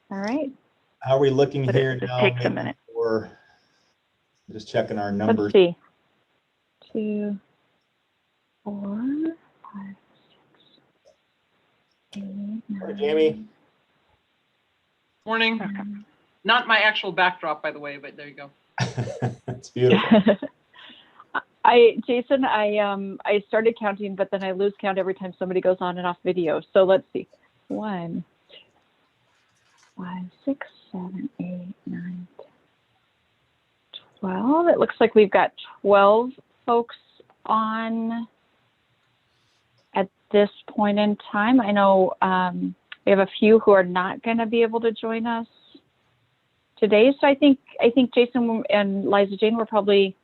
All right. How are we looking But here it just now? takes a minute. We're just checking our numbers. Let's see. 2, 4, 5, 6, 8, 9. Morning, Jamie. Morning. Okay. Not my actual backdrop, by the way, but there you go. It's beautiful. Jason, I started counting, but then I lose count every time somebody goes on and off video. So let's see. 1, 2, 5, 6, 7, 8, 9, 10, 12. It looks like we've got 12 folks on at this point in time. I know we have a few who are not going to be able to join us today. So I think Jason and Liza Jane were probably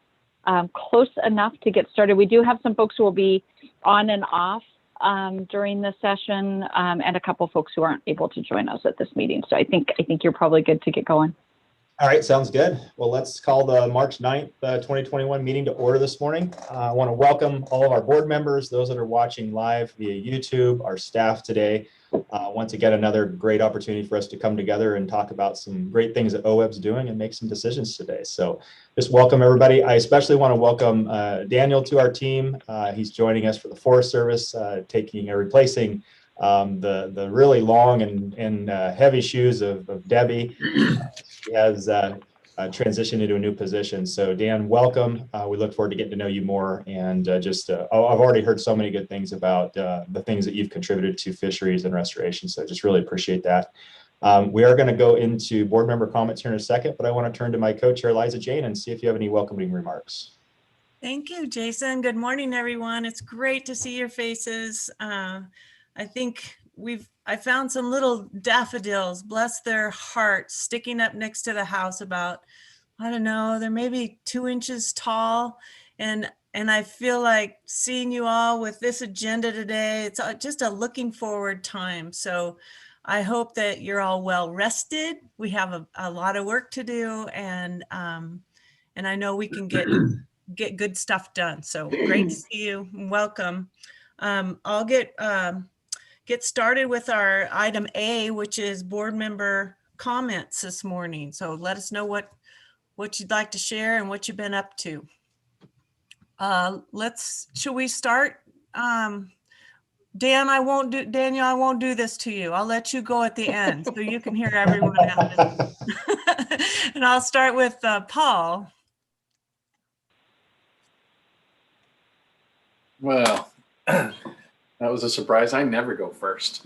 close enough to get started. We do have some folks who will be on and off during the session, and a couple folks who aren't able to join us at this meeting. So I think you're probably good to get going. All right, sounds good. Well, let's call the March 9th, 2021 meeting to order this morning. I want to welcome all of our board members, those that are watching live via YouTube, our staff today. Once again, another great opportunity for us to come together and talk about some great things that OWEB's doing and make some decisions today. So just welcome everybody. I especially want to welcome Daniel to our team. He's joining us for the Forest Service, replacing the really long and heavy shoes of Debbie. She has transitioned into a new position. So Dan, welcome. We look forward to getting to know you more. And I've already heard so many good things about the things that you've contributed to fisheries and restoration. So just really appreciate that. We are going to go into board member comments here in a second, but I want to turn to my co-chair, Liza Jane, and see if you have any welcoming remarks. Thank you, Jason. Good morning, everyone. It's great to see your faces. I think I found some little daffodils, bless their hearts, sticking up next to the house about, I don't know, they're maybe 2 inches tall. And I feel like seeing you all with this agenda today, it's just a looking forward time. So I hope that you're all well rested. We have a lot of work to do, and I know we can get good stuff done. So great to see you. Welcome. I'll get started with our item A, which is board member comments this morning. So let us know what you'd like to share and what you've been up to. Should we start? Daniel, I won't do this to you. I'll let you go at the end so you can hear everyone else. And I'll start with Paul. Well, that was a surprise. I never go first.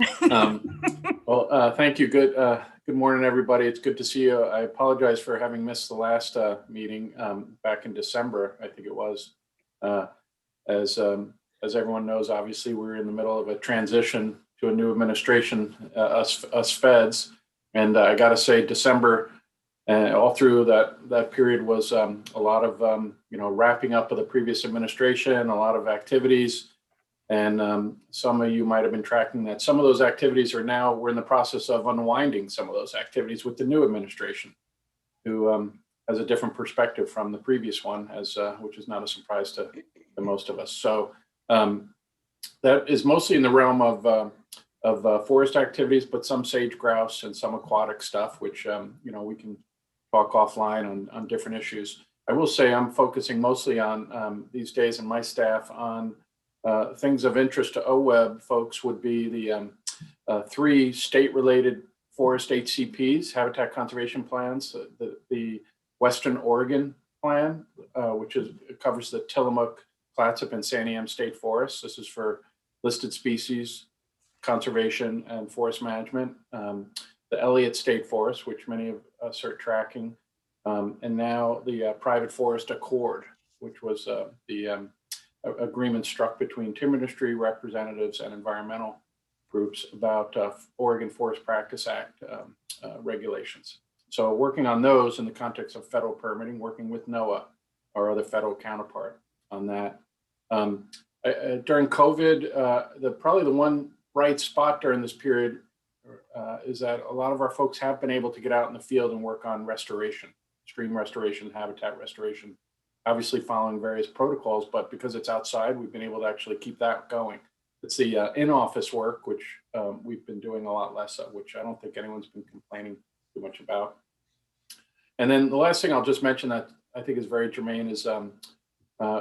Well, thank you. Good morning, everybody. It's good to see you. I apologize for having missed the last meeting back in December, I think it was. As everyone knows, obviously, we're in the middle of a transition to a new administration, us feds. And I got to say, December and all through that period was a lot of wrapping up of the previous administration, a lot of activities. And some of you might have been tracking that. Some of those activities we're in the process of unwinding some of those activities with the new administration, who has a different perspective from the previous one, which is not a surprise to most of us. So that is mostly in the realm of forest activities, but some sage grouse and some aquatic stuff, which we can talk offline on different issues. I will say I'm focusing mostly on these days, and my staff on things of interest to OWEB folks would be the 3 state-related forest HCPs, habitat conservation plans, the Western Oregon plan, which covers the Tillamook, Clatsop, and Santiam state forests. This is for listed species, conservation, and forest management. The Elliott State Forest, which many of us are tracking, and now the Private Forest Accord, which was the agreement struck between timber industry representatives and environmental groups about Oregon Forest Practice Act regulations. So working on those in the context of federal permitting, working with NOAA, our other federal counterpart on that. During COVID, probably the one bright spot during this period is that a lot of our folks have been able to get out in the field and work on restoration, stream restoration, habitat restoration, obviously following various protocols, but because it's outside, we've been able to actually keep that going. it's the in-office work, which we've been doing a lot less of, which I don't think anyone's been complaining too much about. And then the last thing I'll just mention that I think is very germane is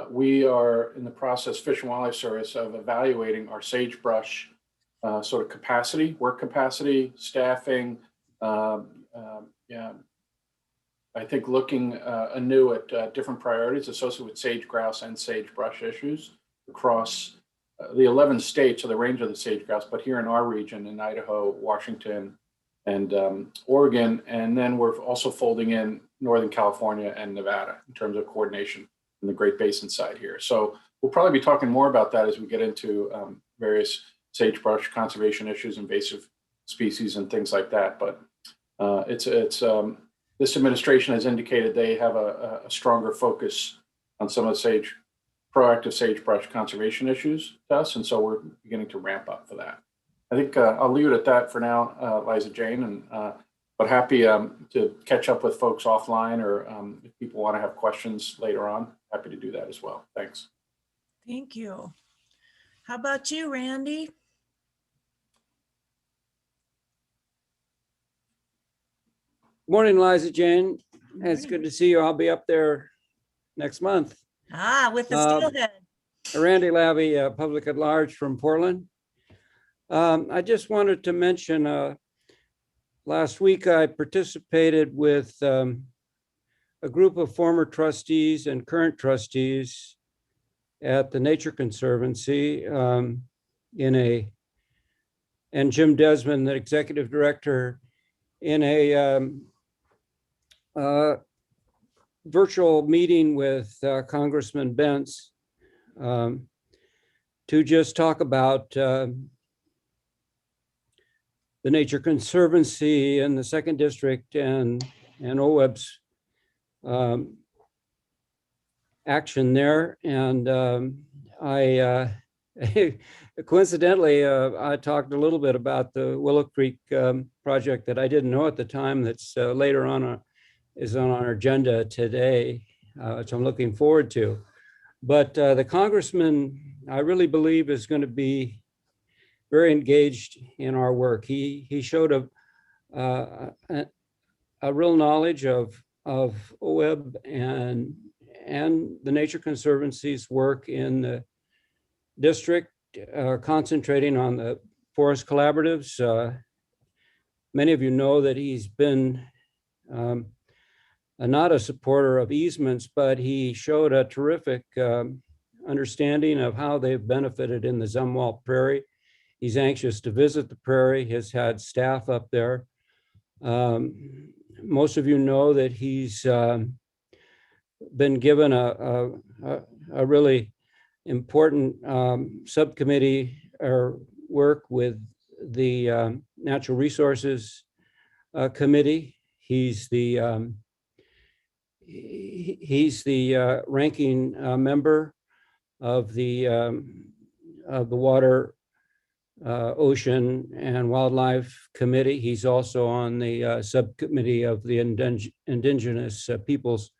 we are in the process, Fish and Wildlife Service, of evaluating our sagebrush sort of capacity, work capacity, staffing. Yeah, I think looking anew at different priorities associated with sage grouse and sagebrush issues across the 11 states, or the range of the sage grouse, but here in our region in Idaho, Washington, and Oregon. And then we're also folding in Northern California and Nevada in terms of coordination in the Great Basin side here. So we'll probably be talking more about that as we get into various sagebrush conservation issues, invasive species, and things like that. But this administration has indicated they have a stronger focus on some of the proactive sagebrush conservation issues to us, and so we're beginning to ramp up for that. I think I'll leave it at that for now, Liza Jane, and but happy to catch up with folks offline, or if people want to have questions later on, happy to do that as well. Thanks. Thank you. How about you, Randy? Morning, Liza Jane. Good It's morning. good to see you. I'll be up there next month. With the steelhead. Randy Labby, Public at Large from Portland. I just wanted to mention, last week I participated with a group of former trustees and current trustees at the Nature Conservancy and Jim Desmond, the executive director, in a virtual meeting with Congressman Bentz to just talk about the Nature Conservancy in the Second District and OWEB's action there. And I coincidentally, I talked a little bit about the Willow Creek project that I didn't know at the time, that's later on is on our agenda today, which I'm looking forward to. But the congressman, I really believe, is going to be very engaged in our work. He showed a real knowledge of OWEB and the Nature Conservancy's work in the district, concentrating on the forest collaboratives. Many of you know that he's been not a supporter of easements, but he showed a terrific understanding of how they've benefited in the Zumwalt Prairie. He's anxious to visit the prairie, has had staff up there. Most of you know that he's been given a really important subcommittee or work with the Natural Resources Committee. He's the ranking member of the Water, Ocean, and Wildlife Committee. He's also on the subcommittee of the Indigenous Peoples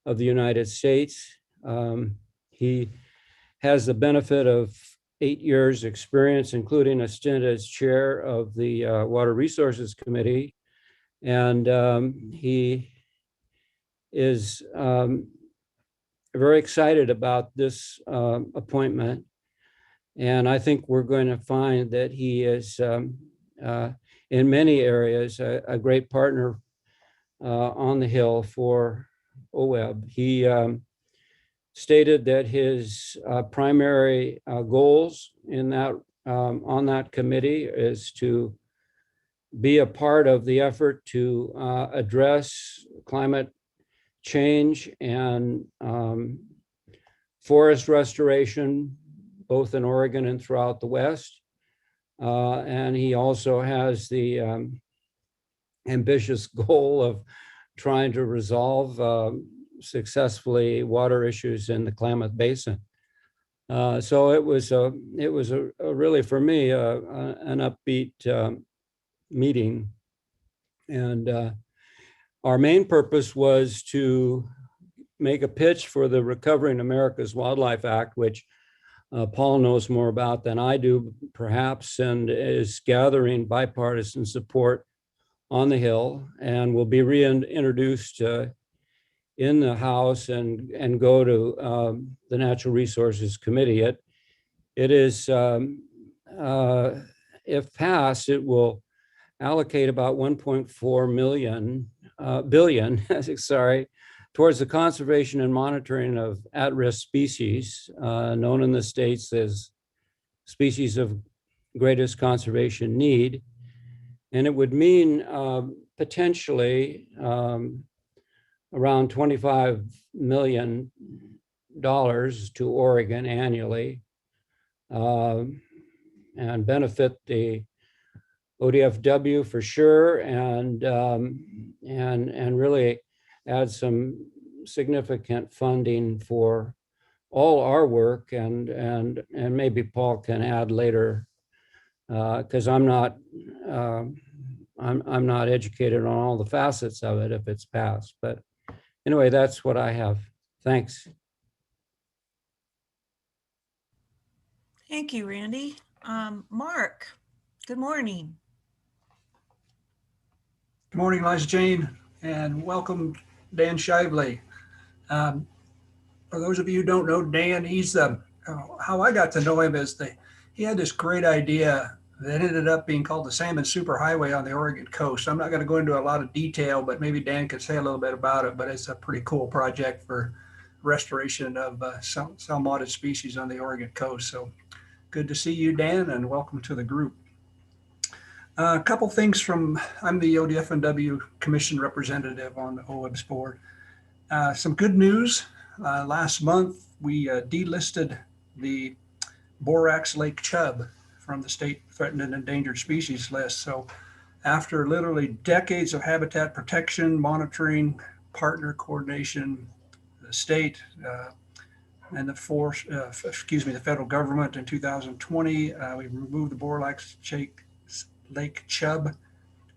of the United States. He has the benefit of 8 years experience, including a stint as chair of the Water Resources Committee. And he is very excited about this appointment. And I think we're going to find that he is, in many areas, a great partner on the Hill for OWEB. He stated that his primary goals in that on that committee is to be a part of the effort to address climate change and forest restoration, both in Oregon and throughout the West. And he also has the ambitious goal of trying to resolve successfully water issues in the Klamath Basin. So it was a really, for me, an upbeat meeting. And our main purpose was to make a pitch for the Recovering America's Wildlife Act, which Paul knows more about than I do, perhaps, and is gathering bipartisan support on the Hill, and will be reintroduced in the House and go to the Natural Resources Committee. It is, if passed, it will allocate about 1.4 billion, sorry, towards the conservation and monitoring of at-risk species, known in the States as species of greatest conservation need. And it would mean potentially around $25 million to Oregon annually, and benefit the ODFW for sure, and really add some significant funding for all our work, and maybe Paul can add later, because I'm not educated on all the facets of it if it's passed. But anyway, that's what I have. Thanks. Thank you, Randy. Mark, good morning. Good morning, Liza Jane, and welcome, Dan Shively. For those of you who don't know Dan, he's how I got to know him is he had this great idea that ended up being called the Salmon Superhighway on the Oregon coast. I'm not going to go into a lot of detail, but maybe Dan could say a little bit about it. But it's a pretty cool project for restoration of salmonid species on the Oregon coast. So good to see you, Dan, and welcome to the group. A couple things I'm the ODF&W Commission representative on the OWEB's board. Some good news. Last month, we delisted the Borax Lake chub from the state threatened and endangered species list. So after literally decades of habitat protection, monitoring, partner coordination, the state and the federal government in 2020, we removed the Borax Lake chub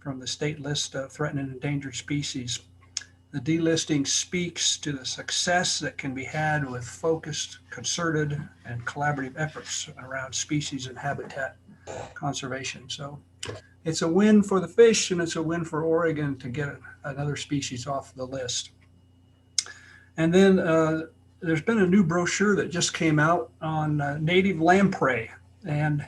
from the state list of threatened and endangered species. The delisting speaks to the success that can be had with focused, concerted, and collaborative efforts around species and habitat conservation. So it's a win for the fish, and it's a win for Oregon to get another species off the list. And then there's been a new brochure that just came out on native lamprey, and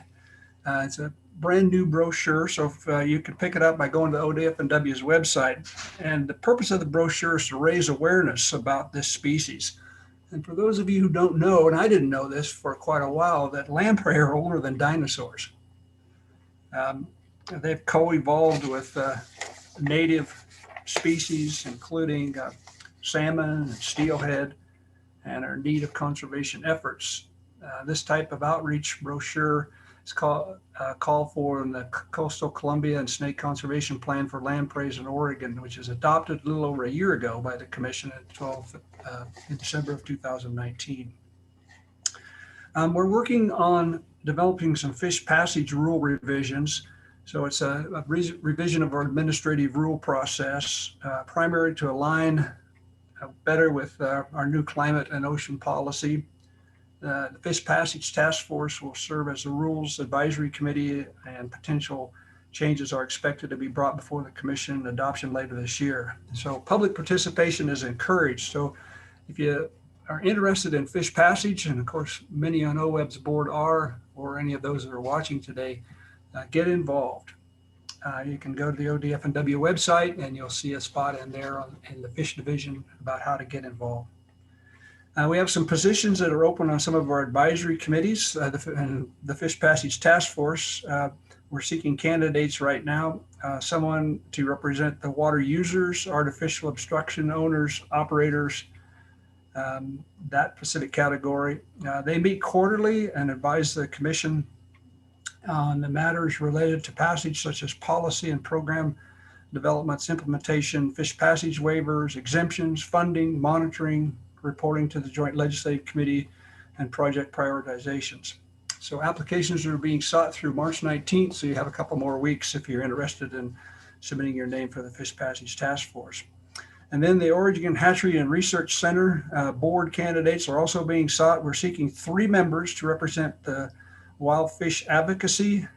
it's a brand new brochure. So if, you can pick it up by going to ODF&W's website. And the purpose of the brochure is to raise awareness about this species. And for those of you who don't know, and I didn't know this for quite a while, that lamprey are older than dinosaurs. They've co-evolved with native species, including salmon and steelhead, and are in need of conservation efforts. This type of outreach brochure is called for in the Coastal Columbia and Snake Conservation Plan for lampreys in Oregon, which was adopted a little over a year ago by the Commission in December of 2019. We're working on developing some fish passage rule revisions. So it's a revision of our administrative rule process, primarily to align better with our new climate and ocean policy. The Fish Passage Task Force will serve as the Rules Advisory Committee, and potential changes are expected to be brought before the Commission adoption later this year. So public participation is encouraged. So if you are interested in fish passage, and of course many on OWEB's board are, or any of those that are watching today, get involved. You can go to the ODF&W website and you'll see a spot in there in the fish division about how to get involved. We have some positions that are open on some of our advisory committees. The Fish Passage Task Force, we're seeking candidates right now, someone to represent the water users, artificial obstruction owners, operators, that specific category. They meet quarterly and advise the Commission on the matters related to passage, such as policy and program developments, implementation, fish passage waivers, exemptions, funding, monitoring, reporting to the Joint Legislative Committee, and project prioritizations. So applications are being sought through March 19th, so you have a couple more weeks if you're interested in submitting your name for the Fish Passage Task Force. And then the Oregon Hatchery and Research Center board candidates are also being sought. We're seeking 3 members to represent the wild fish advocacy,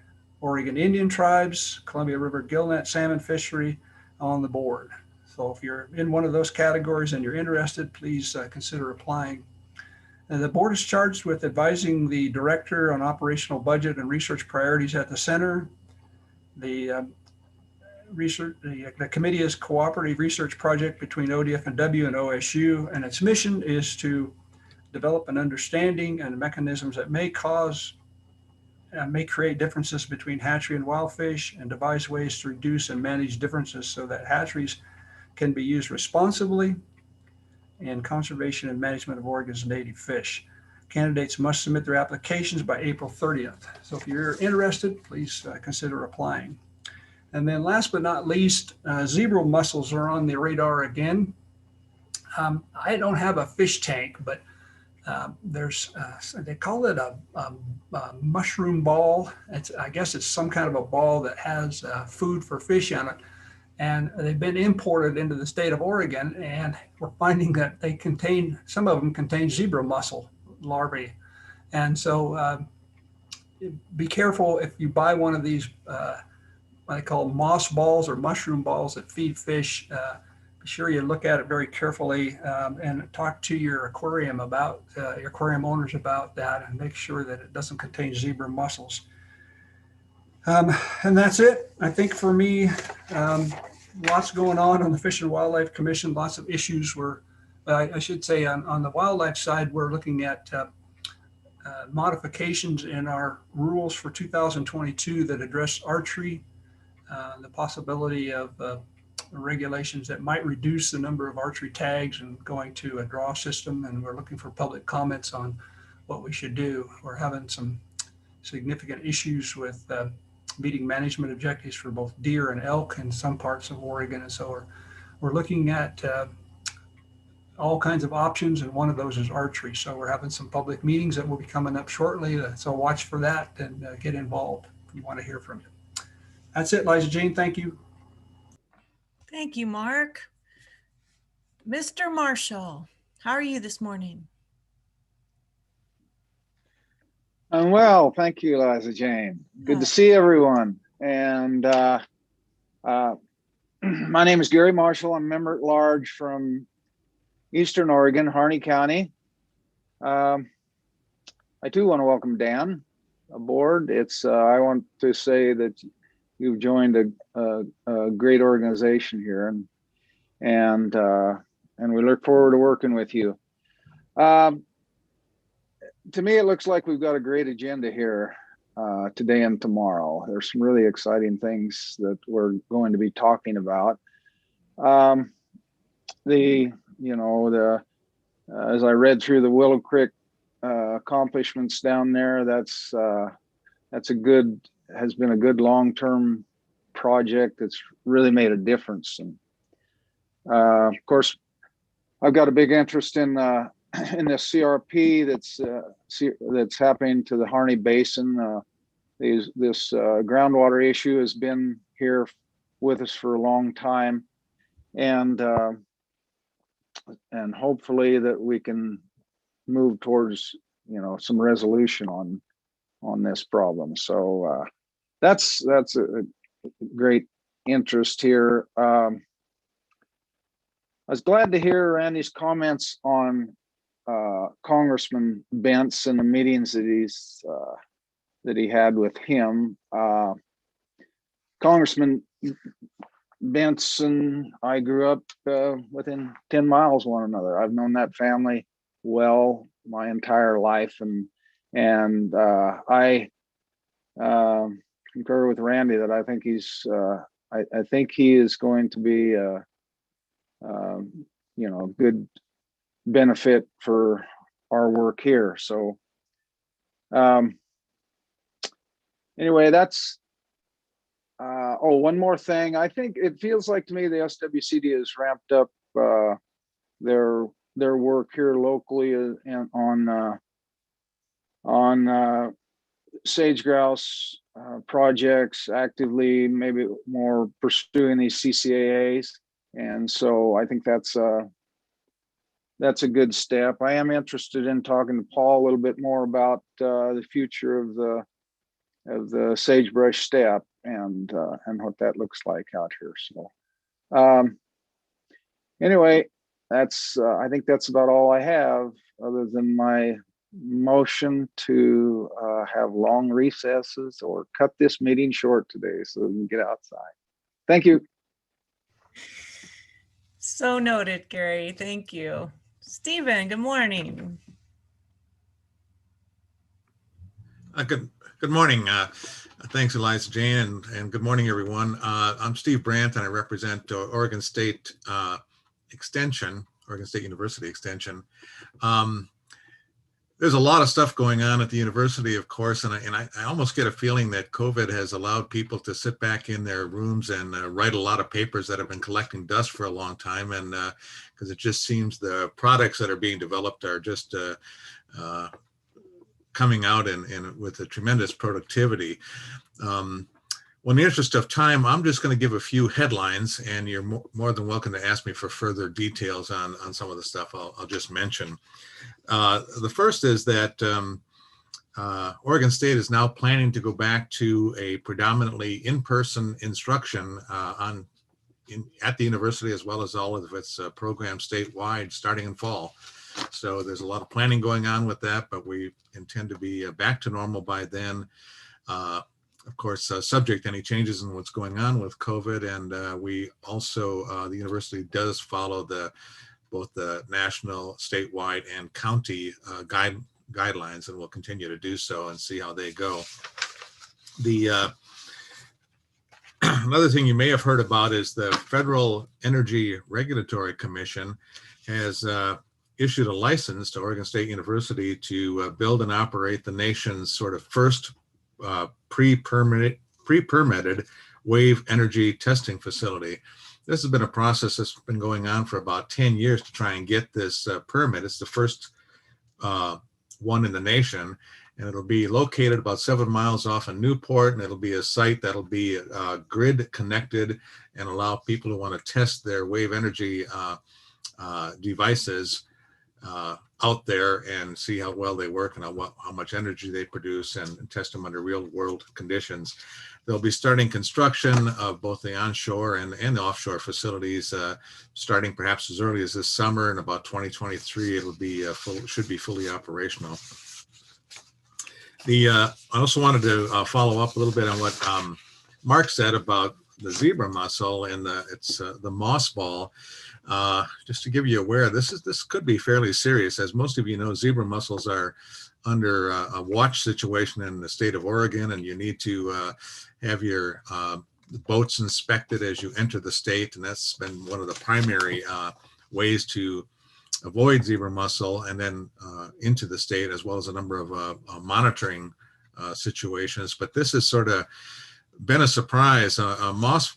Oregon Indian tribes, Columbia River gillnet salmon fishery on the board. So if you're in one of those categories and you're interested, please consider applying. And the board is charged with advising the director on operational budget and research priorities at the center. The committee is a cooperative research project between ODF&W and OSU, and its mission is to develop an understanding and mechanisms that may create differences between hatchery and wild fish, and devise ways to reduce and manage differences so that hatcheries can be used responsibly in conservation and management of Oregon's native fish. Candidates must submit their applications by April 30th. So if you're interested, please consider applying. And then last but not least, zebra mussels are on the radar again. I don't have a fish tank, but there's, they call it a mushroom ball. I guess it's some kind of a ball that has food for fish on it. And they've been imported into the state of Oregon, and we're finding that some of them contain zebra mussel larvae. And so be careful if you buy one of these what I call moss balls or mushroom balls that feed fish. Be sure you look at it very carefully and talk to your aquarium owners about that, and make sure that it doesn't contain zebra mussels. And that's it. I think for me, lots going on the Fish and Wildlife Commission, lots of issues. I should say on the wildlife side, we're looking at modifications in our rules for 2022 that address archery, the possibility of regulations that might reduce the number of archery tags and going to a draw system. And we're looking for public comments on what we should do. We're having some significant issues with meeting management objectives for both deer and elk in some parts of Oregon. And so we're looking at all kinds of options, and one of those is archery. So we're having some public meetings that will be coming up shortly. So watch for that and get involved if you want to hear from you. That's it, Liza Jane. Thank you. Thank you, Mark. Mr. Marshall, how are you this morning? I'm well, thank you, Liza Jane. Good to see everyone. And my name is Gary Marshall. I'm member at large from Eastern Oregon, Harney County. I too want to welcome Dan aboard. I want to say that you've joined a great organization here, and we look forward to working with you. To me, it looks like we've got a great agenda here today and tomorrow. There's some really exciting things that we're going to be talking about. As I read through the Willow Creek accomplishments down there, has been a good long-term project that's really made a difference. And of course, I've got a big interest in this CRP that's happening to the Harney Basin. This groundwater issue has been here with us for a long time, and hopefully that we can move towards some resolution on this problem. So that's a great interest here. I was glad to hear Randy's comments on Congressman Bentz and the meetings that he had with him. Congressman Bentz and I grew up within 10 miles of one another. I've known that family well my entire life, and I concur with Randy that I think I think he is going to be a good benefit for our work here. So anyway, that's one more thing. I think it feels like to me the SWCD has ramped up their work here locally and on sage grouse projects, actively maybe more pursuing these CCAAs. And so I think that's a good step. I am interested in talking to Paul a little bit more about the future of the sagebrush steppe and what that looks like out here. So anyway, that's I think that's about all I have, other than my motion to have long recesses or cut this meeting short today so we can get outside. Thank you. So noted, Gary. Thank you. Stephen, good morning. Good morning. Thanks, Eliza Jane, and good morning, everyone. I'm Steve Brandt, and I represent Oregon State Extension, Oregon State University Extension. There's a lot of stuff going on at the university, of course, and I almost get a feeling that COVID has allowed people to sit back in their rooms and write a lot of papers that have been collecting dust for a long time, and because it just seems the products that are being developed are just coming out and with a tremendous productivity. Well, in the interest of time, I'm just going to give a few headlines, and you're more than welcome to ask me for further details on some of the stuff I'll just mention. The first is that Oregon State is now planning to go back to a predominantly in-person instruction at the university, as well as all of its programs statewide starting in fall. So there's a lot of planning going on with that, but we intend to be back to normal by then. Of course, subject to any changes in what's going on with COVID. And we also, the university does follow both the national, statewide, and county guidelines, and will continue to do so and see how they go. The another thing you may have heard about is the Federal Energy Regulatory Commission has issued a license to Oregon State University to build and operate the nation's sort of first pre-permitted wave energy testing facility. This has been a process that's been going on for about 10 years to try and get this permit. It's the first one in the nation, and it'll be located about 7 miles off of Newport, and it'll be a site that'll be grid connected and allow people who want to test their wave energy devices out there and see how well they work and how much energy they produce, and test them under real world conditions. They'll be starting construction of both the onshore and the offshore facilities, starting perhaps as early as this summer. In about 2023, it'll be should be fully operational. I also wanted to follow up a little bit on what Mark said about the zebra mussel and the moss ball. Just to give you aware, this could be fairly serious. As most of you know, zebra mussels are under a watch situation in the state of Oregon, and you need to have your boats inspected as you enter the state, and that's been one of the primary ways to avoid zebra mussel and then into the state, as well as a number of monitoring situations. But this has sort of been a surprise. Moss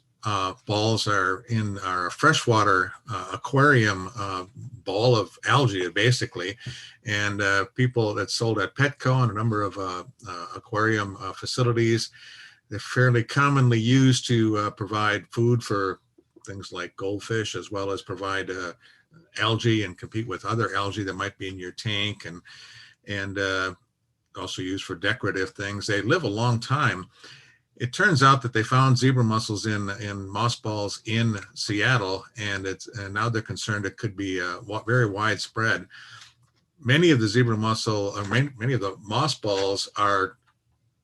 balls are in our freshwater aquarium ball of algae, basically, and people that's sold at Petco and a number of aquarium facilities. They're fairly commonly used to provide food for things like goldfish, as well as provide algae and compete with other algae that might be in your tank, and also used for decorative things. They live a long time. It turns out that they found zebra mussels in moss balls in Seattle, and now they're concerned it could be very widespread. Many of the zebra mussel, or many of the moss balls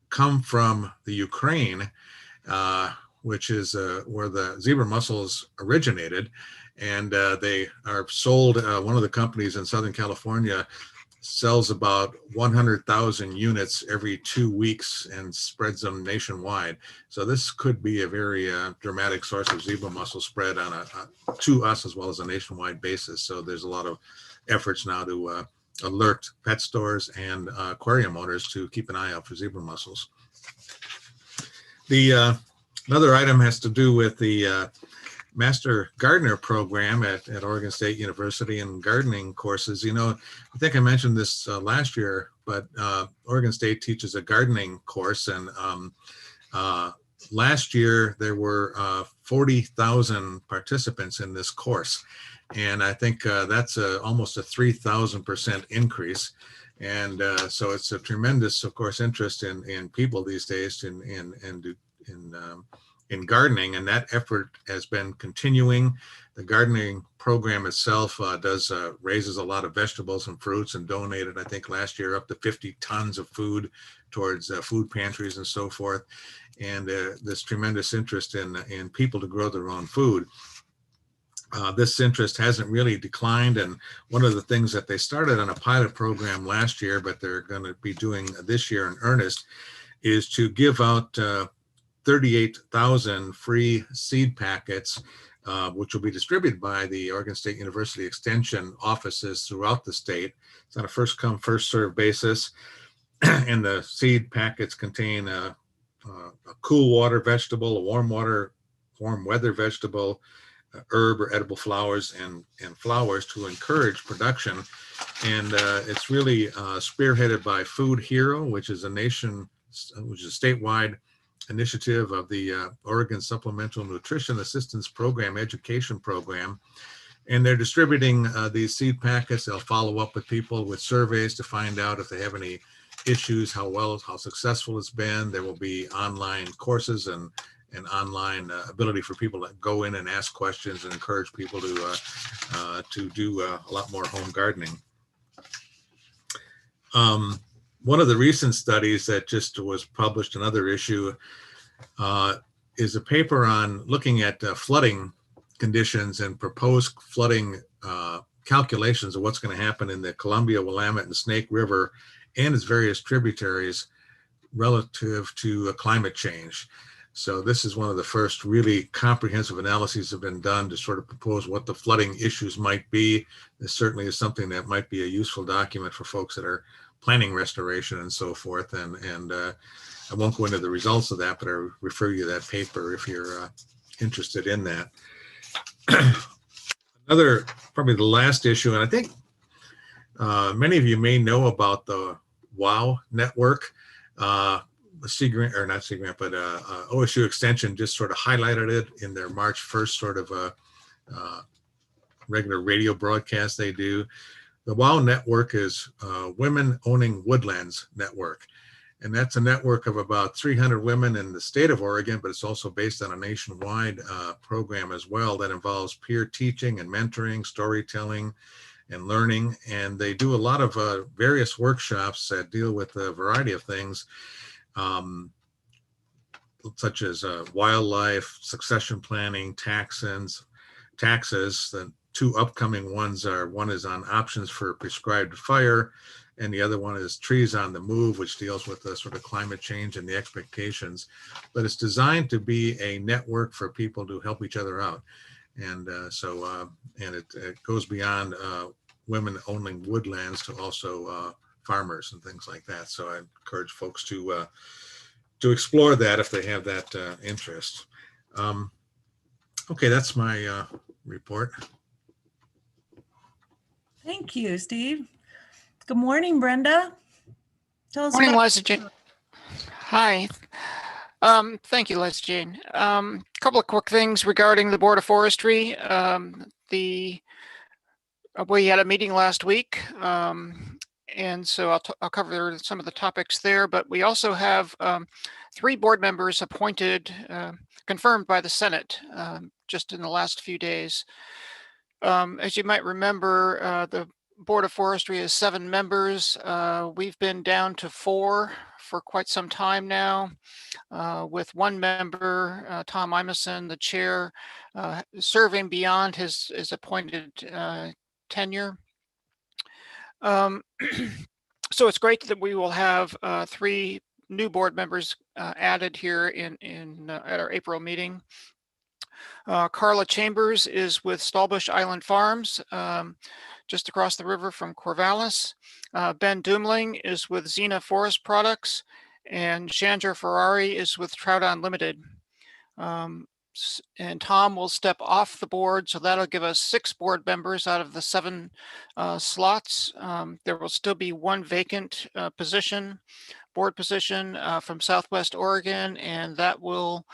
come from the Ukraine, which is where the zebra mussels originated, and they are sold. One of the companies in Southern California sells about 100,000 units every 2 weeks and spreads them nationwide. So this could be a very dramatic source of zebra mussel spread to us, as well as a nationwide basis. So there's a lot of efforts now to alert pet stores and aquarium owners to keep an eye out for zebra mussels. Another item has to do with the Master Gardener program at Oregon State University and gardening courses. You know, I think I mentioned this last year, but Oregon State teaches a gardening course, and last year there were 40,000 participants in this course. And I think that's almost a 3,000% increase. And so it's a tremendous, of course, interest in people these days in gardening, and that effort has been continuing. The gardening program itself raises a lot of vegetables and fruits, and donated, I think last year, up to 50 tons of food towards food pantries and so forth. And this tremendous interest in people to grow their own food. This interest hasn't really declined, and one of the things that they started on a pilot program last year, but they're going to be doing this year in earnest, is to give out 38,000 free seed packets, which will be distributed by the Oregon State University Extension offices throughout the state. It's on a first come, first served basis. And the seed packets contain a cool water vegetable, a warm weather vegetable, herb or edible flowers, and flowers to encourage production. And it's really spearheaded by Food Hero, which is a statewide initiative of the Oregon Supplemental Nutrition Assistance Program education program. And they're distributing these seed packets. They'll follow up with people with surveys to find out if they have any issues, how successful it's been. There will be online courses and an online ability for people to go in and ask questions and encourage people to do a lot more home gardening. One of the recent studies that just was published, another issue, is a paper on looking at flooding conditions and proposed flooding calculations of what's going to happen in the Columbia, Willamette, and Snake River and its various tributaries relative to climate change. So this is one of the first really comprehensive analyses have been done to sort of propose what the flooding issues might be. This certainly is something that might be a useful document for folks that are planning restoration and so forth. And I won't go into the results of that, but I refer you to that paper if you're interested in that. Another, probably the last issue, and I think many of you may know about the WOW network. Sea Grant, or not Sea Grant, but OSU Extension just sort of highlighted it in their March 1st sort of regular radio broadcast they do. The WOW network is Women Owning Woodlands Network. And that's a network of about 300 women in the state of Oregon, but it's also based on a nationwide program as well that involves peer teaching and mentoring, storytelling, and learning. And they do a lot of various workshops that deal with a variety of things, such as wildlife, succession planning, taxes. The two upcoming ones are, one is on options for prescribed fire, and the other one is Trees on the Move, which deals with the sort of climate change and the expectations. But it's designed to be a network for people to help each other out. And and it goes beyond women owning woodlands to also farmers and things like that. So I encourage folks to explore that if they have that interest. Okay, that's my report. Thank you, Steve. Good morning, Brenda. Tell us Morning, about- Liza Jane. Hi. Thank you, Liza Jane. A couple of quick things regarding the Board of Forestry. We had a meeting last week, and so I'll cover some of the topics there, but we also have 3 board members appointed, confirmed by the Senate just in the last few days. As you might remember, the Board of Forestry is 7 members. We've been down to 4 for quite some time now, with 1 member, Tom Imeson, the chair, serving beyond his appointed tenure. So it's great that we will have 3 new board members added here at our April meeting. Carla Chambers is with Stallbush Island Farms, just across the river from Corvallis. Ben Dumling is with Xena Forest Products, and Chandra Ferrari is with Trout Unlimited. And Tom will step off the board, so that'll give us 6 board members out of the 7 slots. There will still be 1 vacant position, board position from Southwest Oregon, and that will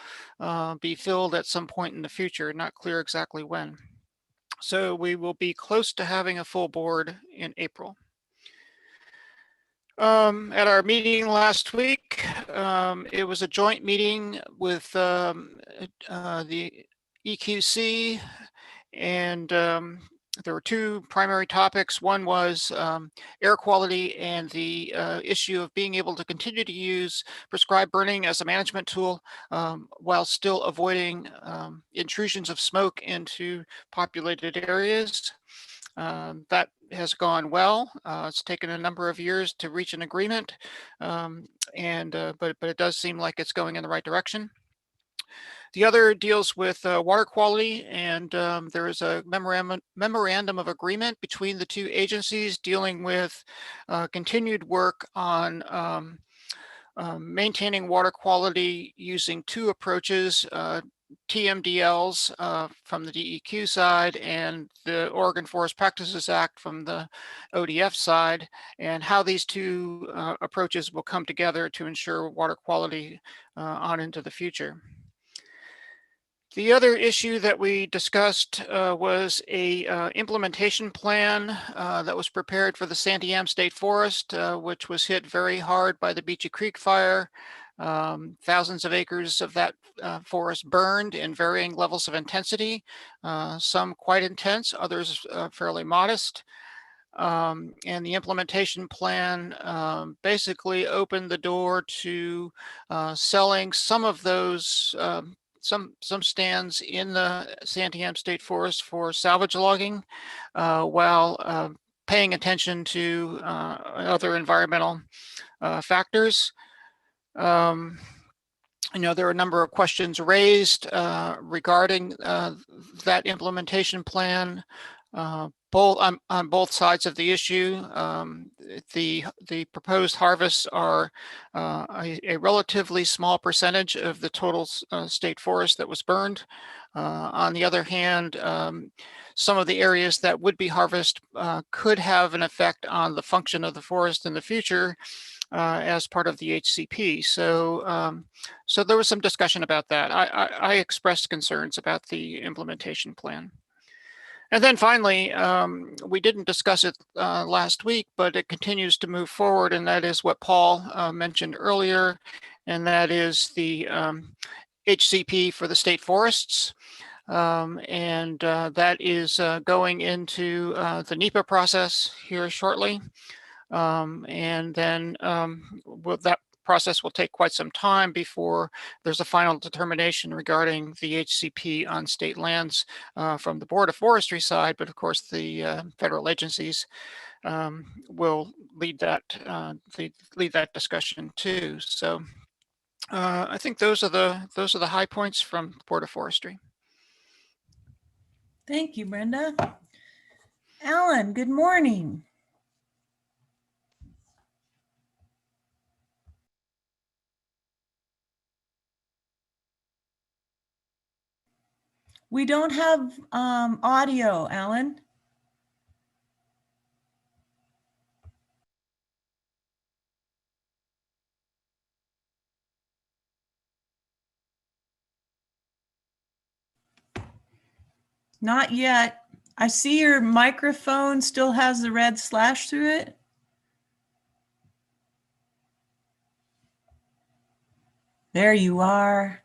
be filled at some point in the future, not clear exactly when. So we will be close to having a full board in April. At our meeting last week, it was a joint meeting with the EQC, and there were two primary topics. One was air quality and the issue of being able to continue to use prescribed burning as a management tool while still avoiding intrusions of smoke into populated areas. That has gone well. It's taken a number of years to reach an agreement, but it does seem like it's going in the right direction. The other deals with water quality, and there is a memorandum of agreement between the two agencies dealing with continued work on maintaining water quality using two approaches, TMDLs from the DEQ side and the Oregon Forest Practices Act from the ODF side, and how these two approaches will come together to ensure water quality on into the future. The other issue that we discussed was a implementation plan that was prepared for the Santiam State Forest, which was hit very hard by the Beachy Creek fire. Thousands of acres of that forest burned in varying levels of intensity, some quite intense, others fairly modest. And the implementation plan basically opened the door to selling some of those some stands in the Santiam State Forest for salvage logging, while paying attention to other environmental factors. You know, there are a number of questions raised regarding that implementation plan, both on both sides of the issue. The proposed harvests are a relatively small percentage of the total state forest that was burned. On the other hand, some of the areas that would be harvested could have an effect on the function of the forest in the future as part of the HCP. So, so there was some discussion about that. I expressed concerns about the implementation plan. And then finally, we didn't discuss it last week, but it continues to move forward, and that is what Paul mentioned earlier, and that is the HCP for the state forests. That is going into the NEPA process here shortly. And then that process will take quite some time before there's a final determination regarding the HCP on state lands from the Board of Forestry side, but of course the federal agencies will lead that discussion too. So I think those are the high points from Board of Forestry. Thank you, Brenda. Alan, good morning. We don't have audio, Alan. Not yet. I see your microphone still has the red slash through it. There you are.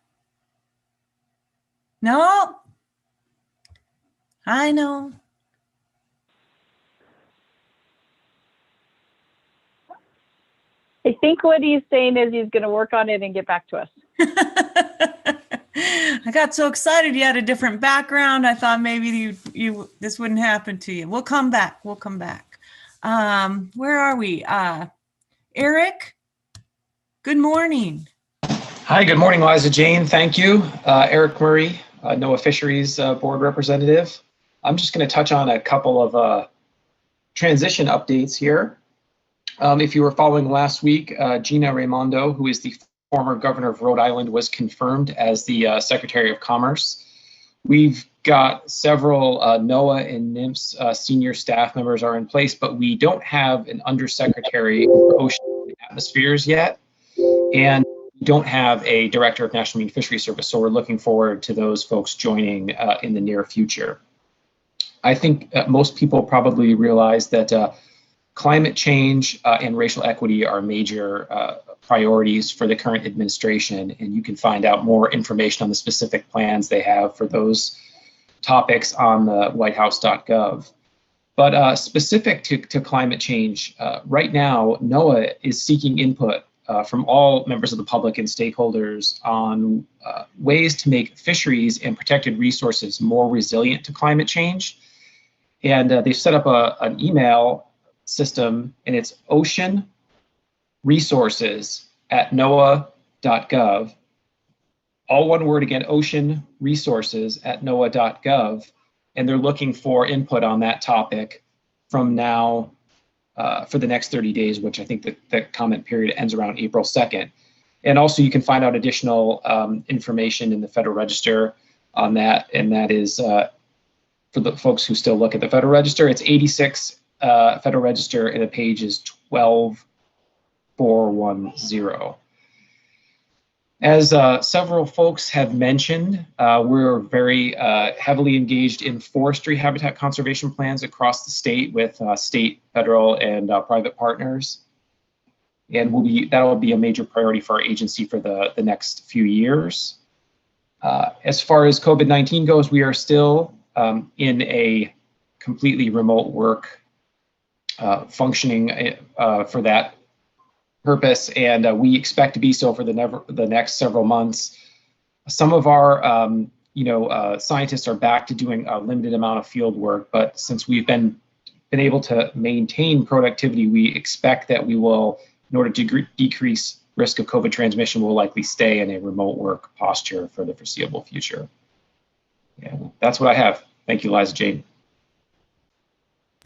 No. I know. I think what he's saying is he's going to work on it and get back to us. I got so excited you had a different background. I thought maybe this wouldn't happen to you. We'll come back. We'll come back. Where are we? Eric, good morning. Hi, good morning, Liza Jane. Thank you. Eric Murray, NOAA Fisheries Board Representative. I'm just going to touch on a couple of transition updates here. If you were following last week, Gina Raimondo, who is the former governor of Rhode Island, was confirmed as the Secretary of Commerce. We've got several NOAA and NMFS senior staff members are in place, but we don't have an undersecretary for ocean and atmospheres yet. And we don't have a director of National Marine Fisheries Service, so we're looking forward to those folks joining in the near future. I think most people probably realize that climate change and racial equity are major priorities for the current administration, and you can find out more information on the specific plans they have for those topics on the whitehouse.gov. But specific to climate change, right now, NOAA is seeking input from all members of the public and stakeholders on ways to make fisheries and protected resources more resilient to climate change. And they've set up an email system, and it's oceanresources@noaa.gov. All one word again, oceanresources@noaa.gov. And they're looking for input on that topic from now for the next 30 days, which I think the comment period ends around April 2nd. And also you can find out additional information in the Federal Register on that. And that is for the folks who still look at the Federal Register, it's 86 Federal Register, and the page is 12410. As several folks have mentioned, we're very heavily engaged in forestry habitat conservation plans across the state with state, federal, and private partners. And that will be a major priority for our agency for the next few years. As far as COVID-19 goes, we are still in a completely remote work functioning for that purpose, and we expect to be so for the next several months. Some of our scientists are back to doing a limited amount of field work, but since we've been able to maintain productivity, we expect that we will, in order to decrease risk of COVID transmission, will likely stay in a remote work posture for the foreseeable future. Yeah, that's what I have. Thank you, Liza Jane.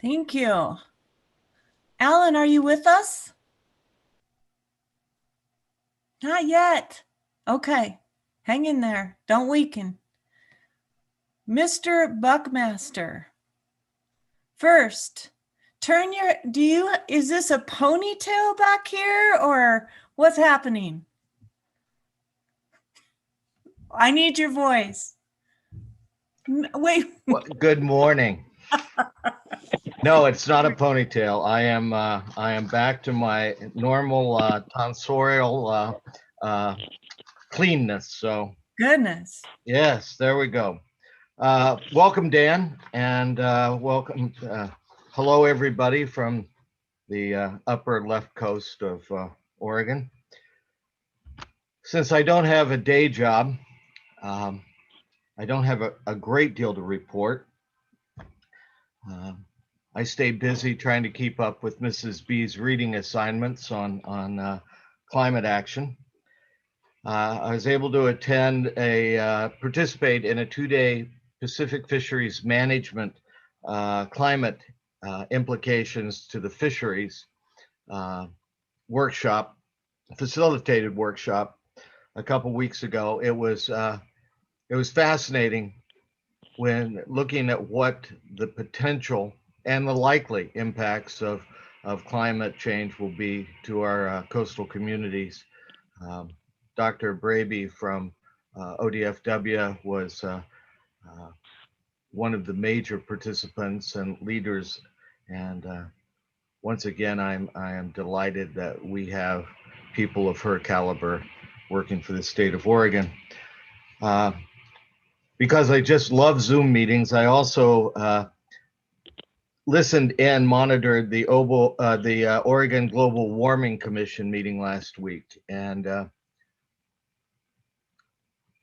Thank you. Alan, are you with us? Not yet. Okay, hang in there. Don't weaken. Mr. Buckmaster, first, is this a ponytail back here or what's happening? I need your voice. Wait. Well, good morning. No, it's not a ponytail. I am back to my normal tonsorial cleanness. So goodness. Yes, there we go. Welcome, Dan, and welcome. Hello, everybody from the upper left coast of Oregon. Since I don't have a day job, I don't have a great deal to report. I stay busy trying to keep up with Mrs. B's reading assignments on climate action. I was able to participate in a 2-day Pacific Fisheries Management climate implications to the fisheries workshop, facilitated workshop a couple weeks ago. It was fascinating when looking at what the potential and the likely impacts of climate change will be to our coastal communities. Dr. Braby from ODFW was one of the major participants and leaders, and once again, I am delighted that we have people of her caliber working for the state of Oregon. Because I just love Zoom meetings, I also listened and monitored the Oregon Global Warming Commission meeting last week. And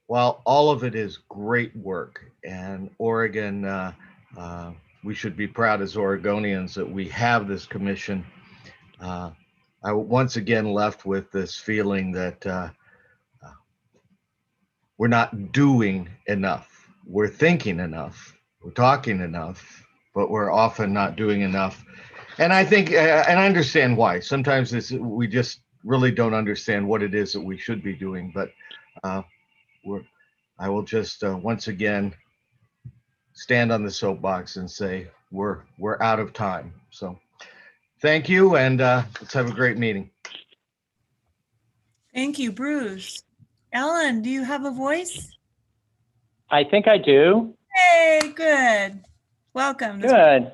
while all of it is great work, and Oregon, we should be proud as Oregonians that we have this commission, I once again left with this feeling that we're not doing enough. We're thinking enough, we're talking enough, but we're often not doing enough. And I think, and I understand why. Sometimes we just really don't understand what it is that we should be doing. But I will just once again stand on the soapbox and say we're out of time. So thank you, and let's have a great meeting. Thank you, Bruce. Ellen, do you have a voice? I think I do. Hey, good. Welcome. Good.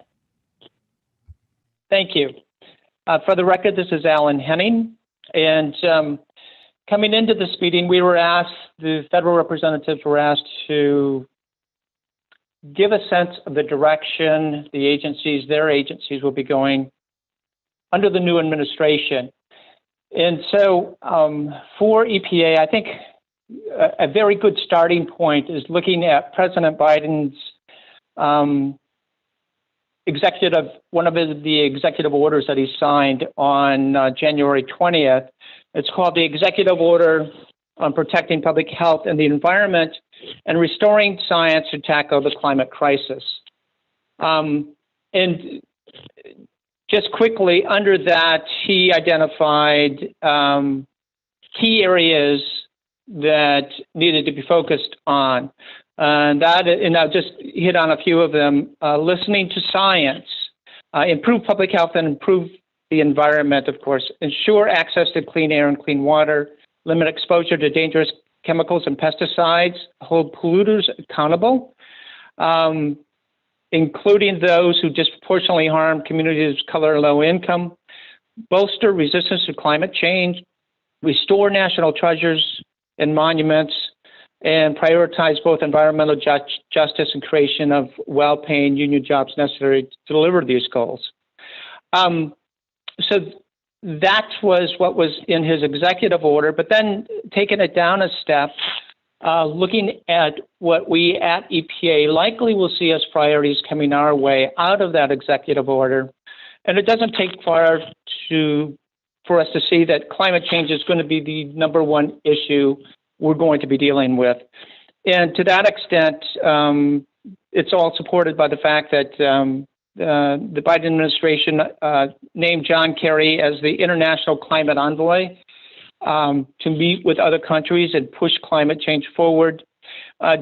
Thank you. For the record, this is Alan Henning. And coming into this meeting, the federal representatives were asked to give a sense of the direction their agencies will be going under the new administration. And so for EPA, I think a very good starting point is looking at President Biden's one of the executive orders that he signed on January 20th. It's called the Executive Order on Protecting Public Health and the Environment and Restoring Science to Tackle the Climate Crisis. And just quickly, under that, he identified key areas that needed to be focused on. And I'll just hit on a few of them. Listening to science, improve public health and improve the environment, of course, ensure access to clean air and clean water, limit exposure to dangerous chemicals and pesticides, hold polluters accountable, including those who disproportionately harm communities of color and low income, bolster resistance to climate change, restore national treasures and monuments, and prioritize both environmental justice and creation of well-paying union jobs necessary to deliver these goals. So that was what was in his executive order, but then taking it down a step, looking at what we at EPA likely will see as priorities coming our way out of that executive order. And it doesn't take far for us to see that climate change is going to be the number one issue we're going to be dealing with. And to that extent, it's all supported by the fact that the Biden administration named John Kerry as the international climate envoy to meet with other countries and push climate change forward.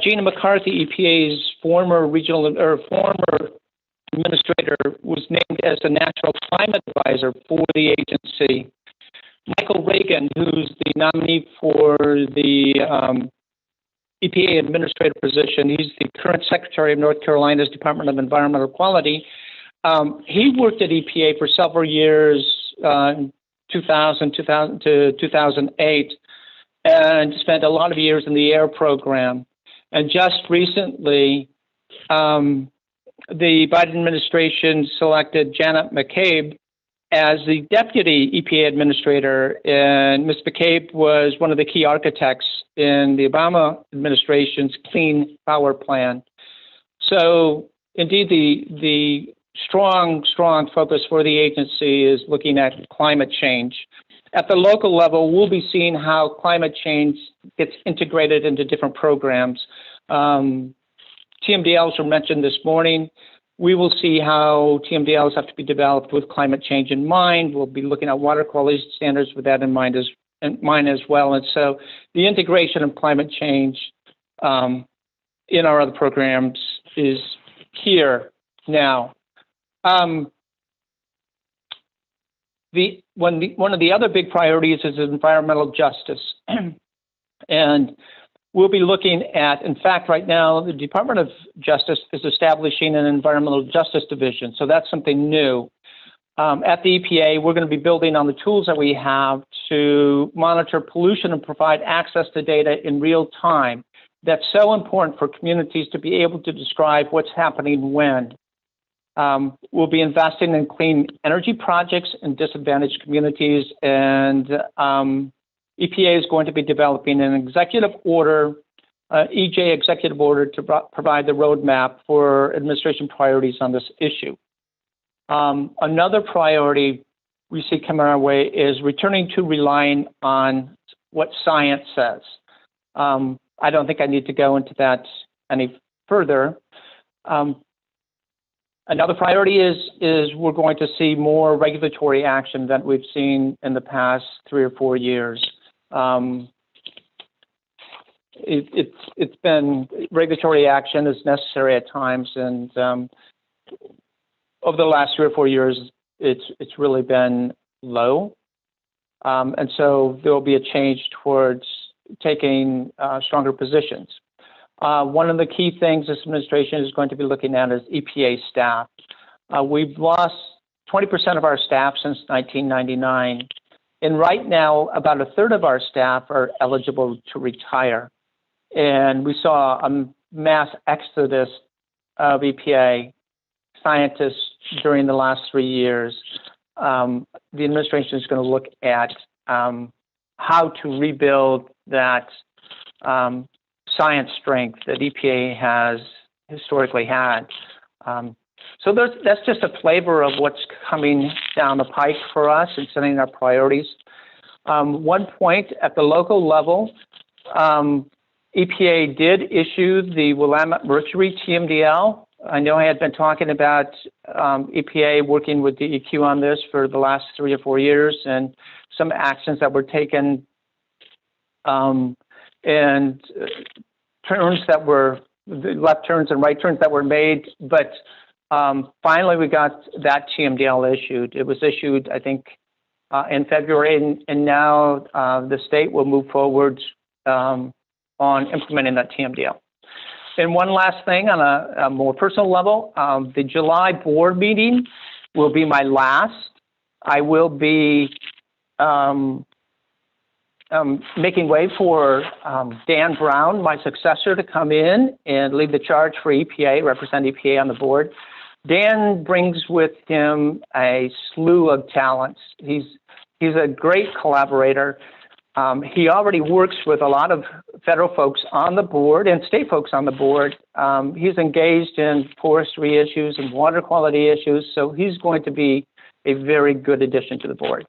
Gina McCarthy, EPA's former administrator, was named as the national climate advisor for the agency. Michael Reagan, who's the nominee for the EPA administrator position, he's the current secretary of North Carolina's Department of Environmental Quality. He worked at EPA for several years, 2000 to 2008, and spent a lot of years in the air program. And just recently, the Biden administration selected Janet McCabe as the deputy EPA administrator, and Ms. McCabe was one of the key architects in the Obama administration's Clean Power Plan. So indeed, the strong focus for the agency is looking at climate change. At the local level, we'll be seeing how climate change gets integrated into different programs. TMDLs were mentioned this morning. We will see how TMDLs have to be developed with climate change in mind. We'll be looking at water quality standards with that in mind as well. And so the integration of climate change in our other programs is here now. One of the other big priorities is environmental justice. And we'll be looking at, in fact, right now, the Department of Justice is establishing an environmental justice division. So that's something new. At the EPA, we're going to be building on the tools that we have to monitor pollution and provide access to data in real time. That's so important for communities to be able to describe what's happening when. We'll be investing in clean energy projects in disadvantaged communities, and EPA is going to be developing an executive order, EJ executive order, to provide the roadmap for administration priorities on this issue. Another priority we see coming our way is returning to relying on what science says. I don't think I need to go into that any further. Another priority is we're going to see more regulatory action than we've seen in the past 3 or 4 years. It's been, regulatory action is necessary at times, and over the last 3 or 4 years, it's really been low. And so there will be a change towards taking stronger positions. One of the key things this administration is going to be looking at is EPA staff. We've lost 20% of our staff since 1999. And right now, about a third of our staff are eligible to retire. And we saw a mass exodus of EPA scientists during the last 3 years. The administration is going to look at how to rebuild that science strength that EPA has historically had. So that's just a flavor of what's coming down the pike for us and setting our priorities. One point at the local level, EPA did issue the Willamette Mercury TMDL. I know I had been talking about EPA working with DEQ on this for the last 3 or 4 years, and some actions that were taken and turns that were left turns and right turns that were made. But finally, we got that TMDL issued. It was issued, I think, in February, and now the state will move forward on implementing that TMDL. And one last thing on a more personal level, the July board meeting will be my last. I will be making way for Dan Brown, my successor, to come in and lead the charge for EPA, represent EPA on the board. Dan brings with him a slew of talents. He's a great collaborator. He already works with a lot of federal folks on the board and state folks on the board. He's engaged in forestry issues and water quality issues, so he's going to be a very good addition to the board.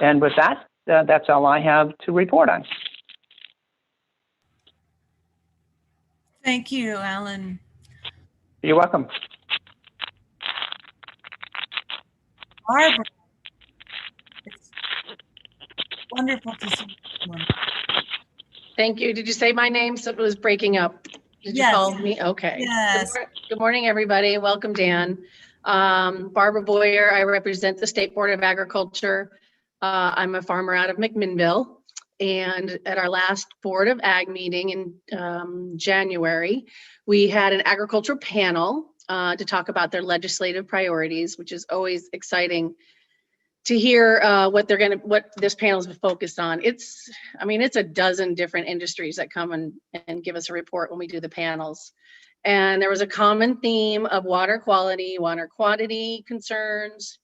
And with that, that's all I have to report on. Thank you, Alan. You're welcome. Barbara, it's wonderful to see you. Thank you. Did you say my name? So it was breaking up. Did you Yes. call me? Okay. Yes. Good morning, everybody. Welcome, Dan. Barbara Boyer. I represent the State Board of Agriculture. I'm a farmer out of McMinnville. And at our last Board of Ag meeting in January, we had an agricultural panel to talk about their legislative priorities, which is always exciting to hear what this panel is focused on. It's a dozen different industries that come and give us a report when we do the panels. And there was a common theme of water quantity concerns,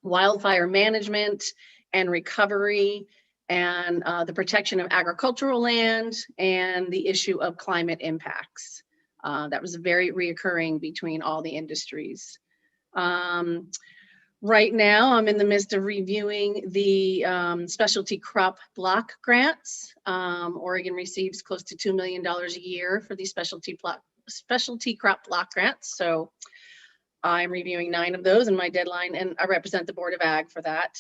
wildfire management and recovery, and the protection of agricultural land, and the issue of climate impacts. That was very reoccurring between all the industries. Right now, I'm in the midst of reviewing the specialty crop block grants. Oregon receives close to $2 million a year for these specialty crop block grants. So I'm reviewing 9 of those in my deadline, and I represent the Board of Ag for that.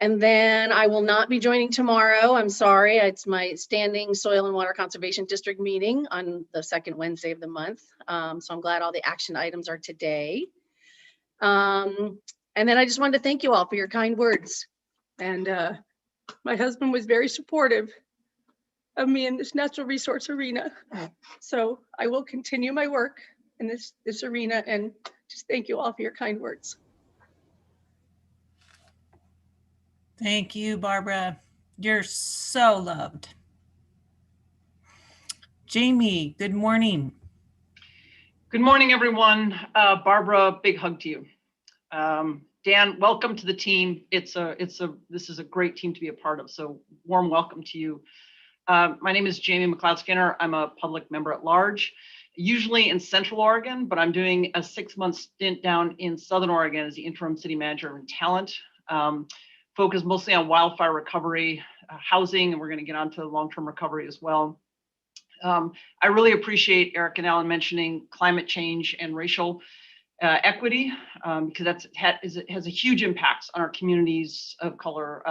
And then I will not be joining tomorrow. I'm sorry. It's my standing Soil and Water Conservation District meeting on the second Wednesday of the month. So I'm glad all the action items are today. And then I just wanted to thank you all for your kind words. And my husband was very supportive of me in this natural resource arena. So I will continue my work in this arena, and just thank you all for your kind words. Thank you, Barbara. You're so loved. Jamie, good morning. Good morning, everyone. Barbara, big hug to you. Dan, welcome to the team. This is a great team to be a part of. So warm welcome to you. My name is Jamie McLeod-Skinner. I'm a public member at large, usually in Central Oregon, but I'm doing a 6-month stint down in Southern Oregon as the interim city manager in talent. Focused mostly on wildfire recovery, housing, and we're going to get onto long-term recovery as well. I really appreciate Eric and Alan mentioning climate change and racial equity, because it has a huge impact on our communities of color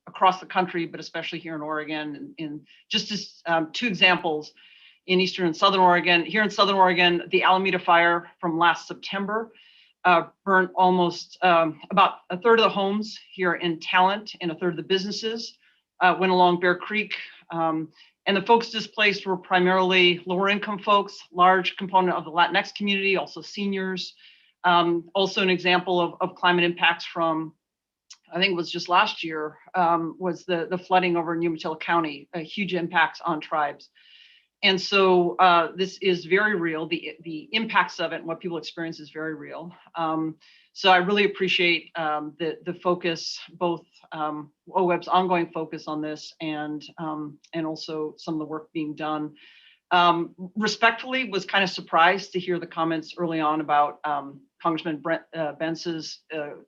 across the country, but especially here in Oregon. And just as 2 examples, in Eastern and Southern Oregon. Here in Southern Oregon, the Alameda fire from last September burnt almost about a third of the homes here in Talent and a third of the businesses. Went along Bear Creek. And the folks displaced were primarily lower income folks, large component of the Latinx community, also seniors. Also an example of climate impacts from, I think it was just last year, was the flooding over in Umatilla County, a huge impacts on tribes. And so this is very real. The impacts of it and what people experience is very real. So I really appreciate the focus, both OWEB's ongoing focus on this and also some of the work being done. Respectfully, was kind of surprised to hear the comments early on about Congressman Brent Bence's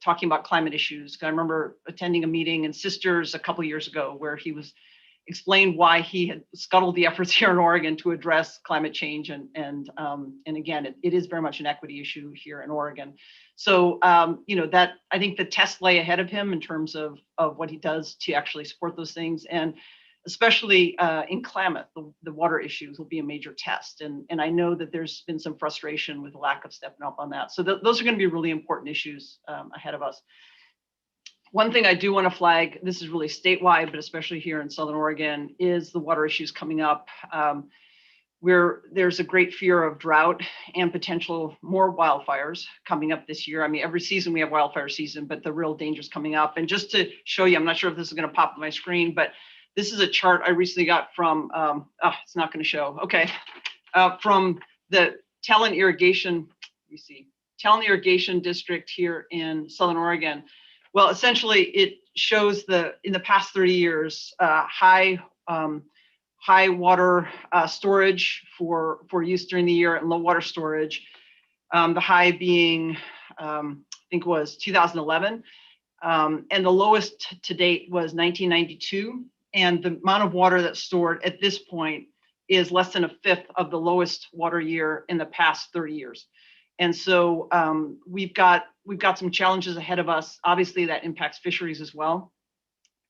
talking about climate issues. I remember attending a meeting in Sisters a couple of years ago where he was explained why he had scuttled the efforts here in Oregon to address climate change. And again, it is very much an equity issue here in Oregon. So, that I think the tests lay ahead of him in terms of what he does to actually support those things. And especially in Klamath, the water issues will be a major test. And I know that there's been some frustration with the lack of stepping up on that. So those are going to be really important issues ahead of us. One thing I do want to flag, this is really statewide, but especially here in Southern Oregon, is the water issues coming up. Where there's a great fear of drought and potential more wildfires coming up this year. I mean, every season we have wildfire season, but the real danger is coming up. And just to show you, I'm not sure if this is going to pop on my screen, but this is a chart I recently got from, it's not going to show. Okay. From the Talent Irrigation, Talent Irrigation District here in Southern Oregon. Well, essentially it shows in the past 30 years, high water storage for use during the year and low water storage. The high being, I think was 2011. And the lowest to date was 1992. And the amount of water that's stored at this point is less than a fifth of the lowest water year in the past 30 years. And so we've got some challenges ahead of us. Obviously that impacts fisheries as well,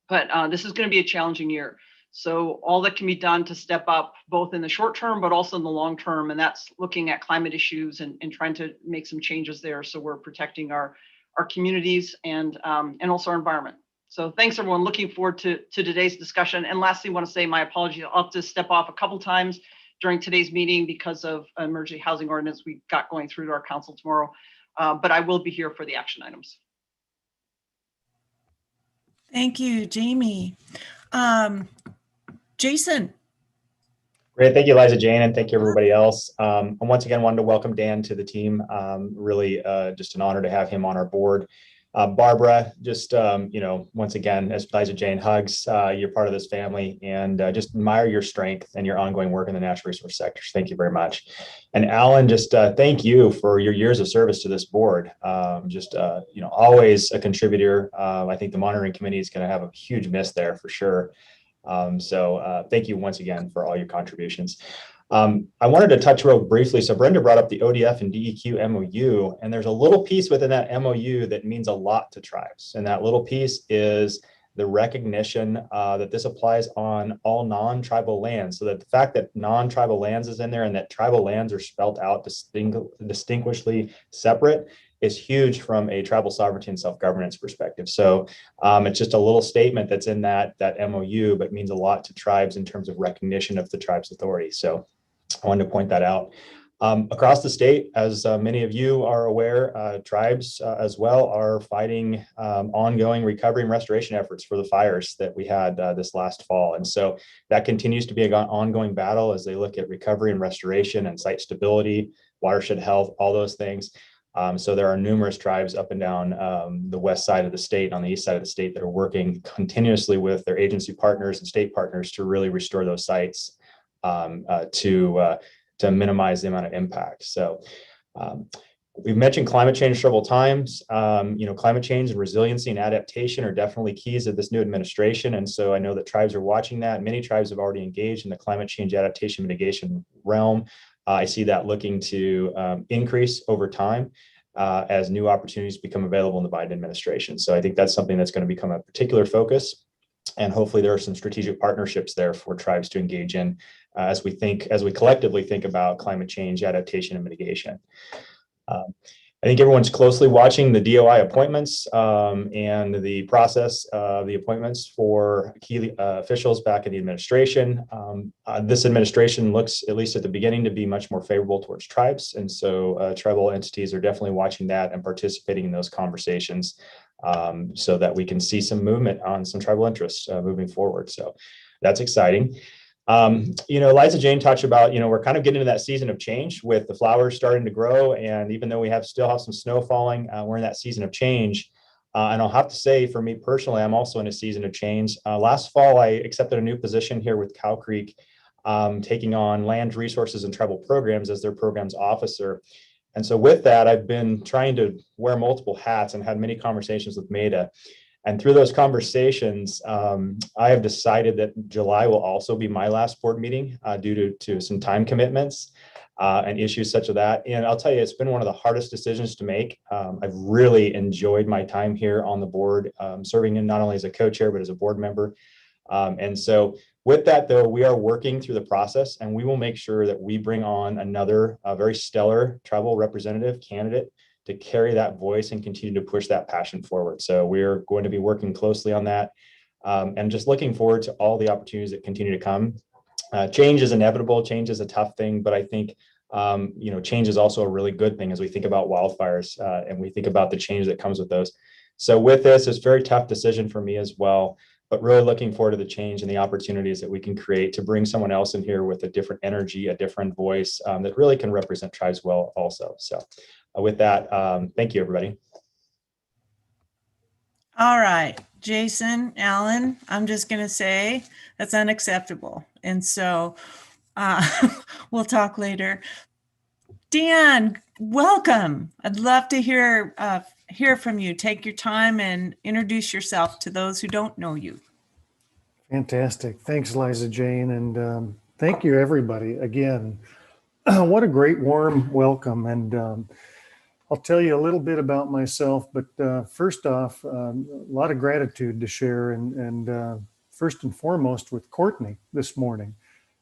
but this is going to be a challenging year. So all that can be done to step up both in the short term, but also in the long term. And that's looking at climate issues and trying to make some changes there. So we're protecting our communities and also our environment. So thanks everyone, looking forward to today's discussion. And lastly, I want to say my apologies. I'll have to step off a couple times during today's meeting because of emergency housing ordinance we got going through to our council tomorrow. But I will be here for the action items. Thank you, Jamie. Jason. Great, thank you, Liza Jane, and thank you everybody else. And once again, wanted to welcome Dan to the team. Really just an honor to have him on our board. Barbara, just, once again, as Liza Jane hugs, you're part of this family, and just admire your strength and your ongoing work in the natural resource sector. So thank you very much. And Alan, just thank you for your years of service to this board. Always a contributor. I think the monitoring committee is going to have a huge miss there for sure. So thank you once again for all your contributions. I wanted to touch real briefly. So Brenda brought up the ODF and DEQ MOU, and there's a little piece within that MOU that means a lot to tribes. And that little piece is the recognition that this applies on all non-tribal lands. So that the fact that non-tribal lands is in there and that tribal lands are spelled out distinctly separate is huge from a tribal sovereignty and self-governance perspective. So it's just a little statement that's in that MOU, but means a lot to tribes in terms of recognition of the tribe's authority. So I wanted to point that out. Across the state, as many of you are aware, tribes as well are fighting ongoing recovery and restoration efforts for the fires that we had this last fall. And so that continues to be an ongoing battle as they look at recovery and restoration and site stability, watershed health, all those things. So there are numerous tribes up and down the west side of the state, on the east side of the state, that are working continuously with their agency partners and state partners to really restore those sites to minimize the amount of impact. So we've mentioned climate change several times. Climate change and resiliency and adaptation are definitely keys of this new administration. And so I know that tribes are watching that. Many tribes have already engaged in the climate change adaptation mitigation realm. I see that looking to increase over time as new opportunities become available in the Biden administration. So I think that's something that's going to become a particular focus. And hopefully there are some strategic partnerships there for tribes to engage in as we collectively think about climate change, adaptation, and mitigation. I think everyone's closely watching the DOI appointments and the process of the appointments for key officials back in the administration. This administration looks, at least at the beginning, to be much more favorable towards tribes. And so tribal entities are definitely watching that and participating in those conversations so that we can see some movement on some tribal interests moving forward. So that's exciting. Liza Jane talked about, we're kind of getting into that season of change with the flowers starting to grow. And even though we still have some snow falling, we're in that season of change. And I'll have to say, for me personally, I'm also in a season of change. Last fall, I accepted a new position here with Cow Creek, taking on land resources and tribal programs as their programs officer. And so with that, I've been trying to wear multiple hats and had many conversations with Maida. And through those conversations, I have decided that July will also be my last board meeting due to some time commitments and issues such as that. And I'll tell you, it's been one of the hardest decisions to make. I've really enjoyed my time here on the board, serving in not only as a co-chair, but as a board member. And so with that, though, we are working through the process, and we will make sure that we bring on another very stellar tribal representative candidate to carry that voice and continue to push that passion forward. So we're going to be working closely on that and just looking forward to all the opportunities that continue to come. Change is inevitable. Change is a tough thing, but I think, change is also a really good thing as we think about wildfires and we think about the change that comes with those. So with this, it's a very tough decision for me as well, but really looking forward to the change and the opportunities that we can create to bring someone else in here with a different energy, a different voice that really can represent tribes well also. So with that, thank you, everybody. All right, Jason, Alan, I'm just going to say that's unacceptable. And so we'll talk later. Dan, welcome. I'd love to hear from you. Take your time and introduce yourself to those who don't know you. Fantastic. Thanks, Liza Jane. And thank you, everybody. Again, what a great warm welcome. And I'll tell you a little bit about myself, but first off, a lot of gratitude to share and first and foremost with Courtney this morning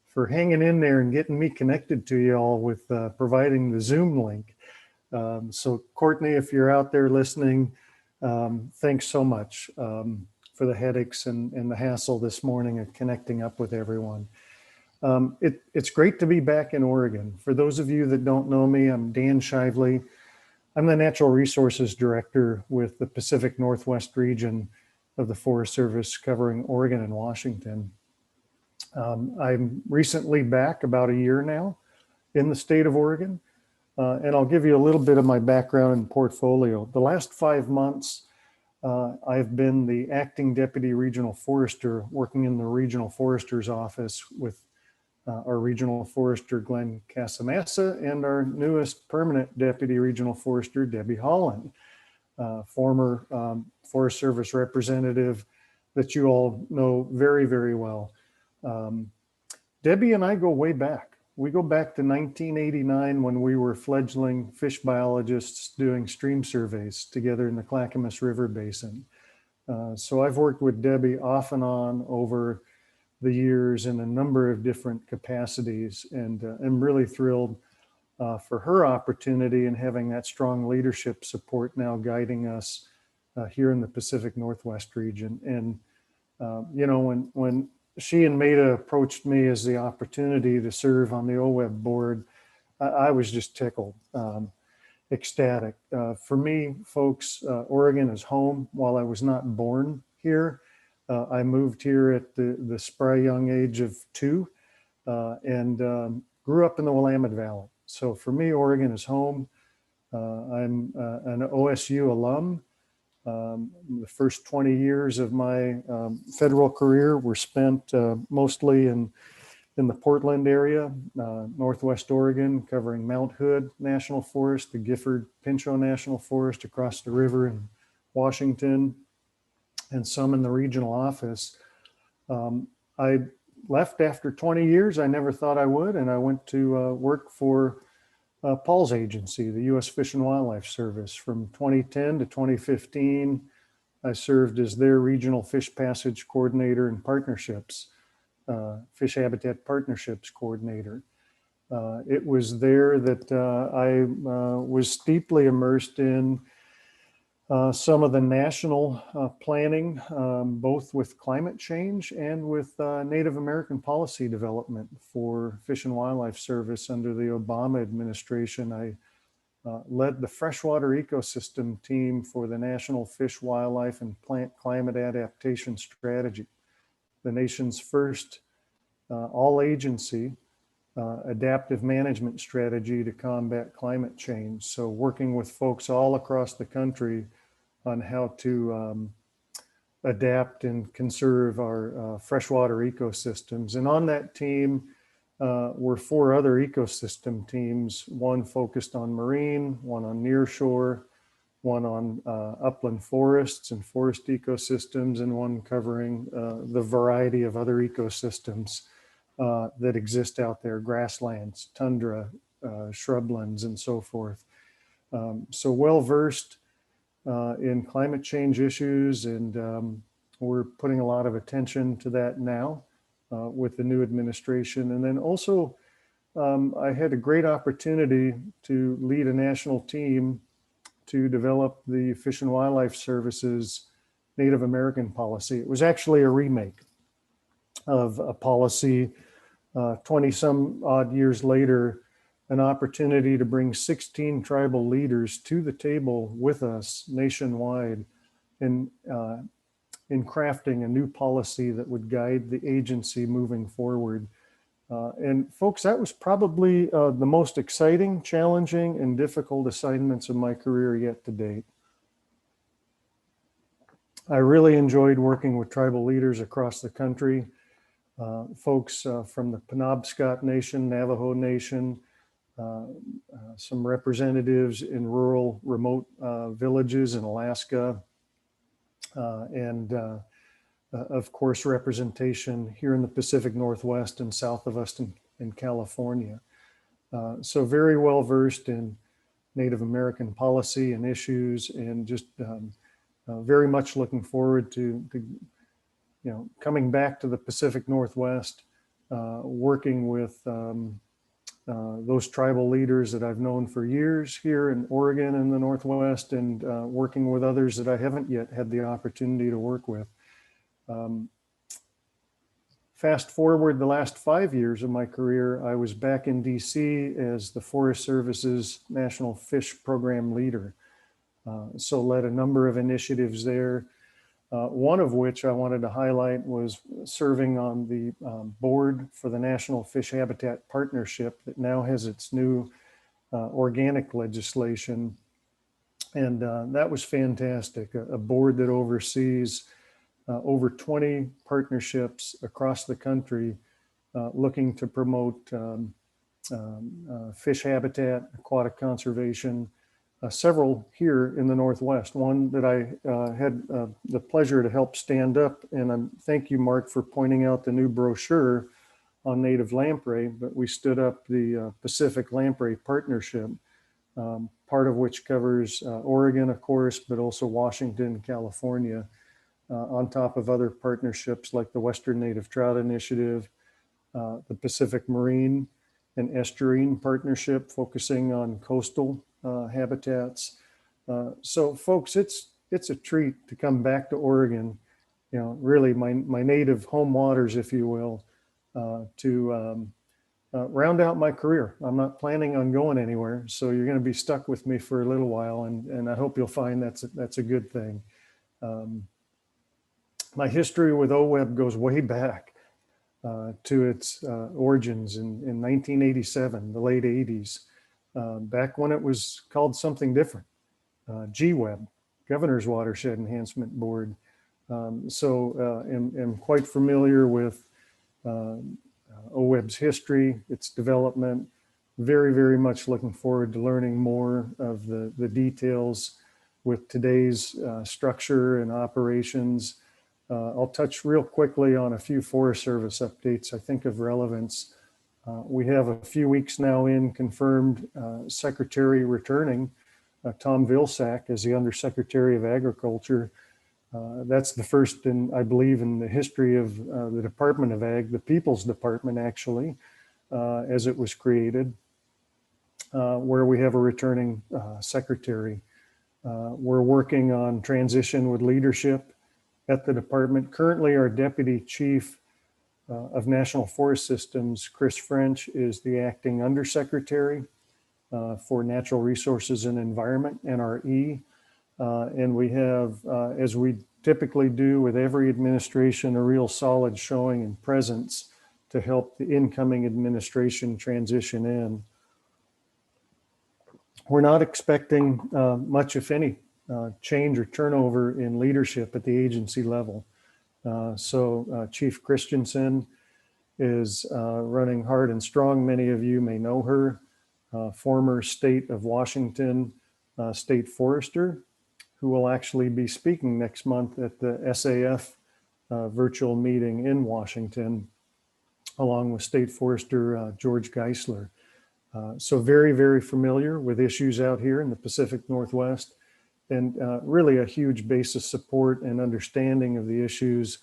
for hanging in there and getting me connected to you all with providing the Zoom link. So Courtney, if you're out there listening, thanks so much for the headaches and the hassle this morning of connecting up with everyone. It's great to be back in Oregon. For those of you that don't know me, I'm Dan Shively. I'm the Natural Resources Director with the Pacific Northwest region of the Forest Service covering Oregon and Washington. I'm recently back about a year now in the state of Oregon, and I'll give you a little bit of my background and portfolio. The last 5 months, I've been the Acting Deputy Regional Forester working in the Regional Forester's office with our Regional Forester, Glenn Casamassa, and our newest permanent Deputy Regional Forester, Debbie Holland, former Forest Service representative that you all know very, very well. Debbie and I go way back. We go back to 1989 when we were fledgling fish biologists doing stream surveys together in the Clackamas River Basin. So I've worked with Debbie off and on over the years in a number of different capacities, and I'm really thrilled for her opportunity and having that strong leadership support now guiding us here in the Pacific Northwest region. And when she and Maida approached me as the opportunity to serve on the OWEB board, I was just tickled, ecstatic. For me, folks, Oregon is home. While I was not born here, I moved here at the spry young age of 2 and grew up in the Willamette Valley. So for me, Oregon is home. I'm an OSU alum. The first 20 years of my federal career were spent mostly in the Portland area, Northwest Oregon, covering Mount Hood National Forest, the Gifford-Pinchot National Forest across the river in Washington, and some in the regional office. I left after 20 years. I never thought I would, and I went to work for Paul's agency, the U.S. Fish and Wildlife Service. From 2010 to 2015, I served as their regional fish passage coordinator and partnerships, fish habitat partnerships coordinator. It was there that I was deeply immersed in some of the national planning, both with climate change and with Native American policy development for Fish and Wildlife Service under the Obama administration. I led the freshwater ecosystem team for the National Fish, Wildlife, and Plant Climate Adaptation Strategy, the nation's first all-agency adaptive management strategy to combat climate change. So working with folks all across the country on how to adapt and conserve our freshwater ecosystems. And on that team were 4 other ecosystem teams, one focused on marine, one on nearshore, one on upland forests and forest ecosystems, and one covering the variety of other ecosystems that exist out there, grasslands, tundra, shrublands, and so forth. So well-versed in climate change issues, and we're putting a lot of attention to that now with the new administration. And then also, I had a great opportunity to lead a national team to develop the Fish and Wildlife Service's Native American policy. It was actually a remake of a policy 20 some odd years later, an opportunity to bring 16 tribal leaders to the table with us nationwide in crafting a new policy that would guide the agency moving forward. And folks, that was probably the most exciting, challenging, and difficult assignments of my career yet to date. I really enjoyed working with tribal leaders across the country. Folks from the Penobscot Nation, Navajo Nation, some representatives in rural, remote villages in Alaska, and of course, representation here in the Pacific Northwest and south of us in California. So very well versed in Native American policy and issues, and just very much looking forward to coming back to the Pacific Northwest, working with those tribal leaders that I've known for years here in Oregon and the Northwest, and working with others that I haven't yet had the opportunity to work with. Fast forward the last 5 years of my career, I was back in DC as the Forest Service's National Fish Program leader. So led a number of initiatives there. One of which I wanted to highlight was serving on the board for the National Fish Habitat Partnership that now has its new organic legislation. And that was fantastic, a board that oversees over 20 partnerships across the country looking to promote fish habitat, aquatic conservation, several here in the Northwest. One that I had the pleasure to help stand up, and thank you, Mark, for pointing out the new brochure on native lamprey, but we stood up the Pacific Lamprey Partnership, part of which covers Oregon, of course, but also Washington, California, on top of other partnerships like the Western Native Trout Initiative, the Pacific Marine and Estuarine Partnership, focusing on coastal habitats. So folks, it's a treat to come back to Oregon, really my native home waters, if you will, to round out my career. I'm not planning on going anywhere, so you're going to be stuck with me for a little while, and I hope you'll find that's a good thing. My history with OWEB goes way back to its origins in 1987, the late 80s. Back when it was called something different, GWEB, Governor's Watershed Enhancement Board. So am quite familiar with OWEB's history, its development. Very, very much looking forward to learning more of the details with today's structure and operations. I'll touch real quickly on a few Forest Service updates I think of relevance. We have a few weeks now in confirmed Secretary returning, Tom Vilsack, as the Undersecretary of Agriculture. That's the first, I believe, in the history of the Department of Ag, the People's Department, actually, as it was created, where we have a returning secretary. We're working on transition with leadership at the department. Currently, our Deputy Chief of National Forest Systems, Chris French, is the acting Undersecretary for Natural Resources and Environment, NRE. And we have, as we typically do with every administration, a real solid showing and presence to help the incoming administration transition in. We're not expecting much, if any, change or turnover in leadership at the agency level. So Chief Christensen is running hard and strong. Many of you may know her, former state of Washington state forester, who will actually be speaking next month at the SAF virtual meeting in Washington, along with State Forester George Geisler. So very, very familiar with issues out here in the Pacific Northwest, and really a huge base of support and understanding of the issues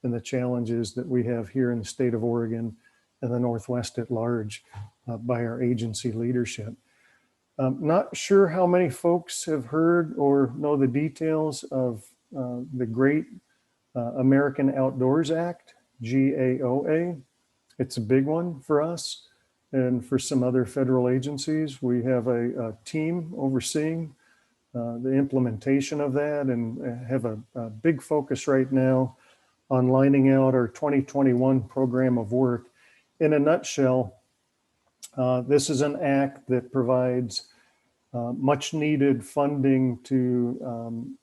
and the challenges that we have here in the state of Oregon and the Northwest at large by our agency leadership. Not sure how many folks have heard or know the details of the great American Outdoors Act, GAOA. It's a big one for us and for some other federal agencies. We have a team overseeing the implementation of that, and have a big focus right now on lining out our 2021 program of work. In a nutshell, this is an act that provides much needed funding to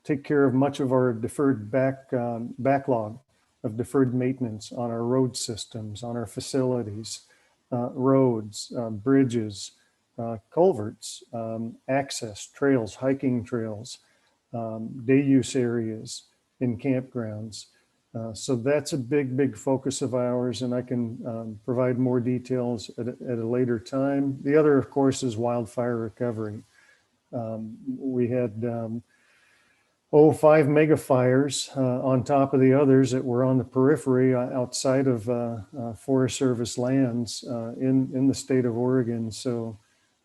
take care of much of our deferred backlog of deferred maintenance on our road systems, on our facilities, roads, bridges, culverts, access trails, hiking trails, day use areas in campgrounds. So that's a big, big focus of ours, and I can provide more details at a later time. The other, of course, is wildfire recovery. We had 5 mega fires on top of the others that were on the periphery outside of Forest Service lands in the state of Oregon. So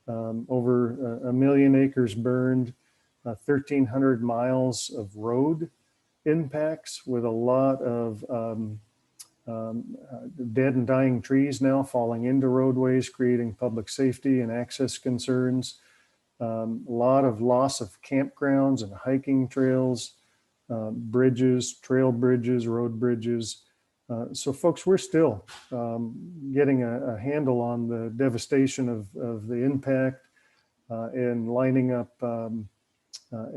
over 1 million acres burned, 1,300 miles of road impacts, with a lot of dead and dying trees now falling into roadways, creating public safety and access concerns. A lot of loss of campgrounds and hiking trails, bridges, trail bridges, road bridges. So folks, we're still getting a handle on the devastation of the impact and lining up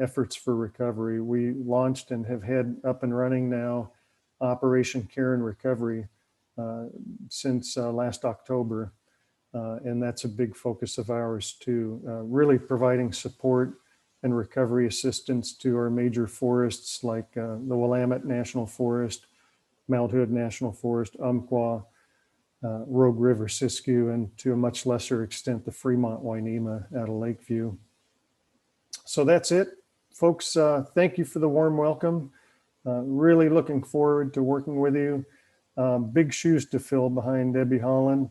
efforts for recovery. We launched and have had up and running now Operation Care and Recovery since last October. And that's a big focus of ours too, really providing support and recovery assistance to our major forests like the Willamette National Forest, Mount Hood National Forest, Umpqua, Rogue River Siskiyou, and to a much lesser extent, the Fremont Wainema out of Lakeview. So that's it, folks. Thank you for the warm welcome. Really looking forward to working with you. Big shoes to fill behind Debbie Holland.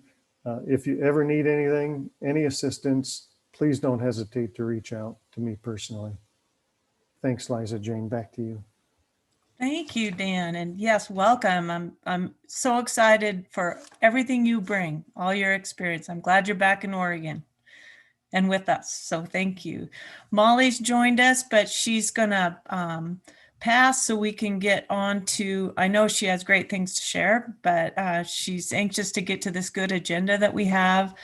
If you ever need anything, any assistance, please don't hesitate to reach out to me personally. Thanks, Liza Jane. Back to you. Thank you, Dan. And yes, welcome. I'm so excited for everything you bring, all your experience. I'm glad you're back in Oregon and with us. So thank you. Molly's joined us, but she's gonna pass so we can get on to, I know she has great things to share, but she's anxious to get to this good agenda that we have.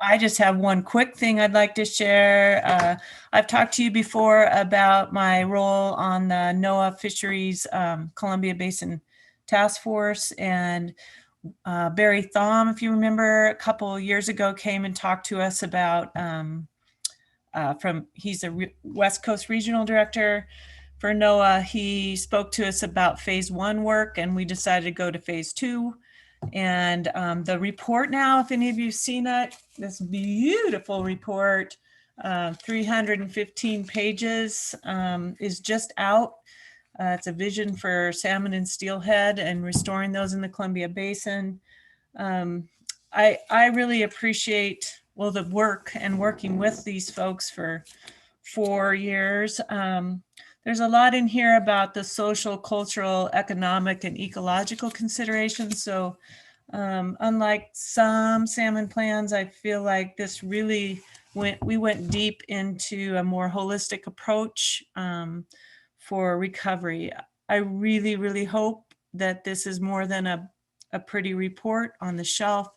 I just have one quick thing I'd like to share. I've talked to you before about my role on the NOAA Fisheries Columbia Basin Task Force, and Barry Thom, if you remember, a couple of years ago came and talked to us about, he's a West Coast Regional Director for NOAA. He spoke to us about phase 1 work, and we decided to go to phase 2. And the report now, if any of you have seen it, this beautiful report, 315 pages, is just out. It's a vision for salmon and steelhead and restoring those in the Columbia Basin. I really appreciate, well, the work and working with these folks for 4 years. There's a lot in here about the social, cultural, economic, and ecological considerations. So unlike some salmon plans, I feel like this really we went deep into a more holistic approach for recovery. I really, really hope that this is more than a pretty report on the shelf.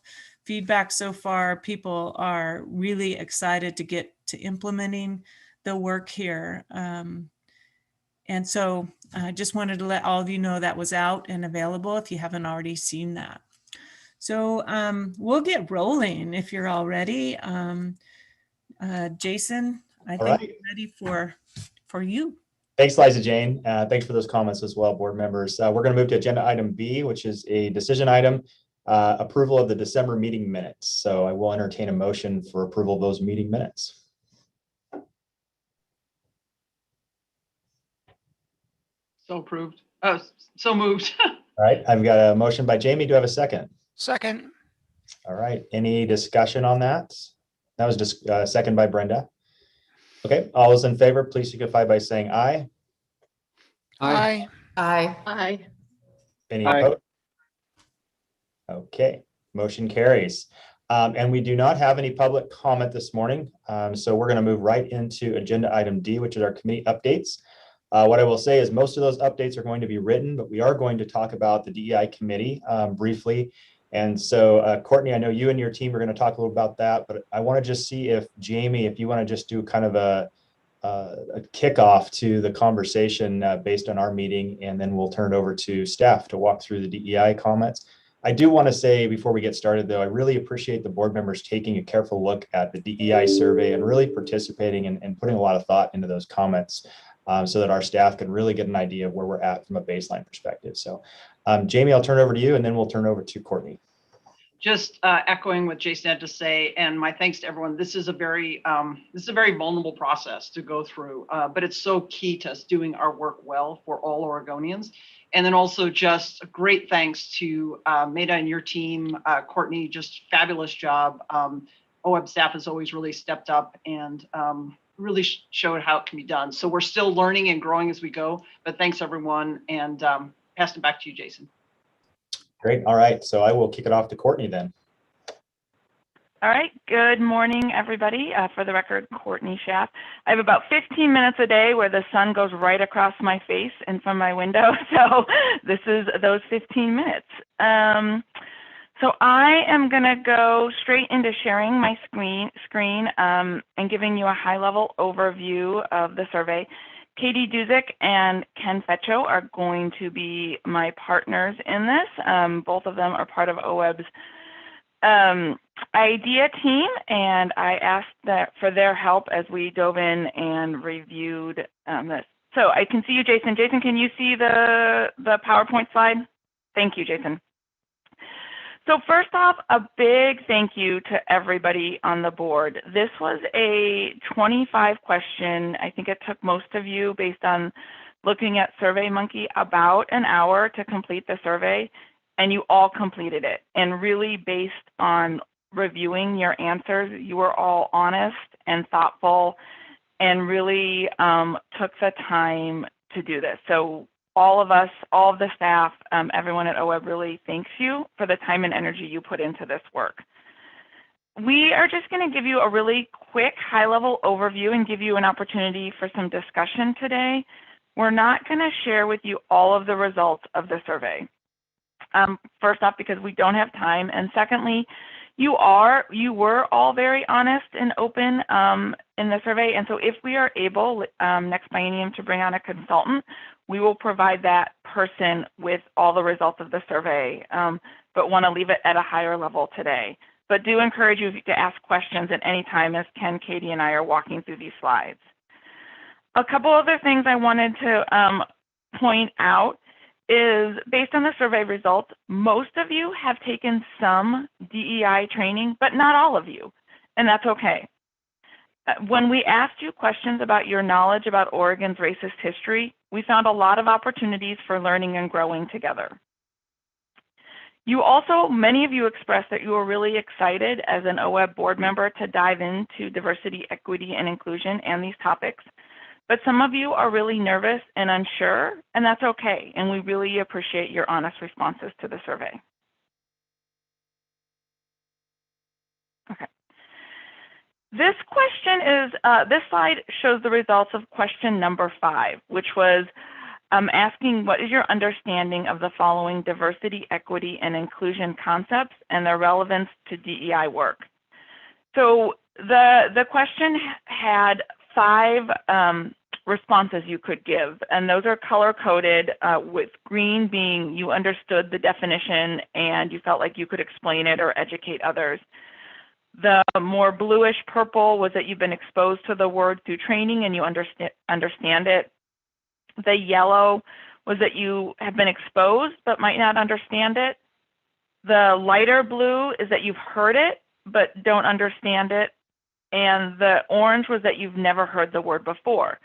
Feedback so far, people are really excited to get to implementing the work here. And so I just wanted to let all of you know that was out and available if you haven't already seen that. So we'll get rolling if you're all ready. Jason, I think we're ready for you. Thanks, Liza Jane. Thanks for those comments as well, board members. We're going to move to agenda item B, which is a decision item, approval of the December meeting minutes. So I will entertain a motion for approval of those meeting minutes. So approved. Oh, so moved. All right, I've got a motion by Jamie. Do I have a second? Second. All right, any discussion on that? That was just second by Brenda. Okay, all those in favor, please signify by saying aye. Aye. Aye. Aye. Any Aye. opposed? Okay, motion carries. And we do not have any public comment this morning. So we're going to move right into agenda item D, which is our committee updates. What I will say is most of those updates are going to be written, but we are going to talk about the DEI committee briefly. And so, Courtney, I know you and your team are going to talk a little about that, but I want to just see if Jamie, if you want to just do kind of a kickoff to the conversation based on our meeting, and then we'll turn it over to staff to walk through the DEI comments. I do want to say before we get started, though, I really appreciate the board members taking a careful look at the DEI survey and really participating and putting a lot of thought into those comments so that our staff can really get an idea of where we're at from a baseline perspective. So, Jamie, I'll turn it over to you, and then we'll turn it over to Courtney. Just echoing what Jason had to say, and my thanks to everyone. This is a very vulnerable process to go through, but it's so key to us doing our work well for all Oregonians. And then also just a great thanks to Maida and your team, Courtney, just fabulous job. OWEB staff has always really stepped up and really showed how it can be done. So we're still learning and growing as we go, but thanks everyone, and pass it back to you, Jason. Great. All right. So I will kick it off to Courtney then. All right. Good morning, everybody. For the record, Courtney Schaff. I have about 15 minutes a day where the sun goes right across my face and from my window. So this is those 15 minutes. So I am going to go straight into sharing my screen and giving you a high-level overview of the survey. Katie Duzick and Ken Fetcho are going to be my partners in this. Both of them are part of OWEB's idea team, and I asked for their help as we dove in and reviewed this. So I can see you, Jason. Jason, can you see the PowerPoint slide? Thank you, Jason. So first off, a big thank you to everybody on the board. This was a 25 question. I think it took most of you, based on looking at SurveyMonkey, about an hour to complete the survey, and you all completed it. And really based on reviewing your answers, you were all honest and thoughtful and really took the time to do this. So all of us, all of the staff, everyone at OWEB really thanks you for the time and energy you put into this work. We are just going to give you a really quick high-level overview and give you an opportunity for some discussion today. We're not going to share with you all of the results of the survey. First off, because we don't have time, and secondly, you were all very honest and open in the survey, and so if we are able next biennium to bring on a consultant, we will provide that person with all the results of the survey, but want to leave it at a higher level today. But do encourage you to ask questions at any time as Ken, Katie, and I are walking through these slides. A couple other things I wanted to point out is, based on the survey results, most of you have taken some DEI training, but not all of you, and that's okay. When we asked you questions about your knowledge about Oregon's racist history, we found a lot of opportunities for learning and growing together. You also, many of you expressed that you were really excited as an OWEB board member to dive into diversity, equity, and inclusion and these topics. But some of you are really nervous and unsure, and that's okay. And we really appreciate your honest responses to the survey. Okay. This question is, this slide shows the results of question number 5, which was asking what is your understanding of the following diversity, equity, and inclusion concepts and their relevance to DEI work. So the question had 5 responses you could give, and those are color coded, with green being you understood the definition and you felt like you could explain it or educate others. The more bluish purple was that you've been exposed to the word through training and you understand it. The yellow was that you have been exposed but might not understand it. The lighter blue is that you've heard it but don't understand it. And the orange was that you've never heard the word before.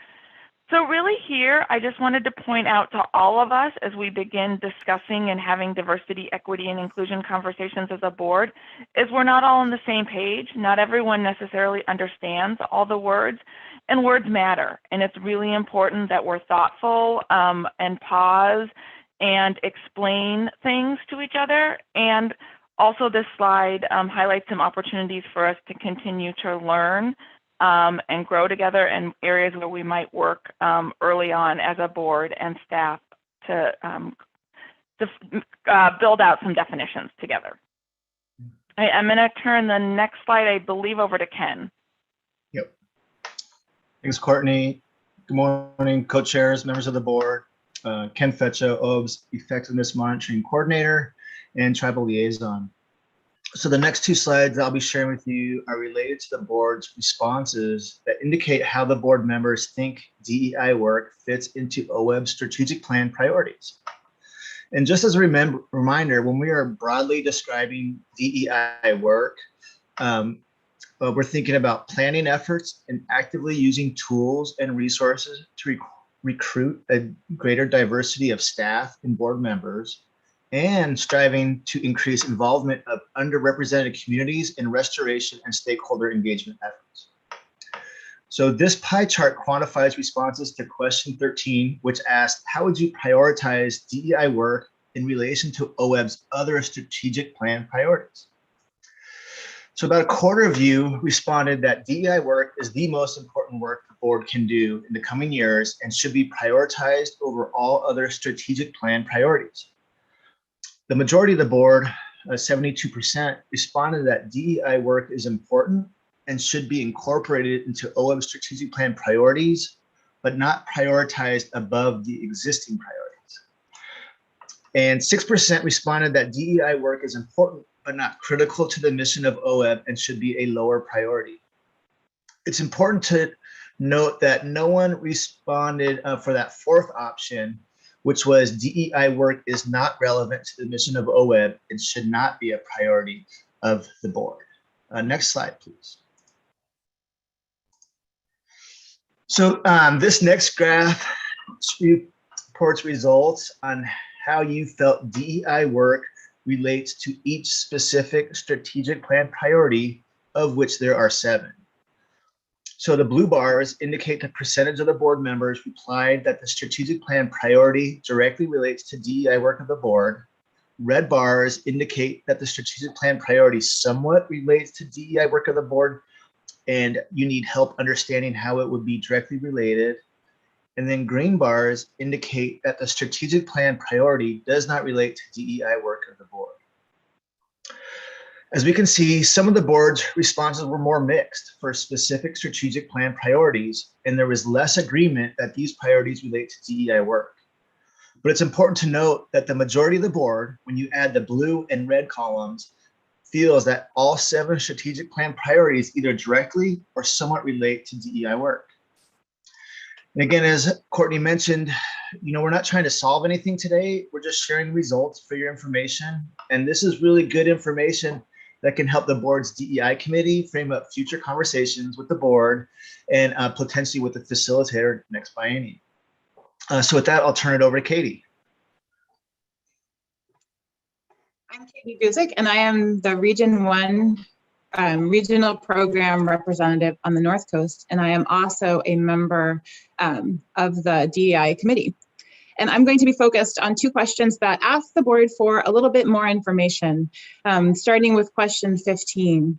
So really here, I just wanted to point out to all of us as we begin discussing and having diversity, equity, and inclusion conversations as a board, is we're not all on the same page. Not everyone necessarily understands all the words, and words matter. And it's really important that we're thoughtful and pause and explain things to each other. And also this slide highlights some opportunities for us to continue to learn and grow together in areas where we might work early on as a board and staff to build out some definitions together. I'm going to turn the next slide, I believe, over to Ken. Yep. Thanks, Courtney. Good morning, co-chairs, members of the board. Ken Fetcha, OWEB's Effectiveness Monitoring Coordinator and Tribal Liaison. So the next 2 slides I'll be sharing with you are related to the board's responses that indicate how the board members think DEI work fits into OWEB's strategic plan priorities. And just as a reminder, when we are broadly describing DEI work, we're thinking about planning efforts and actively using tools and resources to recruit a greater diversity of staff and board members, and striving to increase involvement of underrepresented communities in restoration and stakeholder engagement efforts. So this pie chart quantifies responses to question 13, which asked, how would you prioritize DEI work in relation to OWEB's other strategic plan priorities? So about a quarter of you responded that DEI work is the most important work the board can do in the coming years and should be prioritized over all other strategic plan priorities. The majority of the board, 72%, responded that DEI work is important and should be incorporated into OWEB strategic plan priorities, but not prioritized above the existing priorities. And 6% responded that DEI work is important, but not critical to the mission of OWEB and should be a lower priority. It's important to note that no one responded for that 4th option, which was DEI work is not relevant to the mission of OWEB and should not be a priority of the board. Next slide, please. So this next graph reports results on how you felt DEI work relates to each specific strategic plan priority, of which there are 7. So the blue bars indicate the percentage of the board members replied that the strategic plan priority directly relates to DEI work of the board. Red bars indicate that the strategic plan priority somewhat relates to DEI work of the board, and you need help understanding how it would be directly related. And then green bars indicate that the strategic plan priority does not relate to DEI work of the board. As we can see, some of the board's responses were more mixed for specific strategic plan priorities, and there was less agreement that these priorities relate to DEI work. But it's important to note that the majority of the board, when you add the blue and red columns, feels that all 7 strategic plan priorities either directly or somewhat relate to DEI work. And again, as Courtney mentioned, we're not trying to solve anything today. We're just sharing results for your information. And this is really good information that can help the board's DEI committee frame up future conversations with the board and potentially with the facilitator next biennium. So with that, I'll turn it over to Katie. I'm Katie Guzik, and I am the Region 1 Regional Program Representative on the North Coast, and I am also a member of the DEI Committee. And I'm going to be focused on two questions that ask the board for a little bit more information, starting with question 15,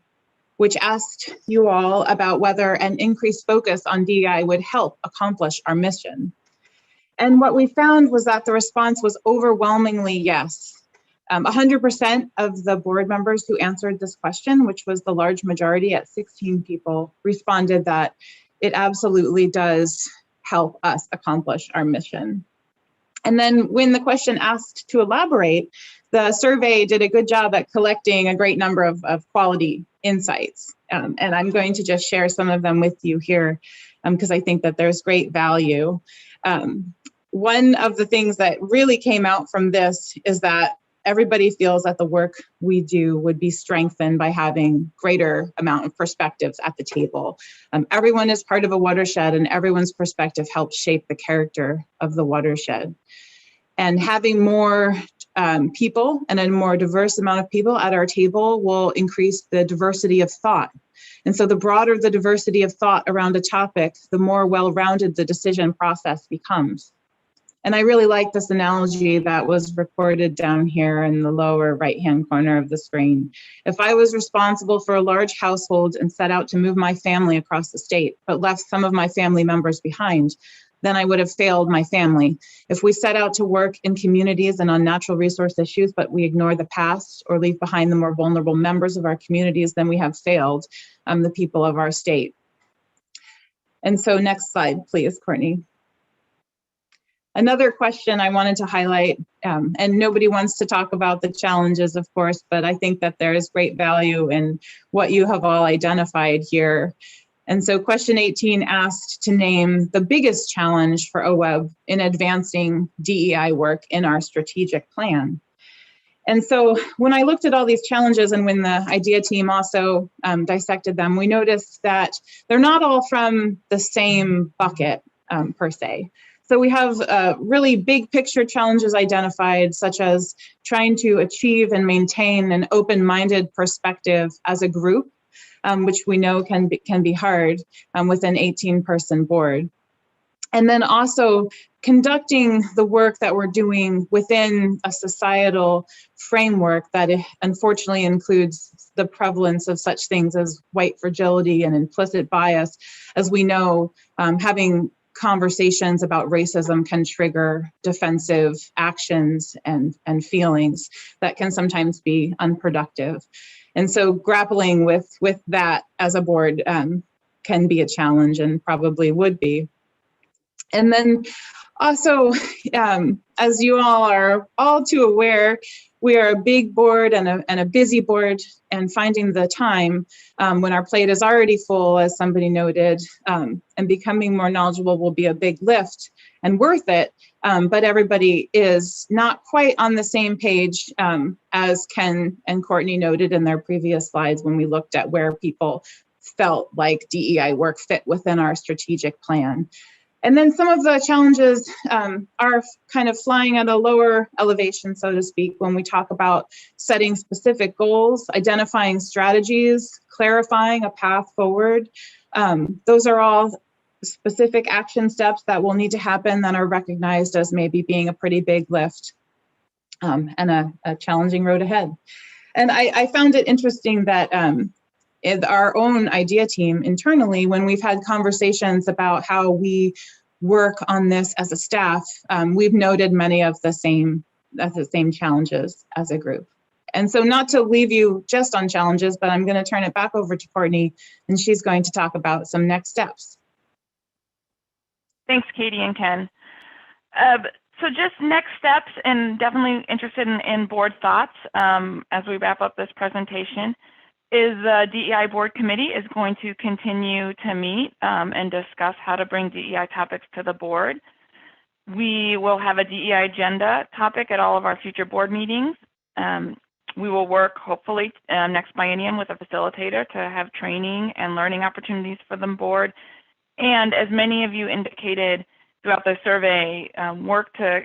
which asked you all about whether an increased focus on DEI would help accomplish our mission. And what we found was that the response was overwhelmingly yes. 100% of the board members who answered this question, which was the large majority at 16 people, responded that it absolutely does help us accomplish our mission. And then when the question asked to elaborate, the survey did a good job at collecting a great number of quality insights. And I'm going to just share some of them with you here because I think that there's great value. One of the things that really came out from this is that everybody feels that the work we do would be strengthened by having greater amount of perspectives at the table. Everyone is part of a watershed, and everyone's perspective helps shape the character of the watershed. And having more people and a more diverse amount of people at our table will increase the diversity of thought. And so the broader the diversity of thought around a topic, the more well-rounded the decision process becomes. And I really like this analogy that was recorded down here in the lower right-hand corner of the screen. If I was responsible for a large household and set out to move my family across the state, but left some of my family members behind, then I would have failed my family. If we set out to work in communities and on natural resource issues, but we ignore the past or leave behind the more vulnerable members of our communities, then we have failed the people of our state. And so next slide, please, Courtney. Another question I wanted to highlight, and nobody wants to talk about the challenges, of course, but I think that there is great value in what you have all identified here. And so question 18 asked to name the biggest challenge for OWEB in advancing DEI work in our strategic plan. And so when I looked at all these challenges and when the IDEA team also dissected them, we noticed that they're not all from the same bucket per se. So we have really big picture challenges identified, such as trying to achieve and maintain an open-minded perspective as a group, which we know can be hard with an 18-person board. And then also conducting the work that we're doing within a societal framework that unfortunately includes the prevalence of such things as white fragility and implicit bias. As we know, having conversations about racism can trigger defensive actions and feelings that can sometimes be unproductive. And so grappling with that as a board can be a challenge and probably would be. And then also, as you all are all too aware, we are a big board and a busy board, and finding the time when our plate is already full, as somebody noted, and becoming more knowledgeable will be a big lift and worth it. But everybody is not quite on the same page as Ken and Courtney noted in their previous slides when we looked at where people felt like DEI work fit within our strategic plan. And then some of the challenges are kind of flying at a lower elevation, so to speak, when we talk about setting specific goals, identifying strategies, clarifying a path forward. Those are all specific action steps that will need to happen that are recognized as maybe being a pretty big lift and a challenging road ahead. And I found it interesting that in our own IDEA team internally, when we've had conversations about how we work on this as a staff, we've noted many of the same challenges as a group. And so not to leave you just on challenges, but I'm going to turn it back over to Courtney, and she's going to talk about some next steps. Thanks, Katie and Ken. So just next steps, and definitely interested in board thoughts as we wrap up this presentation, is the DEI Board Committee is going to continue to meet and discuss how to bring DEI topics to the board. We will have a DEI agenda topic at all of our future board meetings. We will work, hopefully, next biennium with a facilitator to have training and learning opportunities for the board. And as many of you indicated throughout the survey, work to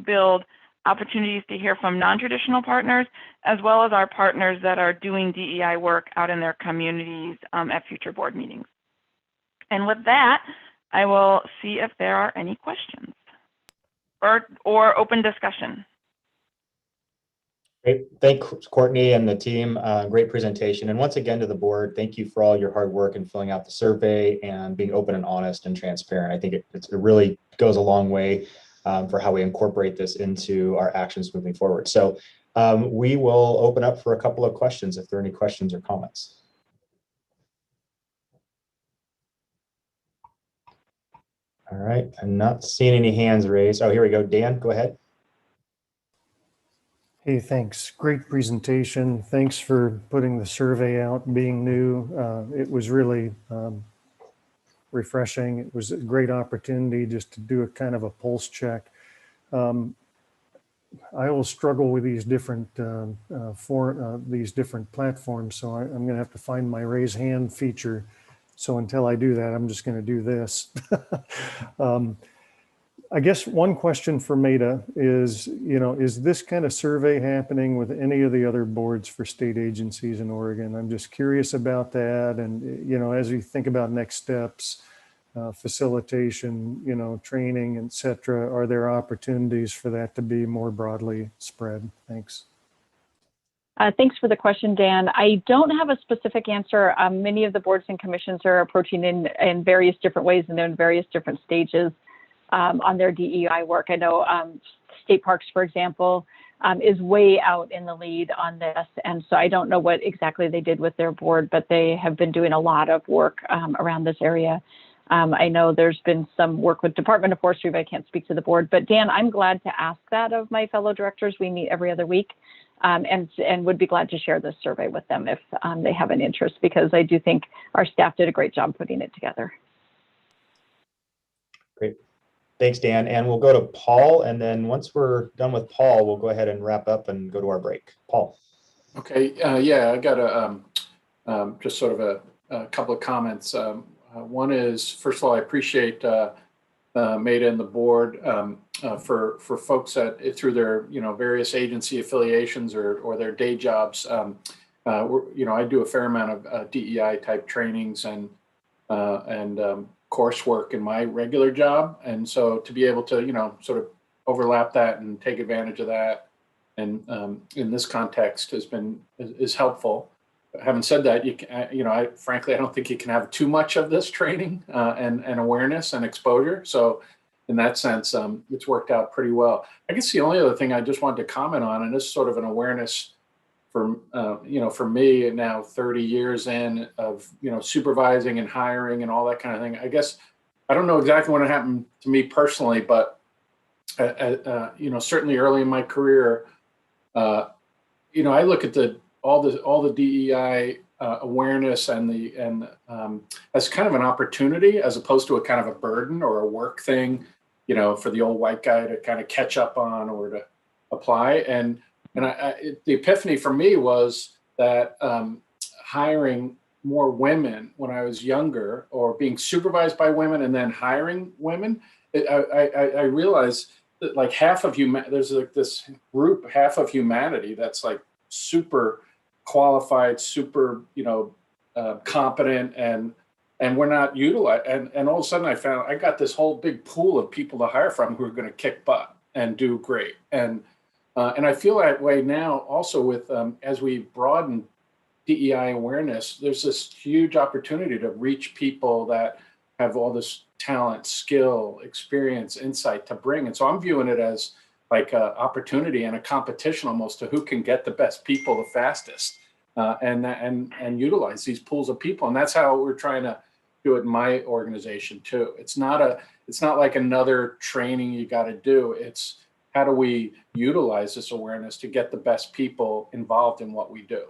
build opportunities to hear from non-traditional partners, as well as our partners that are doing DEI work out in their communities at future board meetings. And with that, I will see if there are any questions or open discussion. Great. Thanks, Courtney and the team. Great presentation. And once again to the board, thank you for all your hard work in filling out the survey and being open and honest and transparent. I think it really goes a long way for how we incorporate this into our actions moving forward. So we will open up for a couple of questions if there are any questions or comments. All right, I'm not seeing any hands raised. Oh, here we go. Dan, go ahead. Hey, thanks. Great presentation. Thanks for putting the survey out, being new. It was really refreshing. It was a great opportunity just to do a kind of a pulse check. I will struggle with these different these different platforms, so I'm going to have to find my raise hand feature. So until I do that, I'm just going to do this. I guess one question for Maida is, is this kind of survey happening with any of the other boards for state agencies in Oregon? I'm just curious about that. And, as we think about next steps, facilitation, training, et cetera, are there opportunities for that to be more broadly spread? Thanks. Thanks for the question, Dan. I don't have a specific answer. Many of the boards and commissions are approaching in various different ways, and they're in various different stages on their DEI work. I know State Parks, for example, is way out in the lead on this. And so I don't know what exactly they did with their board, but they have been doing a lot of work around this area. I know there's been some work with Department of Forestry, but I can't speak to the board. But Dan, I'm glad to ask that of my fellow directors. We meet every other week. And would be glad to share this survey with them if they have an interest, because I do think our staff did a great job putting it together. Great. Thanks, Dan. And we'll go to Paul. And then once we're done with Paul, we'll go ahead and wrap up and go to our break. Paul. Okay. Yeah, I got just sort of a couple of comments. One is, first of all, I appreciate Maida and the board for folks that through their various agency affiliations or their day jobs. I do a fair amount of DEI type trainings and coursework in my regular job, and so to be able to sort of overlap that and take advantage of that, and in this context is helpful. Having said that, frankly, I don't think you can have too much of this training and awareness and exposure. So in that sense, it's worked out pretty well. I guess the only other thing I just wanted to comment on, and this is sort of an awareness for me now 30 years in of, supervising and hiring and all that kind of thing. I guess I don't know exactly when it happened to me personally, but certainly early in my career, I look at all the DEI awareness and as kind of an opportunity as opposed to a kind of a burden or a work thing, for the old white guy to kind of catch up on or to apply. And the epiphany for me was that hiring more women when I was younger, or being supervised by women and then hiring women, I realized that like there's like this group, half of humanity that's like super qualified, super, competent, and we're not utilized. And all of a sudden I got this whole big pool of people to hire from who are going to kick butt and do great. And I feel that way now also with, as we broaden DEI awareness, there's this huge opportunity to reach people that have all this talent, skill, experience, insight to bring. And so I'm viewing it as like an opportunity and a competition almost to who can get the best people the fastest, and utilize these pools of people. And that's how we're trying to do it in my organization too. It's not like another training you got to do. It's how do we utilize this awareness to get the best people involved in what we do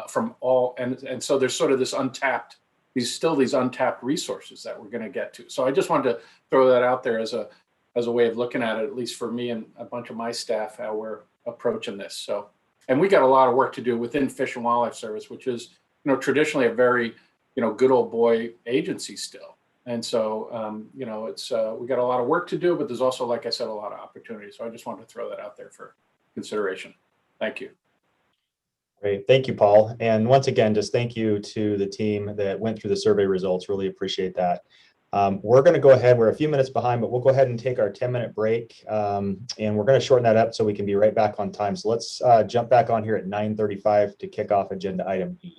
from all, and so there's sort of these untapped resources that we're going to get to. So I just wanted to throw that out there as a way of looking at it, at least for me and a bunch of my staff, how we're approaching this. So, and we got a lot of work to do within Fish and Wildlife Service, which is, traditionally a very, good old boy agency still. And so, you know, it's we got a lot of work to do, but there's also, like I said, a lot of opportunities. So I just wanted to throw that out there for consideration. Thank you. Great. Thank you, Paul. And once again, just thank you to the team that went through the survey results. Really appreciate that. We're going to go ahead. We're a few minutes behind, but we'll go ahead and take our 10-minute break. And we're going to shorten that up so we can be right back on time. So let's jump back on here at 9:35 to kick off agenda item E.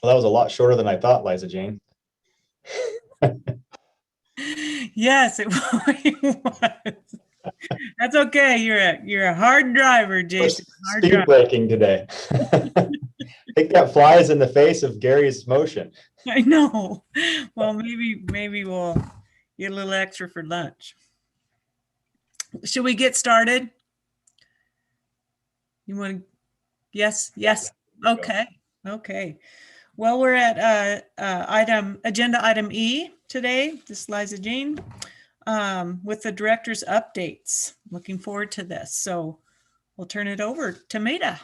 Well, that was a lot shorter than I thought, Liza Jane. Yes, it was. That's okay. You're a hard driver, Jason. Hard Speed driver. braking today. I think that flies in the face of Gary's motion. I know. Well, maybe we'll get a little extra for lunch. Should we get started? You want to? Yes. Okay. Well, we're at agenda item E today. This is Liza Jean with the director's updates. Looking forward to this. So we'll turn it over to Maida.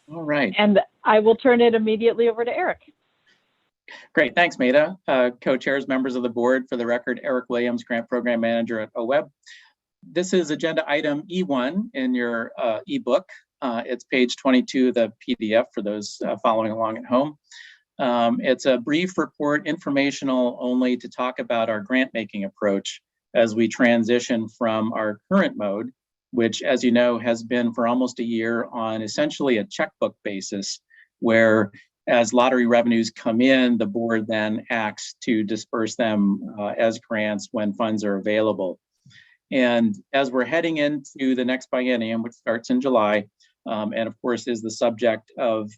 All right. And I will turn it immediately over to Eric. Great. Thanks, Maida. Co-chairs, members of the board. For the record, Eric Williams, Grant Program Manager at OWEB. This is agenda item E1 in your ebook. It's page 22 of the PDF for those following along at home. It's a brief report, informational only, to talk about our grant making approach as we transition from our current mode, which, as you know, has been for almost a year on essentially a checkbook basis, where as lottery revenues come in, the board then acts to disperse them as grants when funds are available. And as we're heading into the next biennium, which starts in July, and of course is the subject of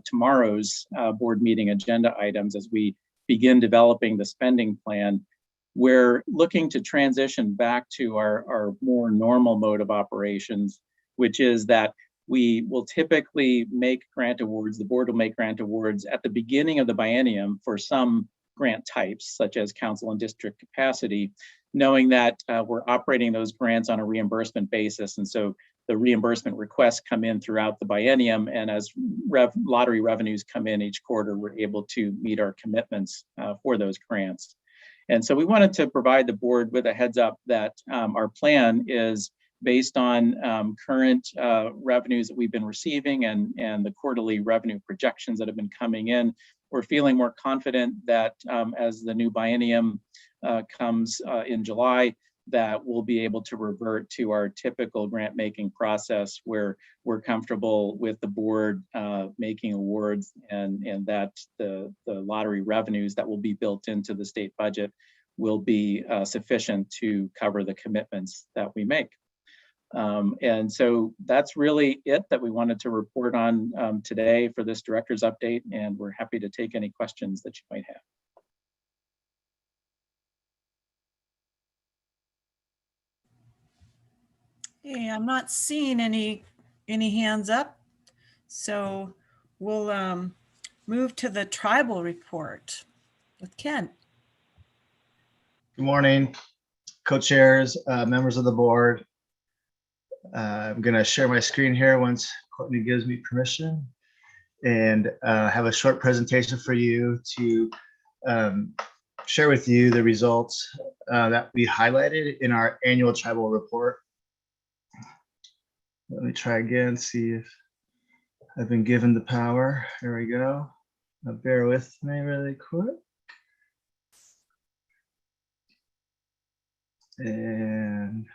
tomorrow's board meeting agenda items as we begin developing the spending plan, we're looking to transition back to our more normal mode of operations, which is that we will typically make grant awards, the board will make grant awards at the beginning of the biennium for some grant types, such as council and district capacity, knowing that we're operating those grants on a reimbursement basis. And so the reimbursement requests come in throughout the biennium, and as lottery revenues come in each quarter, we're able to meet our commitments for those grants. And so we wanted to provide the board with a heads up that our plan is based on current revenues that we've been receiving and the quarterly revenue projections that have been coming in. We're feeling more confident that as the new biennium comes in July, that we'll be able to revert to our typical grant making process where we're comfortable with the board making awards and that the lottery revenues that will be built into the state budget will be sufficient to cover the commitments that we make. And so that's really it that we wanted to report on today for this director's update, and we're happy to take any questions that you might have. Hey, I'm not seeing any hands up, so we'll move to the tribal report with Ken. Good morning, co-chairs, members of the board. I'm going to share my screen here once Courtney gives me permission, and have a short presentation for you to share with you the results that we highlighted in our annual tribal report. Let me try again, see if I've been given the power. There we go. Now bear with me really quick. And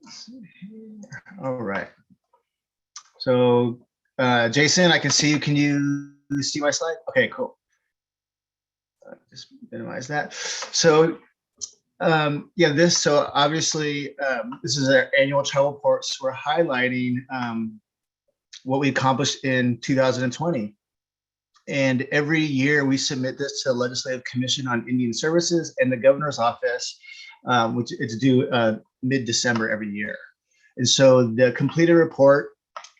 let's see here. All right. So Jason, I can see you. Can you see my slide? Okay, cool. Just minimize that. So so obviously this is our annual tribal report. So we're highlighting what we accomplished in 2020. And every year we submit this to the Legislative Commission on Indian Services and the Governor's Office, which is due mid-December every year. And so the completed report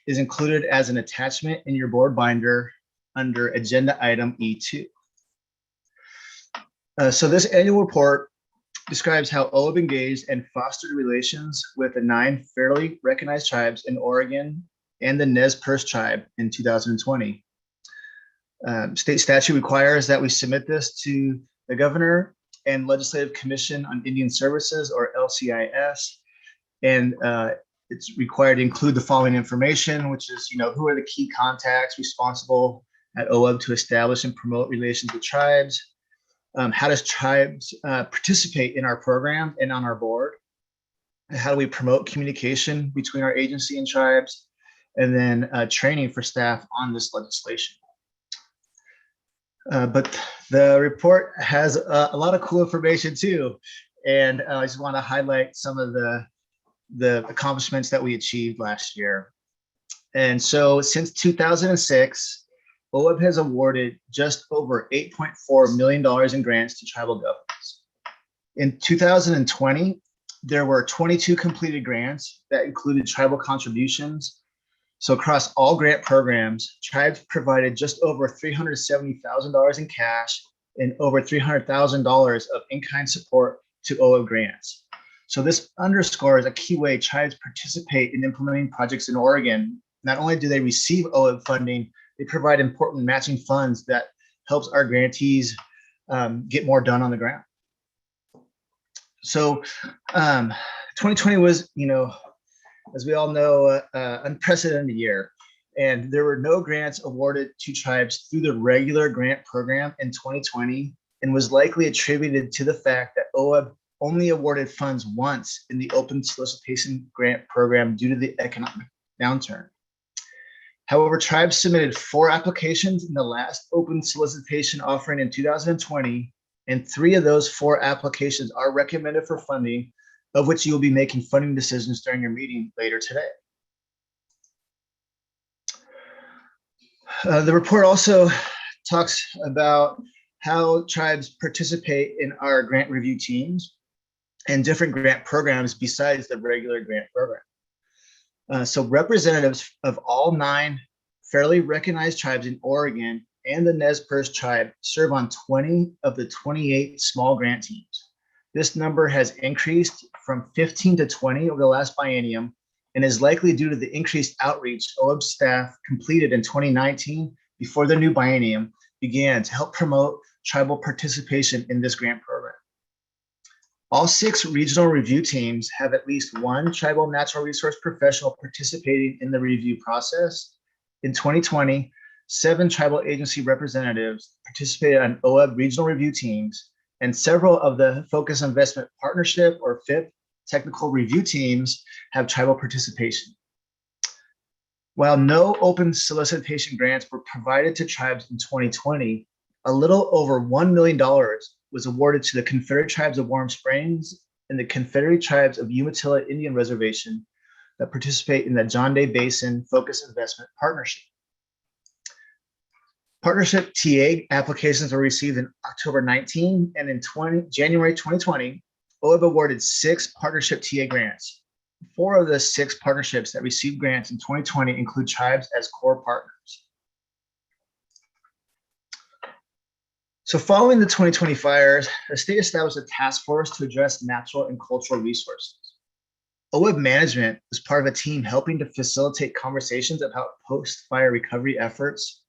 is included as an attachment in your board binder under agenda item E2. So this annual report describes how OWEB engaged and fostered relations with the 9 federally recognized tribes in Oregon and the Nez Perce tribe in 2020. State statute requires that we submit this to the Governor and Legislative Commission on Indian Services, or LCIS, and it's required to include the following information, which is, who are the key contacts responsible at OWEB to establish and promote relations with tribes? How does tribes participate in our program and on our board? And how do we promote communication between our agency and tribes? and then training for staff on this legislation. But the report has a lot of cool information too. And I just want to highlight some of the accomplishments that we achieved last year. And so since 2006, OWEB has awarded just over $8.4 million in grants to tribal governments. In 2020, there were 22 completed grants that included tribal contributions. So across all grant programs, tribes provided just over $370,000 in cash and over $300,000 of in-kind support to OWEB grants. So this underscores a key way tribes participate in implementing projects in Oregon. Not only do they receive OWEB funding, they provide important matching funds that helps our grantees get more done on the ground. So 2020 was, as we all know, unprecedented year. And there were no grants awarded to tribes through the regular grant program in 2020, and was likely attributed to the fact that OWEB only awarded funds once in the open solicitation grant program due to the economic downturn. However, tribes submitted 4 applications in the last open solicitation offering in 2020, and 3 of those 4 applications are recommended for funding, of which you will be making funding decisions during your meeting later today. The report also talks about how tribes participate in our grant review teams and different grant programs besides the regular grant program. So representatives of all 9 fairly recognized tribes in Oregon and the Nez Perce tribe serve on 20 of the 28 small grant teams. This number has increased from 15 to 20 over the last biennium and is likely due to the increased outreach OWEB staff completed in 2019 before the new biennium began to help promote tribal participation in this grant program. All 6 regional review teams have at least 1 tribal natural resource professional participating in the review process. In 2020, 7 tribal agency representatives participated on OWEB regional review teams, and several of the Focus Investment Partnership or FIP technical review teams have tribal participation. While no open solicitation grants were provided to tribes in 2020, a little over $1 million was awarded to the Confederate Tribes of Warm Springs and the Confederate Tribes of Umatilla Indian Reservation that participate in the John Day Basin Focus Investment Partnership. Partnership TA applications were received in October 19, and in January 2020, OWEB awarded 6 partnership TA grants. 4 of the 6 partnerships that received grants in 2020 include tribes as core partners. So following the 2020 fires, the state established a task force to address natural and cultural resources. OWEB management was part of a team helping to facilitate conversations about post-fire recovery efforts.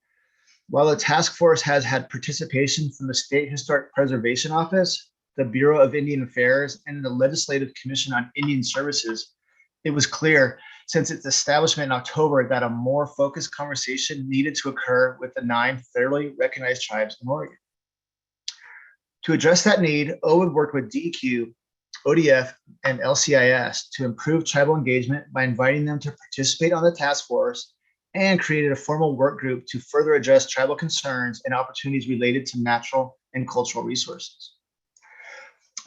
While the task force has had participation from the State Historic Preservation Office, the Bureau of Indian Affairs, and the Legislative Commission on Indian Services, it was clear since its establishment in October that a more focused conversation needed to occur with the 9 federally recognized tribes in Oregon. To address that need, OWEB worked with DEQ, ODF, and LCIS to improve tribal engagement by inviting them to participate on the task force, and created a formal work group to further address tribal concerns and opportunities related to natural and cultural resources.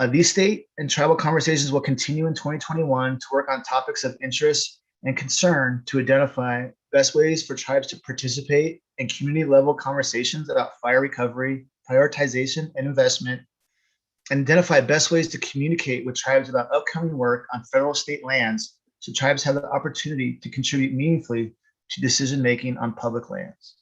These state and tribal conversations will continue in 2021 to work on topics of interest and concern to identify best ways for tribes to participate in community-level conversations about fire recovery, prioritization, and investment, and identify best ways to communicate with tribes about upcoming work on federal state lands so tribes have the opportunity to contribute meaningfully to decision-making on public lands.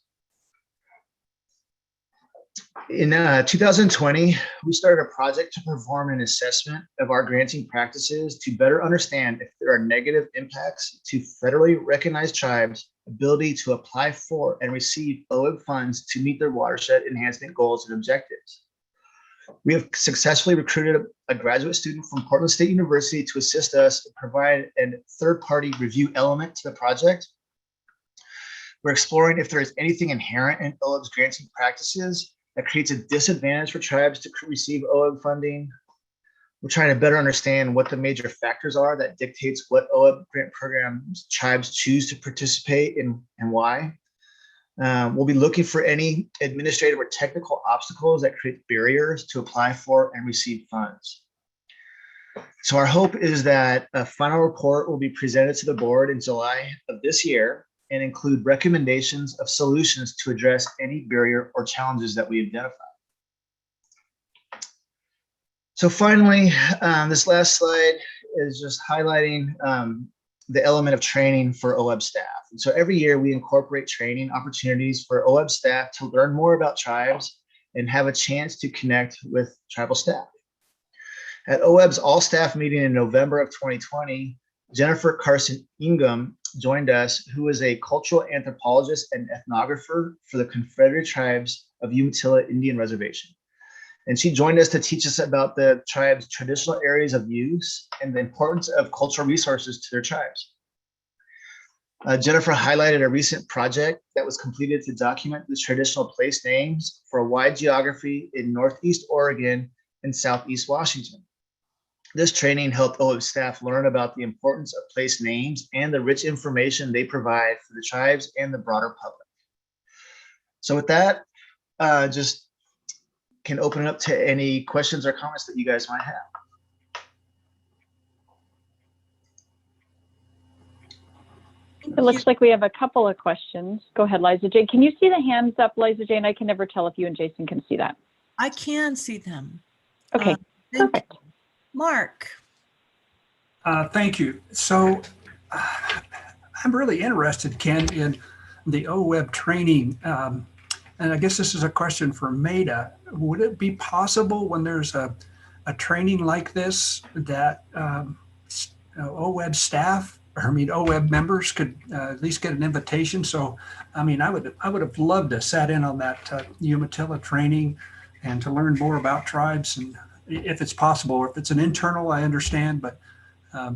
In 2020, we started a project to perform an assessment of our granting practices to better understand if there are negative impacts to federally recognized tribes' ability to apply for and receive OWEB funds to meet their watershed enhancement goals and objectives. We have successfully recruited a graduate student from Portland State University to assist us and provide a third-party review element to the project. We're exploring if there is anything inherent in OWEB's granting practices that creates a disadvantage for tribes to receive OWEB funding. We're trying to better understand what the major factors are that dictates what OWEB grant programs tribes choose to participate in and why. We'll be looking for any administrative or technical obstacles that create barriers to apply for and receive funds. So our hope is that a final report will be presented to the board in July of this year and include recommendations of solutions to address any barrier or challenges that we identify. So finally, this last slide is just highlighting the element of training for OWEB staff. And so every year we incorporate training opportunities for OWEB staff to learn more about tribes and have a chance to connect with tribal staff. At OWEB's all-staff meeting in November of 2020, Jennifer Carson Ingham joined us, who is a cultural anthropologist and ethnographer for the Confederate Tribes of Umatilla Indian Reservation. And she joined us to teach us about the tribe's traditional areas of use and the importance of cultural resources to their tribes. Jennifer highlighted a recent project that was completed to document the traditional place names for a wide geography in Northeast Oregon and Southeast Washington. This training helped OWEB staff learn about the importance of place names and the rich information they provide for the tribes and the broader public. So with that, just can open it up to any questions or comments that you guys might have. It looks like we have a couple of questions. Go ahead, Liza Jane. Can you see the hands up, Liza Jane? I can never tell if you and Jason can see that. I can see them. Okay, perfect. Mark. Thank you. So I'm really interested, Ken, in the OWEB training. And I guess this is a question for Maida. Would it be possible when there's a training like this that OWEB staff, or I mean OWEB members could at least get an invitation? So, I mean, I would have loved to sat in on that Umatilla training and to learn more about tribes, and if it's possible, or if it's an internal, I understand, but I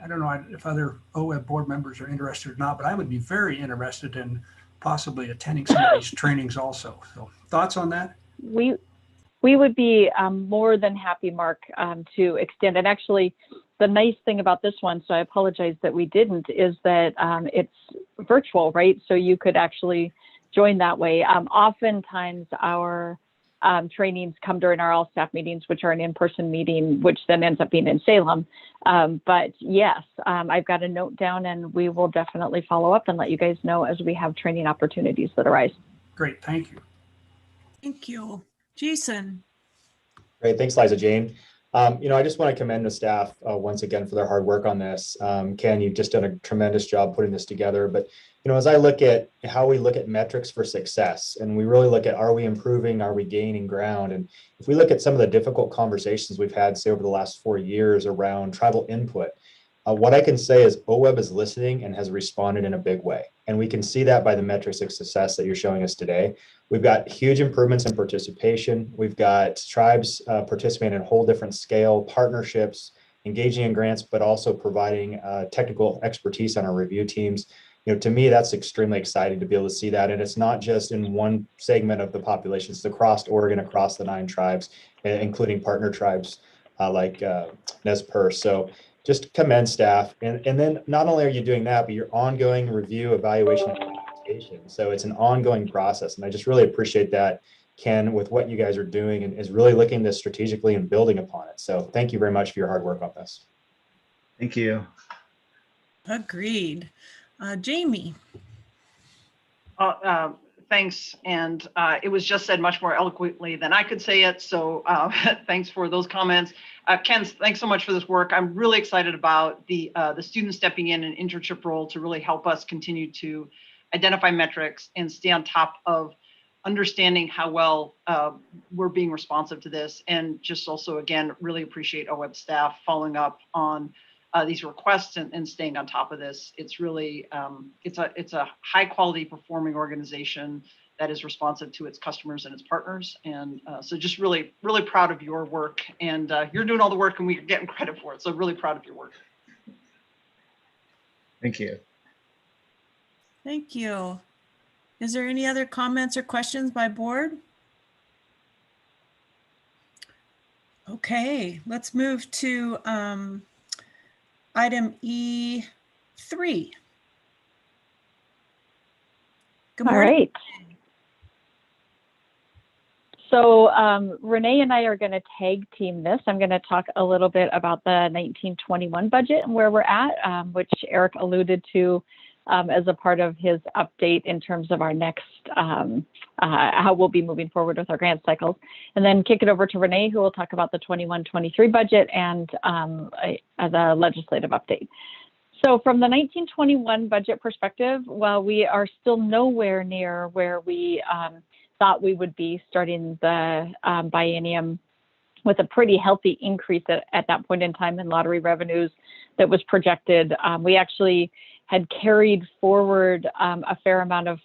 don't know if other OWEB board members are interested or not, but I would be very interested in possibly attending some of these trainings also. So thoughts on that? We would be more than happy, Mark, to extend. And actually, the nice thing about this one, so I apologize that we didn't, is that it's virtual, right? So you could actually join that way. Oftentimes our trainings come during our all staff meetings, which are an in-person meeting, which then ends up being in Salem. But yes, I've got a note down, and we will definitely follow up and let you guys know as we have training opportunities that arise. Great, thank you. Thank you. Jason. Great, thanks, Liza Jane. I just want to commend the staff once again for their hard work on this. Ken, you've just done a tremendous job putting this together. But as I look at how we look at metrics for success, and we really look at, are we improving, are we gaining ground? And if we look at some of the difficult conversations we've had, say, over the last 4 years around tribal input, what I can say is OWEB is listening and has responded in a big way. And we can see that by the metrics of success that you're showing us today. We've got huge improvements in participation. We've got tribes participating in a whole different scale, partnerships, engaging in grants, but also providing technical expertise on our review teams. To me, that's extremely exciting to be able to see that. And it's not just in one segment of the population, it's across Oregon, across the 9 tribes, including partner tribes like Nez Perce. So just commend staff. And then not only are you doing that, but your ongoing review, evaluation, and implementation. So it's an ongoing process. And I just really appreciate that, Ken, with what you guys are doing, and is really looking at this strategically and building upon it. So thank you very much for your hard work on this. Thank you. Agreed. Jamie. Thanks. And it was just said much more eloquently than I could say it. So thanks for those comments. Ken, thanks so much for this work. I'm really excited about the students stepping in an internship role to really help us continue to identify metrics and stay on top of understanding how well we're being responsive to this. And just also, again, really appreciate OWEB staff following up on these requests and staying on top of this. It's really, it's a high quality performing organization that is responsive to its customers and its partners. And so just really, really proud of your work, and you're doing all the work and we're getting credit for it. So really proud of your work. Thank you. Thank you. Is there any other comments or questions by board? Okay, let's move to item E3. Good All morning. right. So Renee and I are going to tag team this. I'm going to talk a little bit about the 1921 budget and where we're at, which Eric alluded to as a part of his update in terms of our next, how we'll be moving forward with our grant cycles. And then kick it over to Renee, who will talk about the 21-23 budget and the legislative update. So from the 1921 budget perspective, while we are still nowhere near where we thought we would be starting the biennium with a pretty healthy increase at that point in time in lottery revenues that was projected, we actually had carried forward a fair amount of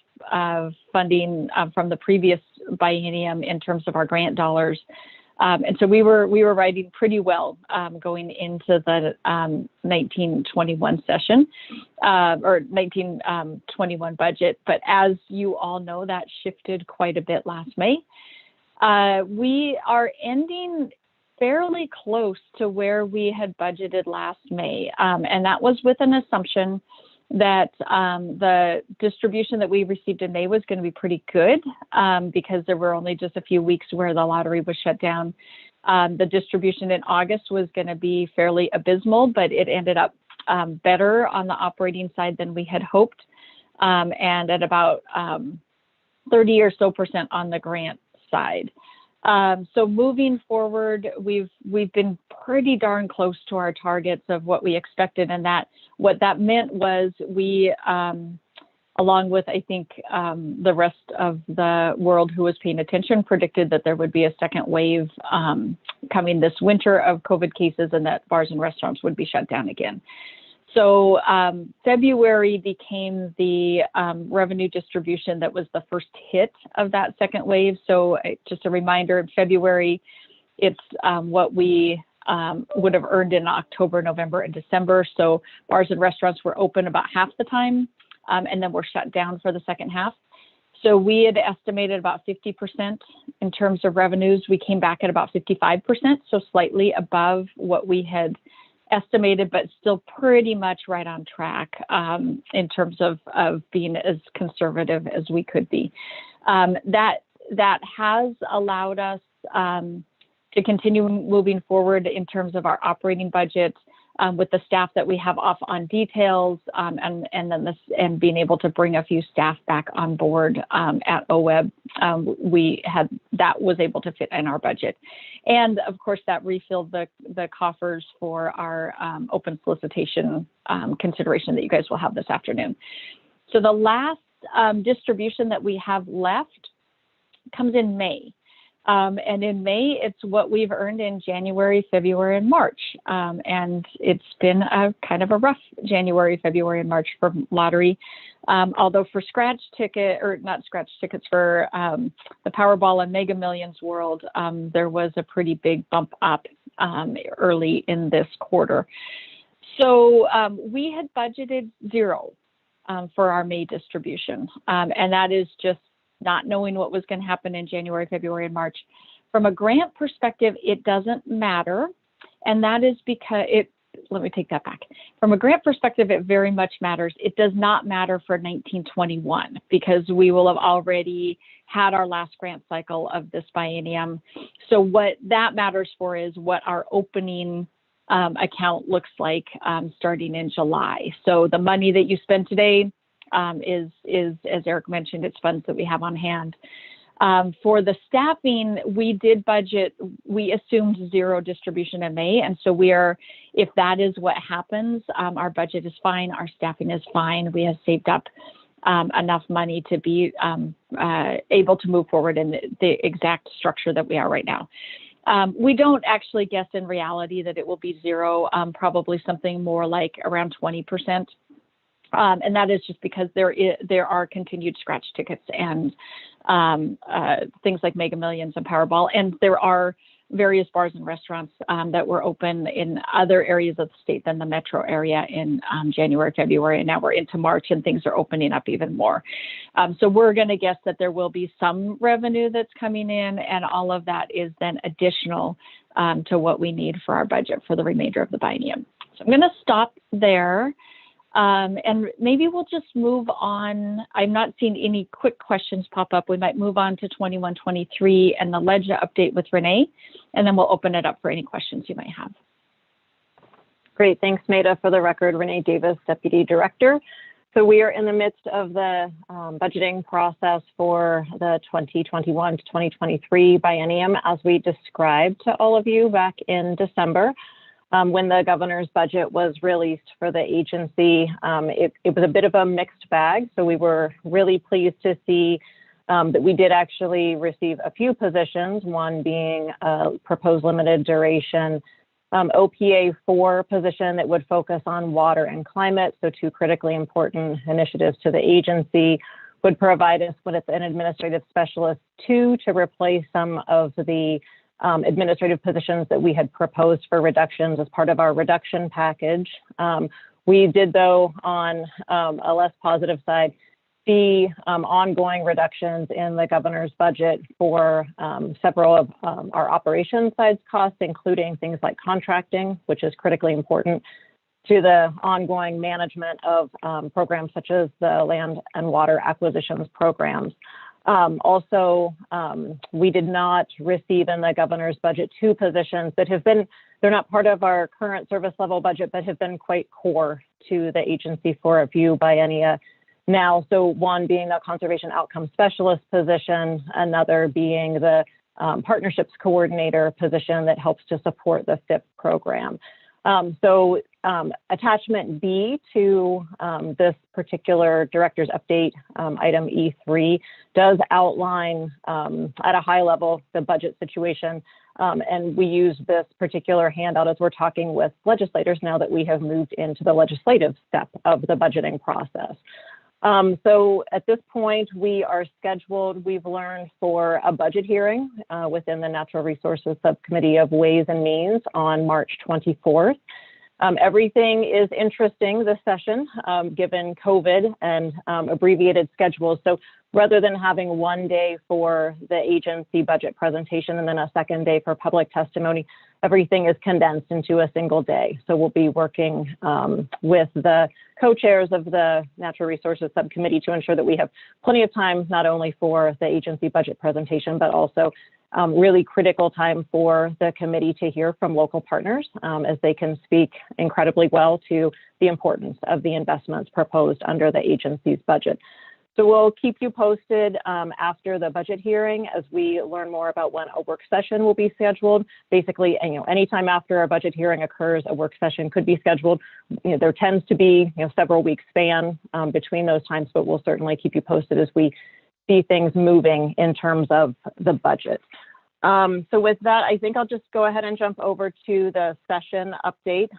funding from the previous biennium in terms of our grant dollars. And so we were riding pretty well going into the 1921 session or 1921 budget. But as you all know, that shifted quite a bit last May. We are ending fairly close to where we had budgeted last May. And that was with an assumption that the distribution that we received in May was going to be pretty good because there were only just a few weeks where the lottery was shut down. The distribution in August was going to be fairly abysmal, but it ended up better on the operating side than we had hoped, and at about 30 or so % on the grant side. So moving forward, we've been pretty darn close to our targets of what we expected, and that what that meant was we, along with I think the rest of the world who was paying attention, predicted that there would be a second wave coming this winter of COVID cases, and that bars and restaurants would be shut down again. So February became the revenue distribution that was the first hit of that second wave. So just a reminder, in February, it's what we would have earned in October, November, and December. So bars and restaurants were open about half the time, and then were shut down for the second half. So we had estimated about 50% in terms of revenues. We came back at about 55%, so slightly above what we had estimated, but still pretty much right on track in terms of being as conservative as we could be. That has allowed us to continue moving forward in terms of our operating budget with the staff that we have off on details, and being able to bring a few staff back on board at OWEB. That was able to fit in our budget. And of course, that refilled the coffers for our open solicitation consideration that you guys will have this afternoon. So the last distribution that we have left comes in May. And in May, it's what we've earned in January, February, and March. And it's been a kind of a rough January, February, and March for lottery. Although for scratch ticket, or not scratch tickets, for the Powerball and Mega Millions world, there was a pretty big bump up early in this quarter. So we had budgeted 0 for our May distribution. And that is just not knowing what was going to happen in January, February, and March. From a grant perspective, it doesn't matter. And that is because let me take that back. From a grant perspective, it very much matters. It does not matter for 1921 because we will have already had our last grant cycle of this biennium. So what that matters for is what our opening account looks like starting in July. So the money that you spend today is, as Eric mentioned, it's funds that we have on hand. For the staffing, we did budget, we assumed 0 distribution in May. And so if that is what happens, our budget is fine, our staffing is fine. We have saved up enough money to be able to move forward in the exact structure that we are right now. We don't actually guess in reality that it will be 0, probably something more like around 20%. And that is just because there are continued scratch tickets and things like Mega Millions and Powerball. And there are various bars and restaurants that were open in other areas of the state than the metro area in January, February, and now we're into March and things are opening up even more. So we're going to guess that there will be some revenue that's coming in, and all of that is then additional to what we need for our budget for the remainder of the biennium. So I'm going to stop there. And maybe we'll just move on. I'm not seeing any quick questions pop up. We might move on to 21-23 and the LEGA update with Renee, and then we'll open it up for any questions you might have. Great, thanks, Maida. For the record, Renee Davis, Deputy Director. So we are in the midst of the budgeting process for the 2021 to 2023 biennium, as we described to all of you back in December. When the governor's budget was released for the agency, it was a bit of a mixed bag. So we were really pleased to see that we did actually receive a few positions, one being a proposed limited duration OPA 4 position that would focus on water and climate. So two critically important initiatives to the agency, would provide us with an administrative specialist 2 to replace some of the administrative positions that we had proposed for reductions as part of our reduction package. We did, though, on a less positive side, see ongoing reductions in the governor's budget for several of our operations side costs, including things like contracting, which is critically important to the ongoing management of programs such as the land and water acquisitions programs. Also, we did not receive in the governor's budget 2 positions that have been, they're not part of our current service level budget, but have been quite core to the agency for a few biennia now. So one being a conservation outcome specialist position, another being the partnerships coordinator position that helps to support the FIP program. Attachment B to this particular director's update, item E3, does outline at a high level the budget situation. And we use this particular handout as we're talking with legislators now that we have moved into the legislative step of the budgeting process. So at this point, we are scheduled, we've learned, for a budget hearing within the Natural Resources Subcommittee of Ways and Means on March 24th. Everything is interesting this session, given COVID and abbreviated schedules. So rather than having one day for the agency budget presentation and then a second day for public testimony, everything is condensed into a single day. So we'll be working with the co-chairs of the Natural Resources Subcommittee to ensure that we have plenty of time, not only for the agency budget presentation, but also really critical time for the committee to hear from local partners as they can speak incredibly well to the importance of the investments proposed under the agency's budget. So we'll keep you posted after the budget hearing as we learn more about when a work session will be scheduled. Basically, anytime after a budget hearing occurs, a work session could be scheduled. There tends to be several weeks span between those times, but we'll certainly keep you posted as we see things moving in terms of the budget. So with that, I think I'll just go ahead and jump over to the session update.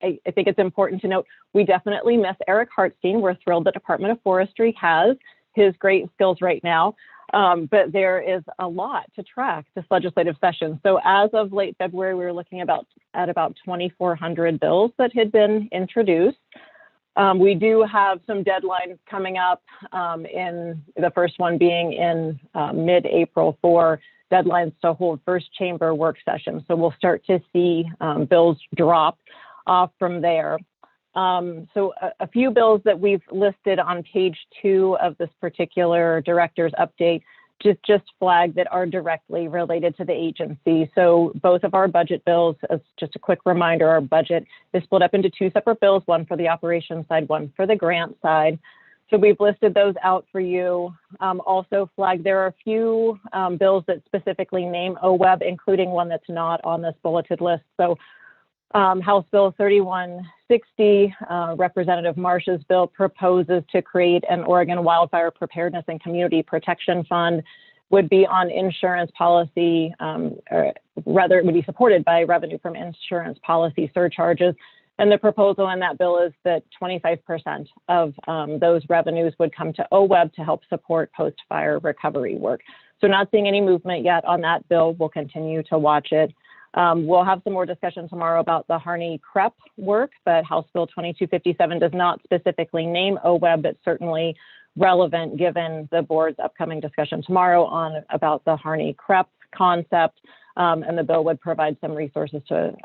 I think it's important to note, we definitely miss Eric Hartstein. We're thrilled the Department of Forestry has his great skills right now, but there is a lot to track this legislative session. So as of late February, we were looking at about 2,400 bills that had been introduced. We do have some deadlines coming up, in the first one being in mid-April for deadlines to hold first chamber work session. So we'll start to see bills drop off from there. So a few bills that we've listed on page 2 of this particular director's update just flag that are directly related to the agency. So both of our budget bills, as just a quick reminder, our budget is split up into 2 separate bills, one for the operations side, one for the grant side. So we've listed those out for you. Also flagged, there are a few bills that specifically name OWEB, including one that's not on this bulleted list. So House Bill 3160, Representative Marsh's bill, proposes to create an Oregon Wildfire Preparedness and Community Protection Fund, would be on insurance policy, or rather it would be supported by revenue from insurance policy surcharges. And the proposal in that bill is that 25% of those revenues would come to OWEB to help support post-fire recovery work. So not seeing any movement yet on that bill. We'll continue to watch it. We'll have some more discussion tomorrow about the Harney-Krepp work, but House Bill 2257 does not specifically name OWEB, but certainly relevant given the board's upcoming discussion tomorrow about the Harney-Krepp concept. And the bill would provide some resources to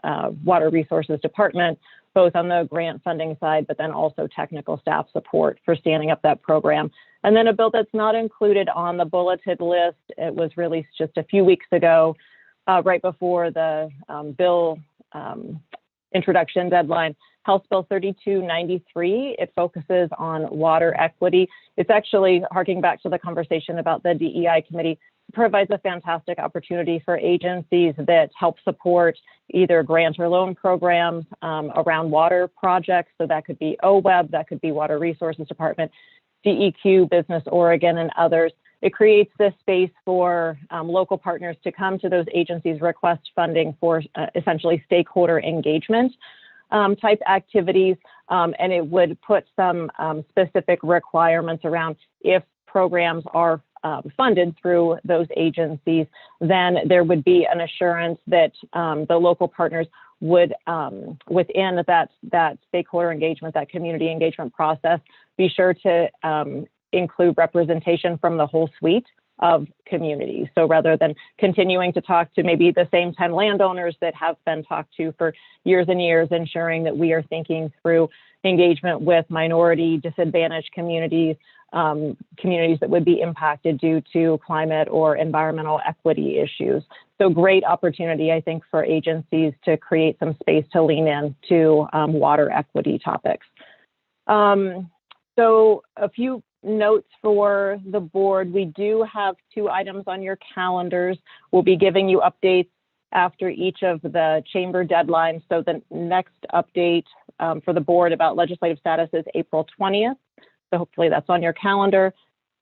Water Resources Department, both on the grant funding side, but then also technical staff support for standing up that program. And then a bill that's not included on the bulleted list, it was released just a few weeks ago, right before the bill introduction deadline, House Bill 3293. It focuses on water equity. It's actually harking back to the conversation about the DEI committee, provides a fantastic opportunity for agencies that help support either grant or loan programs around water projects. So that could be OWEB, that could be Water Resources Department, DEQ, Business Oregon, and others. It creates this space for local partners to come to those agencies, request funding for essentially stakeholder engagement type activities, and it would put some specific requirements around if programs are funded through those agencies, then there would be an assurance that the local partners would, within that stakeholder engagement, that community engagement process, be sure to include representation from the whole suite of communities. So rather than continuing to talk to maybe the same 10 landowners that have been talked to for years and years, ensuring that we are thinking through engagement with minority, disadvantaged communities, communities that would be impacted due to climate or environmental equity issues. So great opportunity, I think, for agencies to create some space to lean in to water equity topics. So a few notes for the board. We do have 2 items on your calendars. We'll be giving you updates after each of the chamber deadlines. So the next update for the board about legislative status is April 20th. So hopefully that's on your calendar.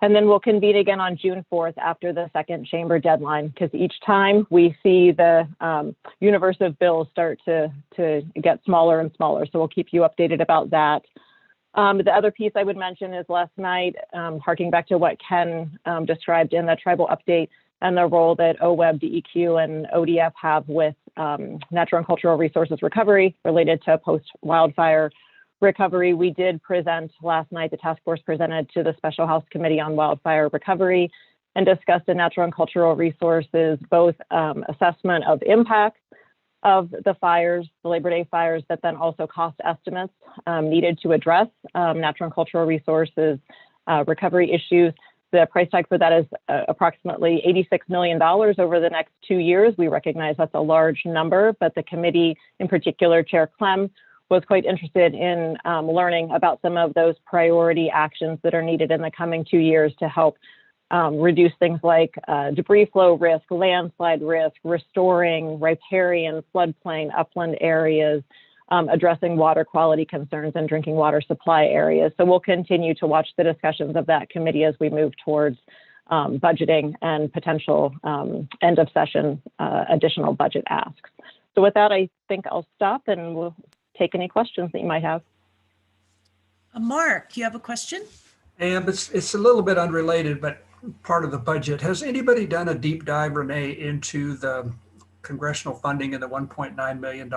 And then we'll convene again on June 4th after the second chamber deadline, because each time we see the universe of bills start to get smaller and smaller. So we'll keep you updated about that. The other piece I would mention is last night, harking back to what Ken described in the tribal update and the role that OWEB, DEQ, and ODF have with natural and cultural resources recovery related to post-wildfire recovery. We did present last night, the task force presented to the Special House Committee on Wildfire Recovery and discussed in natural and cultural resources, both assessment of impacts of the fires, the Labor Day fires, but then also cost estimates needed to address natural and cultural resources recovery issues. The price tag for that is approximately $86 million over the next 2 years. We recognize that's a large number, but the committee, in particular, Chair Clem, was quite interested in learning about some of those priority actions that are needed in the coming 2 years to help reduce things like debris flow risk, landslide risk, restoring riparian, floodplain, upland areas, addressing water quality concerns and drinking water supply areas. So we'll continue to watch the discussions of that committee as we move towards budgeting and potential end of session additional budget asks. So with that, I think I'll stop and we'll take any questions that you might have. Mark, you have a question? And it's a little bit unrelated, but part of the budget. Has anybody done a deep dive, Renee, into the congressional funding in the $1.9 million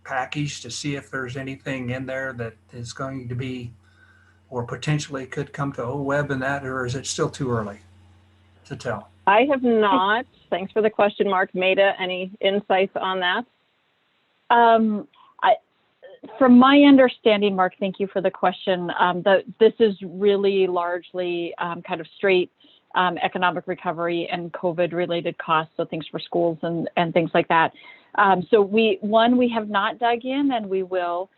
package to see if there's anything in there that is going to be or potentially could come to OWEB in that, or is it still too early to tell? I have not. Thanks for the question, Mark. Maida, any insights on that? From my understanding, Mark, thank you for the question. This is really largely kind of straight economic recovery and COVID-related costs, so things for schools and things like that. So we have not dug in, and we will.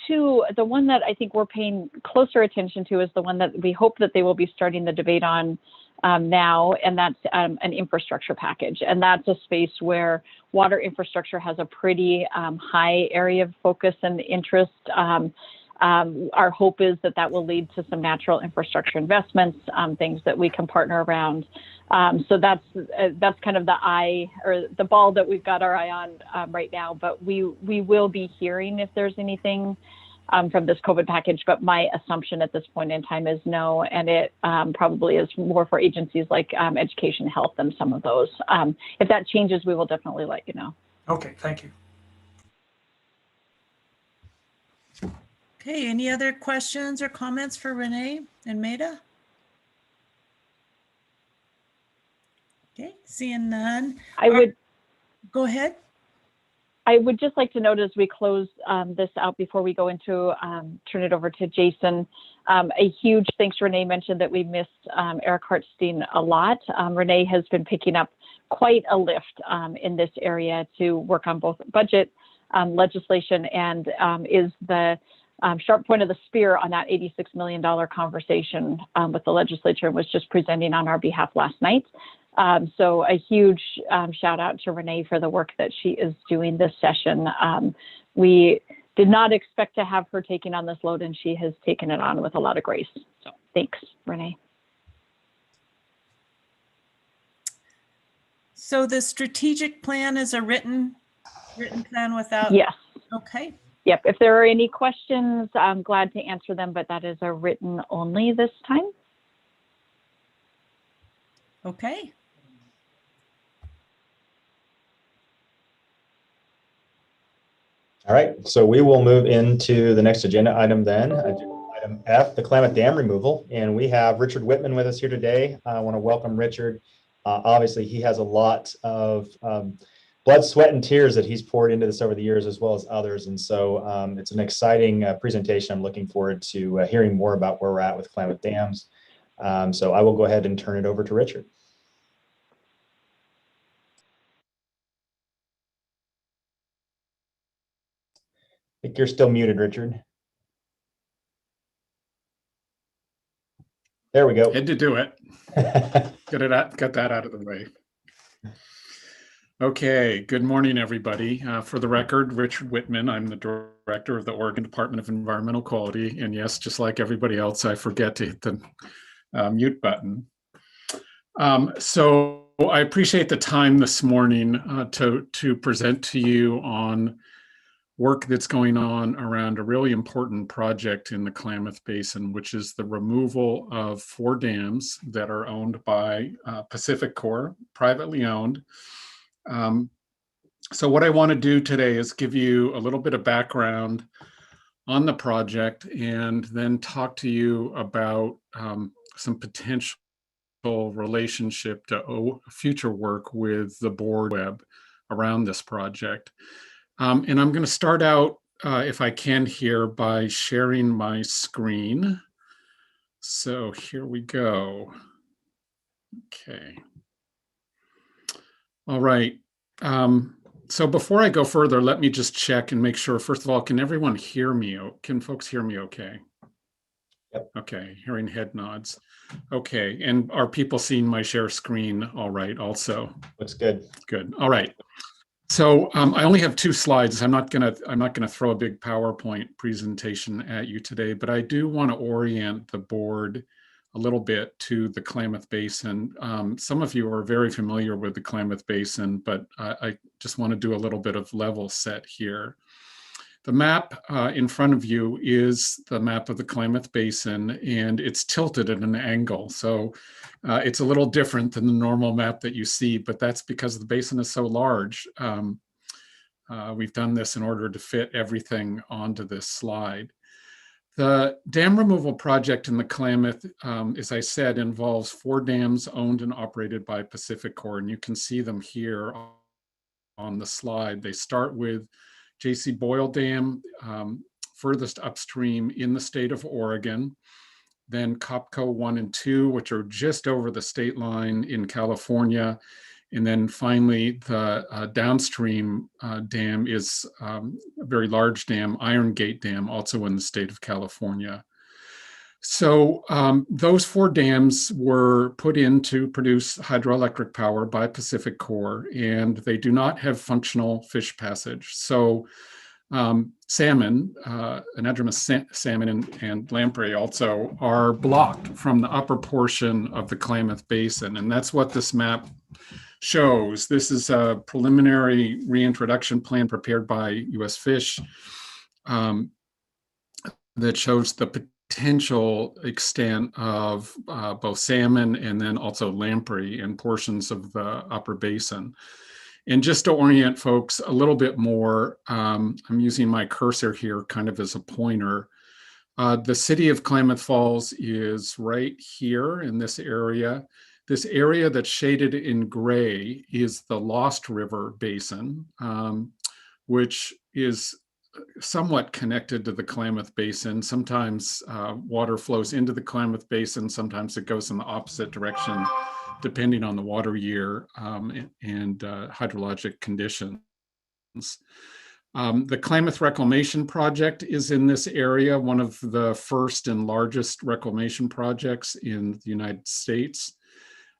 2, the one that I think we're paying closer attention to is the one that we hope that they will be starting the debate on now, and that's an infrastructure package. And that's a space where water infrastructure has a pretty high area of focus and interest. Our hope is that that will lead to some natural infrastructure investments, things that we can partner around. So that's kind of the ball that we've got our eye on right now. But we will be hearing if there's anything from this COVID package. But my assumption at this point in time is no, and it probably is more for agencies like education, health, and some of those. If that changes, we will definitely let you know. Okay, thank you. Okay, any other questions or comments for Renee and Maida? Okay, seeing none. I would go ahead. I would just like to note as we close this out before we go into turn it over to Jason, a huge thanks. Renee mentioned that we missed Eric Hartstein a lot. Renee has been picking up quite a lift in this area to work on both budget legislation and is the sharp point of the spear on that $86 million conversation with the legislature, and was just presenting on our behalf last night. So a huge shout out to Renee for the work that she is doing this session. We did not expect to have her taking on this load, and she has taken it on with a lot of grace. So thanks, Renee. So the strategic plan is a written plan without? Yes. Okay. Yep. If there are any questions, I'm glad to answer them, but that is a written only this time. Okay. All right, so we will move into the next agenda item then, item F, the Klamath Dam removal. And we have Richard Whitman with us here today. I want to welcome Richard. Obviously, he has a lot of blood, sweat, and tears that he's poured into this over the years, as well as others. And so it's an exciting presentation. I'm looking forward to hearing more about where we're at with Klamath Dams. So I will go ahead and turn it over to Richard. I think you're still muted, Richard. There we go. Had to do it. Got that out of the way. Okay, good morning, everybody. For the record, Richard Whitman. I'm the director of the Oregon Department of Environmental Quality. And yes, just like everybody else, I forget to hit the mute button. So I appreciate the time this morning to present to you on work that's going on around a really important project in the Klamath Basin, which is the removal of 4 dams that are owned by Pacific Corp, privately owned. So what I want to do today is give you a little bit of background on the project and then talk to you about some potential relationship to future work with the board OWEB around this project. And I'm going to start out, if I can here, by sharing my screen. So here we go. Okay. All right. So before I go further, let me just check and make sure, first of all, can everyone hear me? Can folks hear me okay? Yep. Okay, hearing head nods. Okay, and are people seeing my share screen all right also? Looks good. Good, all right. So I only have 2 slides. I'm not gonna throw a big PowerPoint presentation at you today, but I do want to orient the board a little bit to the Klamath Basin. Some of you are very familiar with the Klamath Basin, but I just want to do a little bit of level set here. The map in front of you is the map of the Klamath Basin, and it's tilted at an angle. So it's a little different than the normal map that you see, but that's because the basin is so large. We've done this in order to fit everything onto this slide. The dam removal project in the Klamath, as I said, involves 4 dams owned and operated by Pacific Corp, and you can see them here on the slide. They start with J.C. Boyle Dam, furthest upstream in the state of Oregon, then Copco 1 and 2, which are just over the state line in California, and then finally the downstream dam is a very large dam, Iron Gate Dam, also in the state of California. So those 4 dams were put in to produce hydroelectric power by Pacific Corp, and they do not have functional fish passage. So salmon, anadromous salmon and lamprey also are blocked from the upper portion of the Klamath Basin, and that's what this map shows. This is a preliminary reintroduction plan prepared by U.S. Fish that shows the potential extent of both salmon and then also lamprey in portions of the upper basin. And just to orient folks a little bit more, I'm using my cursor here kind of as a pointer. The city of Klamath Falls is right here in this area. This area that's shaded in gray is the Lost River Basin, which is somewhat connected to the Klamath Basin. Sometimes water flows into the Klamath Basin, sometimes it goes in the opposite direction, depending on the water year and hydrologic conditions. The Klamath Reclamation Project is in this area, one of the first and largest reclamation projects in the United States.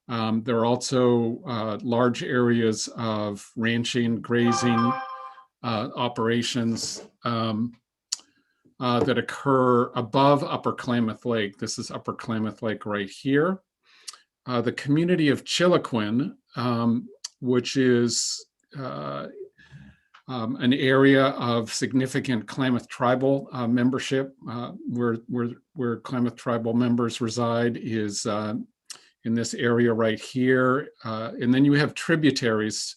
There are also large areas of ranching, grazing operations that occur above Upper Klamath Lake. This is Upper Klamath Lake right here. The community of Chiloquin, which is an area of significant Klamath tribal membership, where Klamath tribal members reside, is in this area right here. And then you have tributaries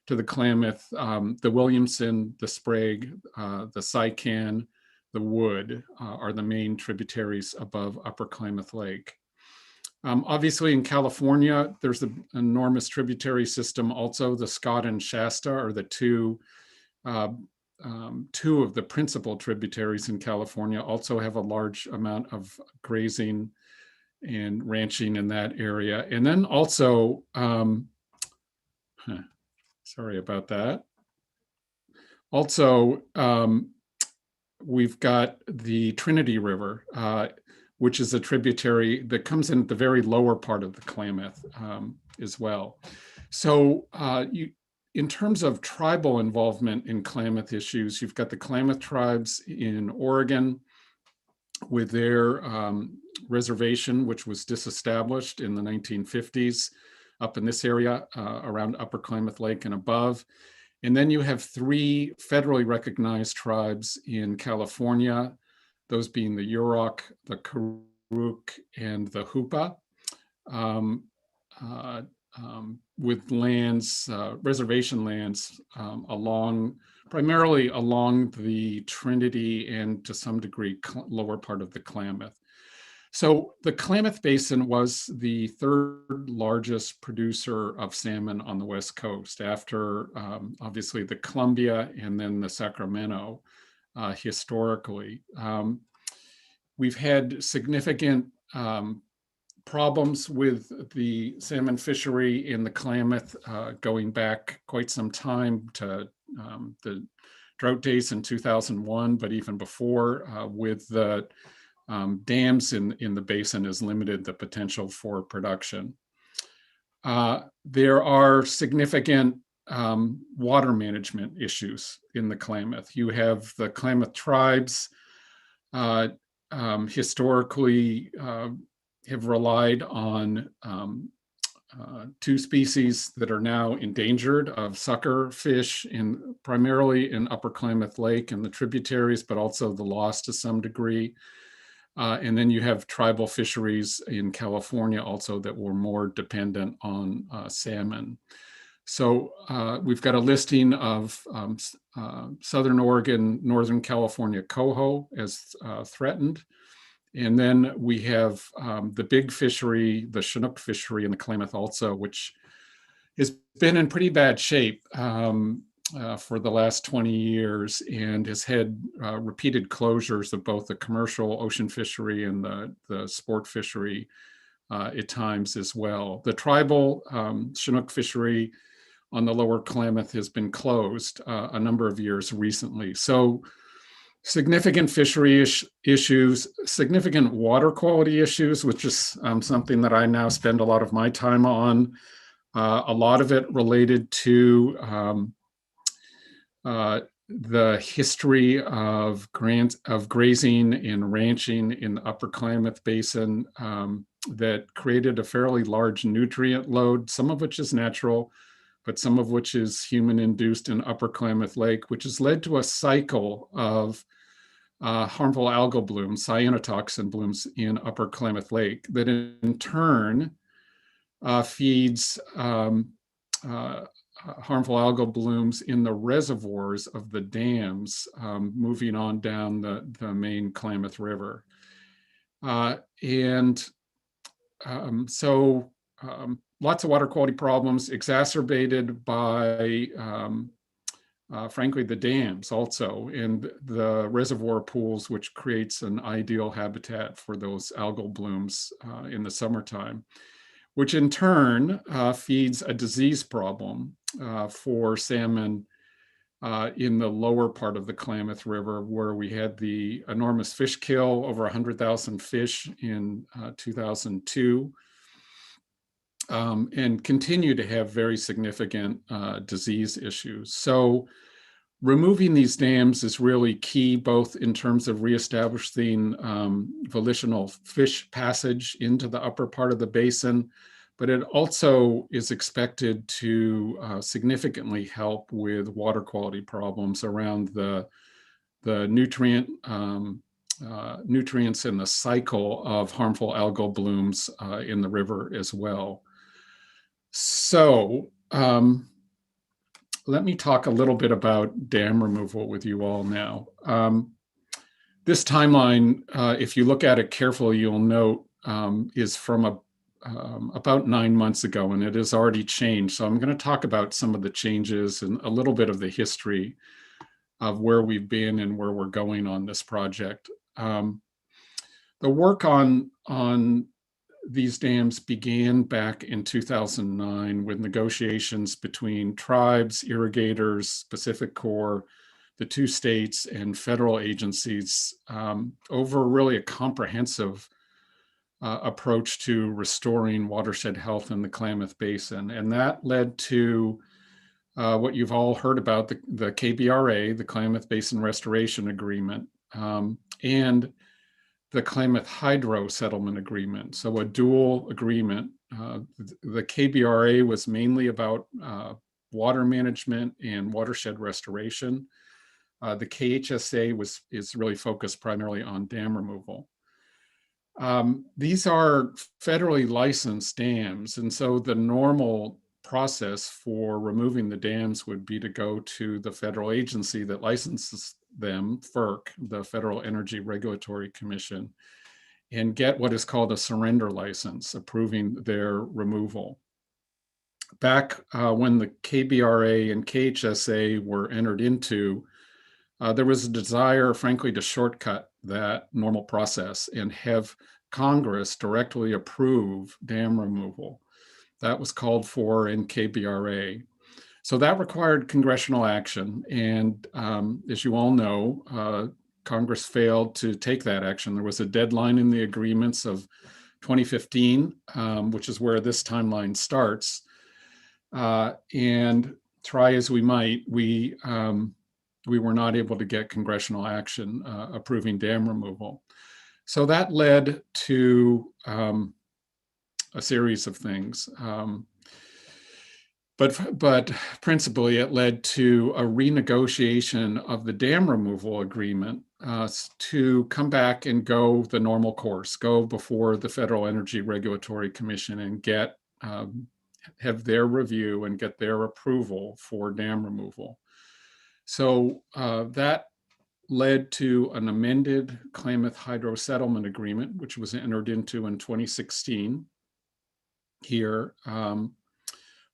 to the Klamath, the Williamson, the Sprague, the Sycan, the Wood are the main tributaries above Upper Klamath Lake. Obviously in California, there's an enormous tributary system. Also the Scott and Shasta are the two of the principal tributaries in California, also have a large amount of grazing and ranching in that area. And then also, sorry about that. Also, we've got the Trinity River, which is a tributary that comes in at the very lower part of the Klamath as well. So in terms of tribal involvement in Klamath issues, you've got the Klamath tribes in Oregon with their reservation, which was disestablished in the 1950s up in this area around Upper Klamath Lake and above. And then you have three federally recognized tribes in California, those being the Yurok, the Karuk, and the Hupa, with lands, reservation lands primarily along the Trinity and to some degree lower part of the Klamath. So the Klamath Basin was the third largest producer of salmon on the West Coast after obviously the Columbia and then the Sacramento historically. We've had significant problems with the salmon fishery in the Klamath going back quite some time to the drought days in 2001, but even before with the dams in the basin has limited the potential for production. There are significant water management issues in the Klamath. You have the Klamath tribes historically have relied on two species that are now endangered of sucker fish primarily in Upper Klamath Lake and the tributaries, but also the lost to some degree. And then you have tribal fisheries in California also that were more dependent on salmon. So we've got a listing of Southern Oregon, Northern California coho as threatened. And then we have the big fishery, the Chinook fishery in the Klamath also, which has been in pretty bad shape for the last 20 years and has had repeated closures of both the commercial ocean fishery and the sport fishery at times as well. The tribal Chinook fishery on the lower Klamath has been closed a number of years recently. So significant fishery issues, significant water quality issues, which is something that I now spend a lot of my time on. A lot of it related to the history of grazing and ranching in the Upper Klamath Basin that created a fairly large nutrient load, some of which is natural, but some of which is human-induced in Upper Klamath Lake, which has led to a cycle of harmful algal blooms, cyanotoxin blooms in Upper Klamath Lake that in turn feeds harmful algal blooms in the reservoirs of the dams moving on down the main Klamath River. So lots of water quality problems exacerbated by, frankly, the dams also, and the reservoir pools, which creates an ideal habitat for those algal blooms in the summertime, which in turn feeds a disease problem for salmon in the lower part of the Klamath River, where we had the enormous fish kill, over 100,000 fish in 2002, and continue to have very significant disease issues. So removing these dams is really key, both in terms of reestablishing volitional fish passage into the upper part of the basin, but it also is expected to significantly help with water quality problems around the nutrients in the cycle of harmful algal blooms in the river as well. So let me talk a little bit about dam removal with you all now. This timeline, if you look at it carefully, you'll note is from about 9 months ago, and it has already changed. So I'm going to talk about some of the changes and a little bit of the history of where we've been and where we're going on this project. The work on these dams began back in 2009 with negotiations between tribes, irrigators, Pacific Corps, the two states, and federal agencies over really a comprehensive approach to restoring watershed health in the Klamath Basin. And that led to what you've all heard about, the KBRA, the Klamath Basin Restoration Agreement, and the Klamath Hydro Settlement Agreement. So a dual agreement. The KBRA was mainly about water management and watershed restoration. The KHSA is really focused primarily on dam removal. These are federally licensed dams, and so the normal process for removing the dams would be to go to the federal agency that licenses them, FERC, the Federal Energy Regulatory Commission, and get what is called a surrender license, approving their removal. Back when the KBRA and KHSA were entered into, there was a desire, frankly, to shortcut that normal process and have Congress directly approve dam removal. That was called for in KBRA. So that required congressional action. And as you all know, Congress failed to take that action. There was a deadline in the agreements of 2015, which is where this timeline starts. And try as we might, we were not able to get congressional action approving dam removal. So that led to a series of things. But principally, it led to a renegotiation of the dam removal agreement to come back and go the normal course, go before the Federal Energy Regulatory Commission and get have their review and get their approval for dam removal. So that led to an amended Klamath Hydro Settlement Agreement, which was entered into in 2016 here,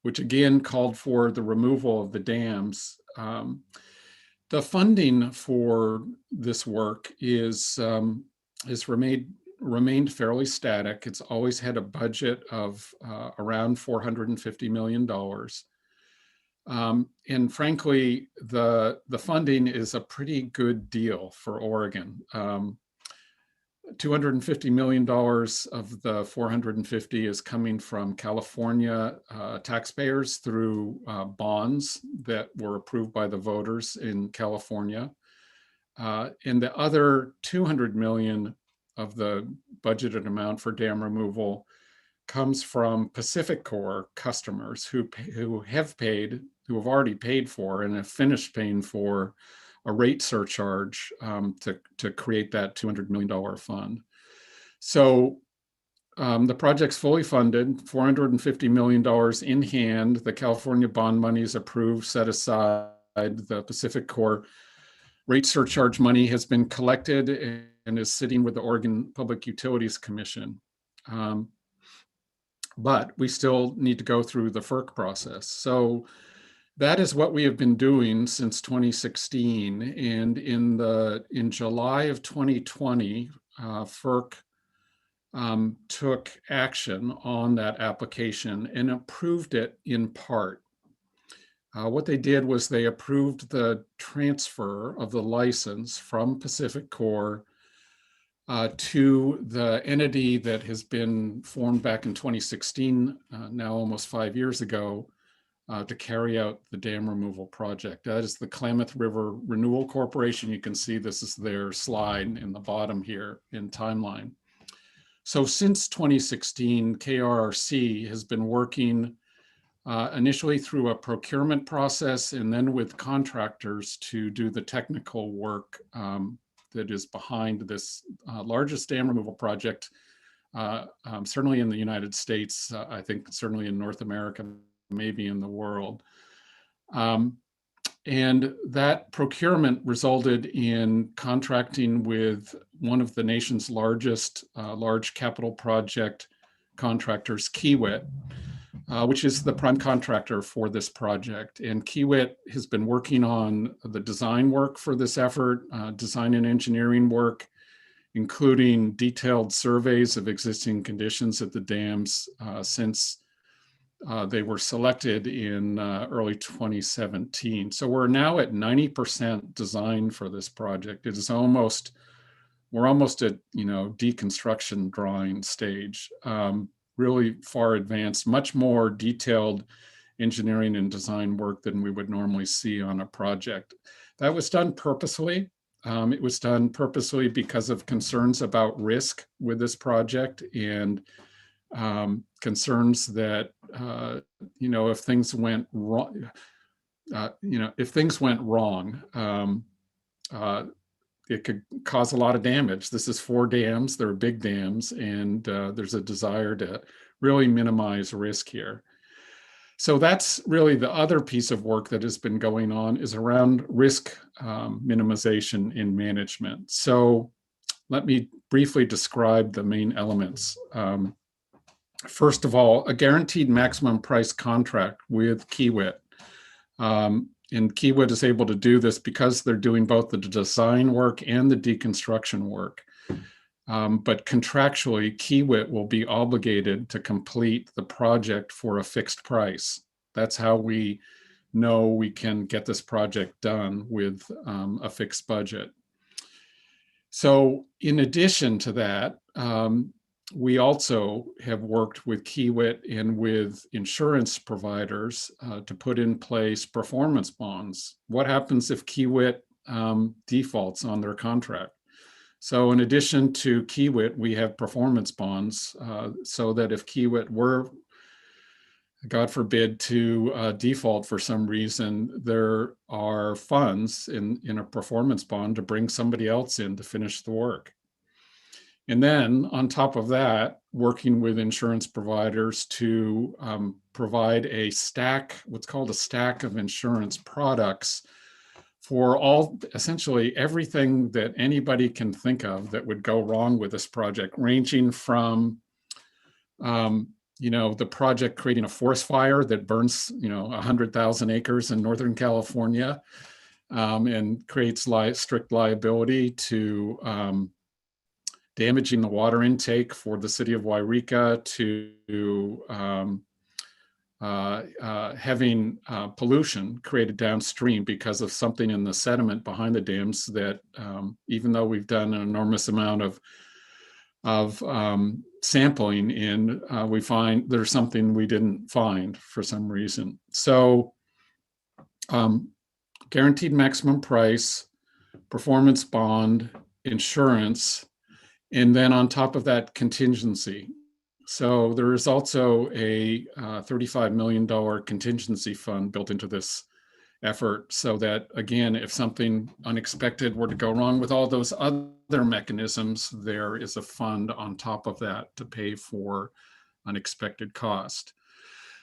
which again called for the removal of the dams. The funding for this work has remained fairly static. It's always had a budget of around $450 million. And frankly, the funding is a pretty good deal for Oregon. $250 million of the 450 is coming from California taxpayers through bonds that were approved by the voters in California. And the other 200 million of the budgeted amount for dam removal comes from Pacific Corps customers who have already paid for and have finished paying for a rate surcharge to create that $200 million fund. So the project's fully funded, $450 million in hand. The California bond money is approved, set aside. The Pacific Corps rate surcharge money has been collected and is sitting with the Oregon Public Utilities Commission. but we still need to go through the FERC process. So that is what we have been doing since 2016. And in July of 2020, FERC took action on that application and approved it in part. What they did was they approved the transfer of the license from Pacific Core to the entity that has been formed back in 2016, now almost 5 years ago, to carry out the dam removal project. That is the Klamath River Renewal Corporation. You can see this is their slide in the bottom here in timeline. So since 2016, KRRC has been working initially through a procurement process and then with contractors to do the technical work that is behind this largest dam removal project, certainly in the United States, I think certainly in North America, maybe in the world. And that procurement resulted in contracting with one of the nation's largest large capital project contractors, Kiewit, which is the prime contractor for this project. And Kiewit has been working on the design work for this effort, design and engineering work, including detailed surveys of existing conditions at the dams since they were selected in early 2017. So we're now at 90% design for this project. It is almost, we're almost at, deconstruction drawing stage. Really far advanced, much more detailed engineering and design work than we would normally see on a project. That was done purposely. It was done purposely because of concerns about risk with this project and concerns that, if things went wrong, it could cause a lot of damage. This is 4 dams, they're big dams, and there's a desire to really minimize risk here. So that's really the other piece of work that has been going on is around risk minimization in management. So let me briefly describe the main elements. First of all, a guaranteed maximum price contract with Kiewit. And Kiewit is able to do this because they're doing both the design work and the deconstruction work. But contractually, Kiewit will be obligated to complete the project for a fixed price. That's how we know we can get this project done with a fixed budget. So in addition to that, we also have worked with Kiewit and with insurance providers to put in place performance bonds. What happens if Kiewit defaults on their contract? So in addition to Kiewit, we have performance bonds so that if Kiewit were, God forbid, to default for some reason, there are funds in a performance bond to bring somebody else in to finish the work. And then on top of that, working with insurance providers to provide a stack, what's called a stack of insurance products for essentially everything that anybody can think of that would go wrong with this project, ranging from, the project creating a forest fire that burns, 100,000 acres in Northern California and creates strict liability to damaging the water intake for the city of Wairika, to having pollution created downstream because of something in the sediment behind the dams that even though we've done an enormous amount of sampling in, we find there's something we didn't find for some reason. So guaranteed maximum price, performance bond, insurance, and then on top of that, contingency. So there is also a $35 million contingency fund built into this effort so that, again, if something unexpected were to go wrong with all those other mechanisms, there is a fund on top of that to pay for unexpected cost.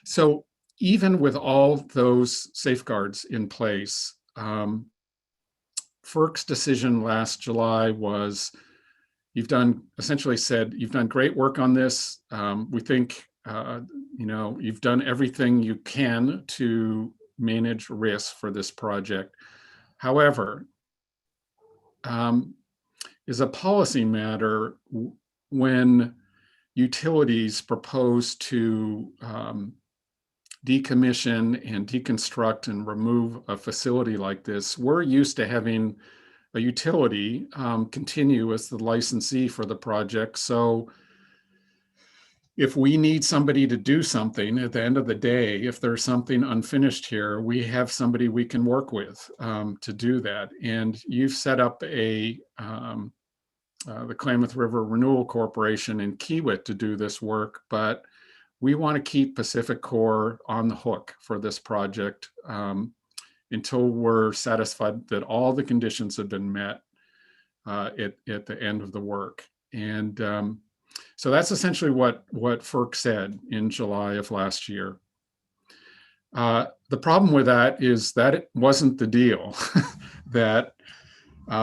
So even with all those safeguards in place, FERC's decision last July was, essentially said, you've done great work on this. We think you've done everything you can to manage risk for this project. However, is a policy matter when utilities propose to decommission and deconstruct and remove a facility like this. We're used to having a utility continue as the licensee for the project. So if we need somebody to do something at the end of the day, if there's something unfinished here, we have somebody we can work with to do that. And you've set up the Klamath River Renewal Corporation in Kiewit to do this work, but we want to keep Pacific Core on the hook for this project until we're satisfied that all the conditions have been met at the end of the work. And so that's essentially what FERC said in July of last year. The problem with that is that it wasn't the deal that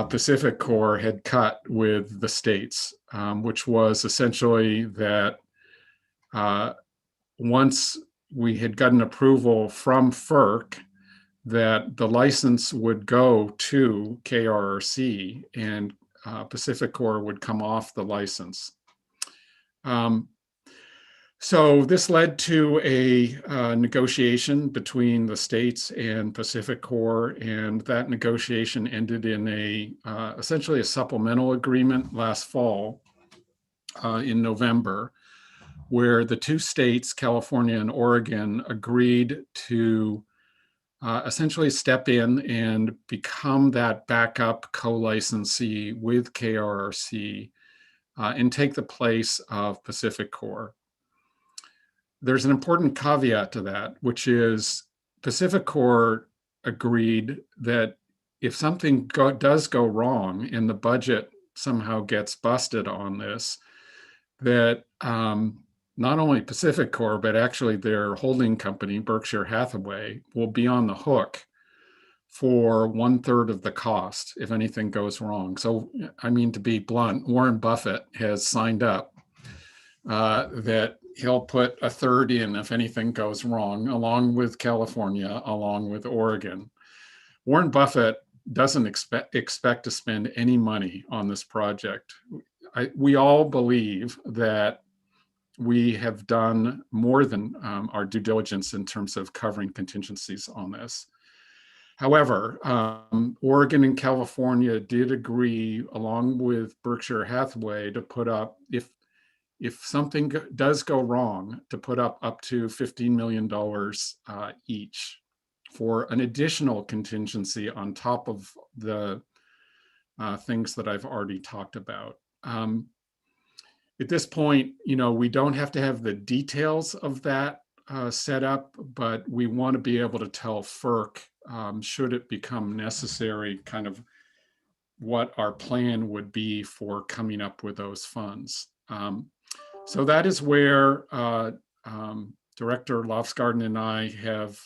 Pacific Core had cut with the states, which was essentially that once we had gotten approval from FERC that the license would go to KRRC and Pacific Core would come off the license. So this led to a negotiation between the states and Pacific Core, and that negotiation ended in essentially a supplemental agreement last fall in November, where the two states, California and Oregon, agreed to essentially step in and become that backup co-licensee with KRRC and take the place of Pacific Core. There's an important caveat to that, which is Pacific Core agreed that if something does go wrong and the budget somehow gets busted on this, that not only Pacific Core, but actually their holding company, Berkshire Hathaway, will be on the hook for 1/3 of the cost if anything goes wrong. So, I mean, to be blunt, Warren Buffett has signed up that he'll put 1/3 in if anything goes wrong, along with California, along with Oregon. Warren Buffett doesn't expect to spend any money on this project. We all believe that we have done more than our due diligence in terms of covering contingencies on this. However, Oregon and California did agree, along with Berkshire Hathaway, to put up, if something does go wrong, to put up to $15 million each for an additional contingency on top of the things that I've already talked about. At this point, we don't have to have the details of that set up, but we want to be able to tell FERC, should it become necessary, kind of what our plan would be for coming up with those funds. So that is where Director Lofsgarden and I have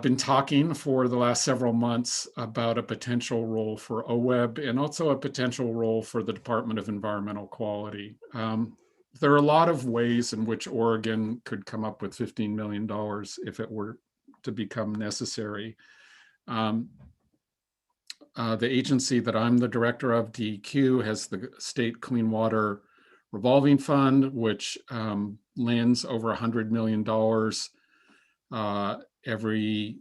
been talking for the last several months about a potential role for OWEB and also a potential role for the Department of Environmental Quality. There are a lot of ways in which Oregon could come up with $15 million if it were to become necessary. The agency that I'm the director of, DEQ, has the State Clean Water Revolving Fund, which lends over $100 million every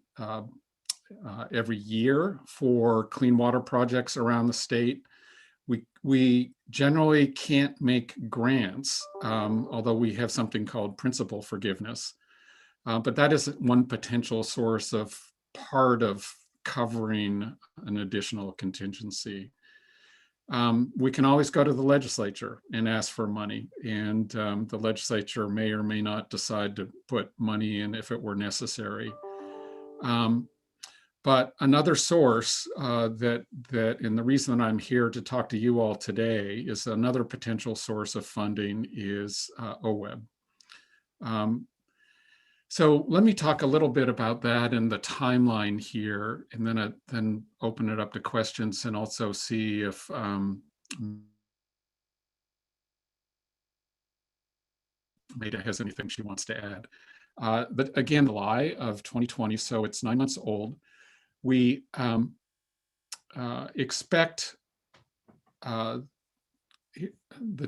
year for clean water projects around the state. We generally can't make grants, although we have something called principal forgiveness. But that is one potential source of part of covering an additional contingency. We can always go to the legislature and ask for money, and the legislature may or may not decide to put money in if it were necessary. But another source and the reason that I'm here to talk to you all today is another potential source of funding is OWEB. So let me talk a little bit about that and the timeline here, and then open it up to questions and also see if Maida has anything she wants to add. But again, July of 2020, so it's 9 months old. We expect the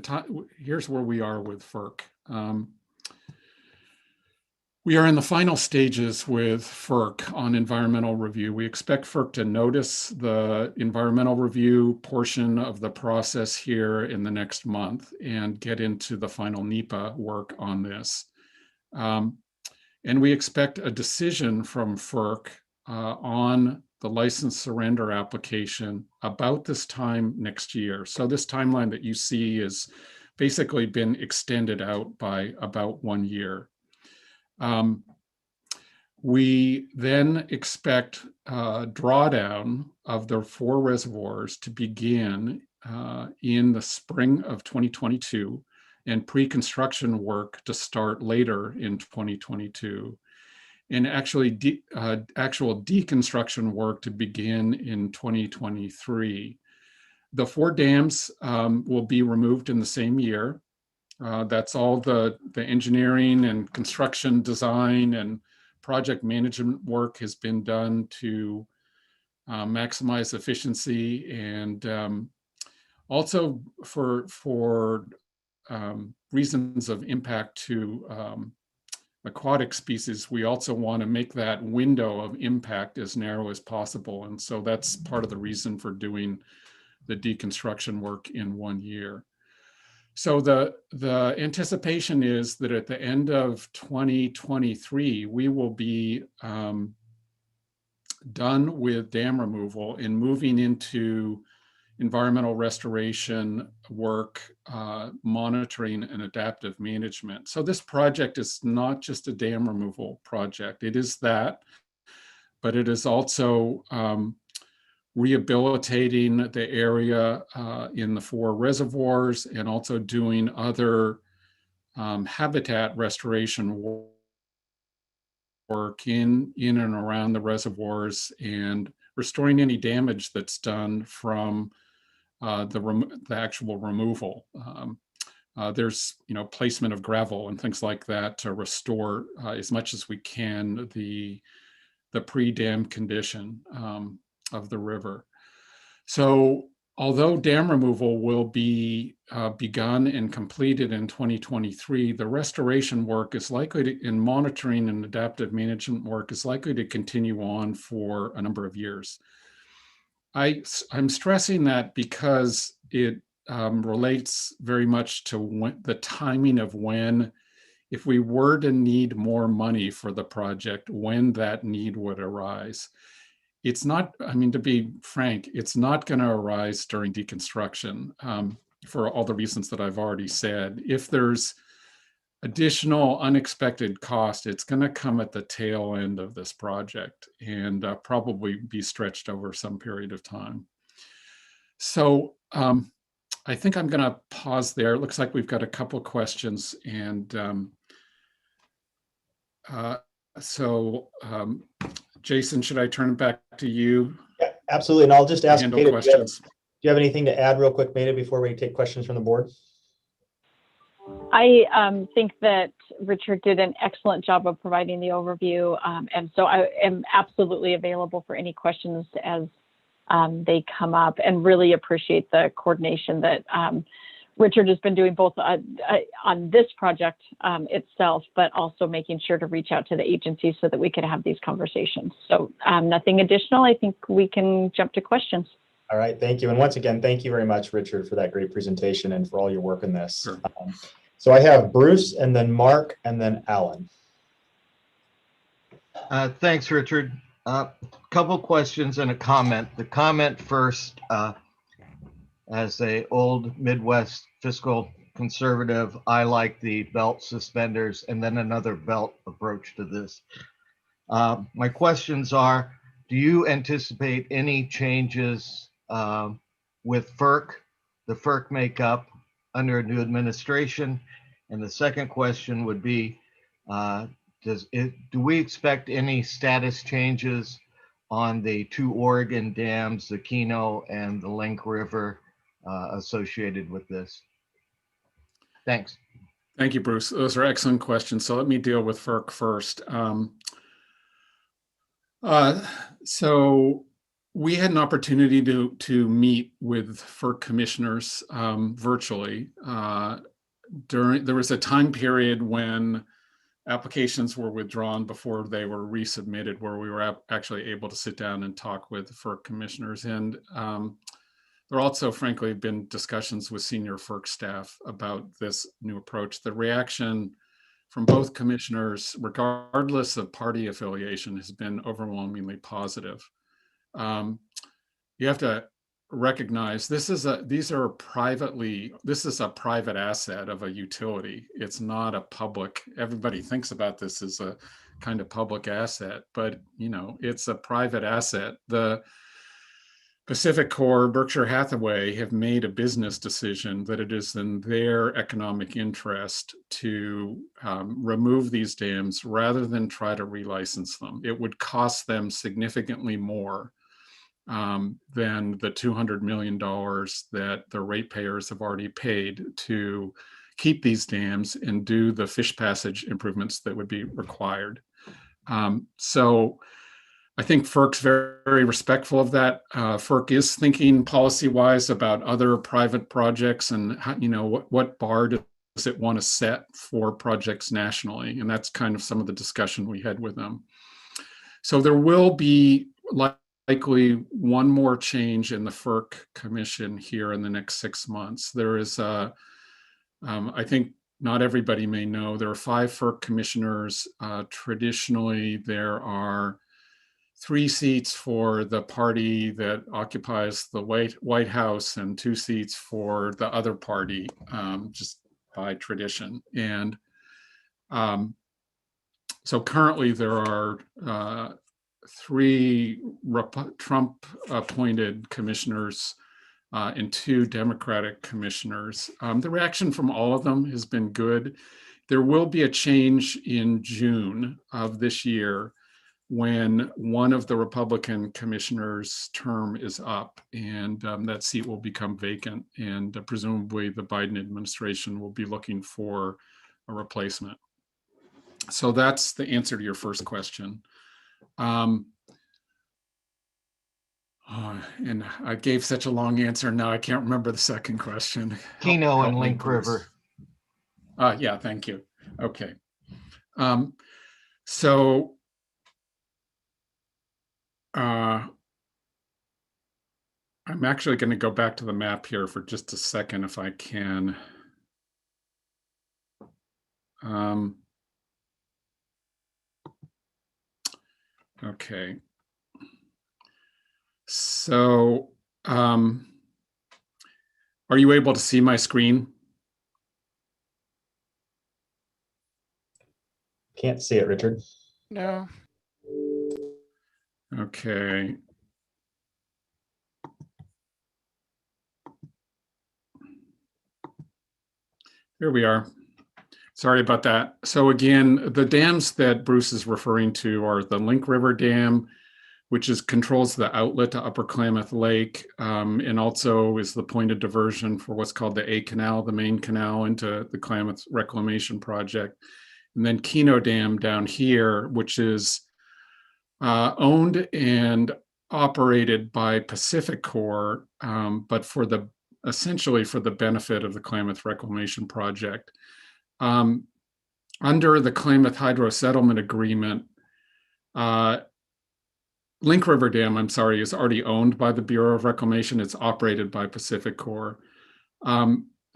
time. Here's where we are with FERC. We are in the final stages with FERC on environmental review. We expect FERC to notice the environmental review portion of the process here in the next month and get into the final NEPA work on this. And we expect a decision from FERC on the license surrender application about this time next year. So this timeline that you see has basically been extended out by about 1 year. We then expect drawdown of the 4 reservoirs to begin in the spring of 2022 and pre-construction work to start later in 2022. And actually actual deconstruction work to begin in 2023. The 4 dams will be removed in the same year. That's all the engineering and construction design and project management work has been done to maximize efficiency, and also for reasons of impact to aquatic species, we also want to make that window of impact as narrow as possible. And so that's part of the reason for doing the deconstruction work in 1 year. So the anticipation is that at the end of 2023, we will be done with dam removal and moving into environmental restoration work, monitoring and adaptive management. So this project is not just a dam removal project. It is that, but it is also rehabilitating the area in the 4 reservoirs and also doing other habitat restoration work in and around the reservoirs and restoring any damage that's done from the actual removal. There's placement of gravel and things like that to restore as much as we can the pre-dam condition of the river. So although dam removal will be begun and completed in 2023, the restoration work is likely to, in monitoring and adaptive management work, is likely to continue on for a number of years. I'm stressing that because it relates very much to the timing of when, if we were to need more money for the project, when that need would arise. It's not, I mean, to be frank, it's not going to arise during deconstruction for all the reasons that I've already said. If there's additional unexpected cost, it's going to come at the tail end of this project and probably be stretched over some period of time. So I think I'm going to pause there. It looks like we've got a couple questions, and Jason, should I turn it back to you? Yeah, absolutely. And I'll just ask Maida, questions. Do you have anything to add real quick, Maida, before we take questions from the board? I think that Richard did an excellent job of providing the overview. And so I am absolutely available for any questions as they come up, and really appreciate the coordination that Richard has been doing both on this project itself, but also making sure to reach out to the agencies so that we could have these conversations. So nothing additional. I think we can jump to questions. All right, thank you. And once again, thank you very much, Richard, for that great presentation and for all your work in this. Sure. So I have Bruce, and then Mark, and then Alan. Thanks, Richard. Couple questions and a comment. The comment first, as a old Midwest fiscal conservative, I like the belt suspenders and then another belt approach to this. My questions are, do you anticipate any changes with FERC, the FERC makeup under a new administration? And the second question would be, do we expect any status changes on the 2 Oregon dams, the Keno and the Link River, associated with this? Thanks. Thank you, Bruce. Those are excellent questions. So let me deal with FERC first. So we had an opportunity to meet with FERC commissioners virtually. There was a time period when applications were withdrawn before they were resubmitted, where we were actually able to sit down and talk with FERC commissioners. And there also, frankly, have been discussions with senior FERC staff about this new approach. The reaction from both commissioners, regardless of party affiliation, has been overwhelmingly positive. You have to recognize this is a private asset of a utility. It's not a public. Everybody thinks about this as a kind of public asset, but it's a private asset. The Pacific Core, Berkshire Hathaway have made a business decision that it is in their economic interest to remove these dams rather than try to relicense them. It would cost them significantly more than the $200 million that the ratepayers have already paid to keep these dams and do the fish passage improvements that would be required. So I think FERC's very respectful of that. FERC is thinking policy-wise about other private projects and what bar does it want to set for projects nationally, and that's kind of some of the discussion we had with them. So there will be likely one more change in the FERC commission here in the next 6 months. There is, I think not everybody may know, there are 5 FERC commissioners. Traditionally, there are 3 seats for the party that occupies the White House and 2 seats for the other party, just by tradition. And so currently there are 3 Trump-appointed commissioners and 2 Democratic commissioners. The reaction from all of them has been good. There will be a change in June of this year when one of the Republican commissioners' term is up, and that seat will become vacant, and presumably the Biden administration will be looking for a replacement. So that's the answer to your first question. And I gave such a long answer, now I can't remember the second question. Keno and Link River. Yeah, thank you. Okay. So I'm actually going to go back to the map here for just a second if I can. Okay. So are you able to see my screen? Can't see it, Richard. No. Okay. Here we are. Sorry about that. So again, the dams that Bruce is referring to are the Link River Dam, which controls the outlet to Upper Klamath Lake, and also is the point of diversion for what's called the A Canal, the main canal into the Klamath Reclamation Project. And then Keno Dam down here, which is owned and operated by Pacific Core, but essentially for the benefit of the Klamath Reclamation Project. Under the Klamath Hydro Settlement Agreement, Link River Dam, I'm sorry, is already owned by the Bureau of Reclamation. It's operated by Pacific Core.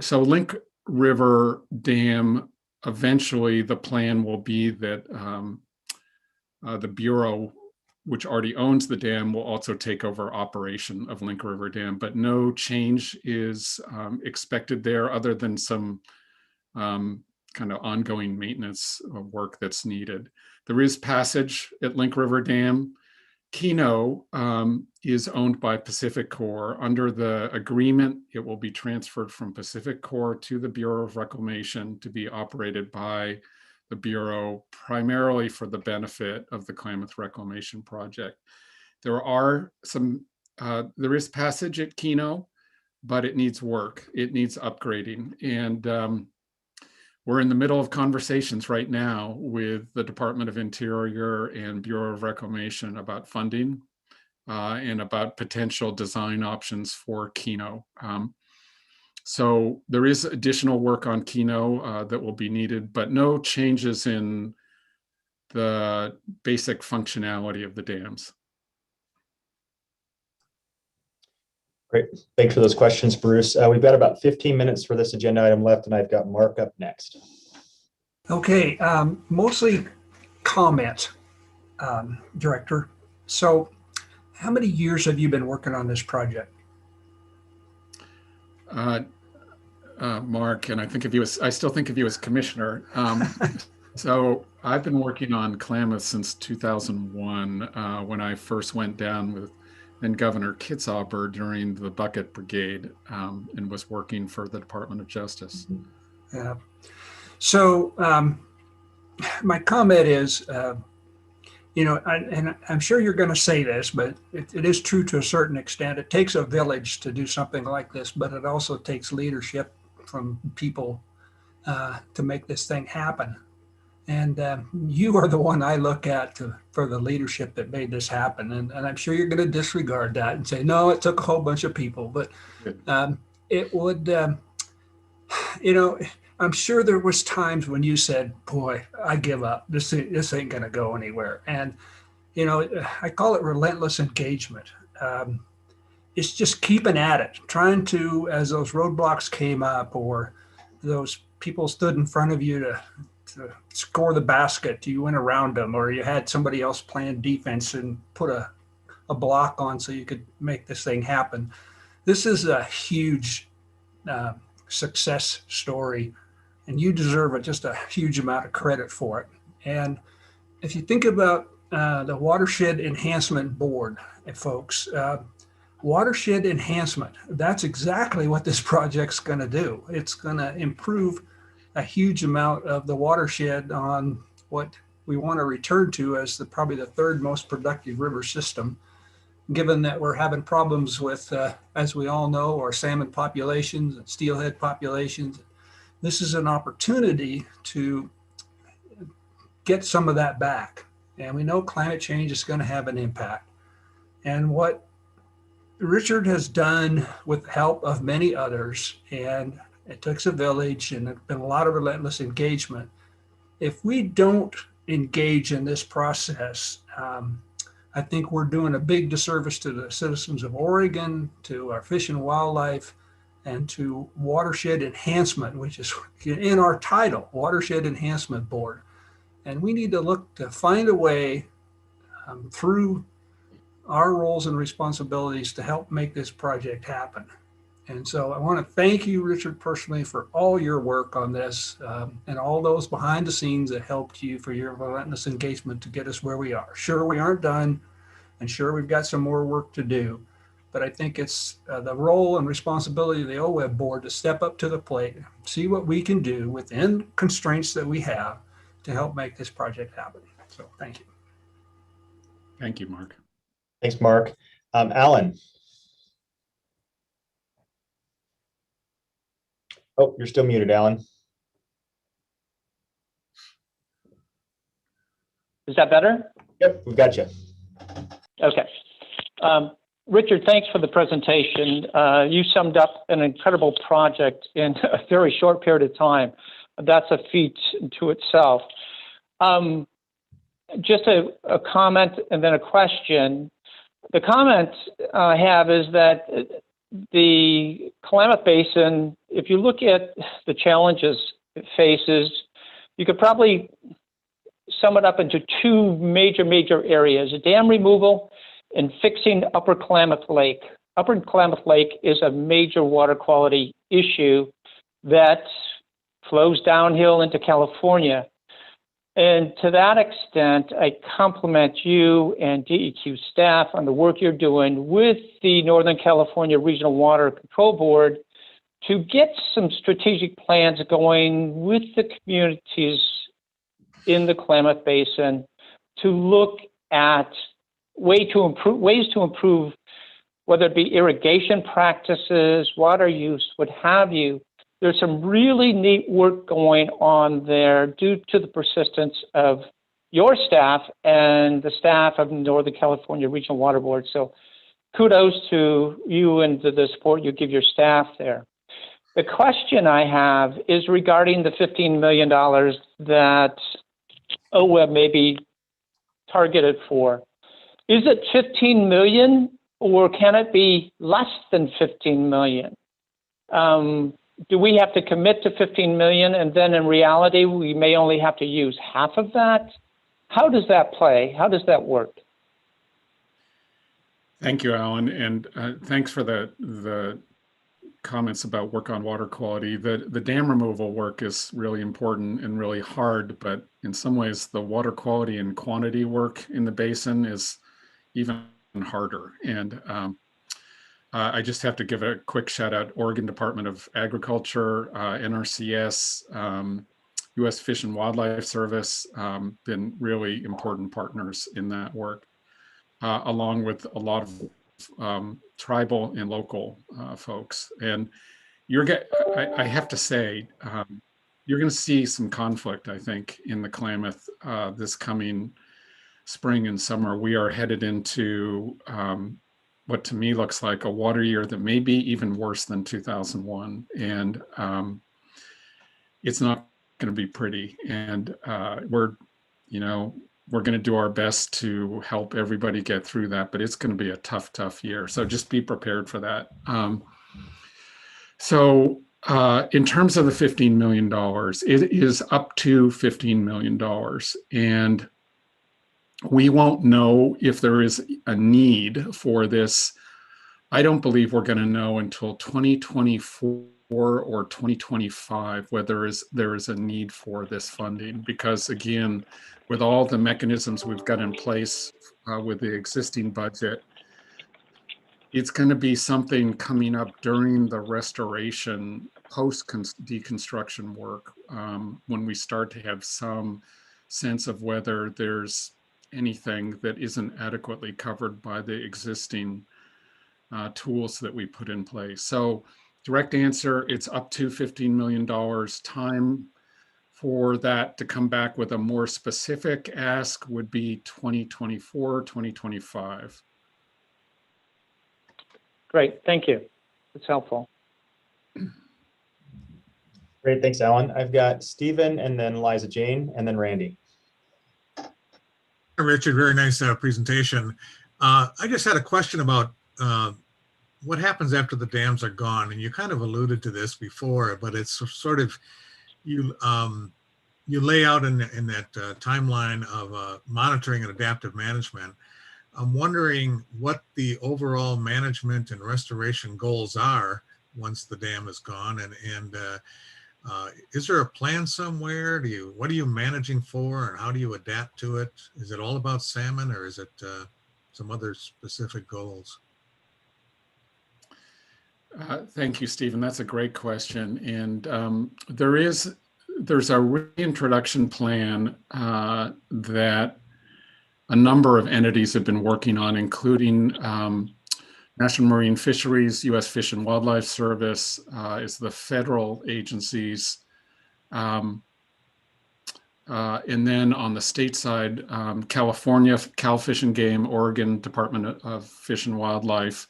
So Link River Dam, eventually the plan will be that the Bureau, which already owns the dam, will also take over operation of Link River Dam, but no change is expected there other than some kind of ongoing maintenance work that's needed. There is passage at Link River Dam. Keno is owned by Pacific Core. Under the agreement, it will be transferred from Pacific Core to the Bureau of Reclamation to be operated by the Bureau, primarily for the benefit of the Klamath Reclamation Project. There is passage at Keno, but it needs work. It needs upgrading. And we're in the middle of conversations right now with the Department of Interior and Bureau of Reclamation about funding and about potential design options for Keno. So there is additional work on Keno that will be needed, but no changes in the basic functionality of the dams. Great. Thanks for those questions, Bruce. We've got about 15 minutes for this agenda item left, and I've got Mark up next. Okay, mostly comments, Director. So how many years have you been working on this project? Mark, and I still think of you as commissioner. So I've been working on Klamath since 2001 when I first went down with then Governor Kitzhaber during the Bucket Brigade and was working for the Department of Justice. Yeah. So my comment is, and I'm sure you're going to say this, but it is true to a certain extent. It takes a village to do something like this, but it also takes leadership from people to make this thing happen. And you are the one I look at for the leadership that made this happen. And I'm sure you're going to disregard that and say, no, it took a whole bunch of people. But it would, I'm sure there was times when you said, boy, I give up. This ain't going to go anywhere. And, I call it relentless engagement. It's just keeping at it, trying to, as those roadblocks came up or those people stood in front of you to score the basket, you went around them, or you had somebody else playing defense and put a block on so you could make this thing happen. This is a huge success story, and you deserve just a huge amount of credit for it. And if you think about the Watershed Enhancement Board, folks, watershed enhancement, that's exactly what this project's going to do. It's going to improve a huge amount of the watershed on what we want to return to as probably the third most productive river system, given that we're having problems with, as we all know, our salmon populations and steelhead populations. This is an opportunity to get some of that back. And we know climate change is going to have an impact. And what Richard has done with the help of many others, and it takes a village and there's been a lot of relentless engagement. If we don't engage in this process, I think we're doing a big disservice to the citizens of Oregon, to our fish and wildlife, and to watershed enhancement, which is in our title, Watershed Enhancement Board. And we need to look to find a way through our roles and responsibilities to help make this project happen. And so I want to thank you, Richard, personally, for all your work on this and all those behind the scenes that helped you for your relentless engagement to get us where we are. Sure, we aren't done, and sure, we've got some more work to do, but I think it's the role and responsibility of the OWEB board to step up to the plate, see what we can do within constraints that we have to help make this project happen. So thank you. Thank you, Mark. Thanks, Mark. Alan. Oh, you're still muted, Alan. Is that better? Yep, we've got you. Okay. Richard, thanks for the presentation. You summed up an incredible project in a very short period of time. That's a feat to itself. Just a comment and then a question. The comment I have is that the Klamath Basin, if you look at the challenges it faces, you could probably sum it up into two major areas: dam removal and fixing Upper Klamath Lake. Upper Klamath Lake is a major water quality issue that flows downhill into California. And to that extent, I compliment you and DEQ staff on the work you're doing with the Northern California Regional Water Control Board to get some strategic plans going with the communities in the Klamath Basin to look at ways to improve, whether it be irrigation practices, water use, what have you, there's some really neat work going on there due to the persistence of your staff and the staff of Northern California Regional Water Board. So kudos to you and to the support you give your staff there. The question I have is regarding the $15 million that OWEB may be targeted for. Is it 15 million or can it be less than 15 million? Do we have to commit to 15 million and then in reality we may only have to use half of that? How does that play? How does that work? Thank you, Alan, and thanks for the comments about work on water quality. The dam removal work is really important and really hard, but in some ways the water quality and quantity work in the basin is even harder. And I just have to give a quick shout out, Oregon Department of Agriculture, NRCS, U.S. Fish and Wildlife Service, been really important partners in that work, along with a lot of tribal and local folks. And I have to say, you're going to see some conflict, I think, in the Klamath this coming spring and summer. We are headed into what to me looks like a water year that may be even worse than 2001. And it's not going to be pretty. And we're going to do our best to help everybody get through that, but it's going to be a tough year. So just be prepared for that. In terms of the $15 million, it is up to $15 million. And we won't know if there is a need for this. I don't believe we're going to know until 2024 or 2025 whether there is a need for this funding, because again, with all the mechanisms we've got in place with the existing budget, it's going to be something coming up during the restoration post deconstruction work when we start to have some sense of whether there's anything that isn't adequately covered by the existing tools that we put in place. So direct answer, it's up to $15 million. Time for that to come back with a more specific ask would be 2024, 2025. Great, thank you. That's helpful. Great, thanks, Alan. I've got Stephen and then Liza Jane and then Randy. Richard, very nice presentation. I just had a question about what happens after the dams are gone, and you kind of alluded to this before, but it's sort of you lay out in that timeline of monitoring and adaptive management. I'm wondering what the overall management and restoration goals are once the dam is gone, and is there a plan somewhere? What are you managing for, and how do you adapt to it? Is it all about salmon, or is it some other specific goals? Thank you, Stephen. That's a great question. And there's a reintroduction plan that a number of entities have been working on, including National Marine Fisheries, U.S. Fish and Wildlife Service is the federal agencies. And then on the state side, California, Cal Fish and Game, Oregon Department of Fish and Wildlife,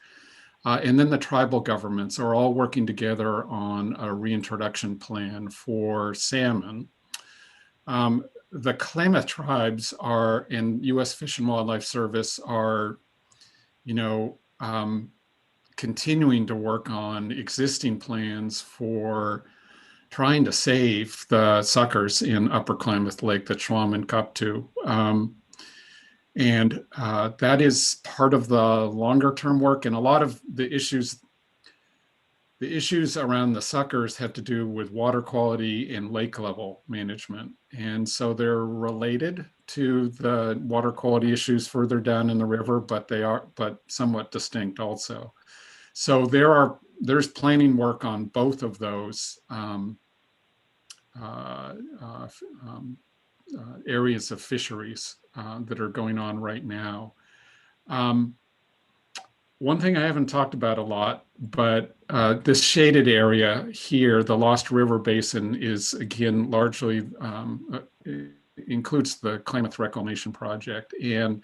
and then the tribal governments are all working together on a reintroduction plan for salmon. The Klamath tribes are, and U.S. Fish and Wildlife Service are, continuing to work on existing plans for trying to save the suckers in Upper Klamath Lake, the Schwam and Cuptu. And that is part of the longer term work. And a lot of the issues around the suckers have to do with water quality and lake level management. And so they're related to the water quality issues further down in the river, but somewhat distinct also. So there's planning work on both of those areas of fisheries that are going on right now. one thing I haven't talked about a lot, but this shaded area here, the Lost River Basin, is again largely includes the Klamath Reclamation Project. And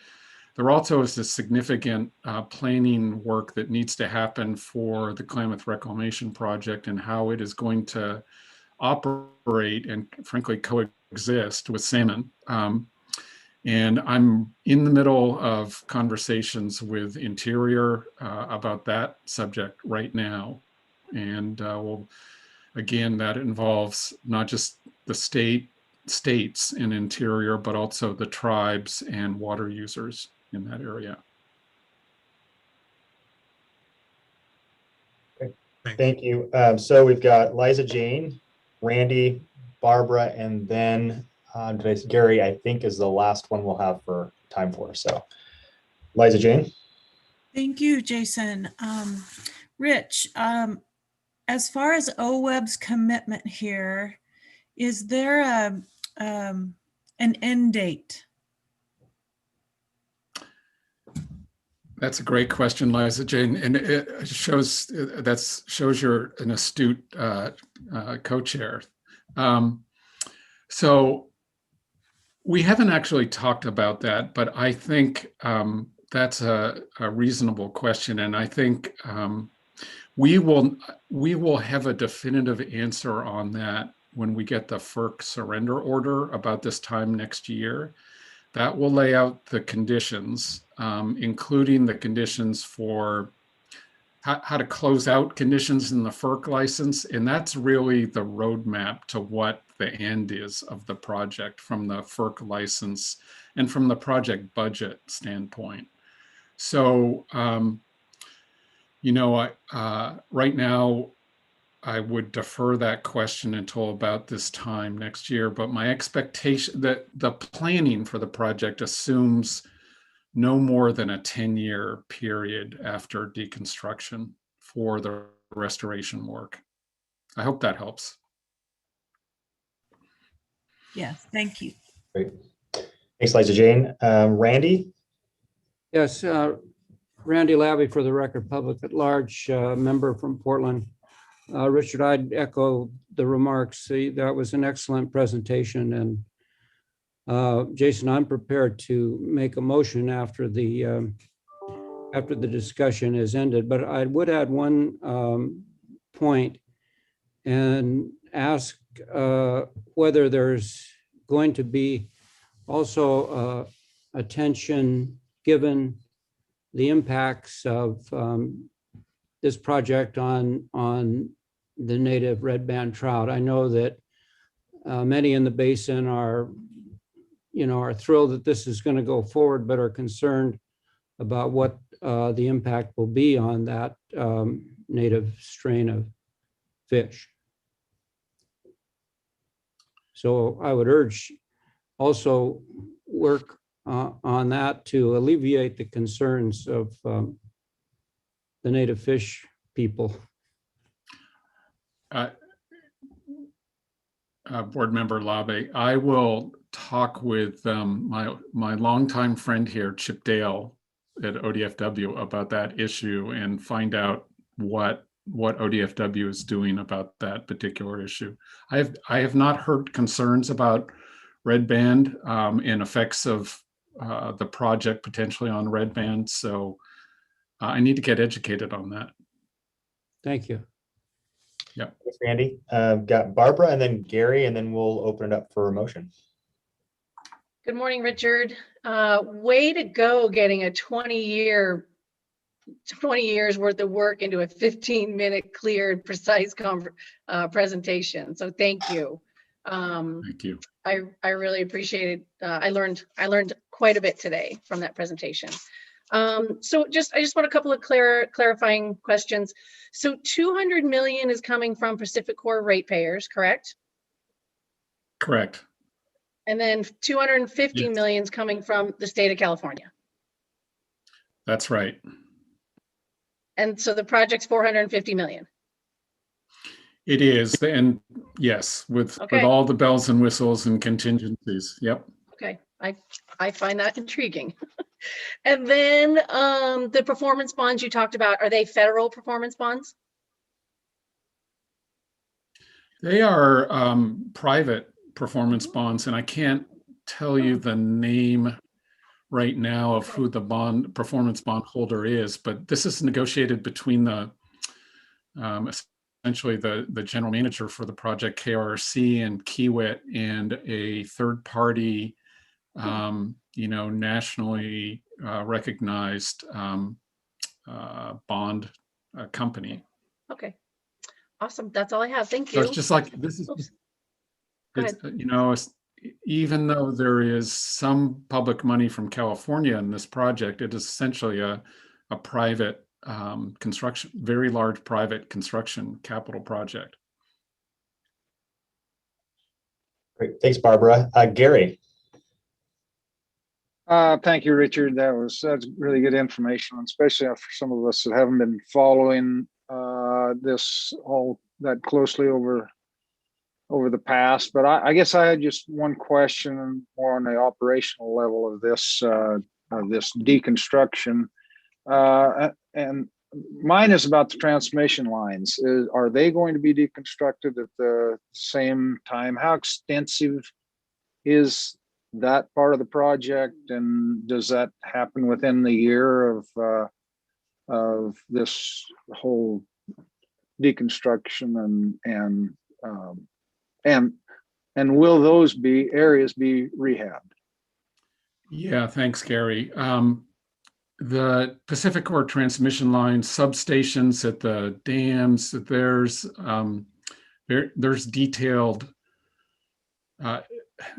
there also is a significant planning work that needs to happen for the Klamath Reclamation Project and how it is going to operate and frankly coexist with salmon. And I'm in the middle of conversations with Interior about that subject right now. And again, that involves not just the states in Interior, but also the tribes and water users in that area. Okay. Thank you. So we've got Liza Jane, Randy, Barbara, and then Gary, I think, is the last one we'll have for time for. So Liza Jane. Thank you, Jason. Rich, as far as OWEB's commitment here, is there an end date? That's a great question, Liza Jane, and it shows you're an astute co-chair. So we haven't actually talked about that, but I think that's a reasonable question, and I think we will have a definitive answer on that when we get the FERC surrender order about this time next year. That will lay out the conditions, including the conditions for how to close out conditions in the FERC license. And that's really the roadmap to what the end is of the project from the FERC license and from the project budget standpoint. So, right now, I would defer that question until about this time next year, but my expectation that the planning for the project assumes no more than a 10-year period after deconstruction for the restoration work. I hope that helps. Yes, thank you. Great. Thanks, Liza Jane. Randy? Yes, Randy Labby for the record, public at large, member from Portland. Richard, I'd echo the remarks. That was an excellent presentation. And Jason, I'm prepared to make a motion after the discussion is ended. But I would add one point and ask whether there's going to be also attention given the impacts of this project on the native red band trout. I know that many in the basin are thrilled that this is going to go forward, but are concerned about what the impact will be on that native strain of fish. So I would urge also work on that to alleviate the concerns of the native fish people. Board Member Labe, I will talk with my longtime friend here, Chip Dale at ODFW, about that issue and find out what ODFW is doing about that particular issue. I have not heard concerns about red band and effects of the project potentially on red band, so I need to get educated on that. Thank you. Yeah. Thanks, Randy. Got Barbara and then Gary, and then we'll open it up for a motion. Good morning, Richard. Way to go getting a 20 years worth of work into a 15-minute clear and precise presentation. So thank you. Thank you. I really appreciate it. I learned quite a bit today from that presentation. So I just want a couple of clarifying questions. So 200 million is coming from Pacific Core ratepayers, correct? Correct. And then 250 million is coming from the state of California. That's right. And so the project's 450 million. It is, and yes, with all the bells and whistles and contingencies. Yep. Okay, I find that intriguing. And then the performance bonds you talked about, are they federal performance bonds? They are private performance bonds, and I can't tell you the name right now of who the performance bond holder is, but this is negotiated between the essentially the general manager for the project, KRC, and Kiewit, and a third party, nationally recognized bond company. Okay, awesome. That's all I have. Thank So you. it's just like this is, Go ahead. even though there is some public money from California in this project, it is essentially a private construction, very large private construction capital project. Great, thanks, Barbara. Gary. Thank you, Richard. That's really good information, especially for some of us that haven't been following this all that closely over the past. But I guess I had just one question more on the operational level of this deconstruction, and mine is about the transmission lines. Are they going to be deconstructed at the same time? How extensive is that part of the project, and does that happen within the year of this whole deconstruction, and will those areas be rehabbed? Yeah, thanks, Gary. The Pacific Core transmission line substations at the dams, there's detailed.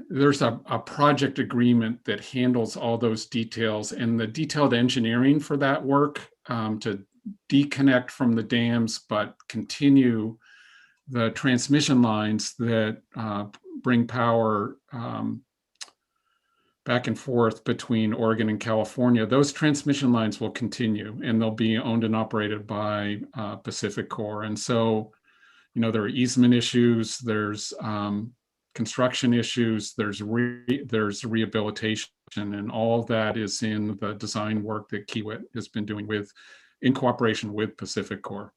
There's a project agreement that handles all those details, and the detailed engineering for that work to deconnect from the dams but continue the transmission lines that bring power back and forth between Oregon and California. Those transmission lines will continue, and they'll be owned and operated by Pacific Core. And so, there are easement issues, there's construction issues, there's rehabilitation, and all of that is in the design work that Kiewit has been doing in cooperation with Pacific Core.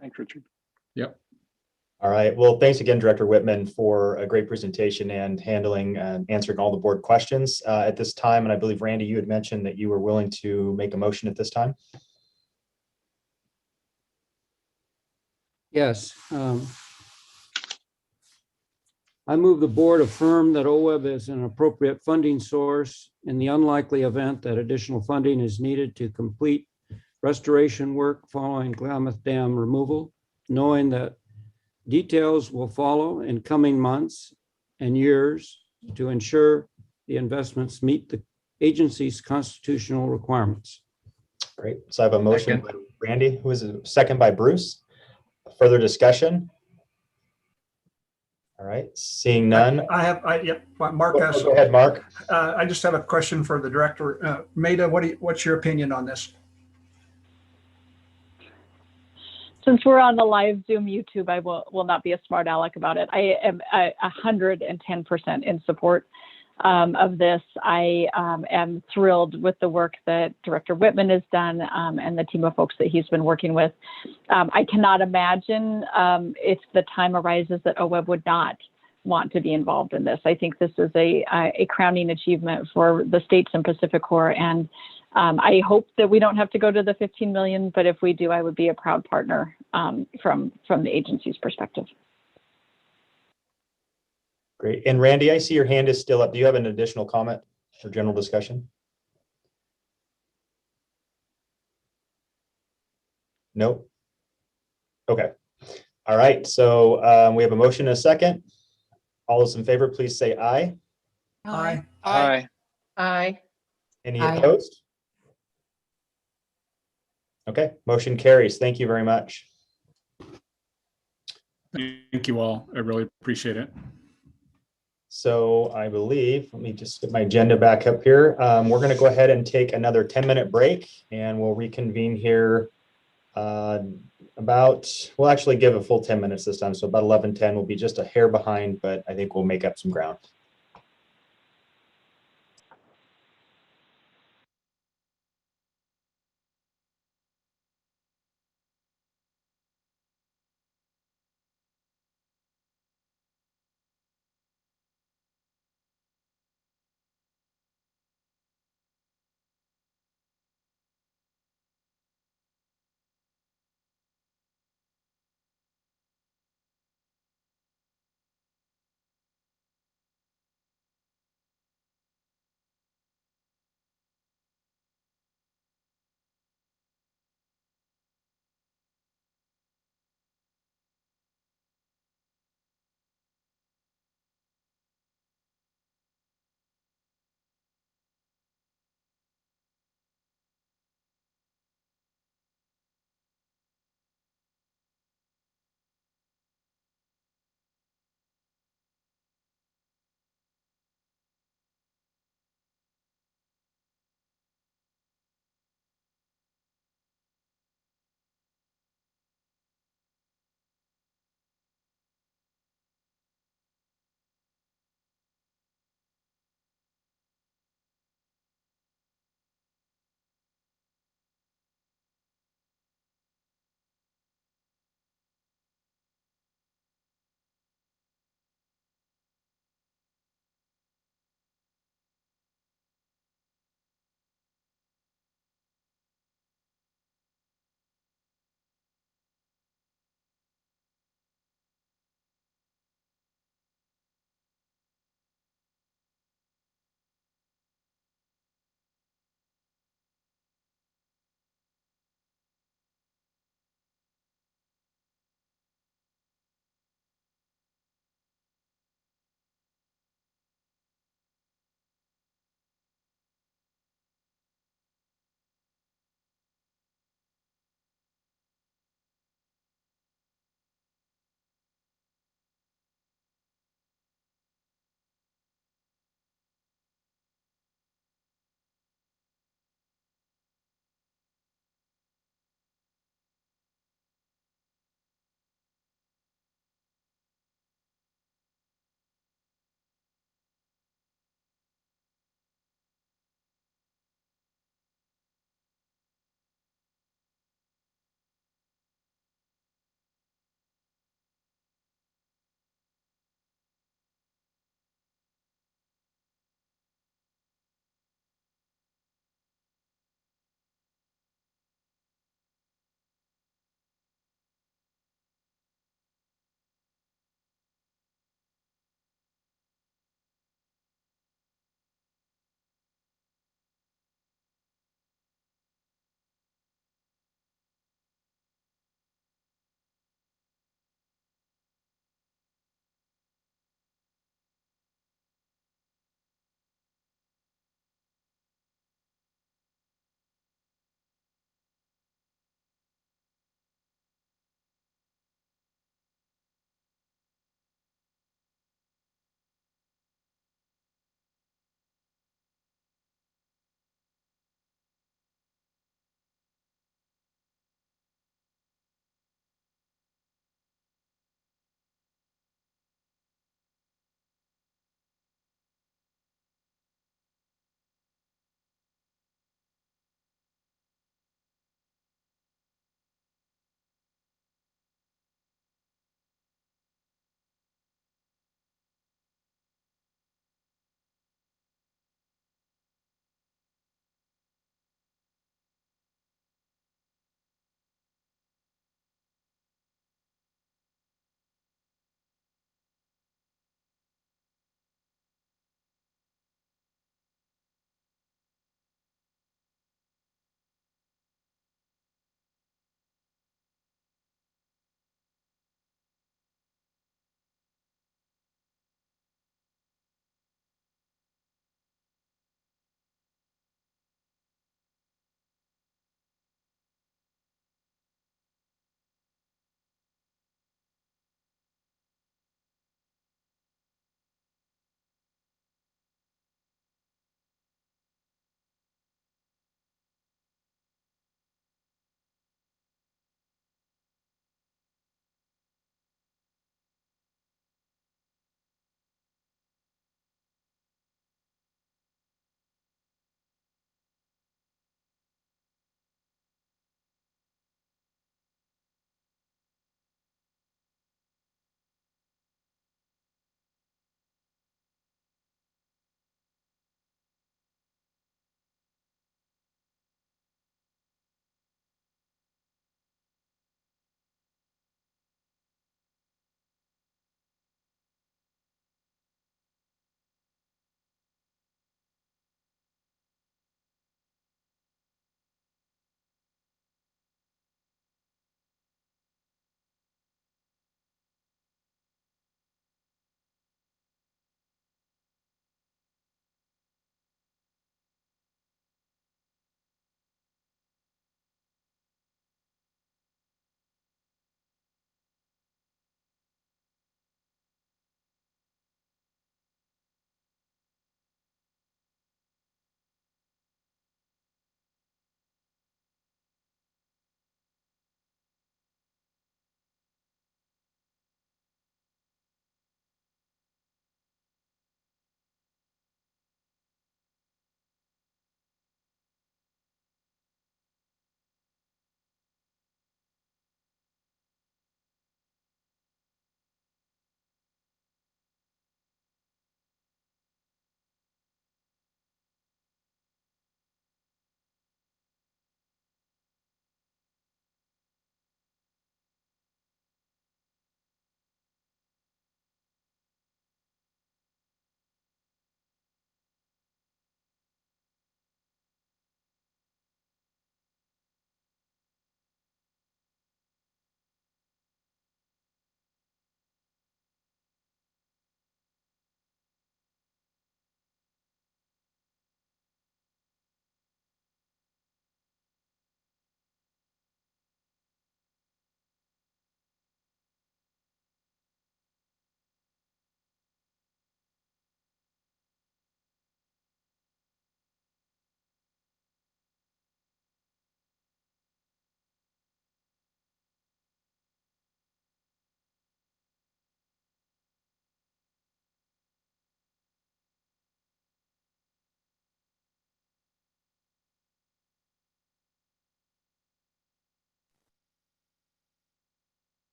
Thanks, Richard. Yep. All right. Well, thanks again, Director Whitman, for a great presentation and handling and answering all the board questions at this time. And I believe, Randy, you had mentioned that you were willing to make a motion at this time. Yes. I move the board affirm that OWEB is an appropriate funding source in the unlikely event that additional funding is needed to complete restoration work following Klamath Dam removal, knowing that details will follow in coming months and years to ensure the investments meet the agency's constitutional requirements. Great. So I have a motion by Randy, who is a second by Bruce. Further discussion? All right, seeing none. Yep, Mark asked. Go ahead, Mark. I just have a question for the director. Maida, what's your opinion on this? Since we're on the live Zoom YouTube, I will not be a smart aleck about it. I am 110% in support of this. I am thrilled with the work that Director Whitman has done and the team of folks that he's been working with. I cannot imagine if the time arises that OWEB would not want to be involved in this. I think this is a crowning achievement for the states and Pacific Core, and I hope that we don't have to go to the 15 million, but if we do, I would be a proud partner from the agency's perspective. Great. And Randy, I see your hand is still up. Do you have an additional comment or general discussion? No? Okay. All right. So we have a motion and a second. All those in favor, please say aye. Aye. Aye. Aye. Any Aye. opposed? Okay, motion carries. Thank you very much. Thank you all. I really appreciate it. So I believe, let me just get my agenda back up here. We're going to go ahead and take another 10-minute break, and we'll reconvene here we'll actually give a full 10 minutes this time. So about 11:10, we'll be just a hair behind, but I think we'll make up some ground.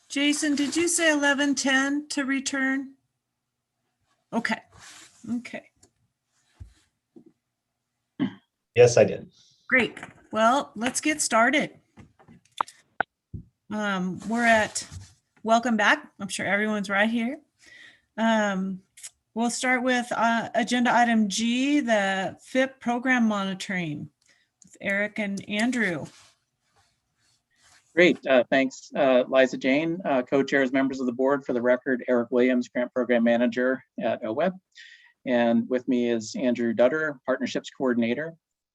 Jason, did you say 11:10 to return? Okay. Okay. Yes, I did. Great. Well, let's get started. Welcome back. I'm sure everyone's right here. We'll start with agenda item G, the FIP program monitoring with Eric and Andrew. Great, thanks, Liza Jane, co-chairs, members of the board. For the record, Eric Williams, Grant Program Manager at OWEB. And with me is Andrew Dutter, Partnerships Coordinator.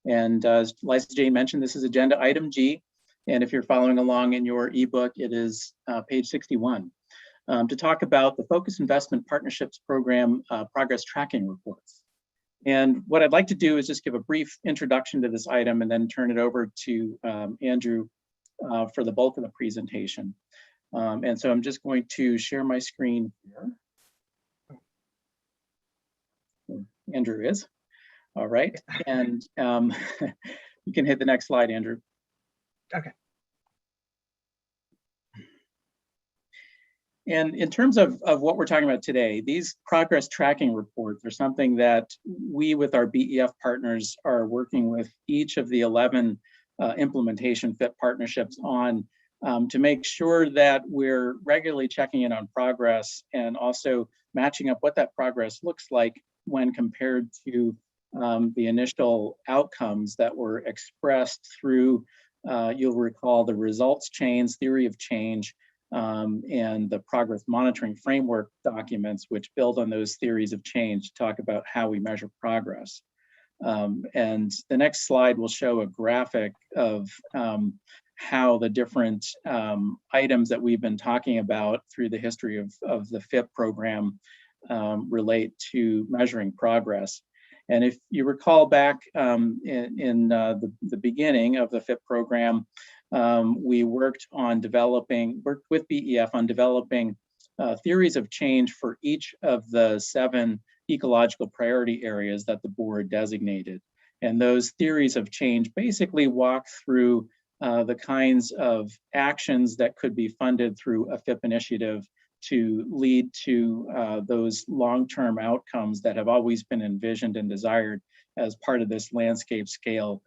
And as Liza Jane mentioned, this is agenda item G. And if you're following along in your ebook, it is page 61. To talk about the Focus Investment Partnerships Program progress tracking reports. And what I'd like to do is just give a brief introduction to this item and then turn it over to Andrew for the bulk of the presentation. And so I'm just going to share my screen here. Andrew is. All right. And you can hit the next slide, Andrew. Okay. And in terms of what we're talking about today, these progress tracking reports are something that we with our BEF partners are working with each of the 11 implementation FIP partnerships on to make sure that we're regularly checking in on progress and also matching up what that progress looks like when compared to the initial outcomes that were expressed through, you'll recall, the results chains, theory of change, and the progress monitoring framework documents, which build on those theories of change to talk about how we measure progress. And the next slide will show a graphic of how the different items that we've been talking about through the history of the FIP program relate to measuring progress. And if you recall back in the beginning of the FIP program, we worked with BEF on developing theories of change for each of the 7 ecological priority areas that the board designated. And those theories of change basically walk through the kinds of actions that could be funded through a FIP initiative to lead to those long-term outcomes that have always been envisioned and desired as part of this landscape scale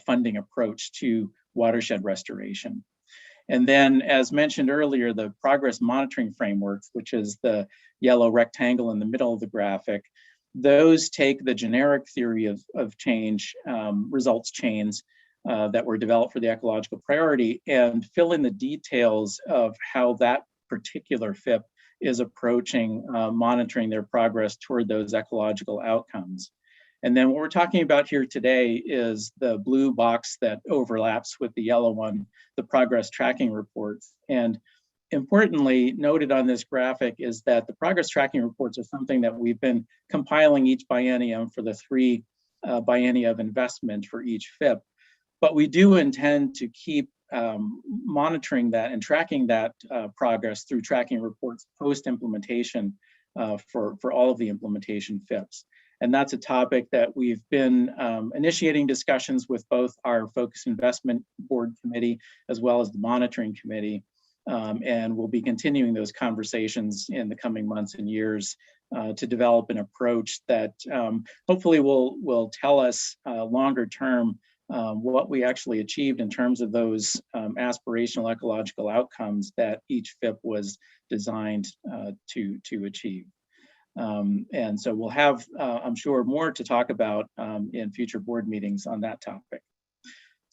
funding approach to watershed restoration. And then, as mentioned earlier, the progress monitoring frameworks, which is the yellow rectangle in the middle of the graphic, those take the generic theory of change, results chains that were developed for the ecological priority and fill in the details of how that particular FIP is approaching monitoring their progress toward those ecological outcomes. And then what we're talking about here today is the blue box that overlaps with the yellow one, the progress tracking reports. And importantly, noted on this graphic is that the progress tracking reports are something that we've been compiling each biennium for the 3 biennia of investment for each FIP. But we do intend to keep monitoring that and tracking that progress through tracking reports post-implementation for all of the implementation FIPs. And that's a topic that we've been initiating discussions with both our Focus Investment Board Committee as well as the Monitoring Committee. And we'll be continuing those conversations in the coming months and years to develop an approach that hopefully will tell us longer term what we actually achieved in terms of those aspirational ecological outcomes that each FIP was designed to achieve. And so we'll have, I'm sure, more to talk about in future board meetings on that topic.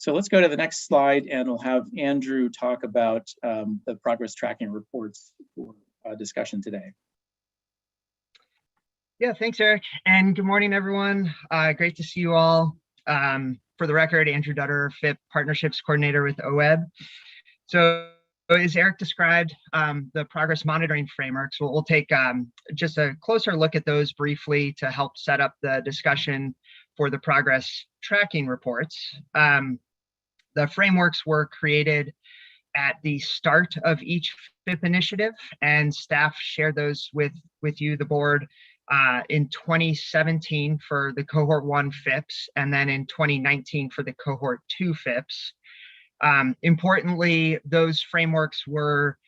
So let's go to the next slide and we'll have Andrew talk about the progress tracking reports for discussion today. Yeah, thanks, Eric. And good morning, everyone. Great to see you all. For the record, Andrew Dutter, FIP Partnerships Coordinator with OWEB. So as Eric described, the progress monitoring frameworks, we'll take just a closer look at those briefly to help set up the discussion for the progress tracking reports. The frameworks were created at the start of each FIP initiative, and staff shared those with you, the board, in 2017 for the cohort 1 FIPS, and then in 2019 for the cohort 2 FIPS. Importantly, those frameworks were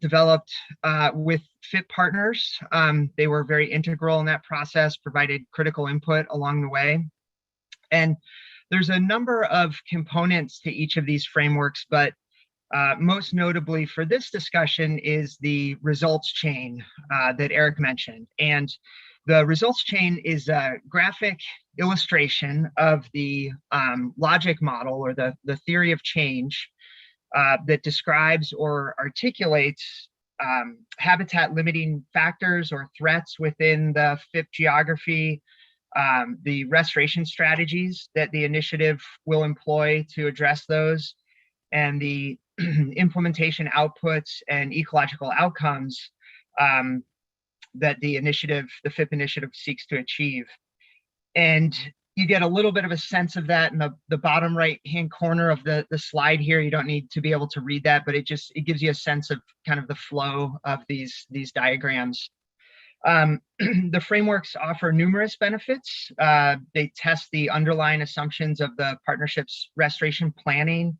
developed with FIP partners. They were very integral in that process, provided critical input along the way. And there's a number of components to each of these frameworks, but most notably for this discussion is the results chain that Eric mentioned. And the results chain is a graphic illustration of the logic model, or the theory of change, that describes or articulates habitat limiting factors or threats within the FIP geography, the restoration strategies that the initiative will employ to address those, and the implementation outputs and ecological outcomes that the FIP initiative seeks to achieve. And you get a little bit of a sense of that in the bottom right-hand corner of the slide here. You don't need to be able to read that, but it gives you a sense of kind of the flow of these diagrams. The frameworks offer numerous benefits. They test the underlying assumptions of the partnership's restoration planning.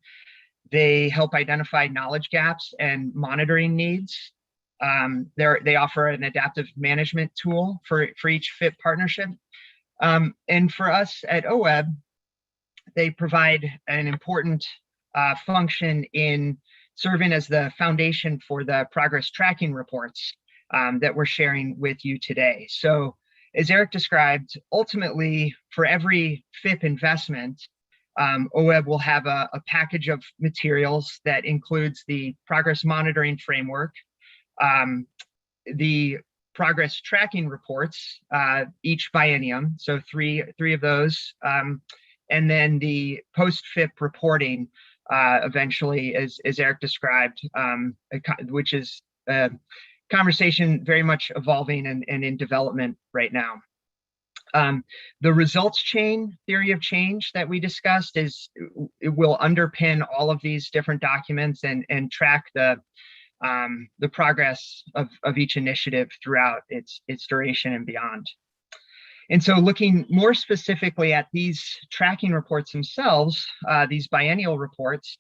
They help identify knowledge gaps and monitoring needs. They offer an adaptive management tool for each FIP partnership. And for us at OWEB, they provide an important function in serving as the foundation for the progress tracking reports that we're sharing with you today. So as Eric described, ultimately for every FIP investment, OWEB will have a package of materials that includes the progress monitoring framework, the progress tracking reports, each biennium, so three of those, and then the post-FIP reporting eventually, as Eric described, which is a conversation very much evolving and in development right now. The results chain theory of change that we discussed it will underpin all of these different documents and track the progress of each initiative throughout its duration and beyond. And so looking more specifically at these tracking reports themselves, these biennial reports,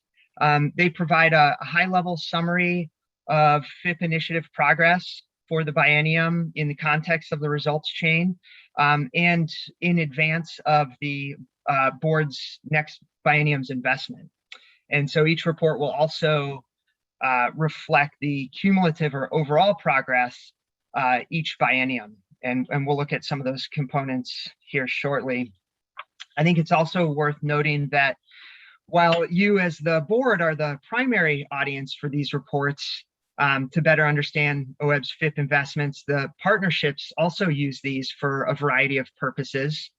they provide a high-level summary of FIP initiative progress for the biennium in the context of the results chain, and in advance of the board's next biennium's investment. And so each report will also reflect the cumulative or overall progress each biennium. And we'll look at some of those components here shortly. I think it's also worth noting that while you as the board are the primary audience for these reports, to better understand OWEB's FIP investments, the partnerships also use these for a variety of purposes.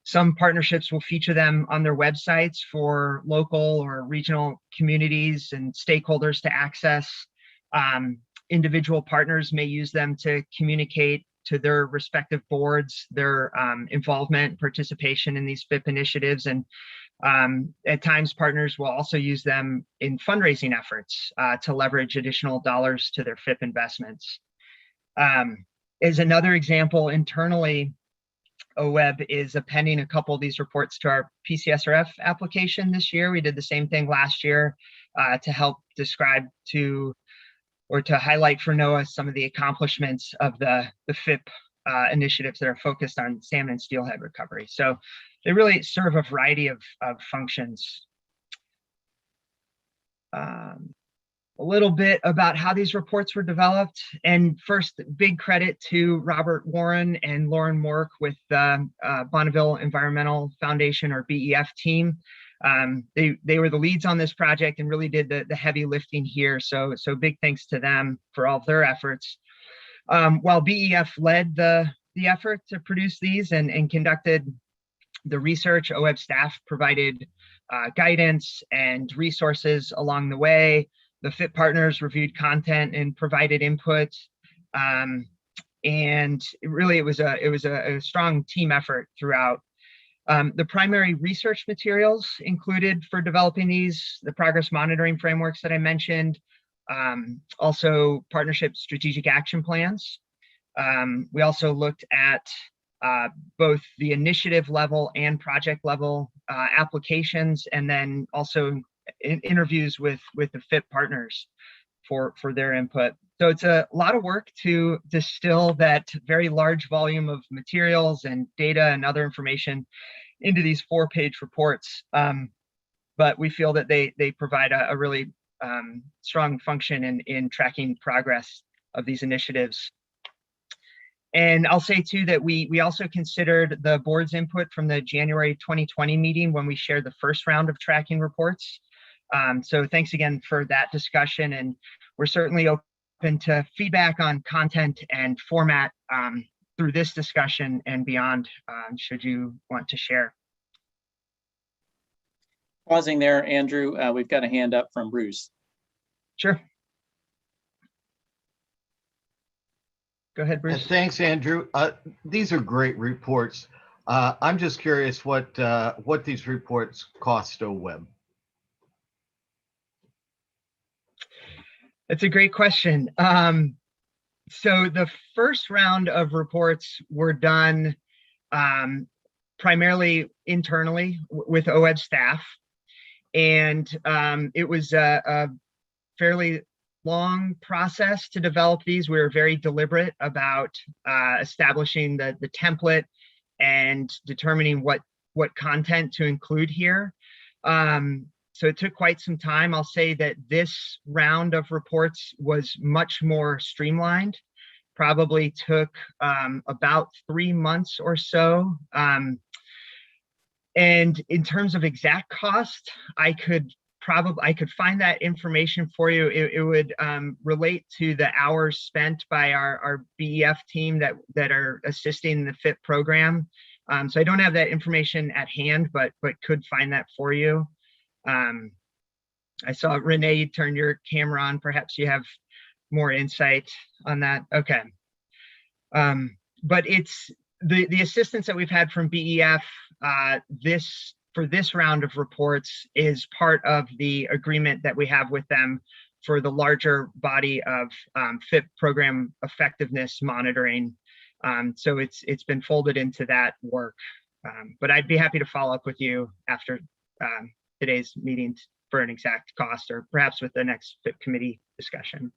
Some partnerships will feature them on their websites for local or regional communities and stakeholders to access. Individual partners may use them to communicate to their respective boards their involvement and participation in these FIP initiatives. And at times, partners will also use them in fundraising efforts to leverage additional dollars to their FIP investments. As another example, internally, OWEB is appending a couple of these reports to our PCSRF application this year. We did the same thing last year to help describe or to highlight for NOAA some of the accomplishments of the FIP initiatives that are focused on salmon and steelhead recovery. So they really serve a variety of functions. A little bit about how these reports were developed. And first, big credit to Robert Warren and Lauren Mork with the Bonneville Environmental Foundation, or BEF team. They were the leads on this project and really did the heavy lifting here. So big thanks to them for all of their efforts. While BEF led the effort to produce these and conducted the research, OWEB staff provided guidance and resources along the way. The FIP partners reviewed content and provided input. And really, it was a strong team effort throughout. The primary research materials included for developing these, the progress monitoring frameworks that I mentioned, also partnership strategic action plans, We also looked at both the initiative level and project level applications, and then also interviews with the FIP partners for their input. So it's a lot of work to distill that very large volume of materials and data and other information into these 4-page reports. But we feel that they provide a really strong function in tracking progress of these initiatives. And I'll say too that we also considered the board's input from the January 2020 meeting when we shared the first round of tracking reports. So thanks again for that discussion, and we're certainly open to feedback on content and format through this discussion and beyond, should you want to share. Pausing there, Andrew, we've got a hand up from Bruce. Sure. Go ahead, Bruce. Thanks, Andrew. These are great reports. I'm just curious what these reports cost OWEB. That's a great question. So the first round of reports were done primarily internally with OWEB staff. And it was a fairly long process to develop these. We were very deliberate about establishing the template and determining what content to include here. So it took quite some time. I'll say that this round of reports was much more streamlined, probably took about 3 months or so. And in terms of exact cost, I could find that information for you. It would relate to the hours spent by our BEF team that are assisting the FIP program. So I don't have that information at hand, but could find that for you. I saw Renee, you turned your camera on. Perhaps you have more insight on that. Okay. But it's the assistance that we've had from BEF for this round of reports is part of the agreement that we have with them for the larger body of FIP program effectiveness monitoring. So it's been folded into that work. But I'd be happy to follow up with you after today's meeting for an exact cost, or perhaps with the next FIP committee discussion.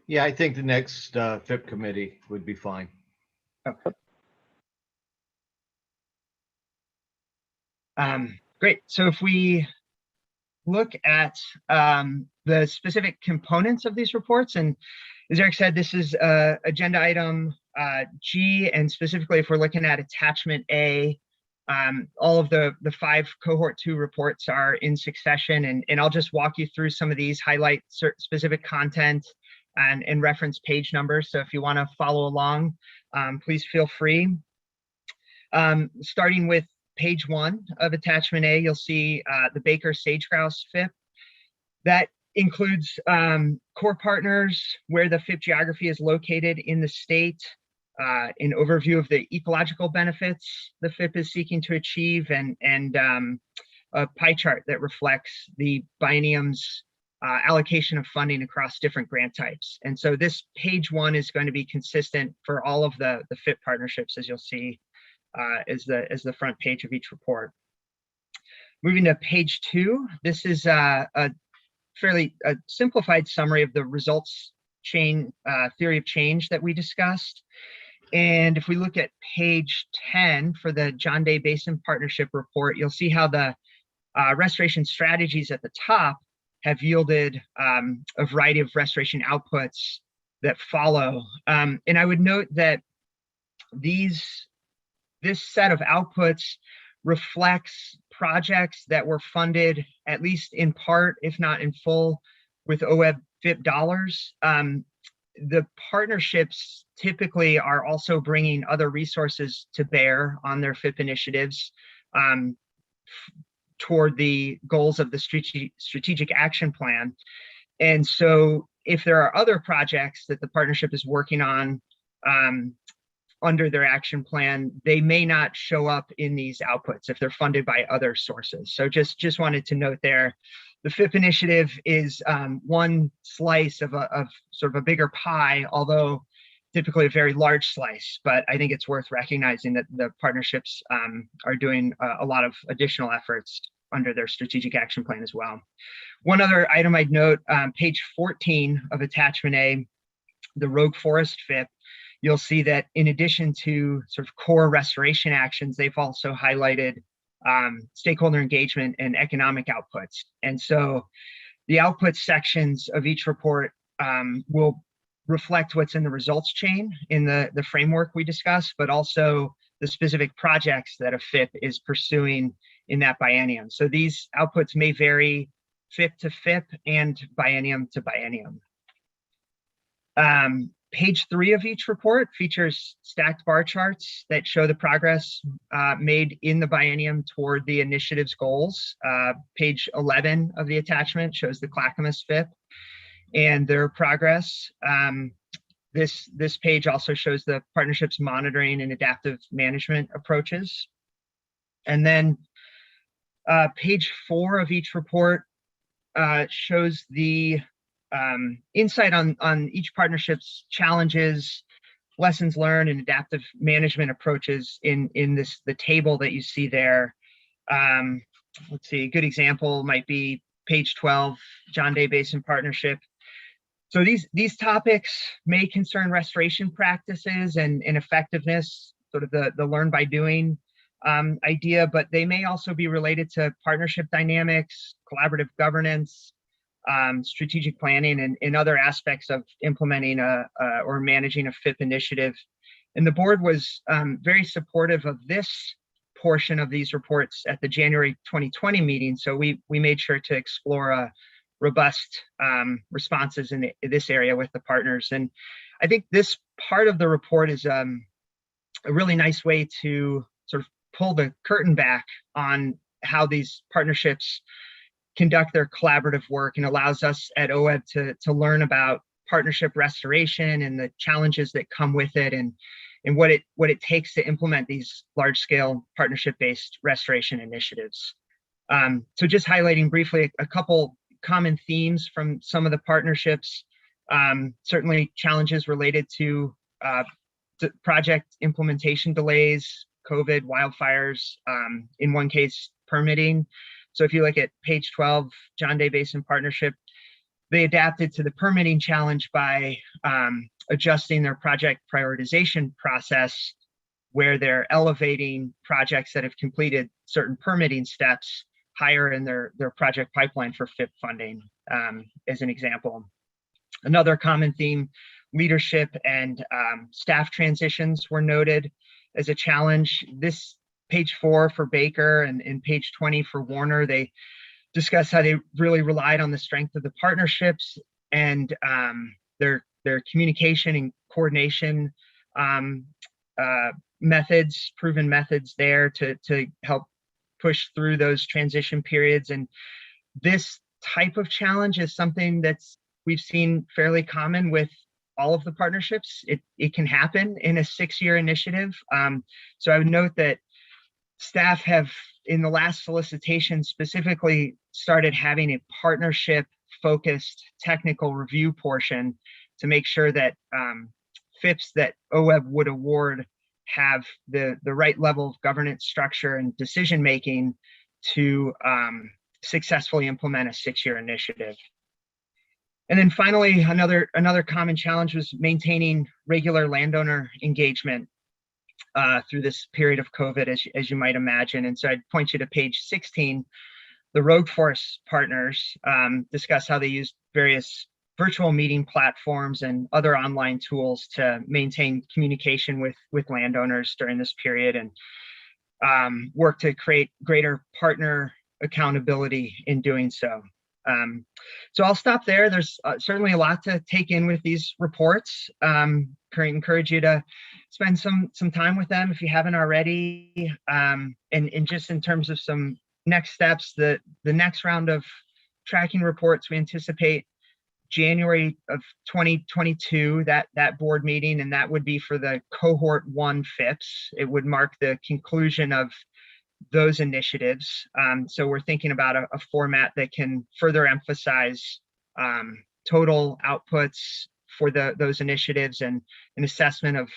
Yeah, I think the next FIP committee would be fine. Okay. Great. So if we look at the specific components of these reports, and as Eric said, this is agenda item G, and specifically if we're looking at attachment A, all of the 5 cohort 2 reports are in succession, and I'll just walk you through some of these, highlight specific content and reference page numbers. So if you want to follow along, please feel free. Starting with page 1 of attachment A, you'll see the Baker sage-grouse FIP. That includes core partners, where the FIP geography is located in the state, an overview of the ecological benefits the FIP is seeking to achieve, and a pie chart that reflects the biennium's allocation of funding across different grant types. And so this page 1 is going to be consistent for all of the FIP partnerships, as you'll see as the front page of each report. Moving to page 2, this is a fairly simplified summary of the results chain theory of change that we discussed. And if we look at page 10 for the John Day Basin Partnership report, you'll see how the restoration strategies at the top have yielded a variety of restoration outputs that follow. And I would note that this set of outputs reflects projects that were funded, at least in part, if not in full, with OWEB FIP dollars. The partnerships typically are also bringing other resources to bear on their FIP initiatives toward the goals of the strategic action plan. And so if there are other projects that the partnership is working on under their action plan, they may not show up in these outputs if they're funded by other sources. So just wanted to note there, the FIP initiative is one slice of sort of a bigger pie, although typically a very large slice, but I think it's worth recognizing that the partnerships are doing a lot of additional efforts under their strategic action plan as well. One other item I'd note, page 14 of attachment A, the Rogue Forest FIP, you'll see that in addition to sort of core restoration actions, they've also highlighted stakeholder engagement and economic outputs. And so the output sections of each report will reflect what's in the results chain in the framework we discussed, but also the specific projects that a FIP is pursuing in that biennium. So these outputs may vary FIP to FIP and biennium to biennium. Page 3 of each report features stacked bar charts that show the progress made in the biennium toward the initiative's goals. Page 11 of the attachment shows the Clackamas FIP and their progress. This page also shows the partnership's monitoring and adaptive management approaches. And then page 4 of each report shows the insight on each partnership's challenges, lessons learned, and adaptive management approaches in the table that you see there. Let's see, a good example might be page 12, John Day Basin Partnership. So these topics may concern restoration practices and effectiveness, sort of the learn by doing idea, but they may also be related to partnership dynamics, collaborative governance, strategic planning, and other aspects of implementing or managing a FIP initiative. And the board was very supportive of this portion of these reports at the January 2020 meeting. So we made sure to explore robust responses in this area with the partners. And I think this part of the report is a really nice way to sort of pull the curtain back on how these partnerships conduct their collaborative work, and allows us at OWEB to learn about partnership restoration and the challenges that come with it, and what it takes to implement these large-scale partnership-based restoration initiatives. So just highlighting briefly a couple common themes from some of the partnerships, certainly challenges related to project implementation delays, COVID, wildfires, in one case, permitting. So if you look at page 12, John Day Basin Partnership, they adapted to the permitting challenge by adjusting their project prioritization process, where they're elevating projects that have completed certain permitting steps higher in their project pipeline for FIP funding, as an example. Another common theme, leadership and staff transitions were noted as a challenge. This page 4 for Baker and page 20 for Warner, they discuss how they really relied on the strength of the partnerships and their communication and coordination methods, proven methods there to help push through those transition periods. And this type of challenge is something that's we've seen fairly common with all of the partnerships. It can happen in a 6-year initiative. So I would note that staff have, in the last solicitation, specifically started having a partnership focused technical review portion to make sure that FIPs that OWEB would award have the right level of governance structure and decision making to successfully implement a 6-year initiative. And then finally, another common challenge was maintaining regular landowner engagement through this period of COVID, as you might imagine. And so I'd point you to page 16. The Rogue Forest partners discuss how they use various virtual meeting platforms and other online tools to maintain communication with landowners during this period, and work to create greater partner accountability in doing so. So I'll stop there. There's certainly a lot to take in with these reports. Encourage you to spend some time with them if you haven't already. And just in terms of some next steps, the next round of tracking reports we anticipate January of 2022, that board meeting, and that would be for the cohort 1 FIPS. It would mark the conclusion of those initiatives. So we're thinking about a format that can further emphasize total outputs for those initiatives and an assessment of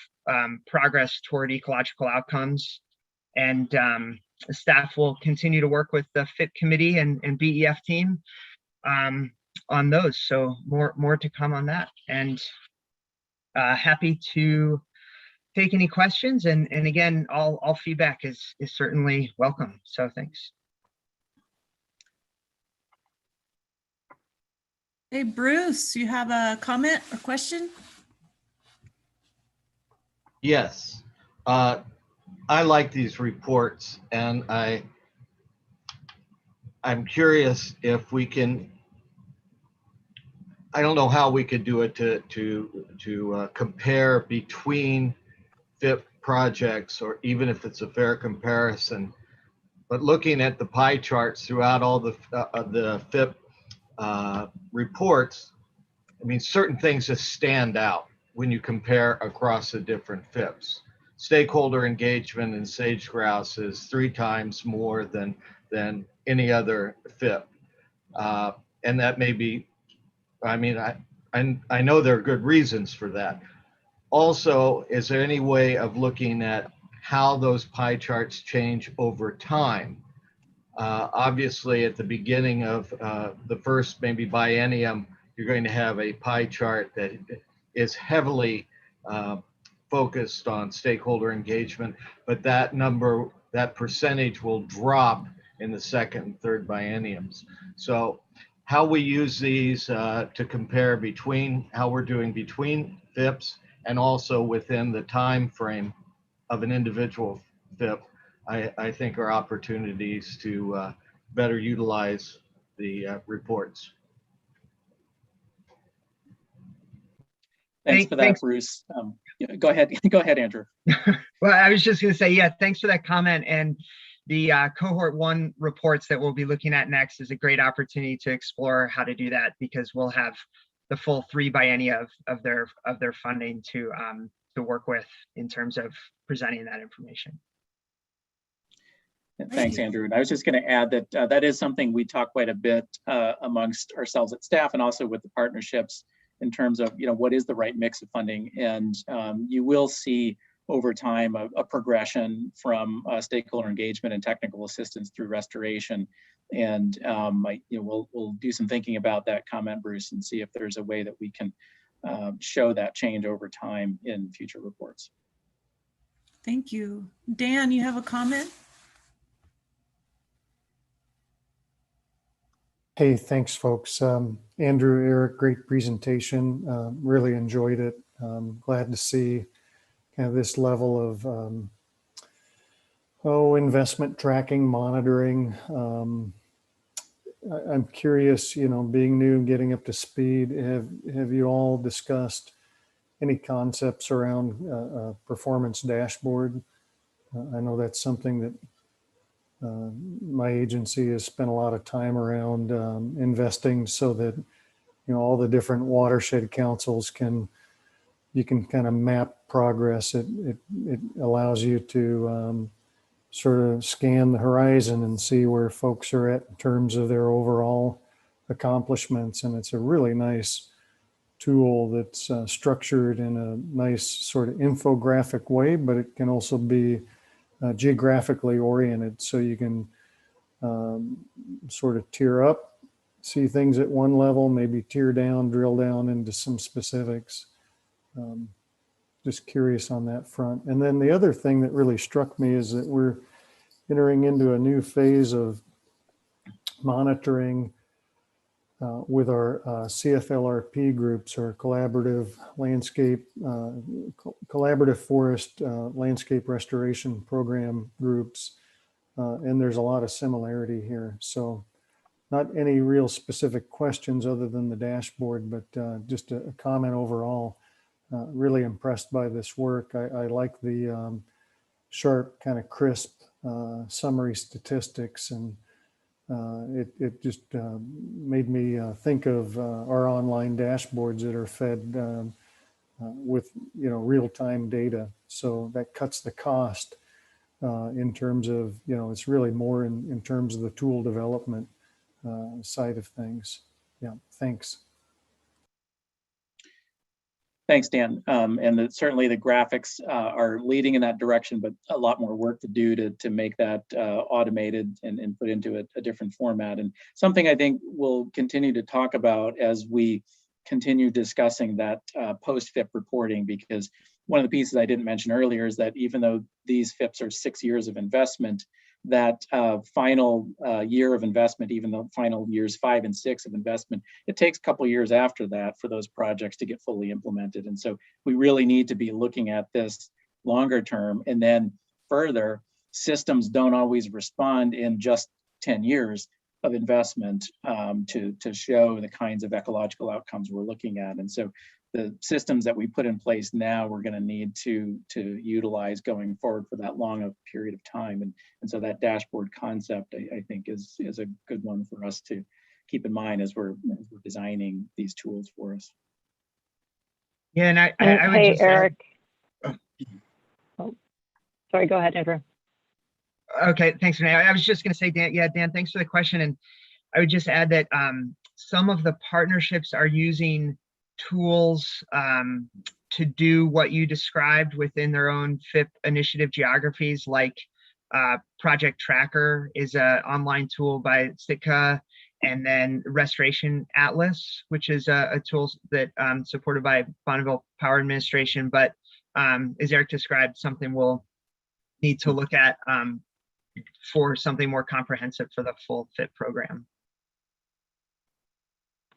progress toward ecological outcomes. And the staff will continue to work with the FIP committee and BEF team on those. So more to come on that. And happy to take any questions. And again, all feedback is certainly welcome. So thanks. Hey, Bruce, you have a comment or question? Yes. I like these reports, and I'm curious if we can, I don't know how we could do it to compare between FIP projects, or even if it's a fair comparison, but looking at the pie charts throughout all the FIP reports, I mean, certain things just stand out when you compare across the different FIPs. Stakeholder engagement in sage grouse is 3 times more than any other FIP. And that may be, I mean, I know there are good reasons for that. Also, is there any way of looking at how those pie charts change over time? Obviously, at the beginning of the first maybe biennium, you're going to have a pie chart that is heavily focused on stakeholder engagement, but that number, that percentage will drop in the second and third bienniums. So how we use these to compare between how we're doing between FIPs and also within the time frame of an individual FIP, I think are opportunities to better utilize the reports. Thanks for that, Thanks. Bruce. Go ahead. Go ahead, Andrew. Well, I was just going to say, yeah, thanks for that comment. And the cohort 1 reports that we'll be looking at next is a great opportunity to explore how to do that, because we'll have the full 3 biennia of their funding to work with in terms of presenting that information. Thanks, Andrew. And I was just going to add that that is something we talk quite a bit amongst ourselves at staff and also with the partnerships in terms of, what is the right mix of funding. And you will see over time a progression from stakeholder engagement and technical assistance through restoration. And we'll do some thinking about that comment, Bruce, and see if there's a way that we can show that change over time in future reports. Thank you. Dan, you have a comment? Hey, thanks, folks. Andrew, Eric, great presentation. Really enjoyed it. Glad to see kind of this level of investment tracking, monitoring. I'm curious, being new and getting up to speed, have you all discussed any concepts around a performance dashboard? I know that's something that my agency has spent a lot of time around investing so that all the different watershed councils you can kind of map progress. It allows you to sort of scan the horizon and see where folks are at in terms of their overall accomplishments, and it's a really nice tool that's structured in a nice sort of infographic way, but it can also be geographically oriented, so you can sort of tier up, see things at one level, maybe tier down, drill down into some specifics. Just curious on that front. And then the other thing that really struck me is that we're entering into a new phase of monitoring with our CFLRP groups, or collaborative forest landscape restoration program groups. And there's a lot of similarity here. So not any real specific questions other than the dashboard, but just a comment overall. Really impressed by this work. I like the sharp, kind of crisp summary statistics, and It just made me think of our online dashboards that are fed with real-time data. So that cuts the cost in terms of, it's really more in terms of the tool development side of things. Yeah, thanks. Thanks, Dan. And certainly the graphics are leading in that direction, but a lot more work to do to make that automated and put into a different format. And something I think we'll continue to talk about as we continue discussing that post-FIP reporting, because one of the pieces I didn't mention earlier is that even though these FIPs are 6 years of investment, that final year of investment, even the final years 5 and 6 of investment, it takes a couple of years after that for those projects to get fully implemented. And so we really need to be looking at this longer term. And then further, systems don't always respond in just 10 years of investment to show the kinds of ecological outcomes we're looking at. And so the systems that we put in place now, we're going to need to utilize going forward for that long a period of time. And so that dashboard concept, I think, is a good one for us to keep in mind as we're designing these tools for us. Yeah, and I would hey, just Eric. Oh, sorry, go ahead, Andrew. Okay, thanks, Renee. I was just going to say, Dan, Dan, thanks for the question. And I would just add that some of the partnerships are using tools to do what you described within their own FIP initiative geographies, like Project Tracker is an online tool by Sitka, and then Restoration Atlas, which is a tool that supported by Bonneville Power Administration. But as Eric described, something we'll need to look at for something more comprehensive for the full FIP program.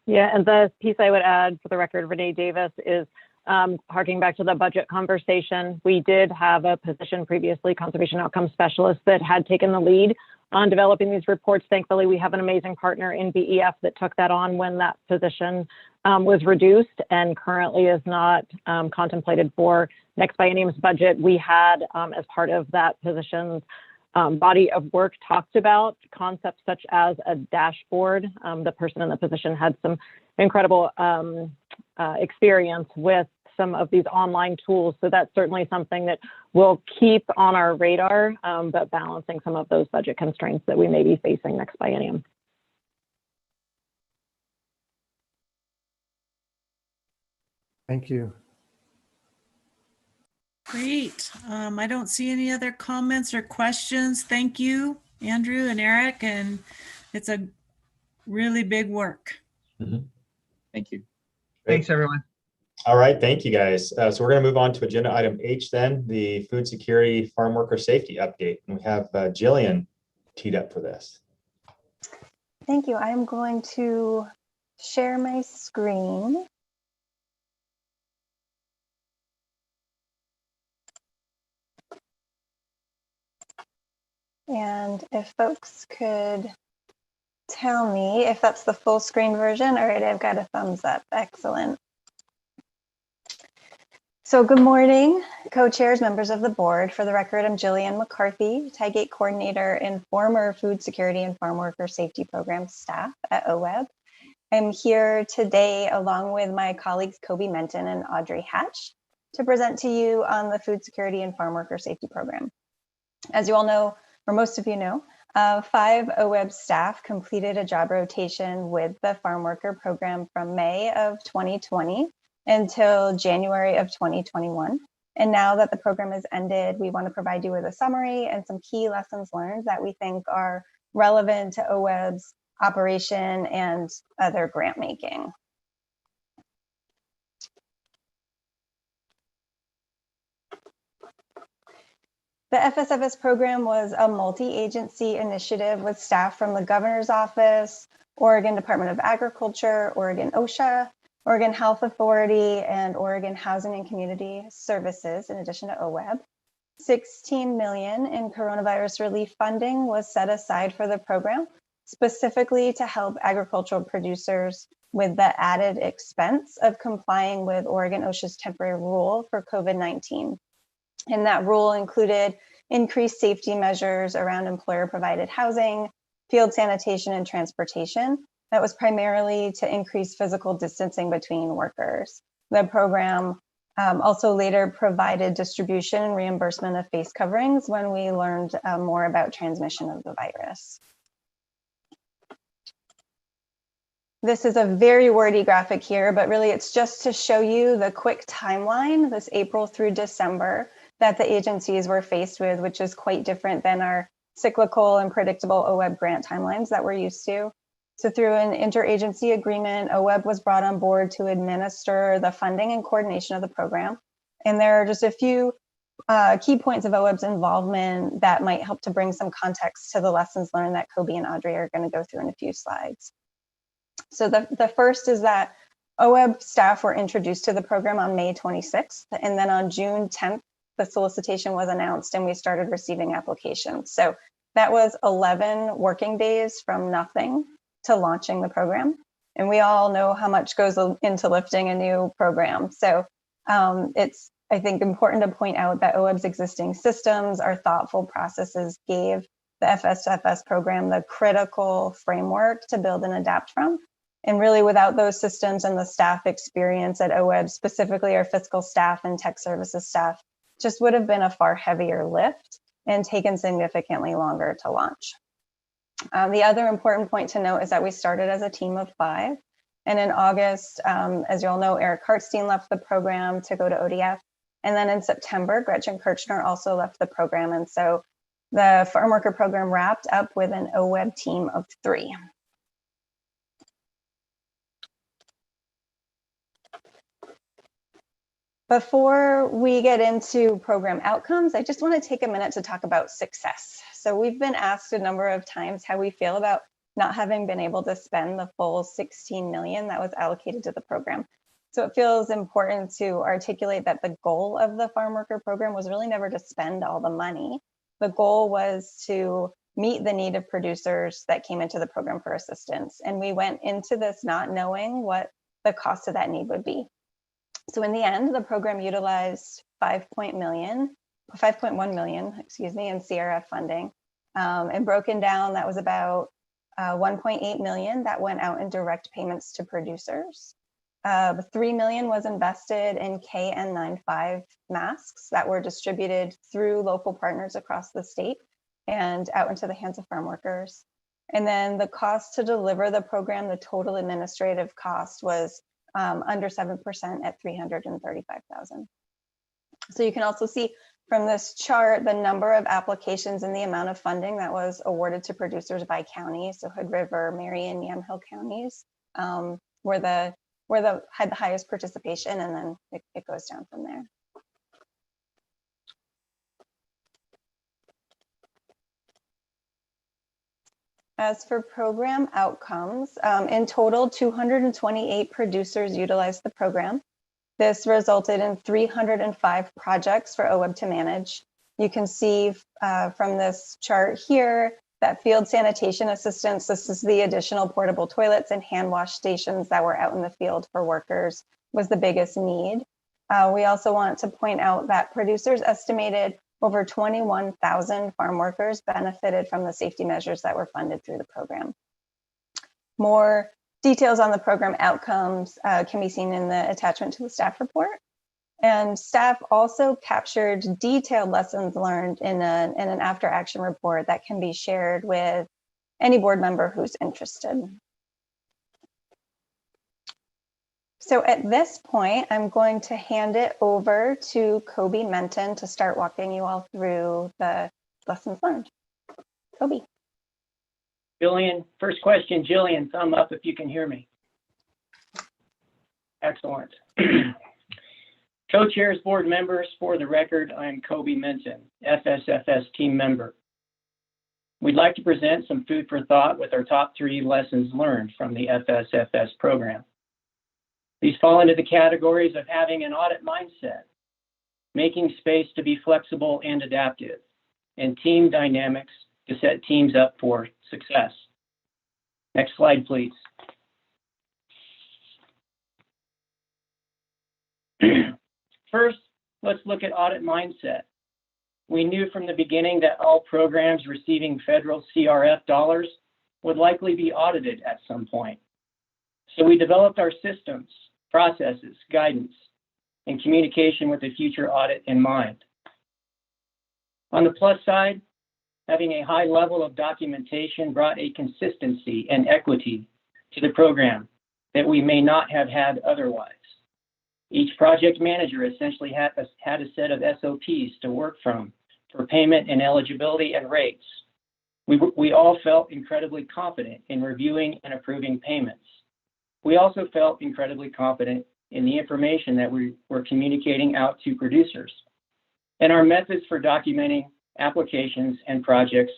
Yeah, and the piece I would add for the record, Renee Davis, is harking back to the budget conversation. We did have a position previously, conservation outcome specialist, that had taken the lead on developing these reports. Thankfully, we have an amazing partner in BEF that took that on when that position was reduced and currently is not contemplated for next biennium's budget. We had, as part of that position's body of work, talked about concepts such as a dashboard. The person in the position had some incredible experience with some of these online tools. So that's certainly something that we'll keep on our radar, but balancing some of those budget constraints that we may be facing next biennium. Thank you. Great. I don't see any other comments or questions. Thank you, Andrew and Eric, and it's a really big work. Mm-hmm. Thank you. Thanks, everyone. All right, thank you, guys. So we're going to move on to agenda item H then, the food security farm worker safety update. And we have Jillian teed up for this. Thank you. I'm going to share my screen. And if folks could tell me if that's the full screen version. All right, I've got a thumbs up. Excellent. So good morning, co-chairs, members of the board. For the record, I'm Jillian McCarthy, TIGATE coordinator and former food security and farm worker safety program staff at OWEB. I'm here today along with my colleagues Kobe Menton and Audrey Hatch to present to you on the food security and farm worker safety program. As you all know, or most of you know, 5 OWEB staff completed a job rotation with the farm worker program from May of 2020 until January of 2021. And now that the program has ended, we want to provide you with a summary and some key lessons learned that we think are relevant to OWEB's operation and other grant making. The FSFS program was a multi-agency initiative with staff from the Governor's Office, Oregon Department of Agriculture, Oregon OSHA, Oregon Health Authority, and Oregon Housing and Community Services, in addition to OWEB. $16 million in coronavirus relief funding was set aside for the program, specifically to help agricultural producers with the added expense of complying with Oregon OSHA's temporary rule for COVID-19. And that rule included increased safety measures around employer-provided housing, field sanitation, and transportation. That was primarily to increase physical distancing between workers. The program also later provided distribution and reimbursement of face coverings when we learned more about transmission of the virus. This is a very wordy graphic here, but really it's just to show you the quick timeline, this April through December, that the agencies were faced with, which is quite different than our cyclical and predictable OWEB grant timelines that we're used to. So through an interagency agreement, OWEB was brought on board to administer the funding and coordination of the program. And there are just a few key points of OWEB's involvement that might help to bring some context to the lessons learned that Kobe and Audrey are going to go through in a few slides. So the first is that OWEB staff were introduced to the program on May 26th, and then on June 10th, the solicitation was announced and we started receiving applications. So that was 11 working days from nothing to launching the program. And we all know how much goes into lifting a new program. So it's, I think, important to point out that OWEB's existing systems, our thoughtful processes gave the FSFS program the critical framework to build and adapt from. And really without those systems and the staff experience at OWEB, specifically our fiscal staff and tech services staff, just would have been a far heavier lift and taken significantly longer to launch. The other important point to note is that we started as a team of 5. And in August, as you all know, Eric Hartstein left the program to go to ODF. And then in September, Gretchen Kirchner also left the program. And so the farm worker program wrapped up with an OWEB team of 3. Before we get into program outcomes, I just want to take a minute to talk about success. So we've been asked a number of times how we feel about not having been able to spend the full 16 million that was allocated to the program. So it feels important to articulate that the goal of the farm worker program was really never to spend all the money. The goal was to meet the need of producers that came into the program for assistance. And we went into this not knowing what the cost of that need would be. So in the end, the program utilized 5.1 million, in CRF funding. And broken down, that was about 1.8 million that went out in direct payments to producers. 3 million was invested in KN95 masks that were distributed through local partners across the state and out into the hands of farm workers. And then the cost to deliver the program, the total administrative cost was under 7% at 335,000. So you can also see from this chart the number of applications and the amount of funding that was awarded to producers by county. So Hood River, Marion, Yamhill counties had the highest participation, and then it goes down from there. As for program outcomes, in total, 228 producers utilized the program. This resulted in 305 projects for OWEB to manage. You can see from this chart here that field sanitation assistance, this is the additional portable toilets and hand wash stations that were out in the field for workers, was the biggest need. We also want to point out that producers estimated over 21,000 farm workers benefited from the safety measures that were funded through the program. More details on the program outcomes can be seen in the attachment to the staff report. And staff also captured detailed lessons learned in an after action report that can be shared with any board member who's interested. So at this point, I'm going to hand it over to Kobe Menton to start walking you all through the lessons learned. Kobe. Jillian, first question, Jillian, thumb up if you can hear me. Excellent. Co-chairs, board members, for the record, I'm Kobe Menton, FSFS team member. We'd like to present some food for thought with our top 3 lessons learned from the FSFS program. These fall into the categories of having an audit mindset, making space to be flexible and adaptive, and team dynamics to set teams up for success. Next slide, please. First, let's look at audit mindset. We knew from the beginning that all programs receiving federal CRF dollars would likely be audited at some point. So we developed our systems, processes, guidance, and communication with the future audit in mind. On the plus side, having a high level of documentation brought a consistency and equity to the program that we may not have had otherwise. Each project manager essentially had a set of SOPs to work from for payment and eligibility and rates. We all felt incredibly confident in reviewing and approving payments. We also felt incredibly confident in the information that we were communicating out to producers. And our methods for documenting applications and projects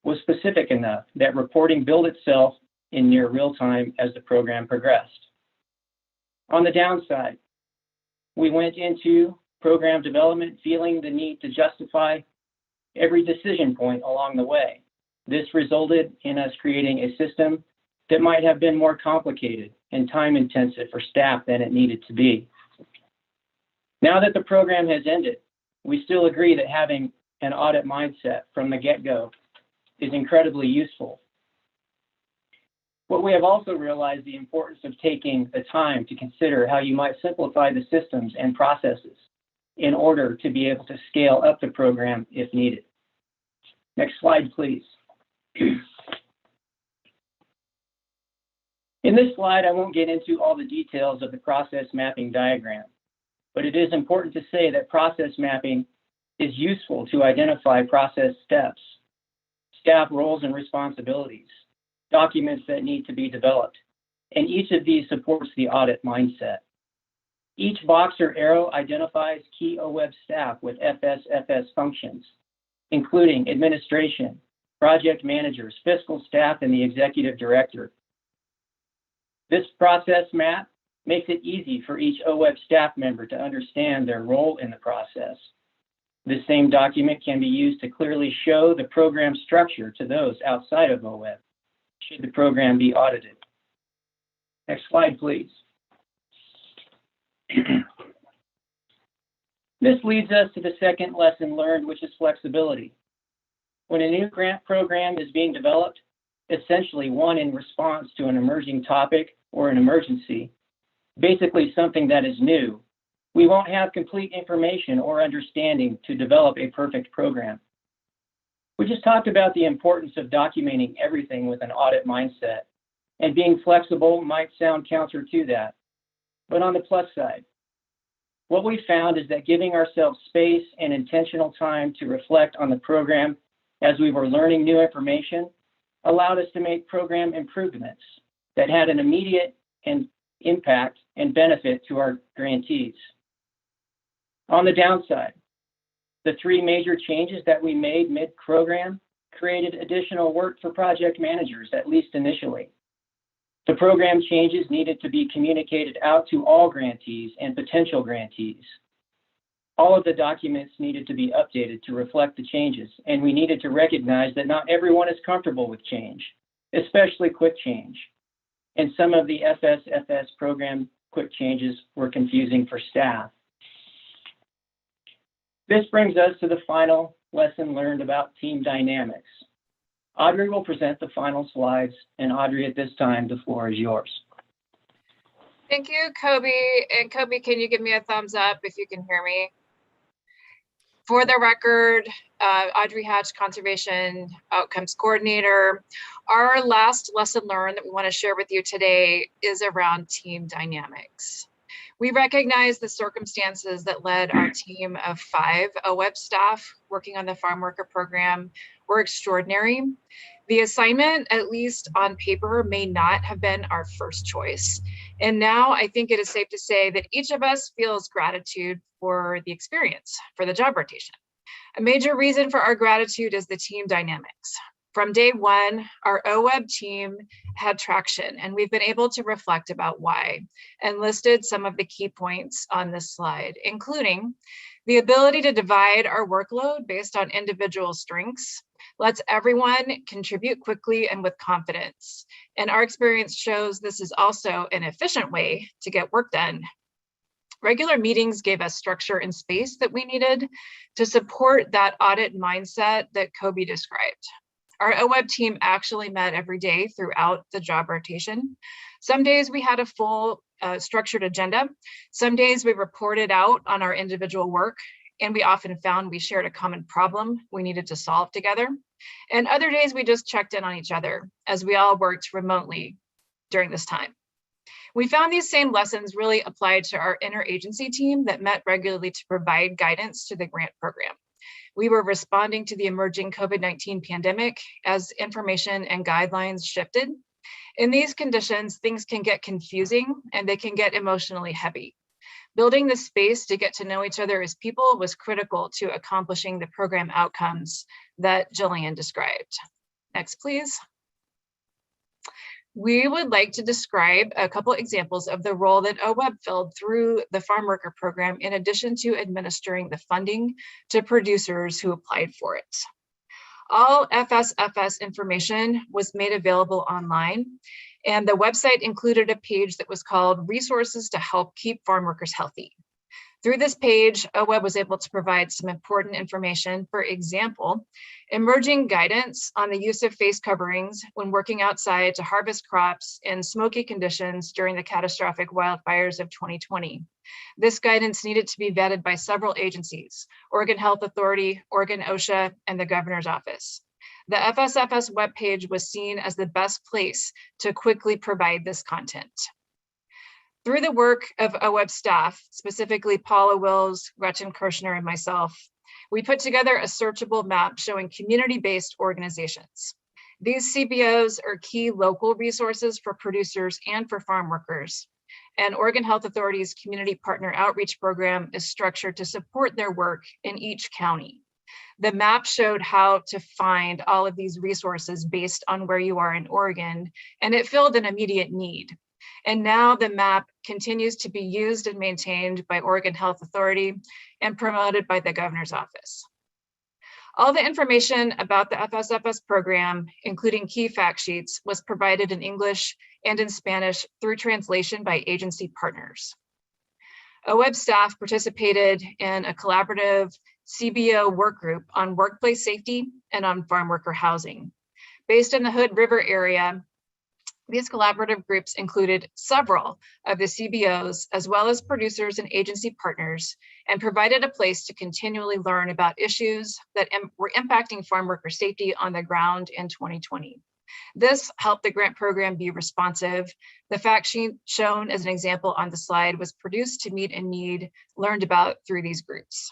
was specific enough that reporting billed itself in near real time as the program progressed. On the downside, we went into program development feeling the need to justify every decision point along the way. This resulted in us creating a system that might have been more complicated and time intensive for staff than it needed to be. Now that the program has ended, we still agree that having an audit mindset from the get-go is incredibly useful. But we have also realized the importance of taking the time to consider how you might simplify the systems and processes in order to be able to scale up the program if needed. Next slide, please. In this slide, I won't get into all the details of the process mapping diagram, but it is important to say that process mapping is useful to identify process steps, staff roles and responsibilities, documents that need to be developed, and each of these supports the audit mindset. Each box or arrow identifies key OWEB staff with FSFS functions, including administration, project managers, fiscal staff, and the executive director. This process map makes it easy for each OWEB staff member to understand their role in the process. This same document can be used to clearly show the program structure to those outside of OWEB, should the program be audited. Next slide, please. This leads us to the second lesson learned, which is flexibility. When a new grant program is being developed, essentially one in response to an emerging topic or an emergency, basically something that is new, we won't have complete information or understanding to develop a perfect program. We just talked about the importance of documenting everything with an audit mindset, and being flexible might sound counter to that. But on the plus side, what we found is that giving ourselves space and intentional time to reflect on the program as we were learning new information allowed us to make program improvements that had an immediate impact and benefit to our grantees. On the downside, the three major changes that we made mid-program created additional work for project managers, at least initially. The program changes needed to be communicated out to all grantees and potential grantees. All of the documents needed to be updated to reflect the changes, and we needed to recognize that not everyone is comfortable with change, especially quick change. And some of the FSFS program quick changes were confusing for staff. This brings us to the final lesson learned about team dynamics. Audrey will present the final slides, and Audrey, at this time, the floor is yours. Thank you, Kobe. And Kobe, can you give me a thumbs up if you can hear me? For the record, Audrey Hatch, Conservation Outcomes Coordinator. Our last lesson learned that we want to share with you today is around team dynamics. We recognize the circumstances that led our team of 5 OWEB staff working on the farm worker program were extraordinary. The assignment, at least on paper, may not have been our first choice. And now I think it is safe to say that each of us feels gratitude for the experience, for the job rotation. A major reason for our gratitude is the team dynamics. From day one, our OWEB team had traction, and we've been able to reflect about why, and listed some of the key points on this slide, including the ability to divide our workload based on individual strengths, lets everyone contribute quickly and with confidence. And our experience shows this is also an efficient way to get work done. Regular meetings gave us structure and space that we needed to support that audit mindset that Kobe described. Our OWEB team actually met every day throughout the job rotation. Some days we had a full structured agenda. Some days we reported out on our individual work, and we often found we shared a common problem we needed to solve together. And other days we just checked in on each other as we all worked remotely during this time. We found these same lessons really applied to our interagency team that met regularly to provide guidance to the grant program. We were responding to the emerging COVID-19 pandemic as information and guidelines shifted. In these conditions, things can get confusing and they can get emotionally heavy. Building the space to get to know each other as people was critical to accomplishing the program outcomes that Jillian described. Next, please. We would like to describe a couple examples of the role that OWEB filled through the farm worker program, in addition to administering the funding to producers who applied for it. All FSFS information was made available online, and the website included a page that was called Resources to Help Keep Farm Workers Healthy. Through this page, OWEB was able to provide some important information. For example, emerging guidance on the use of face coverings when working outside to harvest crops in smoky conditions during the catastrophic wildfires of 2020. This guidance needed to be vetted by several agencies: Oregon Health Authority, Oregon OSHA, and the Governor's Office. The FSFS webpage was seen as the best place to quickly provide this content. Through the work of OWEB staff, specifically Paula Wills, Gretchen Kirshner, and myself, we put together a searchable map showing community-based organizations. These CBOs are key local resources for producers and for farm workers. And Oregon Health Authority's Community Partner Outreach Program is structured to support their work in each county. The map showed how to find all of these resources based on where you are in Oregon, and it filled an immediate need. And now the map continues to be used and maintained by Oregon Health Authority and promoted by the Governor's Office. All the information about the FSFS program, including key fact sheets, was provided in English and in Spanish through translation by agency partners. OWEB staff participated in a collaborative CBO work group on workplace safety and on farm worker housing. Based in the Hood River area, these collaborative groups included several of the CBOs, as well as producers and agency partners, and provided a place to continually learn about issues that were impacting farm worker safety on the ground in 2020. This helped the grant program be responsive. The fact sheet shown as an example on the slide was produced to meet a need learned about through these groups.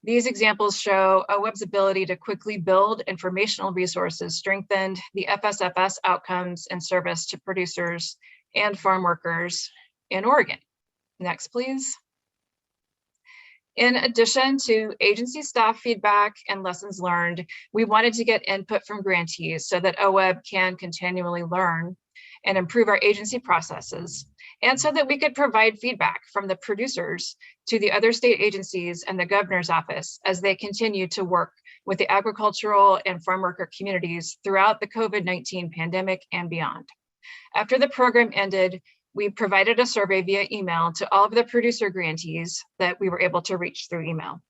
These examples show OWEB's ability to quickly build informational resources strengthened the FSFS outcomes and service to producers and farm workers in Oregon. Next, please. In addition to agency staff feedback and lessons learned, we wanted to get input from grantees so that OWEB can continually learn and improve our agency processes, and so that we could provide feedback from the producers to the other state agencies and the Governor's Office as they continue to work with the agricultural and farm worker communities throughout the COVID-19 pandemic and beyond. After the program ended, we provided a survey via email to all of the producer grantees that we were able to reach through email.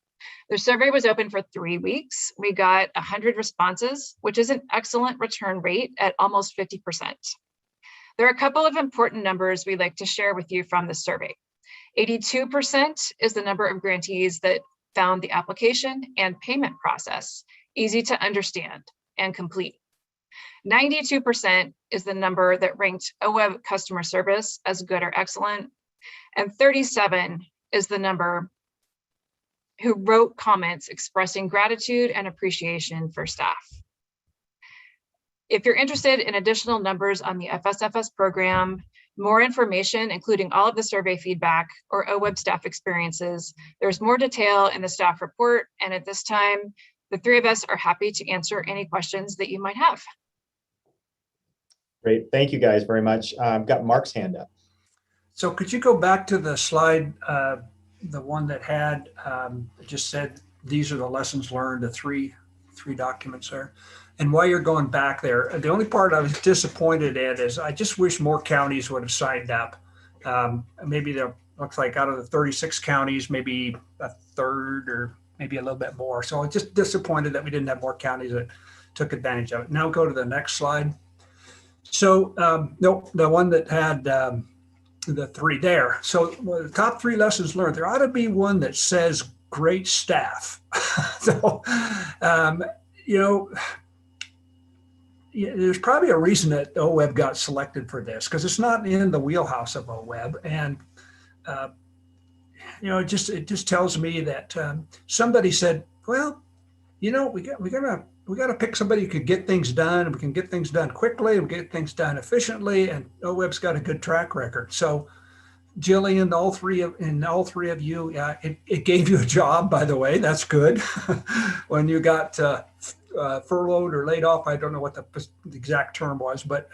The survey was open for 3 weeks. We got 100 responses, which is an excellent return rate at almost 50%. There are a couple of important numbers we'd like to share with you from the survey. 82% is the number of grantees that found the application and payment process easy to understand and complete. 92% is the number that ranked OWEB customer service as good or excellent. And 37 is the number who wrote comments expressing gratitude and appreciation for staff. If you're interested in additional numbers on the FSFS program, more information, including all of the survey feedback or OWEB staff experiences, there's more detail in the staff report. And at this time, the three of us are happy to answer any questions that you might have. Great, thank you guys very much. I've got Mark's hand up. So could you go back to the slide, the one that had just said, these are the lessons learned, the three documents there. And while you're going back there, the only part I was disappointed in is I just wish more counties would have signed up. Maybe there looks like out of the 36 counties, maybe a third or maybe a little bit more. So I'm just disappointed that we didn't have more counties that took advantage of it. Now go to the next slide. So no, the one that had the three there. So the top three lessons learned, there ought to be one that says great staff. So, you know, there's probably a reason that OWEB got selected for this, because it's not in the wheelhouse of OWEB. And, you know, it just tells me that somebody said, well, you know, we got to pick somebody who could get things done, and we can get things done quickly and get things done efficiently. And OWEB's got a good track record. So Jillian, all three of you, it gave you a job, by the way. That's good. When you got furloughed or laid off, I don't know what the exact term was, but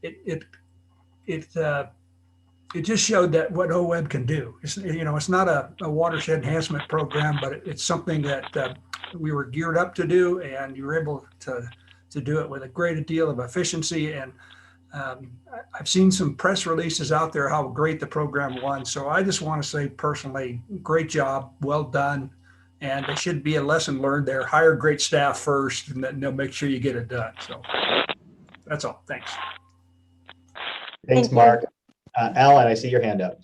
it just showed that what OWEB can do. It's, you know, it's not a watershed enhancement program, but it's something that we were geared up to do, and you were able to do it with a great deal of efficiency. And I've seen some press releases out there how great the program was. So I just want to say personally, great job, well done. And there should be a lesson learned there. Hire great staff first, and then they'll make sure you get it done. So that's all. Thanks. Thanks, Mark. Alan, I see your hand up.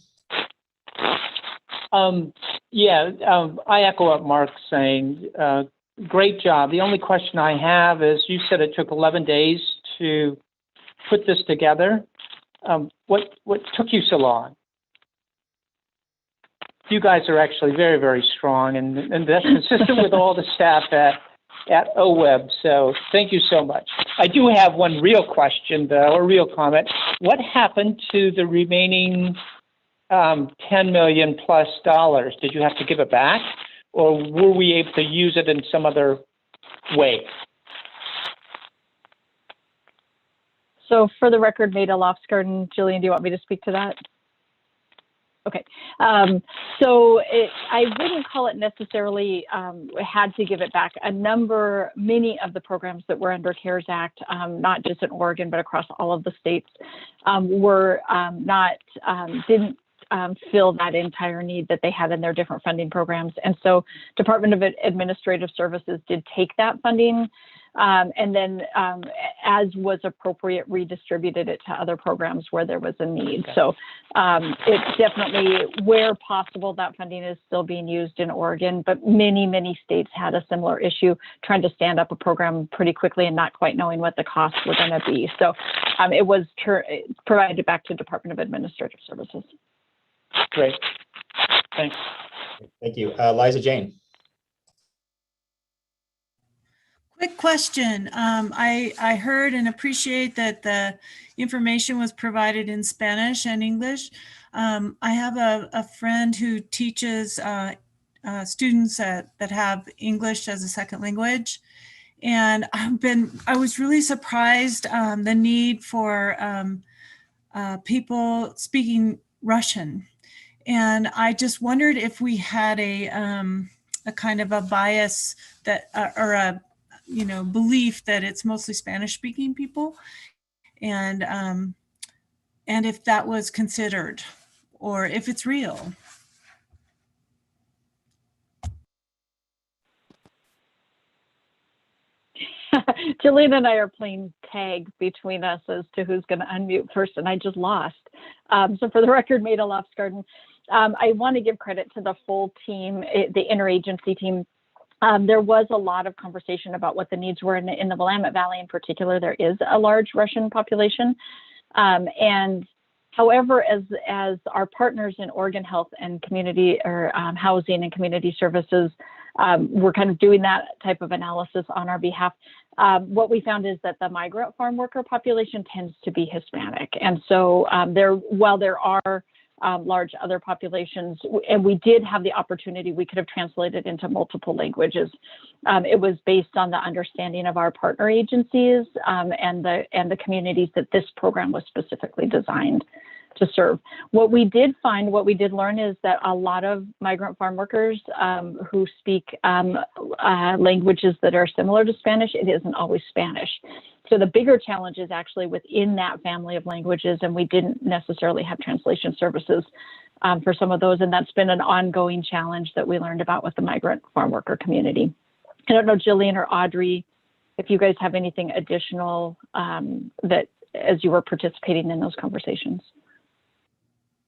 I echo what Mark's saying. Great job. The only question I have is, you said it took 11 days to put this together. What took you so long? You guys are actually very, very strong, and that's consistent with all the staff at OWEB. So thank you so much. I do have one real question, though, a real comment. What happened to the remaining $10 million plus? Did you have to give it back, or were we able to use it in some other way? So for the record, Maida Lofsgarden, Jillian, do you want me to speak to that? Okay. So I wouldn't call it necessarily had to give it back. Many of the programs that were under CARES Act, not just in Oregon, but across all of the states, didn't fill that entire need that they had in their different funding programs. And so Department of Administrative Services did take that funding and then, as was appropriate, redistributed it to other programs where there was a need. Okay. So it's definitely, where possible, that funding is still being used in Oregon, but many, many states had a similar issue, trying to stand up a program pretty quickly and not quite knowing what the costs were going to be. So it was provided back to Department of Administrative Services. Great. Thanks. Thank you. Liza Jane. Quick question. I heard and appreciate that the information was provided in Spanish and English. I have a friend who teaches students that have English as a second language. And I was really surprised the need for people speaking Russian. And I just wondered if we had a kind of a bias that, or a belief that it's mostly Spanish-speaking people, and if that was considered, or if it's real. Jillian and I are playing tag between us as to who's going to unmute first, and I just lost. So for the record, Maida Lofsgarden, I want to give credit to the full team, the interagency team. There was a lot of conversation about what the needs were in the Willamette Valley in particular. There is a large Russian population. And however, as our partners in Oregon Health and Community or Housing and Community Services, we're kind of doing that type of analysis on our behalf. What we found is that the migrant farm worker population tends to be Hispanic. And so while there are large other populations, and we did have the opportunity, we could have translated into multiple languages. It was based on the understanding of our partner agencies and the communities that this program was specifically designed to serve. What we did learn is that a lot of migrant farm workers who speak languages that are similar to Spanish, it isn't always Spanish. So the bigger challenge is actually within that family of languages, and we didn't necessarily have translation services for some of those, and that's been an ongoing challenge that we learned about with the migrant farm worker community. I don't know, Jillian or Audrey, if you guys have anything additional that as you were participating in those conversations.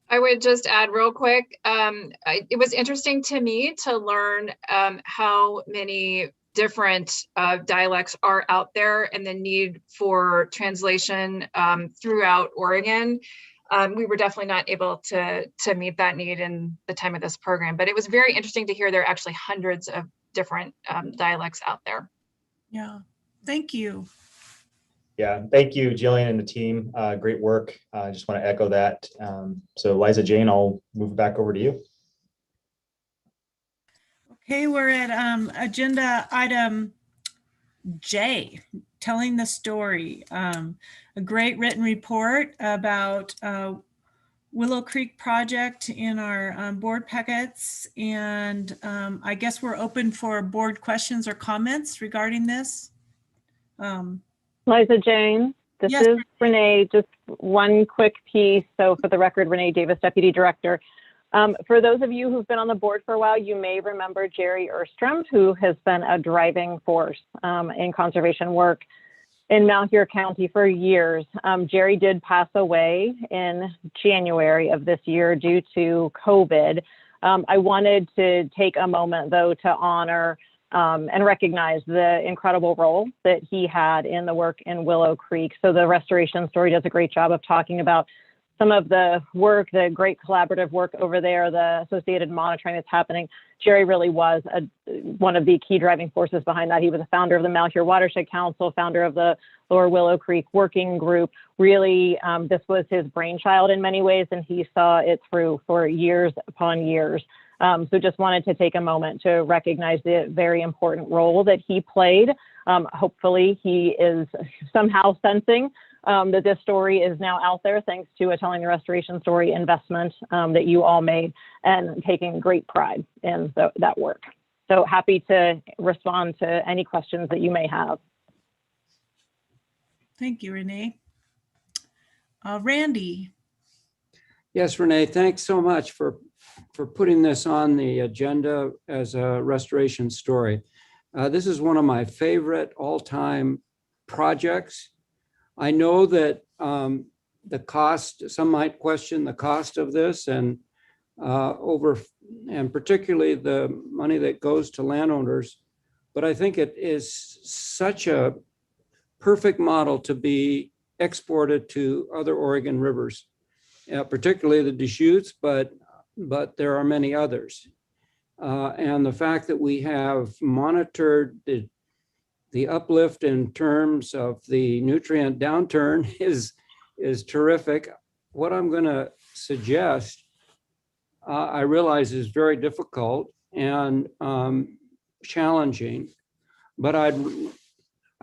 I would just add real quick, it was interesting to me to learn how many different dialects are out there and the need for translation throughout Oregon. We were definitely not able to meet that need in the time of this program, but it was very interesting to hear there are actually hundreds of different dialects out there. Yeah, thank you. Yeah, thank you, Jillian and the team. Great work. I just want to echo that. So Liza Jane, I'll move back over to you. Okay, we're at agenda item J, telling the story. A great written report about Willow Creek project in our board packets. And I guess we're open for board questions or comments regarding this. Liza Jane, this Yes, is Renee. Just one quick piece. So for the record, Renee Davis, Deputy Director. For those of you who've been on the board for a while, you may remember Jerry Erstrom, who has been a driving force in conservation work in Malheur County for years. Jerry did pass away in January of this year due to COVID. I wanted to take a moment, though, to honor and recognize the incredible role that he had in the work in Willow Creek. So the restoration story does a great job of talking about some of the work, the great collaborative work over there, the associated monitoring that's happening. Jerry really was one of the key driving forces behind that. He was a founder of the Malheur Watershed Council, founder of the Lower Willow Creek Working Group. Really, this was his brainchild in many ways, and he saw it through for years upon years. So just wanted to take a moment to recognize the very important role that he played. Hopefully he is somehow sensing that this story is now out there thanks to a Telling the Restoration Story investment that you all made and taking great pride in that work. So happy to respond to any questions that you may have. Thank you, Renee. Randy. Yes, Renee, thanks so much for putting this on the agenda as a restoration story. This is one of my favorite all-time projects. I know that the cost, some might question the cost of this and particularly the money that goes to landowners, but I think it is such a perfect model to be exported to other Oregon rivers, particularly the Deschutes, but there are many others. And the fact that we have monitored the uplift in terms of the nutrient downturn is terrific. What I'm going to suggest, I realize is very difficult and challenging, but I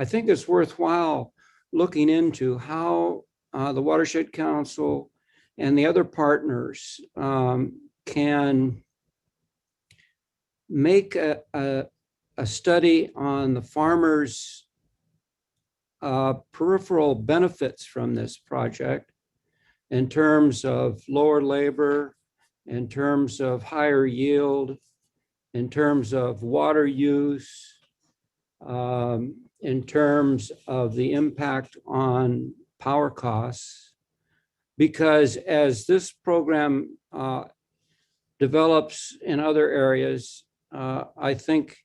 think it's worthwhile looking into how the Watershed Council and the other partners can make a study on the farmers' peripheral benefits from this project in terms of lower labor, in terms of higher yield, in terms of water use, in terms of the impact on power costs. Because as this program develops in other areas, I think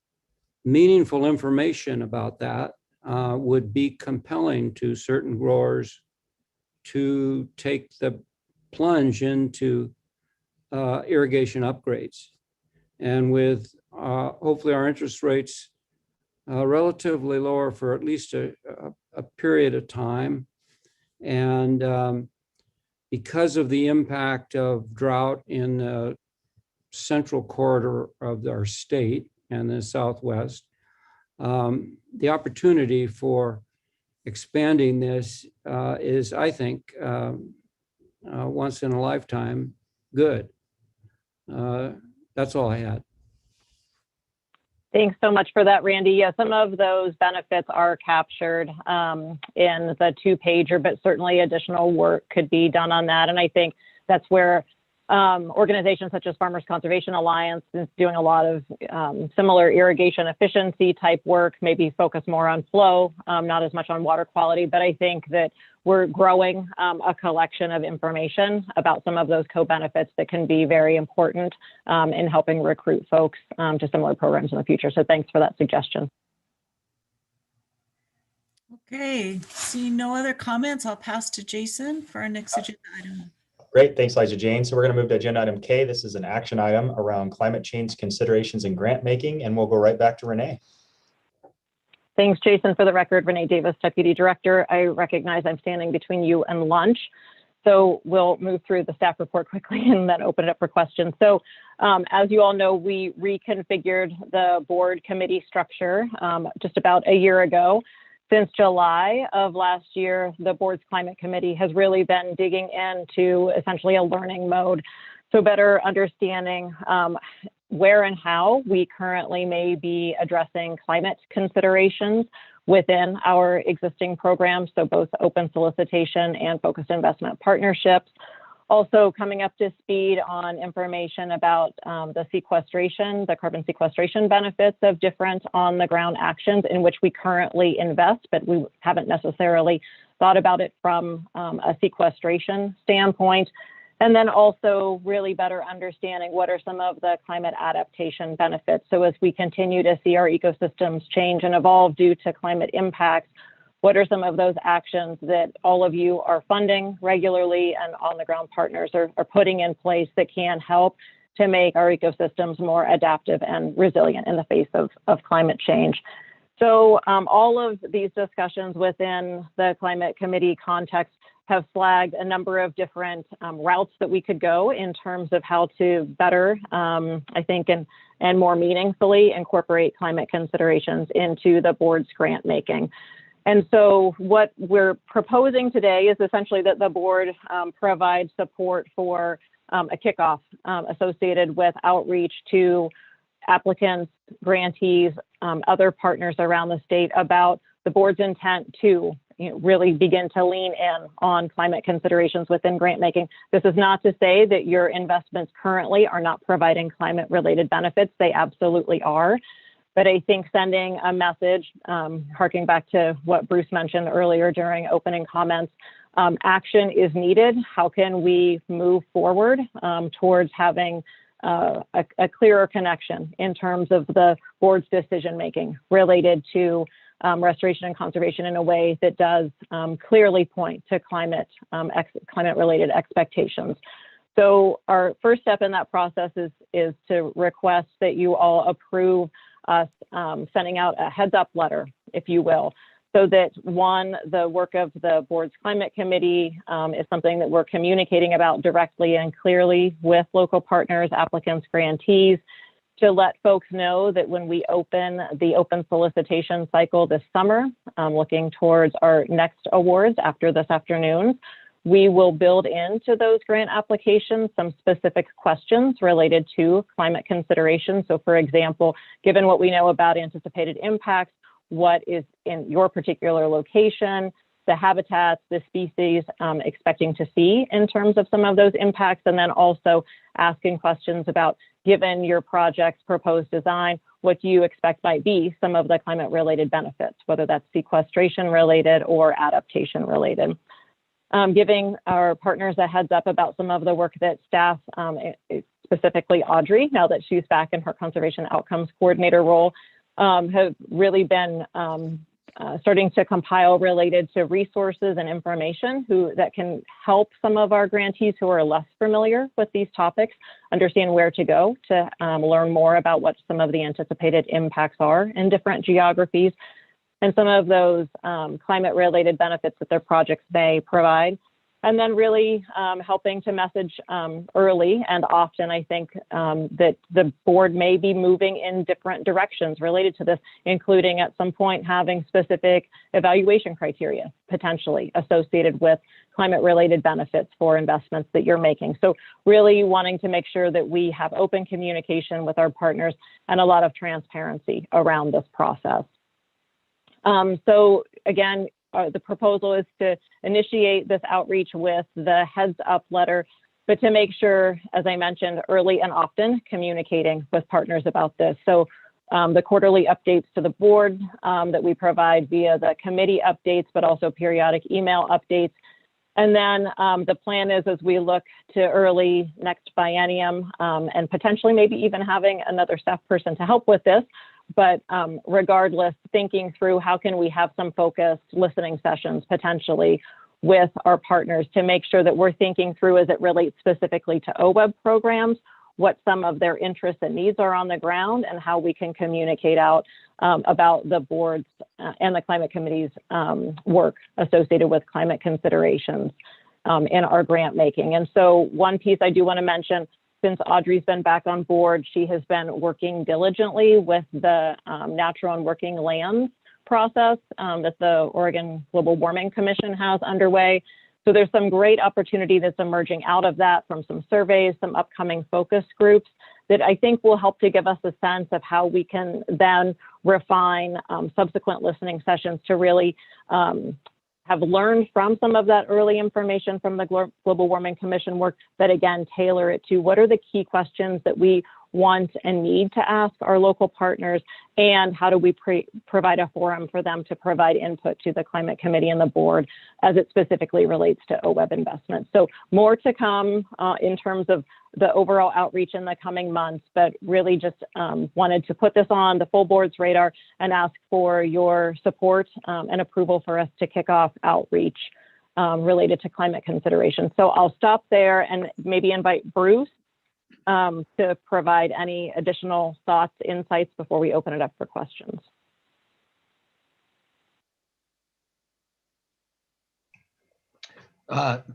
meaningful information about that would be compelling to certain growers to take the plunge into irrigation upgrades. And with hopefully our interest rates relatively lower for at least a period of time, and because of the impact of drought in the central corridor of our state and the Southwest, the opportunity for expanding this is, I think, once in a lifetime good. That's all I had. Thanks so much for that, Randy. Yeah, some of those benefits are captured in the two-pager, but certainly additional work could be done on that. And I think that's where Organizations such as Farmers Conservation Alliance is doing a lot of similar irrigation efficiency type work, maybe focus more on flow, not as much on water quality. But I think that we're growing a collection of information about some of those co-benefits that can be very important in helping recruit folks to similar programs in the future. So thanks for that suggestion. Okay, seeing no other comments, I'll pass to Jason for our next agenda item. Great, thanks, Liza Jane. So we're going to move to agenda item K. This is an action item around climate change considerations and grant making, and we'll go right back to Renee. Thanks, Jason. For the record, Renee Davis, Deputy Director. I recognize I'm standing between you and lunch, so we'll move through the staff report quickly and then open it up for questions. So as you all know, we reconfigured the board committee structure just about a year ago. Since July of last year, the board's climate committee has really been digging into essentially a learning mode. So better understanding where and how we currently may be addressing climate considerations within our existing programs. So both open solicitation and focused investment partnerships. Also coming up to speed on information about the sequestration, the carbon sequestration benefits of different on the ground actions in which we currently invest, but we haven't necessarily thought about it from a sequestration standpoint. And then also really better understanding what are some of the climate adaptation benefits. So as we continue to see our ecosystems change and evolve due to climate impacts, what are some of those actions that all of you are funding regularly and on the ground partners are putting in place that can help to make our ecosystems more adaptive and resilient in the face of climate change? So all of these discussions within the climate committee context have flagged a number of different routes that we could go in terms of how to better, I think, and more meaningfully incorporate climate considerations into the board's grant making. And so what we're proposing today is essentially that the board provide support for a kickoff associated with outreach to applicants, grantees, other partners around the state about the board's intent to really begin to lean in on climate considerations within grant making. This is not to say that your investments currently are not providing climate related benefits. They absolutely are. But I think sending a message, harking back to what Bruce mentioned earlier during opening comments, action is needed. How can we move forward towards having a clearer connection in terms of the board's decision making related to restoration and conservation in a way that does clearly point to climate related expectations. So our first step in that process is to request that you all approve us sending out a heads up letter, if you will, so that one, the work of the board's climate committee is something that we're communicating about directly and clearly with local partners, applicants, grantees, to let folks know that when we open the open solicitation cycle this summer, looking towards our next awards after this afternoon, we will build into those grant applications some specific questions related to climate considerations. So for example, given what we know about anticipated impacts, what is in your particular location, the habitats, the species expecting to see in terms of some of those impacts, and then also asking questions about, given your project's proposed design, what do you expect might be some of the climate related benefits, whether that's sequestration related or adaptation related. Giving our partners a heads up about some of the work that staff, specifically Audrey, now that she's back in her conservation outcomes coordinator role, have really been starting to compile related to resources and information that can help some of our grantees who are less familiar with these topics understand where to go to learn more about what some of the anticipated impacts are in different geographies, and some of those climate related benefits that their projects may provide. And then really helping to message early and often, I think that the board may be moving in different directions related to this, including at some point having specific evaluation criteria potentially associated with climate related benefits for investments that you're making. So really wanting to make sure that we have open communication with our partners and a lot of transparency around this process. So again, the proposal is to initiate this outreach with the heads up letter but to make sure, as I mentioned, early and often communicating with partners about this. So the quarterly updates to the board that we provide via the committee updates, but also periodic email updates. And then the plan is, as we look to early next biennium and potentially maybe even having another staff person to help with this, but regardless, thinking through how can we have some focused listening sessions potentially with our partners to make sure that we're thinking through, as it relates specifically to OWEB programs, what some of their interests and needs are on the ground, and how we can communicate out about the board's and the climate committee's work associated with climate considerations in our grant making. And so one piece I do want to mention, since Audrey's been back on board, she has been working diligently with the natural and working lands process that the Oregon Global Warming Commission has underway. So there's some great opportunity that's emerging out of that from some surveys, some upcoming focus groups that I think will help to give us a sense of how we can then refine subsequent listening sessions to really have learned from some of that early information from the Global Warming Commission work, but again, tailor it to what are the key questions that we want and need to ask our local partners, and how do we provide a forum for them to provide input to the climate committee and the board as it specifically relates to OWEB investments. So more to come in terms of the overall outreach in the coming months, but really just wanted to put this on the full board's radar and ask for your support and approval for us to kick off outreach related to climate considerations. So I'll stop there and maybe invite Bruce to provide any additional thoughts, insights before we open it up for questions.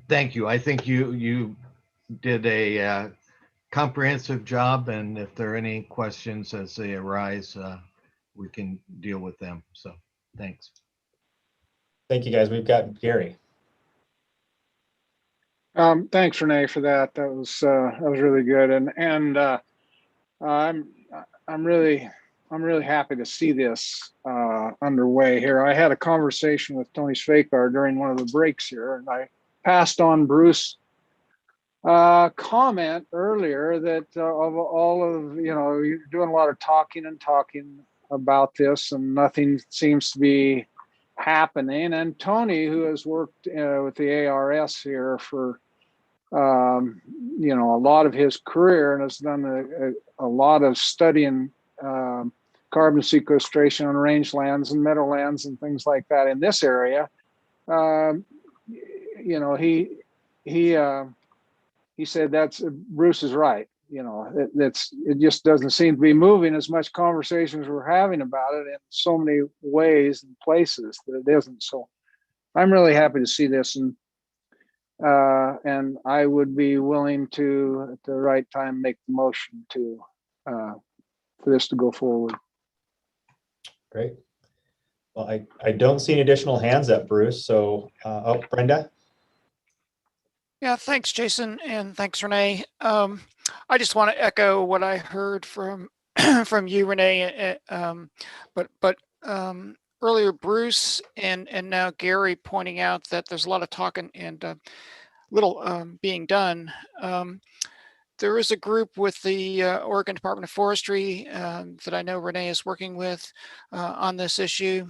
Thank you. I think you did a comprehensive job, and if there are any questions as they arise, we can deal with them. So thanks. Thank you, guys. We've got Gary. Thanks, Renee, for that. That was really good, and I'm really happy to see this underway here. I had a conversation with Tony Svekar during one of the breaks here, and I passed on Bruce comment earlier that of all of, you're doing a lot of talking about this, and nothing seems to be happening. And Tony, who has worked with the ARS here for a lot of his career and has done a lot of studying carbon sequestration on rangelands and meadowlands and things like that in this area. He said Bruce is right. It just doesn't seem to be moving as much conversations we're having about it in so many ways and places that it isn't. So I'm really happy to see this, and I would be willing to, at the right time, make the motion for this to go forward. Great. Well, I don't see any additional hands up, Bruce. So, Brenda. Yeah, thanks, Jason, and thanks, Renee. I just want to echo what I heard from from you, Renee. But earlier, Bruce and now Gary pointing out that there's a lot of talk and little being done. There is a group with the Oregon Department of Forestry that I know Renee is working with on this issue.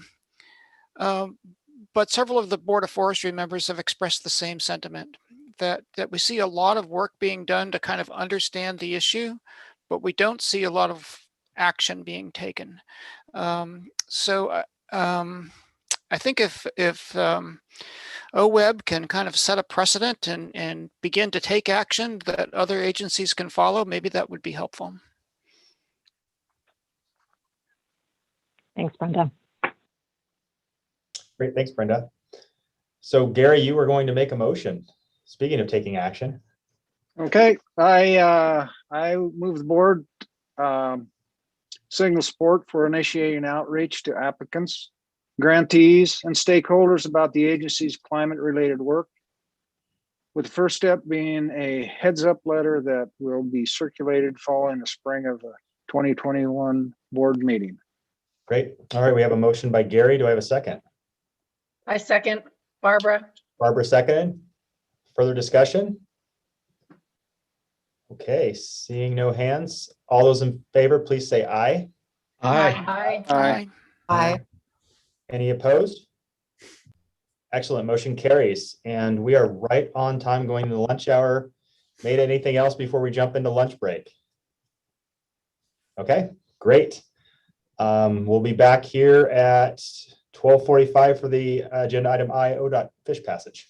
But several of the Board of Forestry members have expressed the same sentiment, that we see a lot of work being done to kind of understand the issue, but we don't see a lot of action being taken. So I think if OWEB can kind of set a precedent and begin to take action that other agencies can follow, maybe that would be helpful. Thanks, Brenda. Great, thanks, Brenda. So Gary, you were going to make a motion. Speaking of taking action. Okay, I move the board signal support for initiating outreach to applicants, grantees, and stakeholders about the agency's climate-related work, with the first step being a heads-up letter that will be circulated following the spring of a 2021 board meeting. Great. All right, we have a motion by Gary. Do I have a second? I second. Barbara. Barbara seconded. Further discussion? Okay, seeing no hands. All those in favor, please say aye. Aye. Aye. Aye. Any opposed? Excellent, motion carries. And we are right on time going to the lunch hour. Made anything else before we jump into lunch break? Okay, great. We'll be back here at 12:45 for the agenda item I, ODOT fish passage.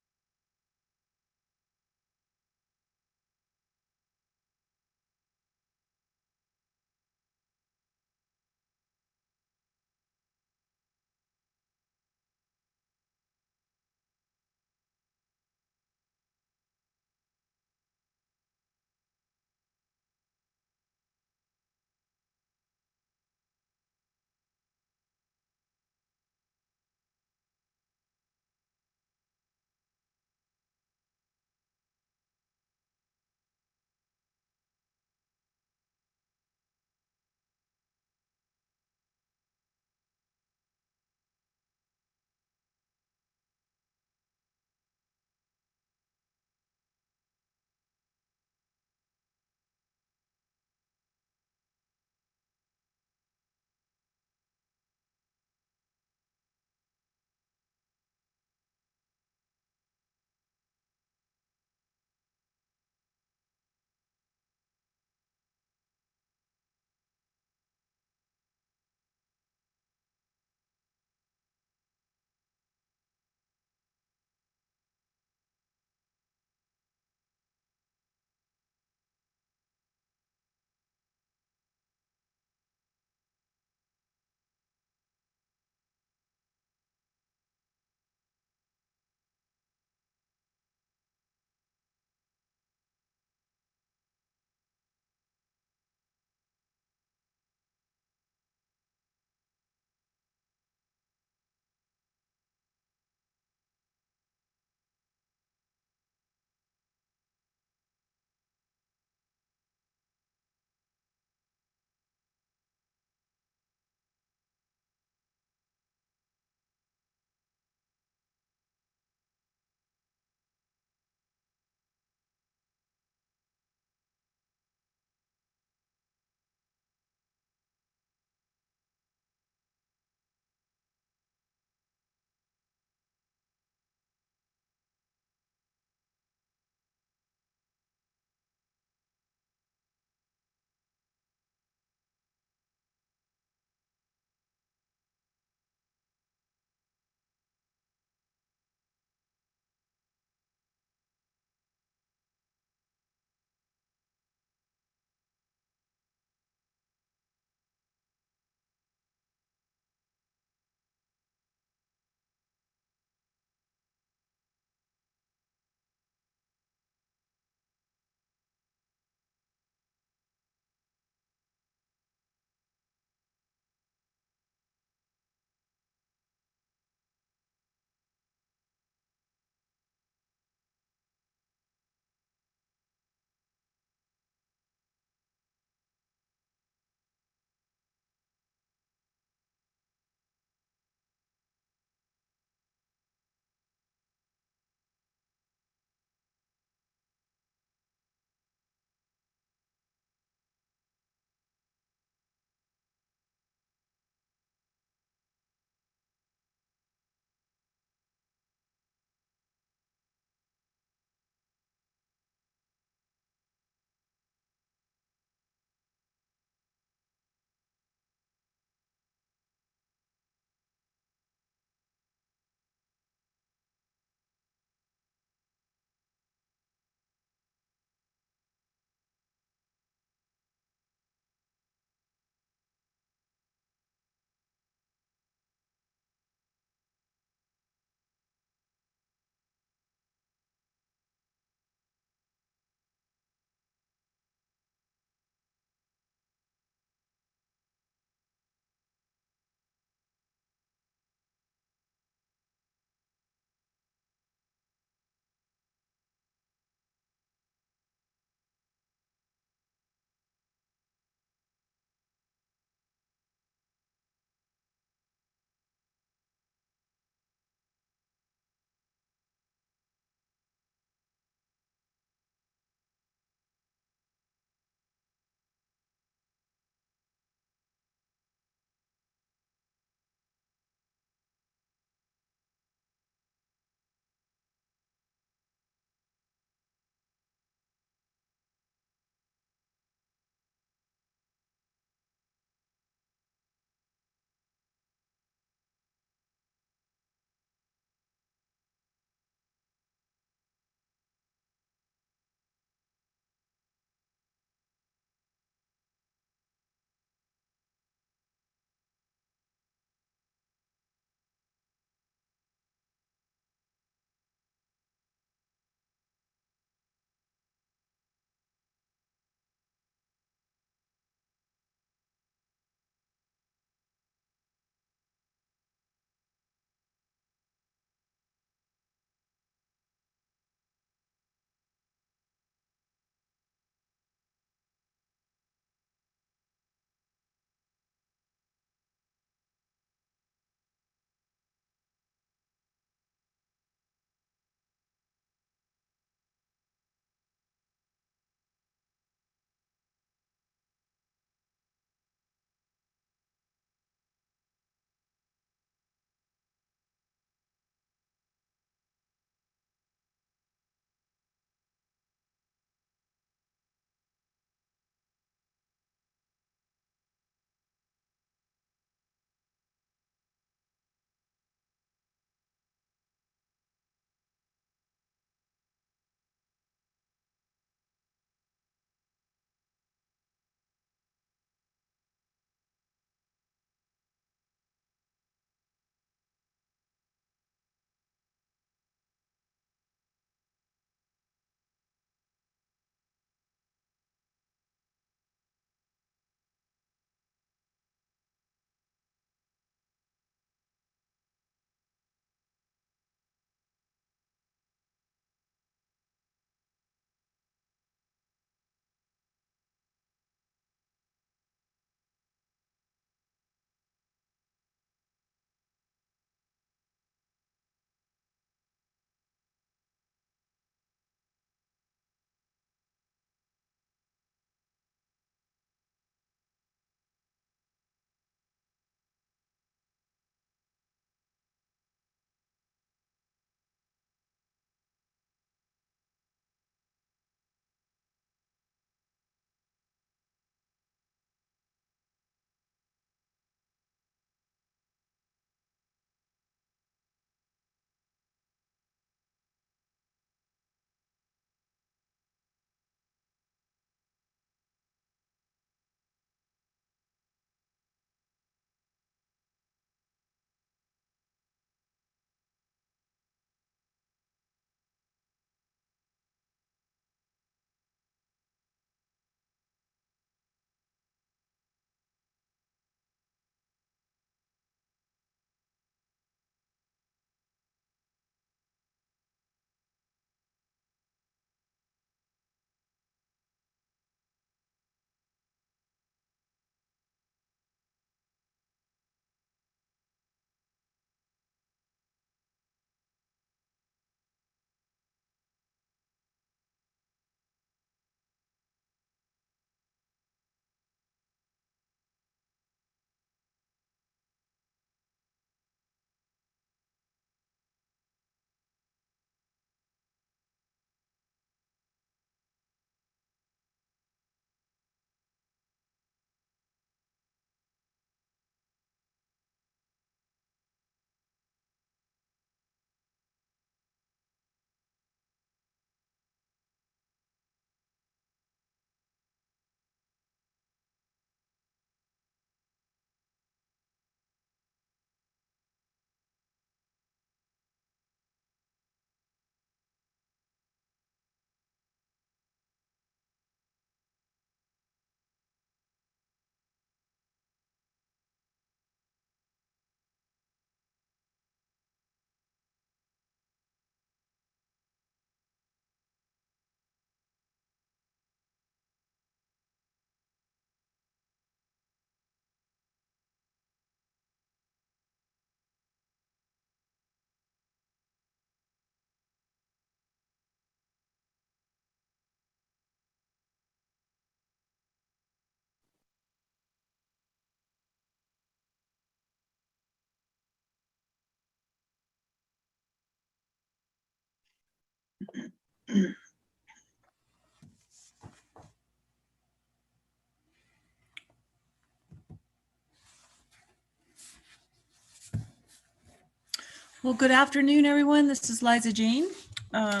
Well, good afternoon, everyone. This is Liza Jane. I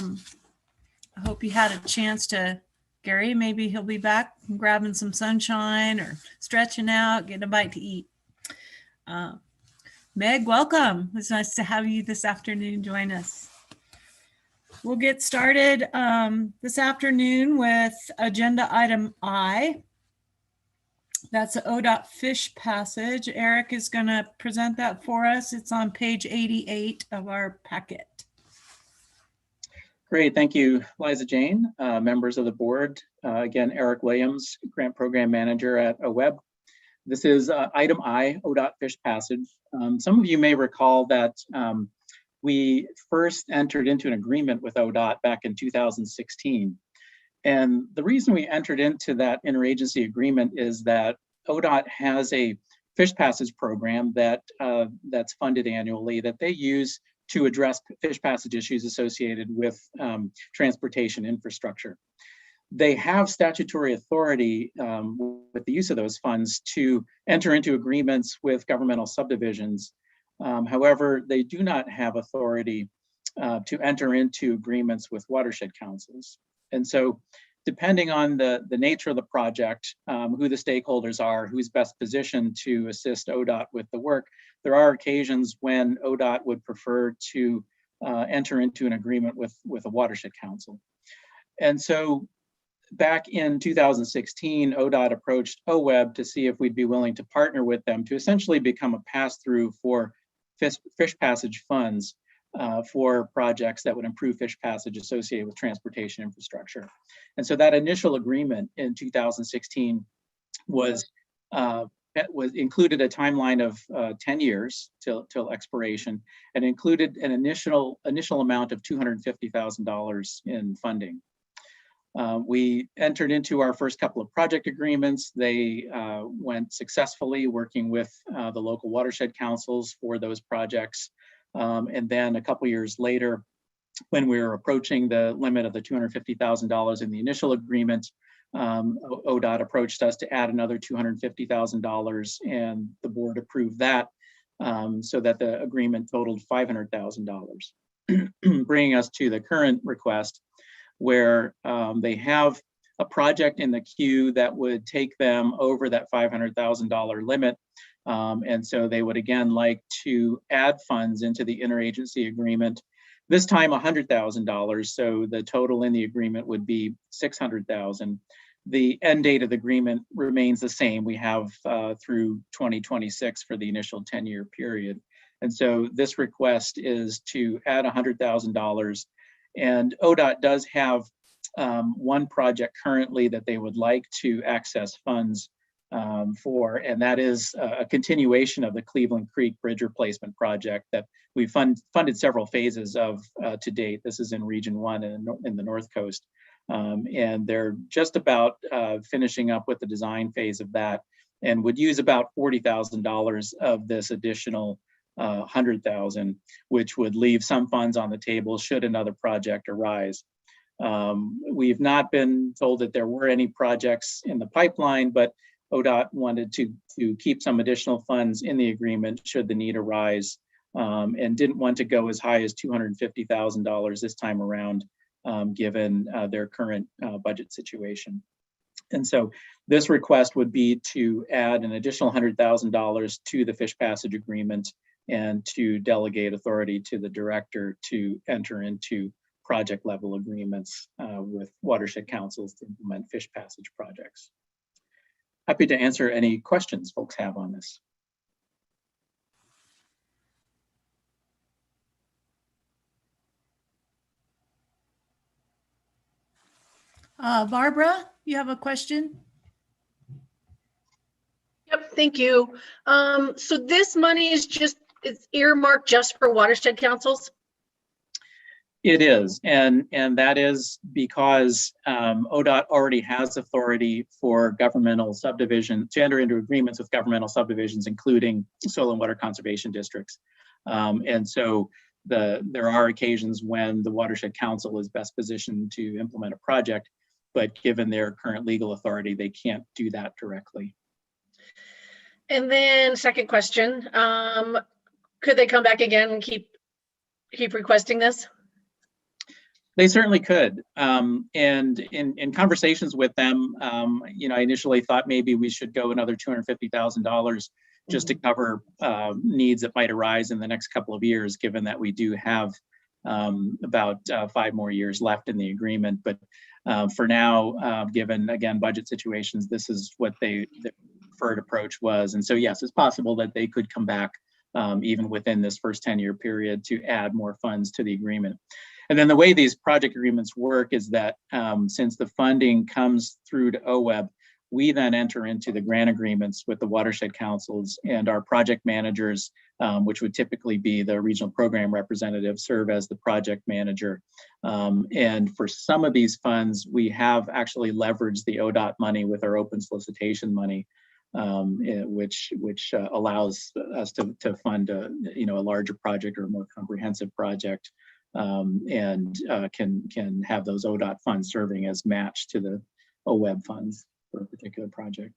hope you had a chance to, Gary, maybe he'll be back grabbing some sunshine or stretching out, getting a bite to eat. Meg, welcome. It's nice to have you this afternoon join us. We'll get started this afternoon with agenda item I. That's the ODOT fish passage. Eric is going to present that for us. It's on page 88 of our packet. Great, thank you, Liza Jane, members of the board. Again, Eric Williams, Grant Program Manager at OWEB. This is item I, ODOT fish passage. Some of you may recall that we first entered into an agreement with ODOT back in 2016. And the reason we entered into that interagency agreement is that ODOT has a fish passage program that that's funded annually that they use to address fish passage issues associated with transportation infrastructure. They have statutory authority with the use of those funds to enter into agreements with governmental subdivisions. However, they do not have authority to enter into agreements with watershed councils. And so depending on the nature of the project, who the stakeholders are, who's best positioned to assist ODOT with the work, there are occasions when ODOT would prefer to enter into an agreement with a watershed council. And so back in 2016, ODOT approached OWEB to see if we'd be willing to partner with them to essentially become a pass-through for fish passage funds for projects that would improve fish passage associated with transportation infrastructure. And so that initial agreement in 2016 was included a timeline of 10 years till expiration, and included an initial amount of $250,000 in funding. We entered into our first couple of project agreements. They went successfully, working with the local watershed councils for those projects. And then a couple years later, when we were approaching the limit of the $250,000 in the initial agreement, ODOT approached us to add another $250,000, and the board approved that, so that the agreement totaled $500,000, bringing us to the current request, where they have a project in the queue that would take them over that $500,000 limit. And so they would again like to add funds into the interagency agreement, this time $100,000. So the total in the agreement would be $600,000. The end date of the agreement remains the same. We have through 2026 for the initial 10-year period. And so this request is to add $100,000. And ODOT does have one project currently that they would like to access funds for, and that is a continuation of the Cleveland Creek Bridge Replacement Project that we've funded several phases of to date. This is in Region 1 in the North Coast. And they're just about finishing up with the design phase of that, and would use about $40,000 of this additional $100,000, which would leave some funds on the table should another project arise. We've not been told that there were any projects in the pipeline, but ODOT wanted to keep some additional funds in the agreement should the need arise, and didn't want to go as high as $250,000 this time around, given their current budget situation. And so this request would be to add an additional $100,000 to the fish passage agreement, and to delegate authority to the director to enter into project level agreements with watershed councils to implement fish passage projects. Happy to answer any questions folks have on this. Barbara, you have a question? Yep, thank you. So this money is it's earmarked just for watershed councils? It is, and that is because ODOT already has authority for governmental subdivision to enter into agreements with governmental subdivisions, including soil and water conservation districts. And so there are occasions when the Watershed Council is best positioned to implement a project, but given their current legal authority, they can't do that directly. And then second question, could they come back again and keep requesting this? They certainly could. And in conversations with them, you know, I initially thought maybe we should go another $250,000 just to cover needs that might arise in the next couple of years, given that we do have about 5 more years left in the agreement. But for now, given, again, budget situations, this is what the preferred approach was. And so, yes, it's possible that they could come back even within this first 10-year period to add more funds to the agreement. And then the way these project agreements work is that since the funding comes through to OWEB, we then enter into the grant agreements with the watershed councils, and our project managers, which would typically be the regional program representative, serve as the project manager. And for some of these funds, we have actually leveraged the ODOT money with our open solicitation money, which allows us to fund a larger project or a more comprehensive project, and can have those ODOT funds serving as match to the OWEB funds for a particular project.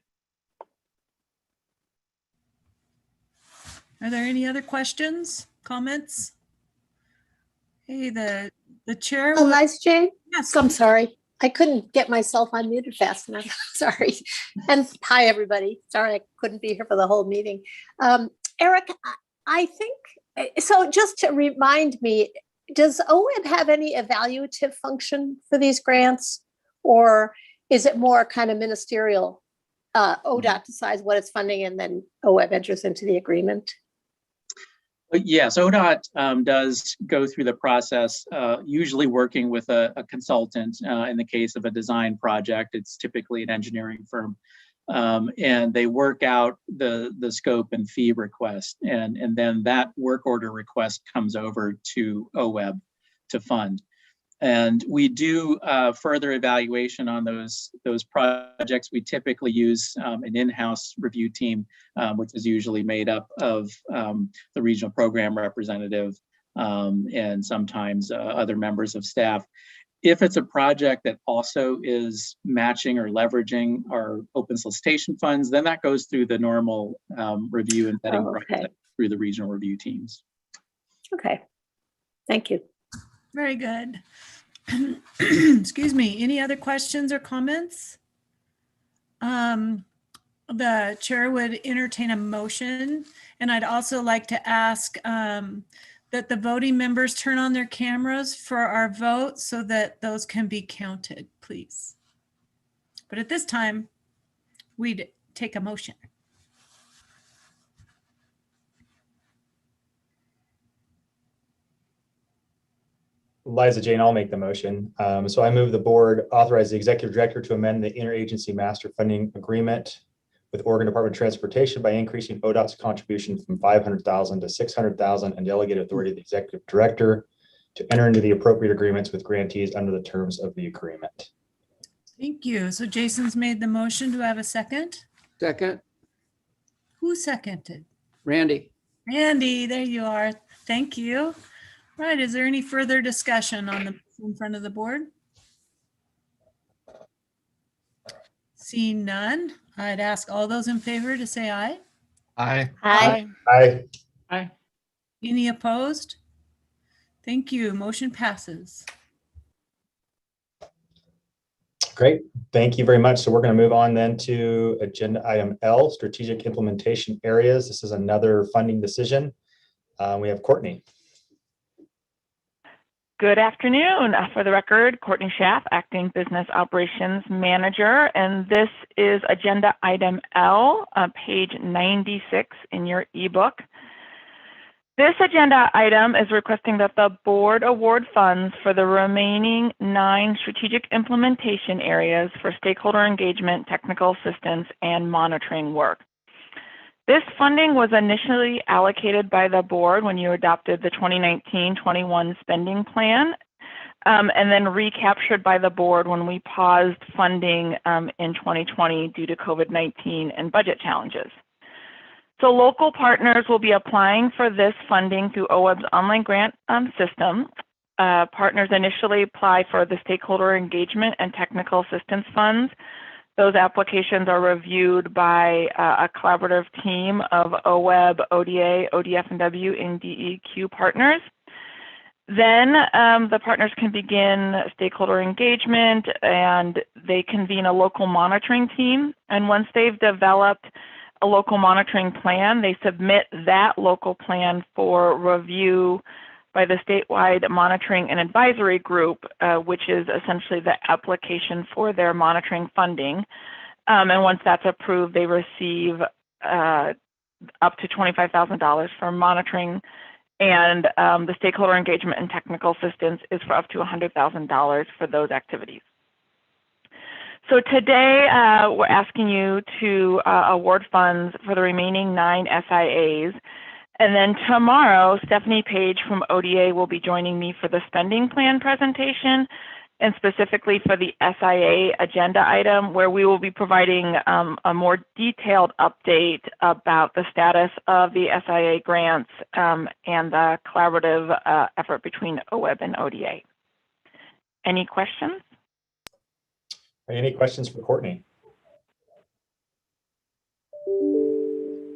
Are there any other questions, comments? Hey, the chair. Liza Jane? Yes. I'm sorry. I couldn't get myself unmuted fast enough. Sorry. And hi, everybody. Sorry, I couldn't be here for the whole meeting. Eric, I think, so just to remind me, does OWEB have any evaluative function for these grants? Or is it more kind of ministerial? ODOT decides what it's funding and then OWEB enters into the agreement? Yes, ODOT does go through the process, usually working with a consultant. In the case of a design project, it's typically an engineering firm. And they work out the scope and fee request. And then that work order request comes over to OWEB to fund. And we do further evaluation on those projects. We typically use an in-house review team, which is usually made up of the regional program representative and sometimes other members of staff. If it's a project that also is matching or leveraging our open solicitation funds, then that goes through the normal review and vetting process through the regional review teams. Okay, thank you. Very good. Excuse me. Any other questions or comments? The chair would entertain a motion, and I'd also like to ask that the voting members turn on their cameras for our vote so that those can be counted, please. But at this time, we'd take a motion. Liza Jane, I'll make the motion. So I move the board authorize the executive director to amend the interagency master funding agreement with Oregon Department of Transportation by increasing ODOT's contribution from $500,000 to $600,000 and delegate authority to the executive director to enter into the appropriate agreements with grantees under the terms of the agreement. Thank you. So Jason's made the motion. Do I have a second? Second. Who seconded? Randy. Randy, there you are. Thank you. Right, is there any further discussion on the in front of the board? Seeing none, I'd ask all those in favor to say aye. Aye. Aye. Aye. Aye. Any opposed? Thank you. Motion passes. Great. Thank you very much. So we're going to move on then to agenda item L, strategic implementation areas. This is another funding decision. We have Courtney. Good afternoon. For the record, Courtney Schaff, Acting Business Operations Manager, and this is agenda item L, page 96 in your ebook. This agenda item is requesting that the board award funds for the remaining 9 strategic implementation areas for stakeholder engagement, technical assistance, and monitoring work. This funding was initially allocated by the board when you adopted the 2019-21 spending plan, and then recaptured by the board when we paused funding in 2020 due to COVID-19 and budget challenges. So local partners will be applying for this funding through OWEB's online grant system. Partners initially apply for the stakeholder engagement and technical assistance funds. Those applications are reviewed by a collaborative team of OWEB, ODA, ODF&W, and DEQ partners. Then the partners can begin stakeholder engagement, and they convene a local monitoring team. And once they've developed a local monitoring plan, they submit that local plan for review by the statewide monitoring and advisory group, which is essentially the application for their monitoring funding. And once that's approved, they receive up to $25,000 for monitoring, and the stakeholder engagement and technical assistance is for up to $100,000 for those activities. So today, we're asking you to award funds for the remaining 9 SIAs. And then tomorrow, Stephanie Page from ODA will be joining me for the spending plan presentation, and specifically for the SIA agenda item, where we will be providing a more detailed update about the status of the SIA grants and the collaborative effort between OWEB and ODA. Any questions? Any questions for Courtney?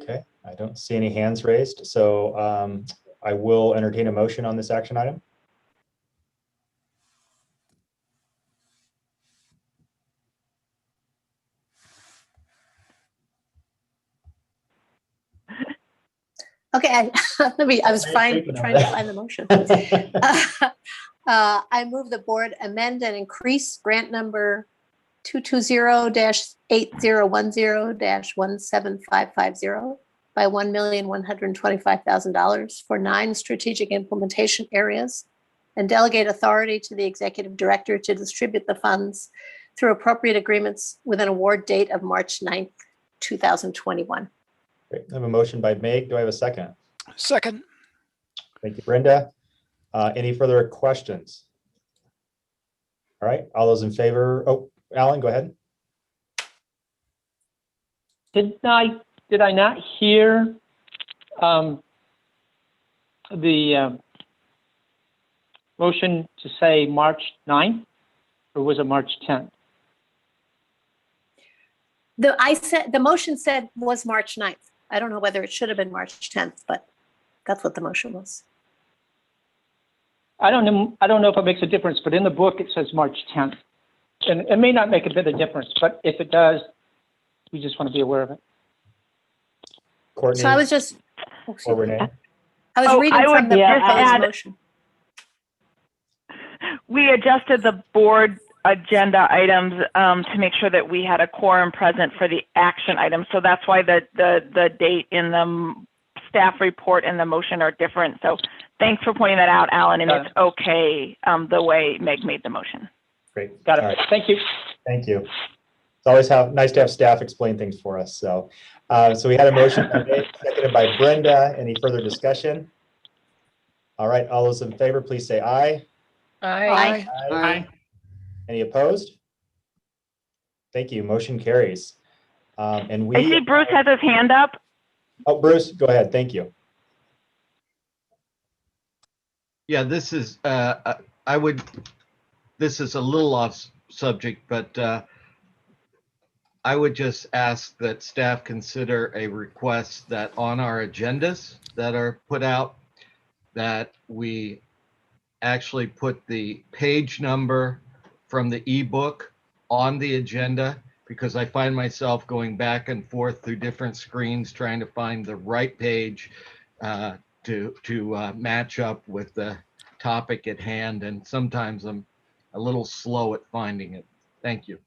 Okay, I don't see any hands raised, so I will entertain a motion on this action item. Okay, I was trying to find the motion. I move the board amend and increase grant number 220-8010-17550 by $1,125,000 for 9 strategic implementation areas, and delegate authority to the executive director to distribute the funds through appropriate agreements with an award date of March 9th, 2021. Great. I have a motion by Meg. Do I have a second? Second. Thank you, Brenda. Any further questions? All right, all those in favor? Oh, Alan, go ahead. Did I not hear the motion to say March 9th, or was it March 10th? The motion said was March 9th. I don't know whether it should have been March 10th, but that's what the motion was. I don't know if it makes a difference, but in the book it says March 10th. And it may not make a bit of difference, but if it does, we just want to be aware of it. Courtney, So I was just, or Renee? I was reading from the proposed motion. We adjusted the board agenda items to make sure that we had a quorum present for the action items. So that's why the date in the staff report and the motion are different. So thanks for pointing that out, Alan, and it's okay the way Meg made the motion. Great. Got it. All right. Thank you. Thank you. It's always nice to have staff explain things for us. So, so we had a motion by Meg, seconded by Brenda. Any further discussion? All right. All those in favor, please say aye. Aye. Aye. Any opposed? Thank you. Motion carries. And we. I see Bruce has his hand up. Oh, Bruce, go ahead. Thank you. Yeah, this is this is a little off subject, but I would just ask that staff consider a request that on our agendas that are put out, that we actually put the page number from the ebook on the agenda, because I find myself going back and forth through different screens trying to find the right page to match up with the topic at hand, and sometimes I'm a little slow at finding it. Thank you.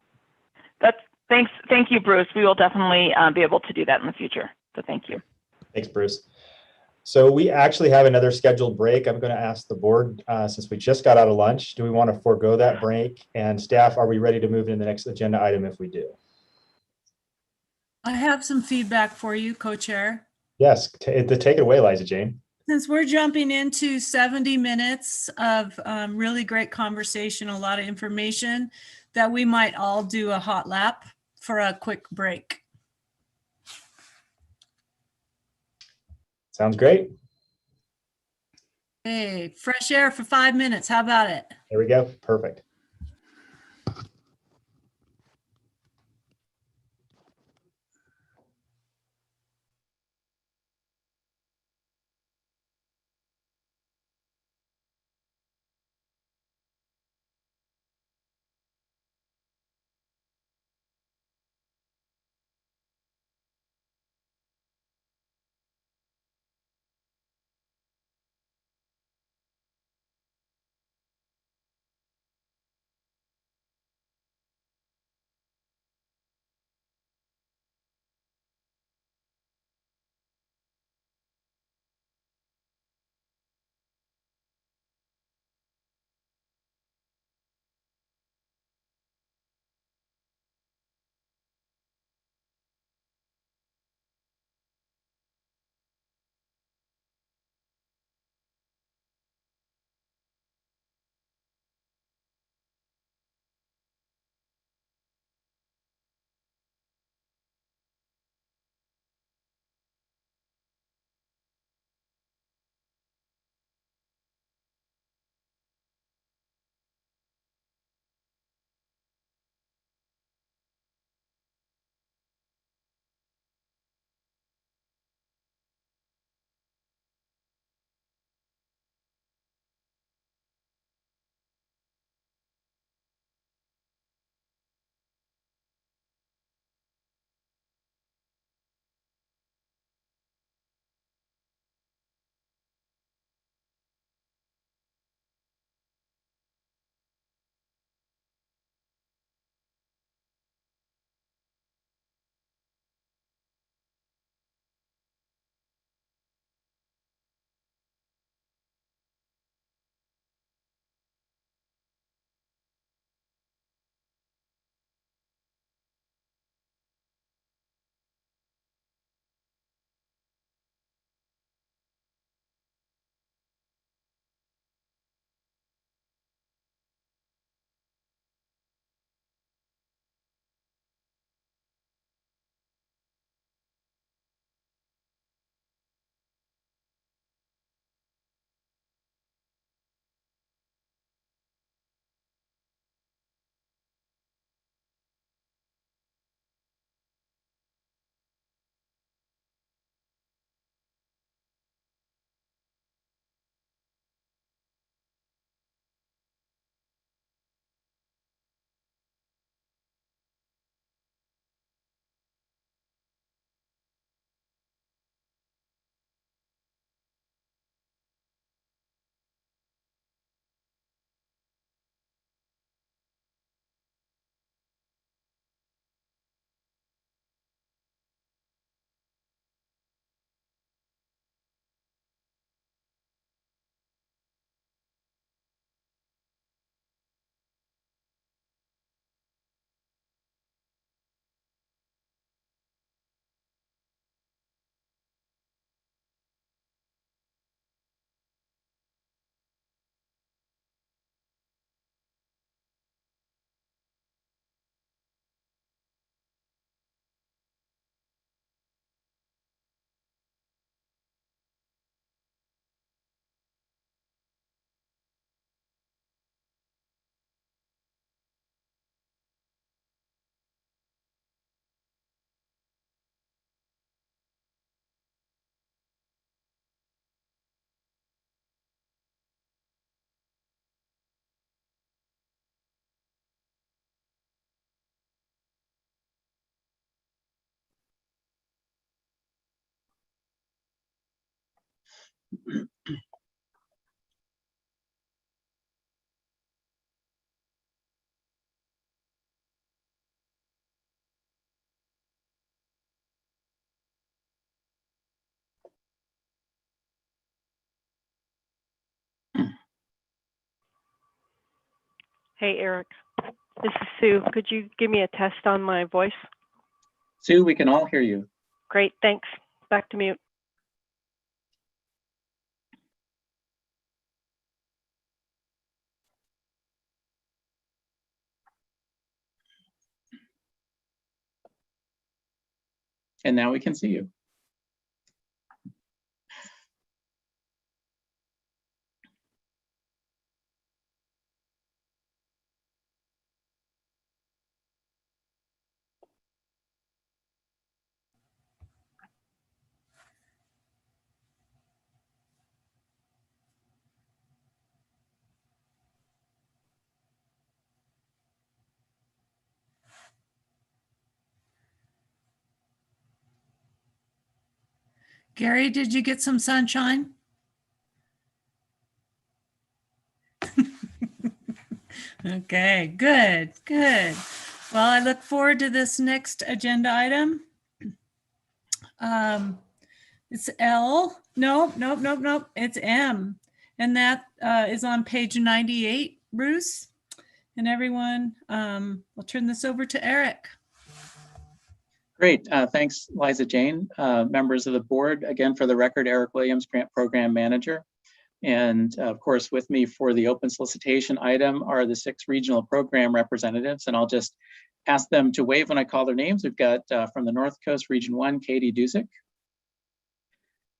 Thank you, Bruce. We will definitely be able to do that in the future. So thank you. Thanks, Bruce. So we actually have another scheduled break. I'm going to ask the board, since we just got out of lunch, do we want to forego that break? And staff, are we ready to move into the next agenda item if we do? I have some feedback for you, co-chair. Yes, take it away, Liza Jane. Since we're jumping into 70 minutes of really great conversation, a lot of information, that we might all do a hot lap for a quick break. Sounds great. Hey, fresh air for 5 minutes. How about it? There we go. Perfect. Hey, Eric, this is Sue. Could you give me a test on my voice? Sue, we can all hear you. Great, thanks. Back to mute. And now we can see you. Gary, did you get some sunshine? Okay, good, good. Well, I look forward to this next agenda item. It's L. Nope. It's M. And that is on page 98, Bruce. And everyone, I'll turn this over to Eric. Great. Thanks, Liza Jane. Members of the board, again, for the record, Eric Williams, Grant Program Manager. And of course, with me for the open solicitation item are the 6 regional program representatives, and I'll just ask them to wave when I call their names. We've got from the North Coast, Region 1, Katie Dusick.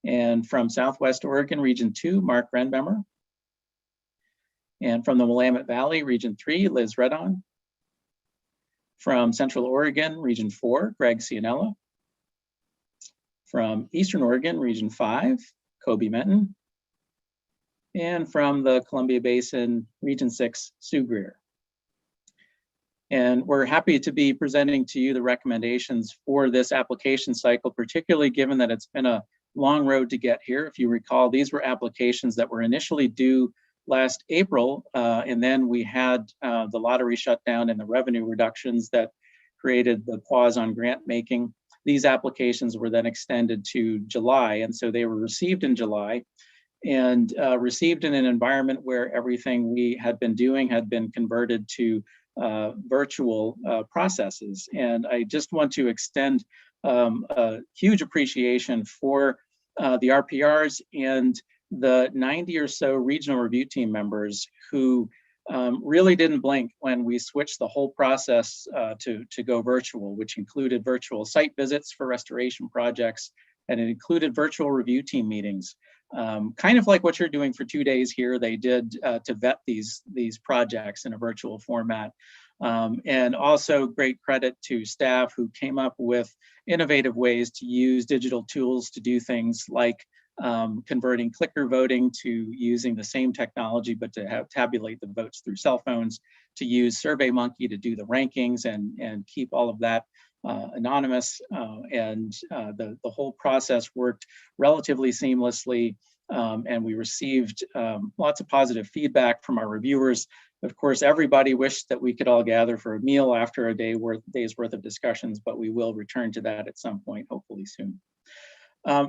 And from Southwest Oregon, Region 2, Mark Renbemmer. And from the Willamette Valley, Region 3, Liz Redon. From Central Oregon, Region 4, Greg Cianella. From Eastern Oregon, Region 5, Kobe Menton. And from the Columbia Basin, Region 6, Sue Greer. And we're happy to be presenting to you the recommendations for this application cycle, particularly given that it's been a long road to get here. If you recall, these were applications that were initially due last April, and then we had the lottery shutdown and the revenue reductions that created the pause on grant making. These applications were then extended to July, and so they were received in July and received in an environment where everything we had been doing had been converted to virtual processes. And I just want to extend a huge appreciation for the RPRs and the 90 or so regional review team members who really didn't blink when we switched the whole process to go virtual, which included virtual site visits for restoration projects, and it included virtual review team meetings. Kind of like what you're doing for 2 days here, they did to vet these projects in a virtual format. And also great credit to staff who came up with innovative ways to use digital tools to do things like converting clicker voting to using the same technology, but to have tabulate the votes through cell phones, to use SurveyMonkey to do the rankings and keep all of that anonymous. The whole process worked relatively seamlessly. And we received lots of positive feedback from our reviewers. Of course, everybody wished that we could all gather for a meal after a day's worth of discussions, but we will return to that at some point, hopefully soon.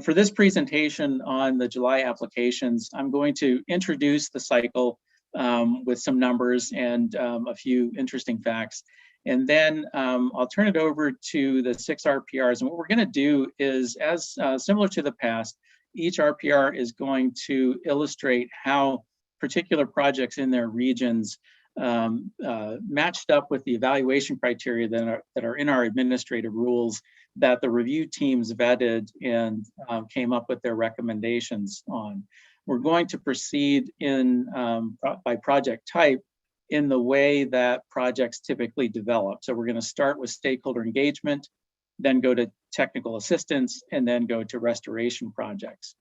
For this presentation on the July applications, I'm going to introduce the cycle with some numbers and a few interesting facts. And then I'll turn it over to the 6 RPRs. And what we're going to do is, as similar to the past, each RPR is going to illustrate how particular projects in their regions matched up with the evaluation criteria that are in our administrative rules that the review teams vetted and came up with their recommendations on. We're going to proceed in by project type in the way that projects typically develop. So we're going to start with stakeholder engagement, then go to technical assistance, and then go to restoration projects.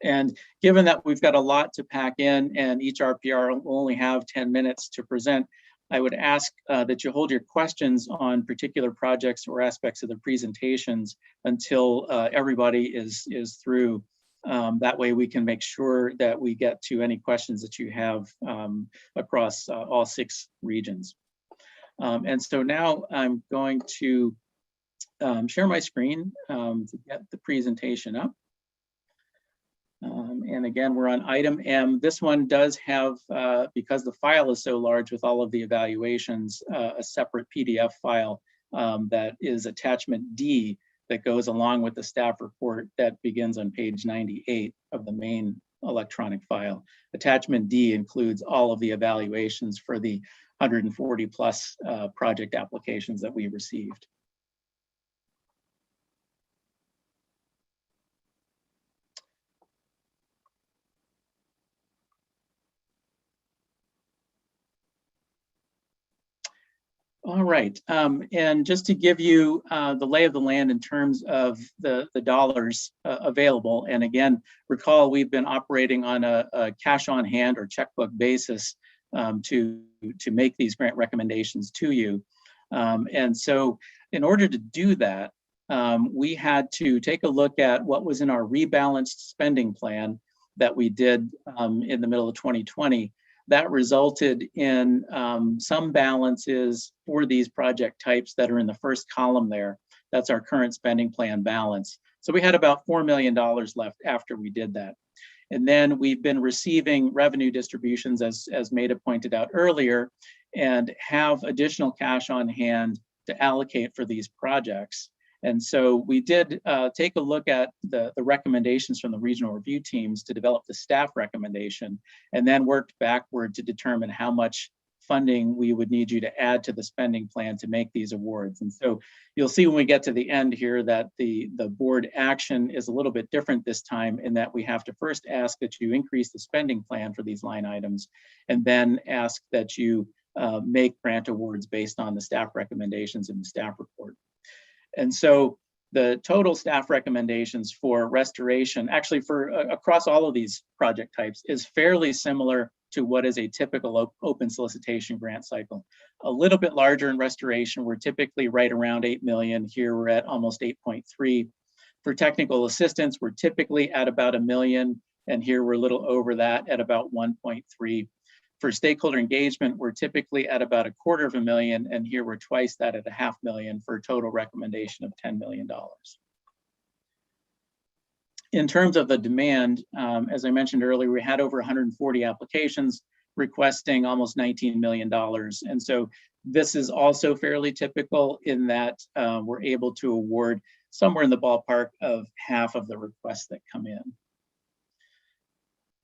And given that we've got a lot to pack in and each RPR will only have 10 minutes to present, I would ask that you hold your questions on particular projects or aspects of the presentations until everybody is through. That way we can make sure that we get to any questions that you have across all 6 regions. And so now I'm going to share my screen to get the presentation up. And again, we're on item M. This one does have, because the file is so large with all of the evaluations, a separate PDF file that is attachment D that goes along with the staff report that begins on page 98 of the main electronic file. Attachment D includes all of the evaluations for the 140 plus project applications that we received. All right, and just to give you the lay of the land in terms of the dollars available, and again, recall we've been operating on a cash on hand or checkbook basis to make these grant recommendations to you. And so in order to do that, we had to take a look at what was in our rebalanced spending plan that we did in the middle of 2020. That resulted in some balances for these project types that are in the first column there. That's our current spending plan balance. So we had about $4 million left after we did that. And then we've been receiving revenue distributions, as Maida pointed out earlier, and have additional cash on hand to allocate for these projects. And so we did take a look at the recommendations from the regional review teams to develop the staff recommendation, and then worked backward to determine how much funding we would need you to add to the spending plan to make these awards. And so you'll see when we get to the end here that the board action is a little bit different this time, in that we have to first ask that you increase the spending plan for these line items, and then ask that you make grant awards based on the staff recommendations in the staff report. And so the total staff recommendations for restoration, actually for across all of these project types, is fairly similar to what is a typical open solicitation grant cycle. A little bit larger in restoration. We're typically right around 8 million. Here we're at almost 8.3. For technical assistance, we're typically at about 1 million, and here we're a little over that at about 1.3. For stakeholder engagement, we're typically at about $250,000, and here we're twice that at $500,000 for a total recommendation of $10 million. In terms of the demand, as I mentioned earlier, we had over 140 applications requesting almost $19 million. And so this is also fairly typical in that we're able to award somewhere in the ballpark of half of the requests that come in.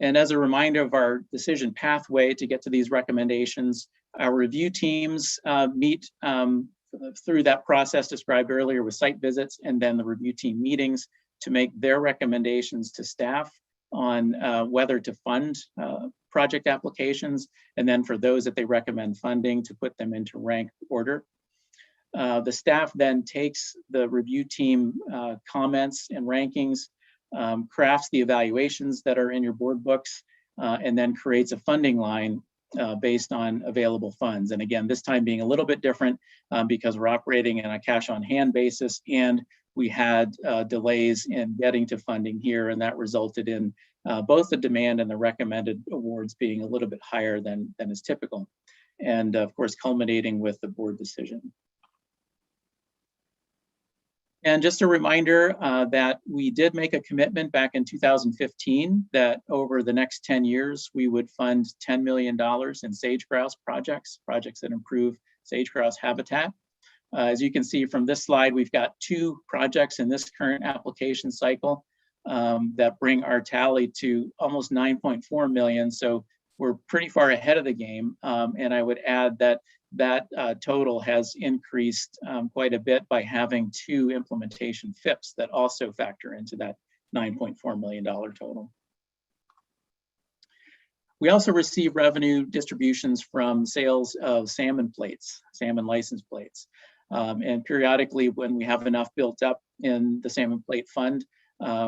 And as a reminder of our decision pathway to get to these recommendations, our review teams meet through that process described earlier with site visits, and then the review team meetings to make their recommendations to staff on whether to fund project applications, and then for those that they recommend funding, to put them into rank order. The staff then takes the review team comments and rankings, crafts the evaluations that are in your board books, and then creates a funding line based on available funds. And again, this time being a little bit different because we're operating on a cash on hand basis, and we had delays in getting to funding here, and that resulted in both the demand and the recommended awards being a little bit higher than is typical. And of course, culminating with the board decision. And just a reminder that we did make a commitment back in 2015 that over the next 10 years, we would fund $10 million in sage grouse projects that improve sage grouse habitat. As you can see from this slide, we've got 2 projects in this current application cycle that bring our tally to almost 9.4 million. So we're pretty far ahead of the game. And I would add that total has increased quite a bit by having 2 implementation FIPs that also factor into that $9.4 million total. We also receive revenue distributions from sales of salmon plates, salmon license plates. And periodically, when we have enough built up in the salmon plate fund,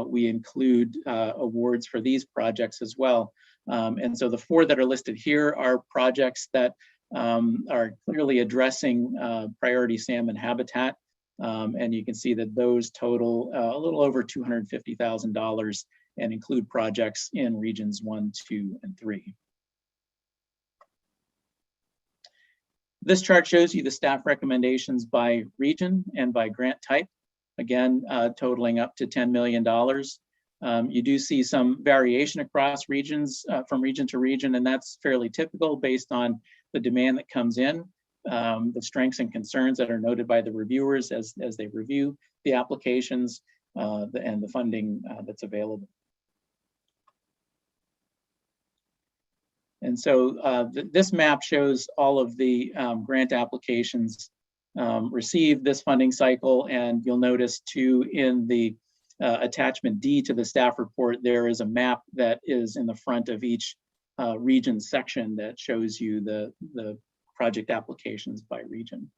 we include awards for these projects as well. And so the 4 that are listed here are projects that are clearly addressing priority salmon habitat. And you can see that those total a little over $250,000 and include projects in regions 1, 2, and 3. This chart shows you the staff recommendations by region and by grant type, again, totaling up to $10 million. You do see some variation across regions from region to region, and that's fairly typical based on the demand that comes in, the strengths and concerns that are noted by the reviewers as they review the applications and the funding that's available. And so this map shows all of the grant applications received this funding cycle, and you'll notice too in the attachment D to the staff report, there is a map that is in the front of each region section that shows you the project applications by region.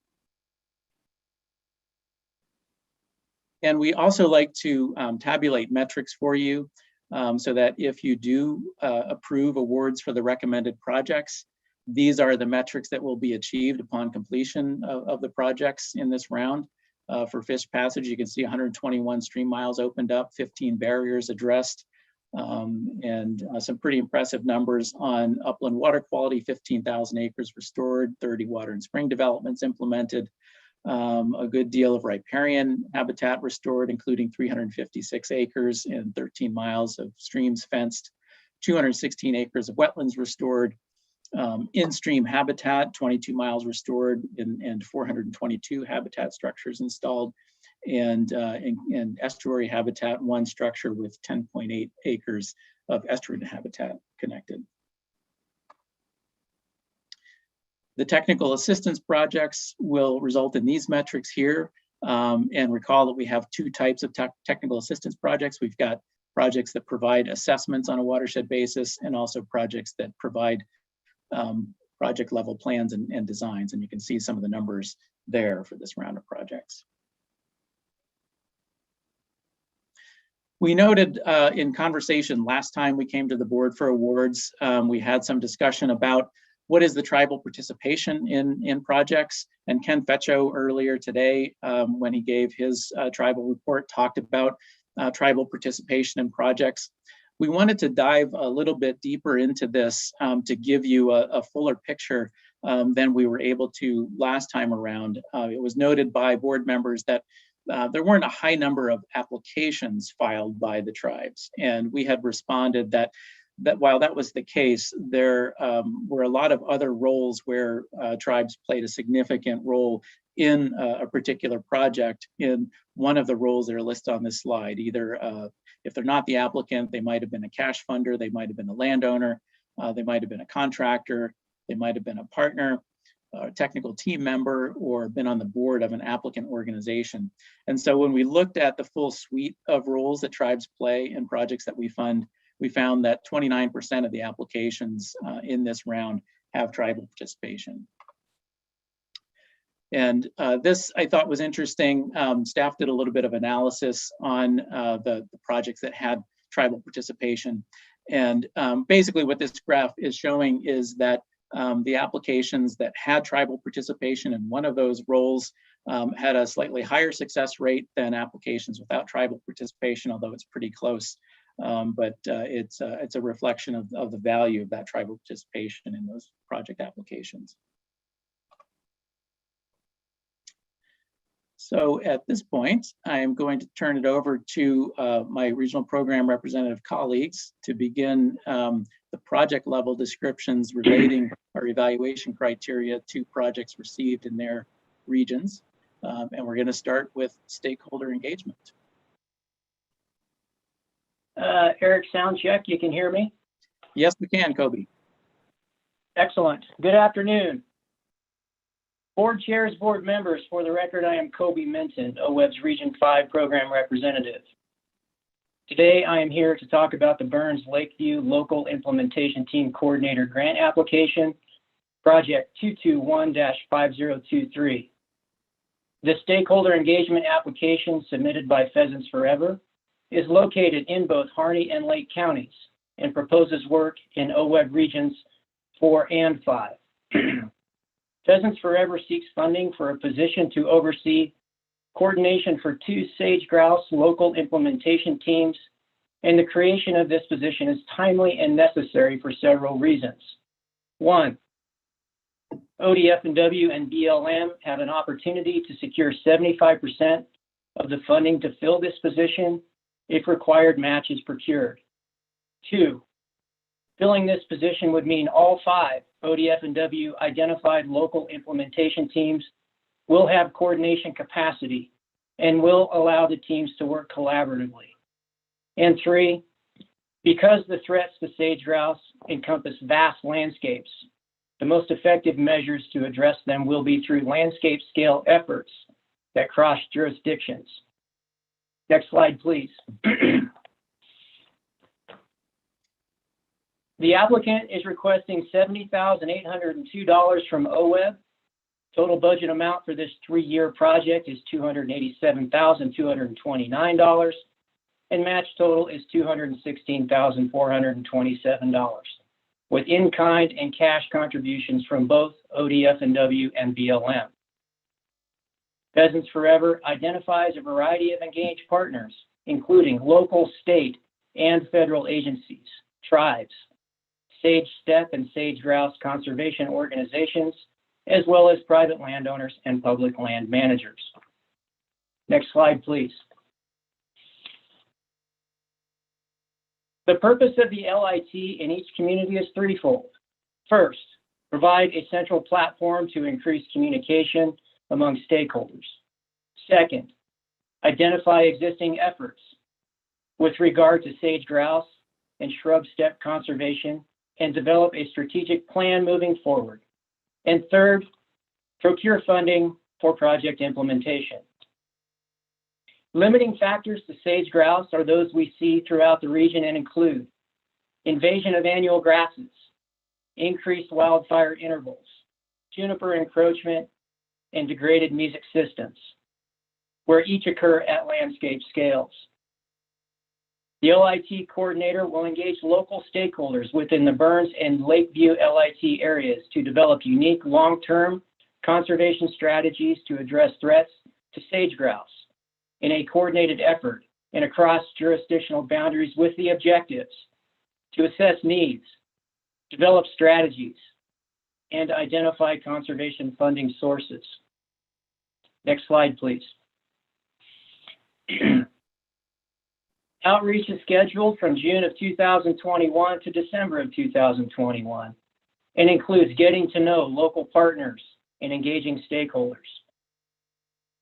And we also like to tabulate metrics for you so that if you do approve awards for the recommended projects, these are the metrics that will be achieved upon completion of the projects in this round. for fish passage. You can see 121 stream miles opened up, 15 barriers addressed, and some pretty impressive numbers on upland water quality, 15,000 acres restored, 30 water and spring developments implemented, a good deal of riparian habitat restored, including 356 acres and 13 miles of streams fenced, 216 acres of wetlands restored, in-stream habitat, 22 miles restored, and 422 habitat structures installed, and estuary habitat, one structure with 10.8 acres of estuarine habitat connected. The technical assistance projects will result in these metrics here. And recall that we have two types of technical assistance projects. We've got projects that provide assessments on a watershed basis, and also projects that provide project level plans and designs. And you can see some of the numbers there for this round of projects. We noted in conversation last time we came to the board for awards, we had some discussion about what is the tribal participation in projects. And Ken Fetcho earlier today, when he gave his tribal report, talked about tribal participation in projects. We wanted to dive a little bit deeper into this to give you a fuller picture than we were able to last time around. It was noted by board members that there weren't a high number of applications filed by the tribes. And we had responded that while that was the case, there were a lot of other roles where tribes played a significant role in a particular project. In one of the roles that are listed on this slide, either if they're not the applicant, they might have been a cash funder, they might have been a landowner, they might have been a contractor, they might have been a partner, a technical team member, or been on the board of an applicant organization. And so when we looked at the full suite of roles that tribes play in projects that we fund, we found that 29% of the applications in this round have tribal participation. And this I thought was interesting. Staff did a little bit of analysis on the projects that had tribal participation. And basically what this graph is showing is that the applications that had tribal participation in one of those roles had a slightly higher success rate than applications without tribal participation, although it's pretty close. But it's a reflection of the value of that tribal participation in those project applications. So at this point, I am going to turn it over to my regional program representative colleagues to begin the project level descriptions relating our evaluation criteria to projects received in their regions. And we're going to start with stakeholder engagement. Eric, sound check. You can hear me? Yes, we can, Kobe. Excellent. Good afternoon. Board chairs, board members, for the record, I am Kobe Minton, OWEB's Region 5 program representative. Today, I am here to talk about the Burns Lakeview Local Implementation Team Coordinator Grant Application, Project 221-5023. The stakeholder engagement application submitted by Pheasants Forever is located in both Harney and Lake counties and proposes work in OWEB regions 4 and 5. Pheasants Forever seeks funding for a position to oversee coordination for 2 sage grouse local implementation teams, and the creation of this position is timely and necessary for several reasons. 1, ODF&W and BLM have an opportunity to secure 75% of the funding to fill this position if required match is procured. 2, filling this position would mean all 5 ODF&W identified local implementation teams will have coordination capacity and will allow the teams to work collaboratively. And 3, because the threats to sage grouse encompass vast landscapes, the most effective measures to address them will be through landscape scale efforts that cross jurisdictions. Next slide, please. The applicant is requesting $70,802 from OWEB. Total budget amount for this 3-year project is $287,229, and match total is $216,427, with in-kind and cash contributions from both ODF&W and BLM. Pheasants Forever identifies a variety of engaged partners, including local, state, and federal agencies, tribes, sage steppe and sage grouse conservation organizations, as well as private landowners and public land managers. Next slide, please. The purpose of the LIT in each community is threefold. First, provide a central platform to increase communication among stakeholders. Second, identify existing efforts with regard to sage grouse and shrub steppe conservation and develop a strategic plan moving forward. And third, procure funding for project implementation. Limiting factors to sage grouse are those we see throughout the region and include invasion of annual grasses, increased wildfire intervals, juniper encroachment, and degraded mesic systems, where each occur at landscape scales. The LIT coordinator will engage local stakeholders within the Burns and Lakeview LIT areas to develop unique long-term conservation strategies to address threats to sage grouse in a coordinated effort and across jurisdictional boundaries with the objectives to assess needs, develop strategies, and identify conservation funding sources. Next slide, please. Outreach is scheduled from June of 2021 to December of 2021 and includes getting to know local partners and engaging stakeholders.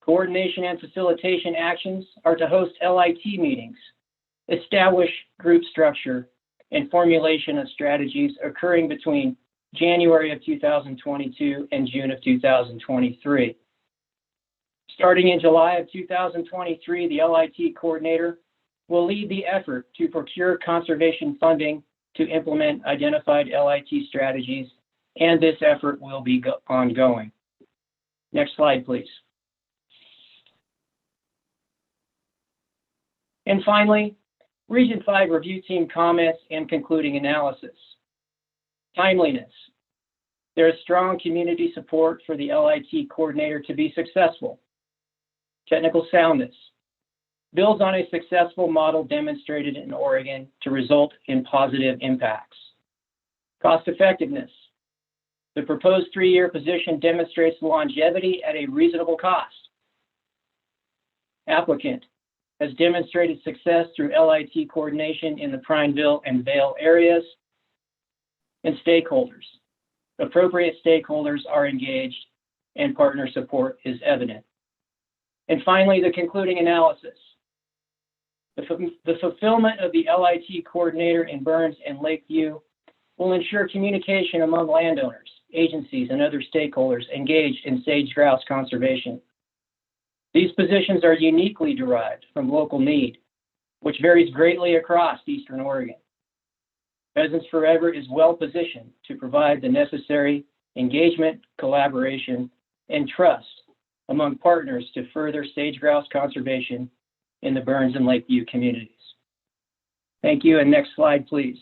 Coordination and facilitation actions are to host LIT meetings, establish group structure, and formulation of strategies occurring between January of 2022 and June of 2023. Starting in July of 2023, the LIT coordinator will lead the effort to procure conservation funding to implement identified LIT strategies, and this effort will be ongoing. Next slide, please. And finally, Region 5 review team comments and concluding analysis. Timeliness. There is strong community support for the LIT coordinator to be successful. Technical soundness. Builds on a successful model demonstrated in Oregon to result in positive impacts. Cost effectiveness. The proposed 3-year position demonstrates longevity at a reasonable cost. Applicant has demonstrated success through LIT coordination in the Prineville and Vail areas. And stakeholders. Appropriate stakeholders are engaged and partner support is evident. And finally, the concluding analysis. The fulfillment of the LIT coordinator in Burns and Lakeview will ensure communication among landowners, agencies, and other stakeholders engaged in sage grouse conservation. These positions are uniquely derived from local need, which varies greatly across Eastern Oregon. Pheasants Forever is well positioned to provide the necessary engagement, collaboration, and trust among partners to further sage grouse conservation in the Burns and Lakeview communities. Thank you, and next slide, please.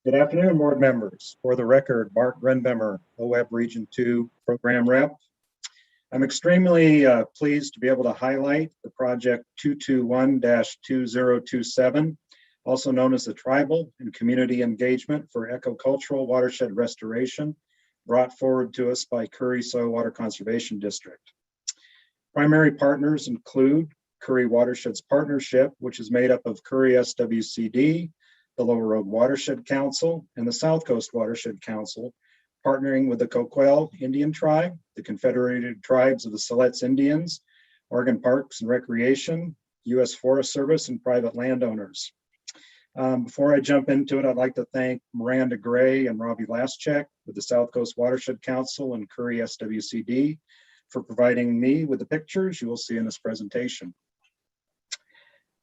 Good afternoon, board members. For the record, Mark Grenbemmer, OWEB Region 2 Program Rep. I'm extremely pleased to be able to highlight the project 221-2027, also known as the Tribal and Community Engagement for Ecocultural Watershed Restoration, brought forward to us by Curry Soil Water Conservation District. Primary partners include Curry Watersheds Partnership, which is made up of Curry SWCD, the Lower Road Watershed Council, and the South Coast Watershed Council, partnering with the Coquel Indian Tribe, the Confederated Tribes of the Siletz Indians, Oregon Parks and Recreation, U.S. Forest Service, and private landowners. Before I jump into it, I'd like to thank Miranda Gray and Robbie Laschek with the South Coast Watershed Council and Curry SWCD for providing me with the pictures you will see in this presentation.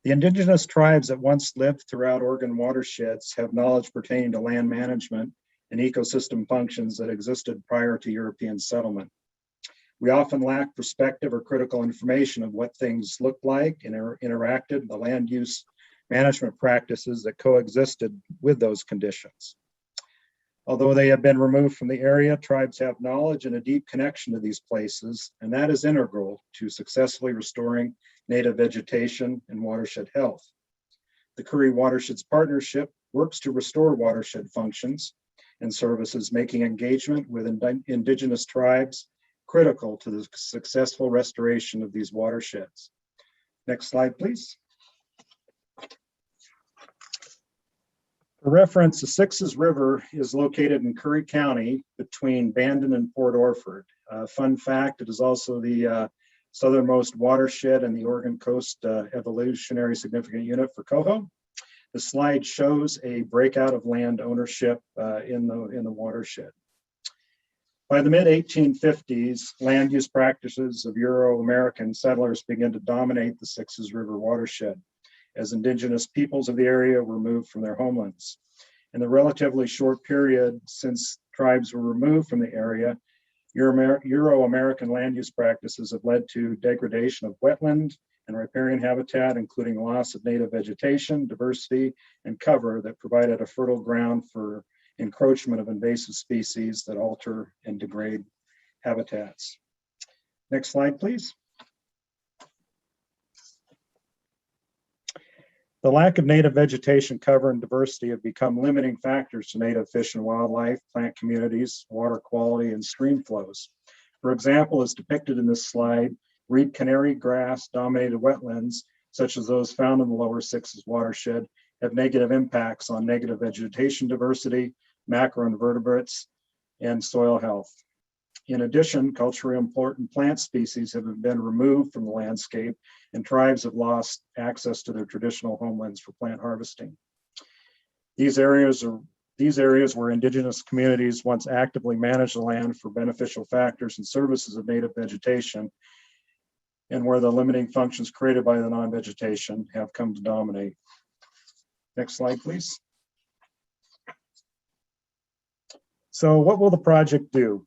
The indigenous tribes that once lived throughout Oregon watersheds have knowledge pertaining to land management and ecosystem functions that existed prior to European settlement. We often lack perspective or critical information of what things looked like and interacted, the land use management practices that coexisted with those conditions. Although they have been removed from the area, tribes have knowledge and a deep connection to these places, and that is integral to successfully restoring native vegetation and watershed health. The Curry Watersheds Partnership works to restore watershed functions and services, making engagement with indigenous tribes critical to the successful restoration of these watersheds. Next slide, please. For reference, the Sixes River is located in Curry County between Bandon and Port Orford. Fun fact, it is also the southernmost watershed in the Oregon Coast Evolutionary Significant Unit for Coho. The slide shows a breakout of land ownership in the watershed. By the mid-1850s, land use practices of Euro-American settlers began to dominate the Sixes River watershed as indigenous peoples of the area were moved from their homelands. In the relatively short period since tribes were removed from the area, Euro-American land use practices have led to degradation of wetland and riparian habitat, including loss of native vegetation, diversity, and cover that provided a fertile ground for encroachment of invasive species that alter and degrade habitats. Next slide, please. The lack of native vegetation cover and diversity have become limiting factors to native fish and wildlife, plant communities, water quality, and stream flows. For example, as depicted in this slide, reed canary grass dominated wetlands, such as those found in the lower Sixes watershed, have negative impacts on native vegetation diversity, macroinvertebrates, and soil health. In addition, culturally important plant species have been removed from the landscape, and tribes have lost access to their traditional homelands for plant harvesting. These areas where indigenous communities once actively managed the land for beneficial factors and services of native vegetation, and where the limiting functions created by the non-vegetation have come to dominate. Next slide, please. So what will the project do?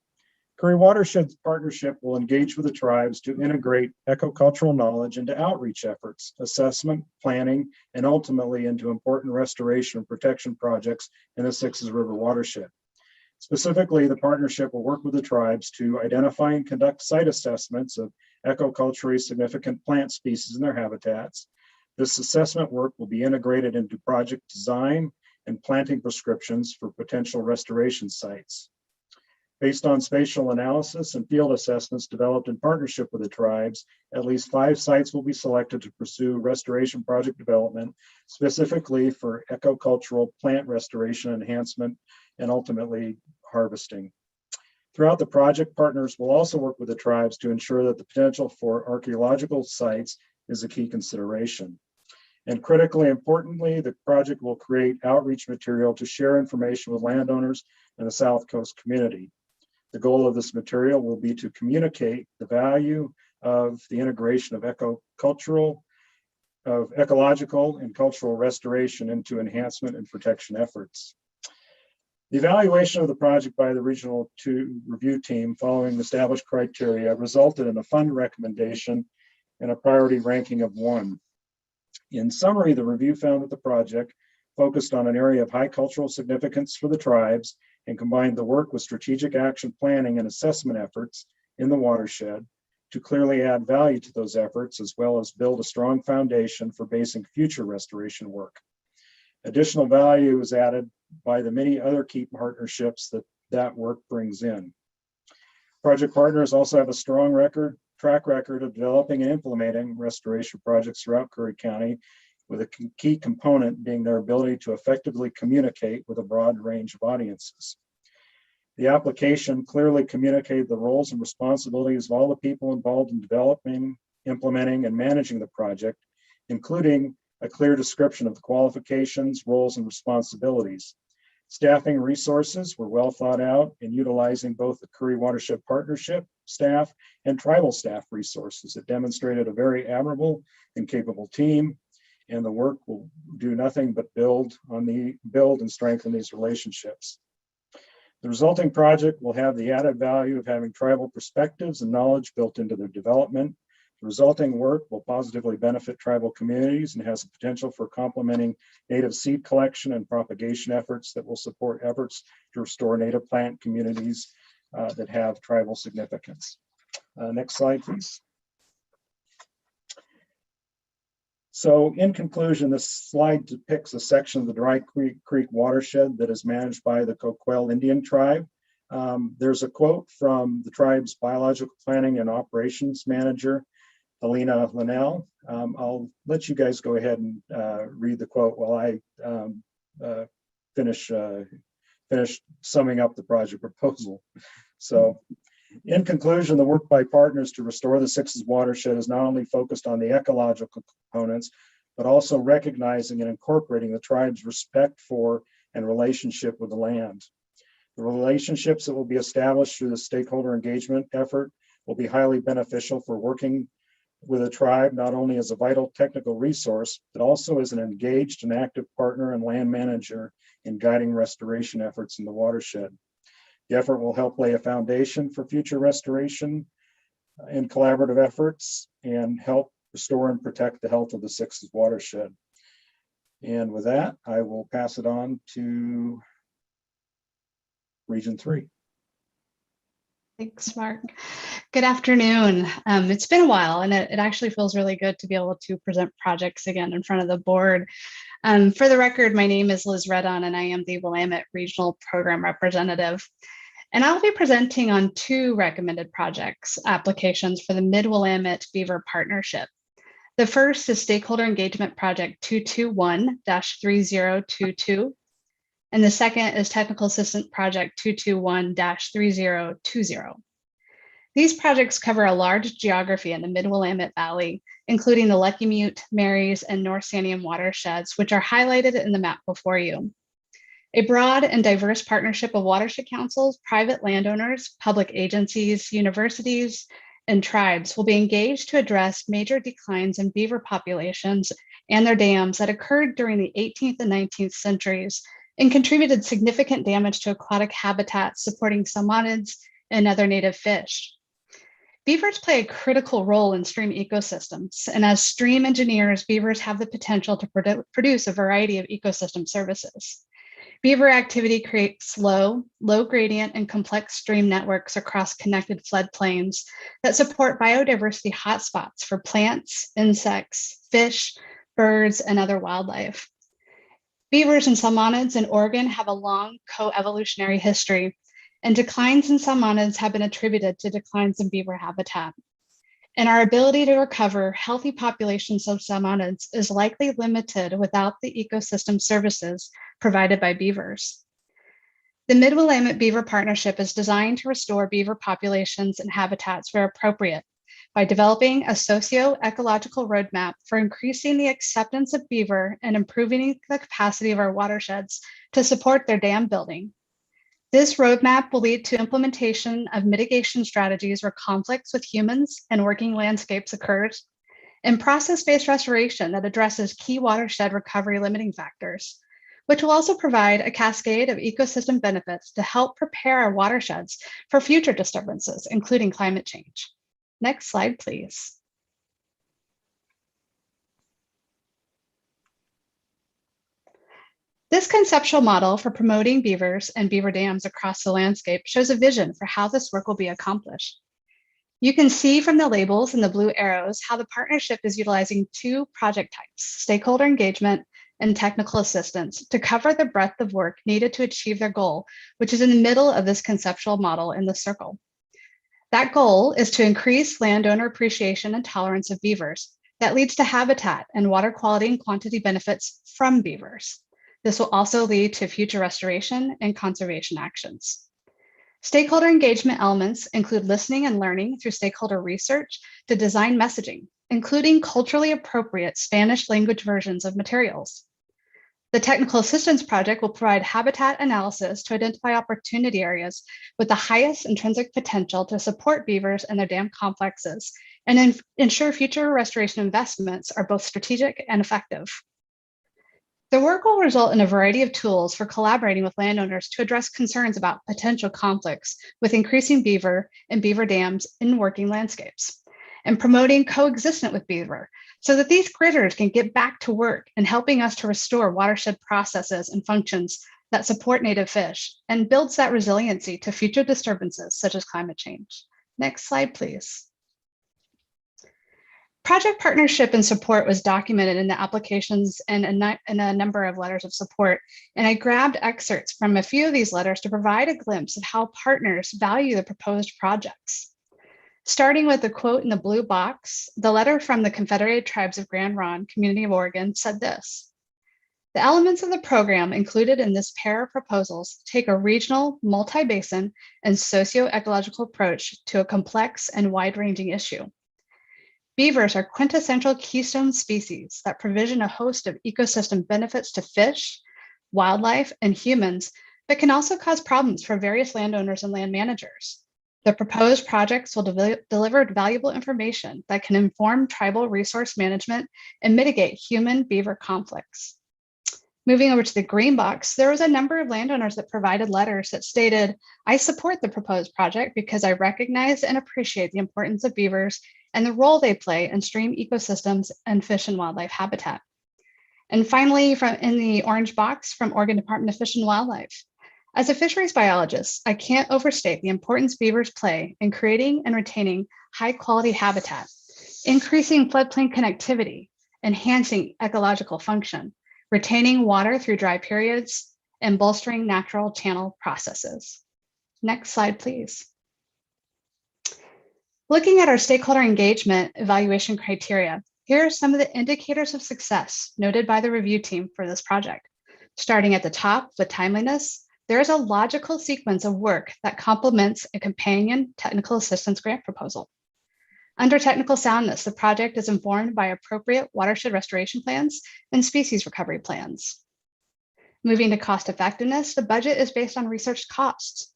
Curry Watersheds Partnership will engage with the tribes to integrate ecocultural knowledge into outreach efforts, assessment, planning, and ultimately into important restoration and protection projects in the Sixes River watershed. Specifically, the partnership will work with the tribes to identify and conduct site assessments of ecoculturally significant plant species in their habitats. This assessment work will be integrated into project design and planting prescriptions for potential restoration sites. Based on spatial analysis and field assessments developed in partnership with the tribes, at least 5 sites will be selected to pursue restoration project development, specifically for ecocultural plant restoration, enhancement, and ultimately harvesting. Throughout the project, partners will also work with the tribes to ensure that the potential for archaeological sites is a key consideration. And critically importantly, the project will create outreach material to share information with landowners and the South Coast community. The goal of this material will be to communicate the value of the integration of ecological and cultural restoration into enhancement and protection efforts. The evaluation of the project by the Regional 2 review team following established criteria resulted in a fund recommendation and a priority ranking of 1. In summary, the review found that the project focused on an area of high cultural significance for the tribes and combined the work with strategic action planning and assessment efforts in the watershed to clearly add value to those efforts, as well as build a strong foundation for basing future restoration work. Additional value is added by the many other key partnerships that work brings in. Project partners also have a strong track record of developing and implementing restoration projects throughout Curry County, with a key component being their ability to effectively communicate with a broad range of audiences. The application clearly communicated the roles and responsibilities of all the people involved in developing, implementing, and managing the project, including a clear description of the qualifications, roles, and responsibilities. Staffing resources were well thought out in utilizing both the Curry Watershed Partnership staff and tribal staff resources. It demonstrated a very admirable and capable team, and the work will do nothing but build and strengthen these relationships. The resulting project will have the added value of having tribal perspectives and knowledge built into their development, The resulting work will positively benefit tribal communities and has the potential for complementing native seed collection and propagation efforts that will support efforts to restore native plant communities that have tribal significance. Next slide, please. So in conclusion, this slide depicts a section of the Dry Creek watershed that is managed by the Coquel Indian tribe. There's a quote from the tribe's biological planning and operations manager, Alina Linnell. I'll let you guys go ahead and read the quote while I finish summing up the project proposal. So, in conclusion, the work by partners to restore the Sixes watershed is not only focused on the ecological components, but also recognizing and incorporating the tribe's respect for and relationship with the land. The relationships that will be established through the stakeholder engagement effort will be highly beneficial for working with a tribe, not only as a vital technical resource, but also as an engaged and active partner and land manager in guiding restoration efforts in the watershed. The effort will help lay a foundation for future restoration and collaborative efforts and help restore and protect the health of the Sixes watershed. And with that, I will pass it on to Region 3. Thanks, Mark. Good afternoon. It's been a while, and it actually feels really good to be able to present projects again in front of the board. For the record, my name is Liz Redon, and I am the Willamette Regional Program Representative. And I'll be presenting on two recommended projects applications for the Mid-Willamette Beaver Partnership. The first is Stakeholder Engagement Project 221-3022. And the second is Technical Assistance Project 221-3020. These projects cover a large geography in the Mid-Willamette Valley, including the Lucky Mute, Marys, and North Santiam watersheds, which are highlighted in the map before you. A broad and diverse partnership of watershed councils, private landowners, public agencies, universities, and tribes will be engaged to address major declines in beaver populations and their dams that occurred during the 18th and 19th centuries and contributed significant damage to aquatic habitats supporting salmonids and other native fish. Beavers play a critical role in stream ecosystems, and as stream engineers, beavers have the potential to produce a variety of ecosystem services. Beaver activity creates low gradient, and complex stream networks across connected floodplains that support biodiversity hotspots for plants, insects, fish, birds, and other wildlife. Beavers and salmonids in Oregon have a long co-evolutionary history, and declines in salmonids have been attributed to declines in beaver habitat. And our ability to recover healthy populations of salmonids is likely limited without the ecosystem services provided by beavers. The Mid-Willamette Beaver Partnership is designed to restore beaver populations and habitats where appropriate by developing a socio-ecological roadmap for increasing the acceptance of beaver and improving the capacity of our watersheds to support their dam building. This roadmap will lead to implementation of mitigation strategies where conflicts with humans and working landscapes occurs, and process-based restoration that addresses key watershed recovery limiting factors, which will also provide a cascade of ecosystem benefits to help prepare our watersheds for future disturbances, including climate change. Next slide, please. This conceptual model for promoting beavers and beaver dams across the landscape shows a vision for how this work will be accomplished. You can see from the labels and the blue arrows how the partnership is utilizing two project types, stakeholder engagement and technical assistance, to cover the breadth of work needed to achieve their goal, which is in the middle of this conceptual model in the circle. That goal is to increase landowner appreciation and tolerance of beavers that leads to habitat and water quality and quantity benefits from beavers. This will also lead to future restoration and conservation actions. Stakeholder engagement elements include listening and learning through stakeholder research to design messaging, including culturally appropriate Spanish language versions of materials. The Technical Assistance Project will provide habitat analysis to identify opportunity areas with the highest intrinsic potential to support beavers and their dam complexes and ensure future restoration investments are both strategic and effective. The work will result in a variety of tools for collaborating with landowners to address concerns about potential conflicts with increasing beaver and beaver dams in working landscapes. and promoting coexistence with beaver so that these critters can get back to work and helping us to restore watershed processes and functions that support native fish and builds that resiliency to future disturbances such as climate change. Next slide, please. Project partnership and support was documented in the applications and a number of letters of support. And I grabbed excerpts from a few of these letters to provide a glimpse of how partners value the proposed projects. Starting with the quote in the blue box, the letter from the Confederated Tribes of Grand Ronde, Community of Oregon, said this: "The elements of the program included in this pair of proposals take a regional, multi-basin, and socio-ecological approach to a complex and wide-ranging issue. Beavers are quintessential keystone species that provision a host of ecosystem benefits to fish, wildlife, and humans, but can also cause problems for various landowners and land managers. The proposed projects will deliver valuable information that can inform tribal resource management and mitigate human-beaver conflicts." Moving over to the green box, there was a number of landowners that provided letters that stated, "I support the proposed project because I recognize and appreciate the importance of beavers and the role they play in stream ecosystems and fish and wildlife habitat." And finally, in the orange box from Oregon Department of Fish and Wildlife, "As a fisheries biologist, I can't overstate the importance beavers play in creating and retaining high quality habitat, increasing floodplain connectivity, enhancing ecological function, retaining water through dry periods, and bolstering natural channel processes." Next slide, please. Looking at our stakeholder engagement evaluation criteria, here are some of the indicators of success noted by the review team for this project. Starting at the top with timeliness, there is a logical sequence of work that complements a companion technical assistance grant proposal. Under technical soundness, the project is informed by appropriate watershed restoration plans and species recovery plans. Moving to cost effectiveness, the budget is based on research costs.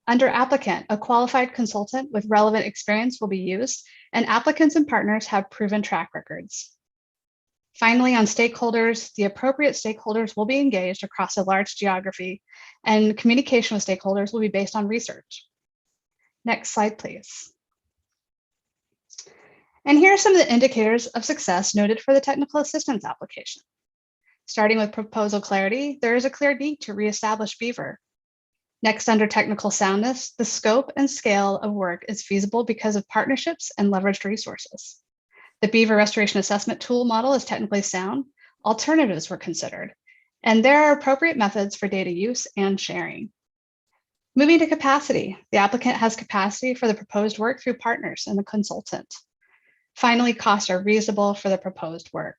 Under applicant, a qualified consultant with relevant experience will be used, and applicants and partners have proven track records. Finally, on stakeholders, the appropriate stakeholders will be engaged across a large geography, and communication with stakeholders will be based on research. Next slide, please. And here are some of the indicators of success noted for the technical assistance application. Starting with proposal clarity, there is a clear need to reestablish beaver. Next, under technical soundness, the scope and scale of work is feasible because of partnerships and leveraged resources. The beaver restoration assessment tool model is technically sound. Alternatives were considered, and there are appropriate methods for data use and sharing. Moving to capacity, the applicant has capacity for the proposed work through partners and the consultant. Finally, costs are reasonable for the proposed work.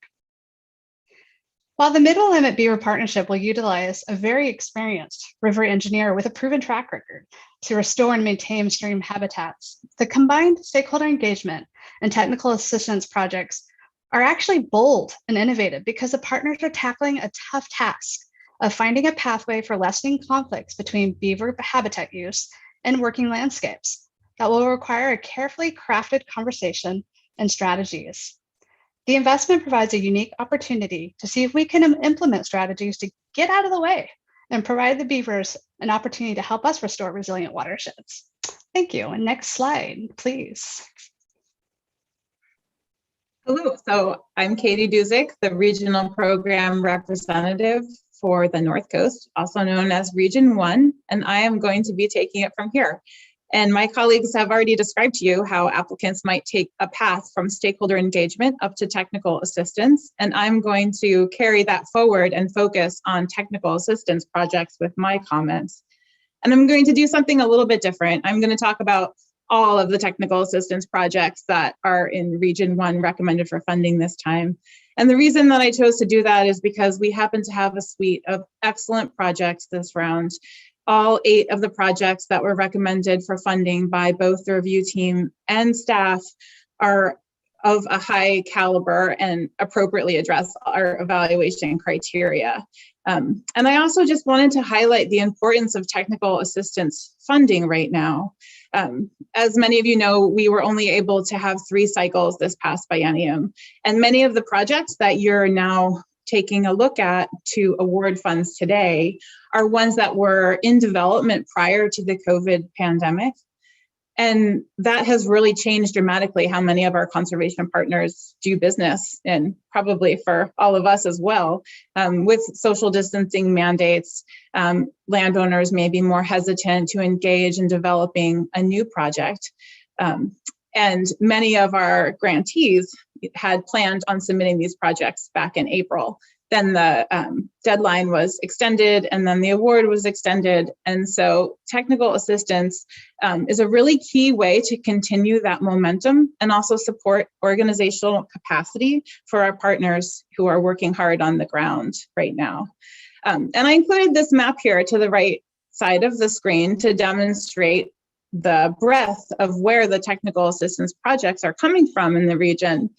While the Mid-Willamette Beaver Partnership will utilize a very experienced river engineer with a proven track record to restore and maintain stream habitats, the combined stakeholder engagement and technical assistance projects are actually bold and innovative because the partners are tackling a tough task of finding a pathway for lessening conflicts between beaver habitat use and working landscapes that will require a carefully crafted conversation and strategies. The investment provides a unique opportunity to see if we can implement strategies to get out of the way and provide the beavers an opportunity to help us restore resilient watersheds. Thank you. And next slide, please. Hello, so I'm Katie Duzick, the Regional Program Representative for the North Coast, also known as Region 1, and I am going to be taking it from here. And my colleagues have already described to you how applicants might take a path from stakeholder engagement up to technical assistance. And I'm going to carry that forward and focus on technical assistance projects with my comments. And I'm going to do something a little bit different. I'm going to talk about all of the technical assistance projects that are in Region 1 recommended for funding this time. And the reason that I chose to do that is because we happen to have a suite of excellent projects this round. All 8 of the projects that were recommended for funding by both the review team and staff are of a high caliber and appropriately address our evaluation criteria. And I also just wanted to highlight the importance of technical assistance funding right now. As many of you know, we were only able to have 3 cycles this past biennium, and many of the projects that you're now taking a look at to award funds today are ones that were in development prior to the COVID pandemic. And that has really changed dramatically how many of our conservation partners do business, and probably for all of us as well. With social distancing mandates, landowners may be more hesitant to engage in developing a new project. And many of our grantees had planned on submitting these projects back in April. Then the deadline was extended, and then the award was extended. And so technical assistance is a really key way to continue that momentum and also support organizational capacity for our partners who are working hard on the ground right now. And I included this map here to the right side of the screen to demonstrate the breadth of where the technical assistance projects are coming from in the region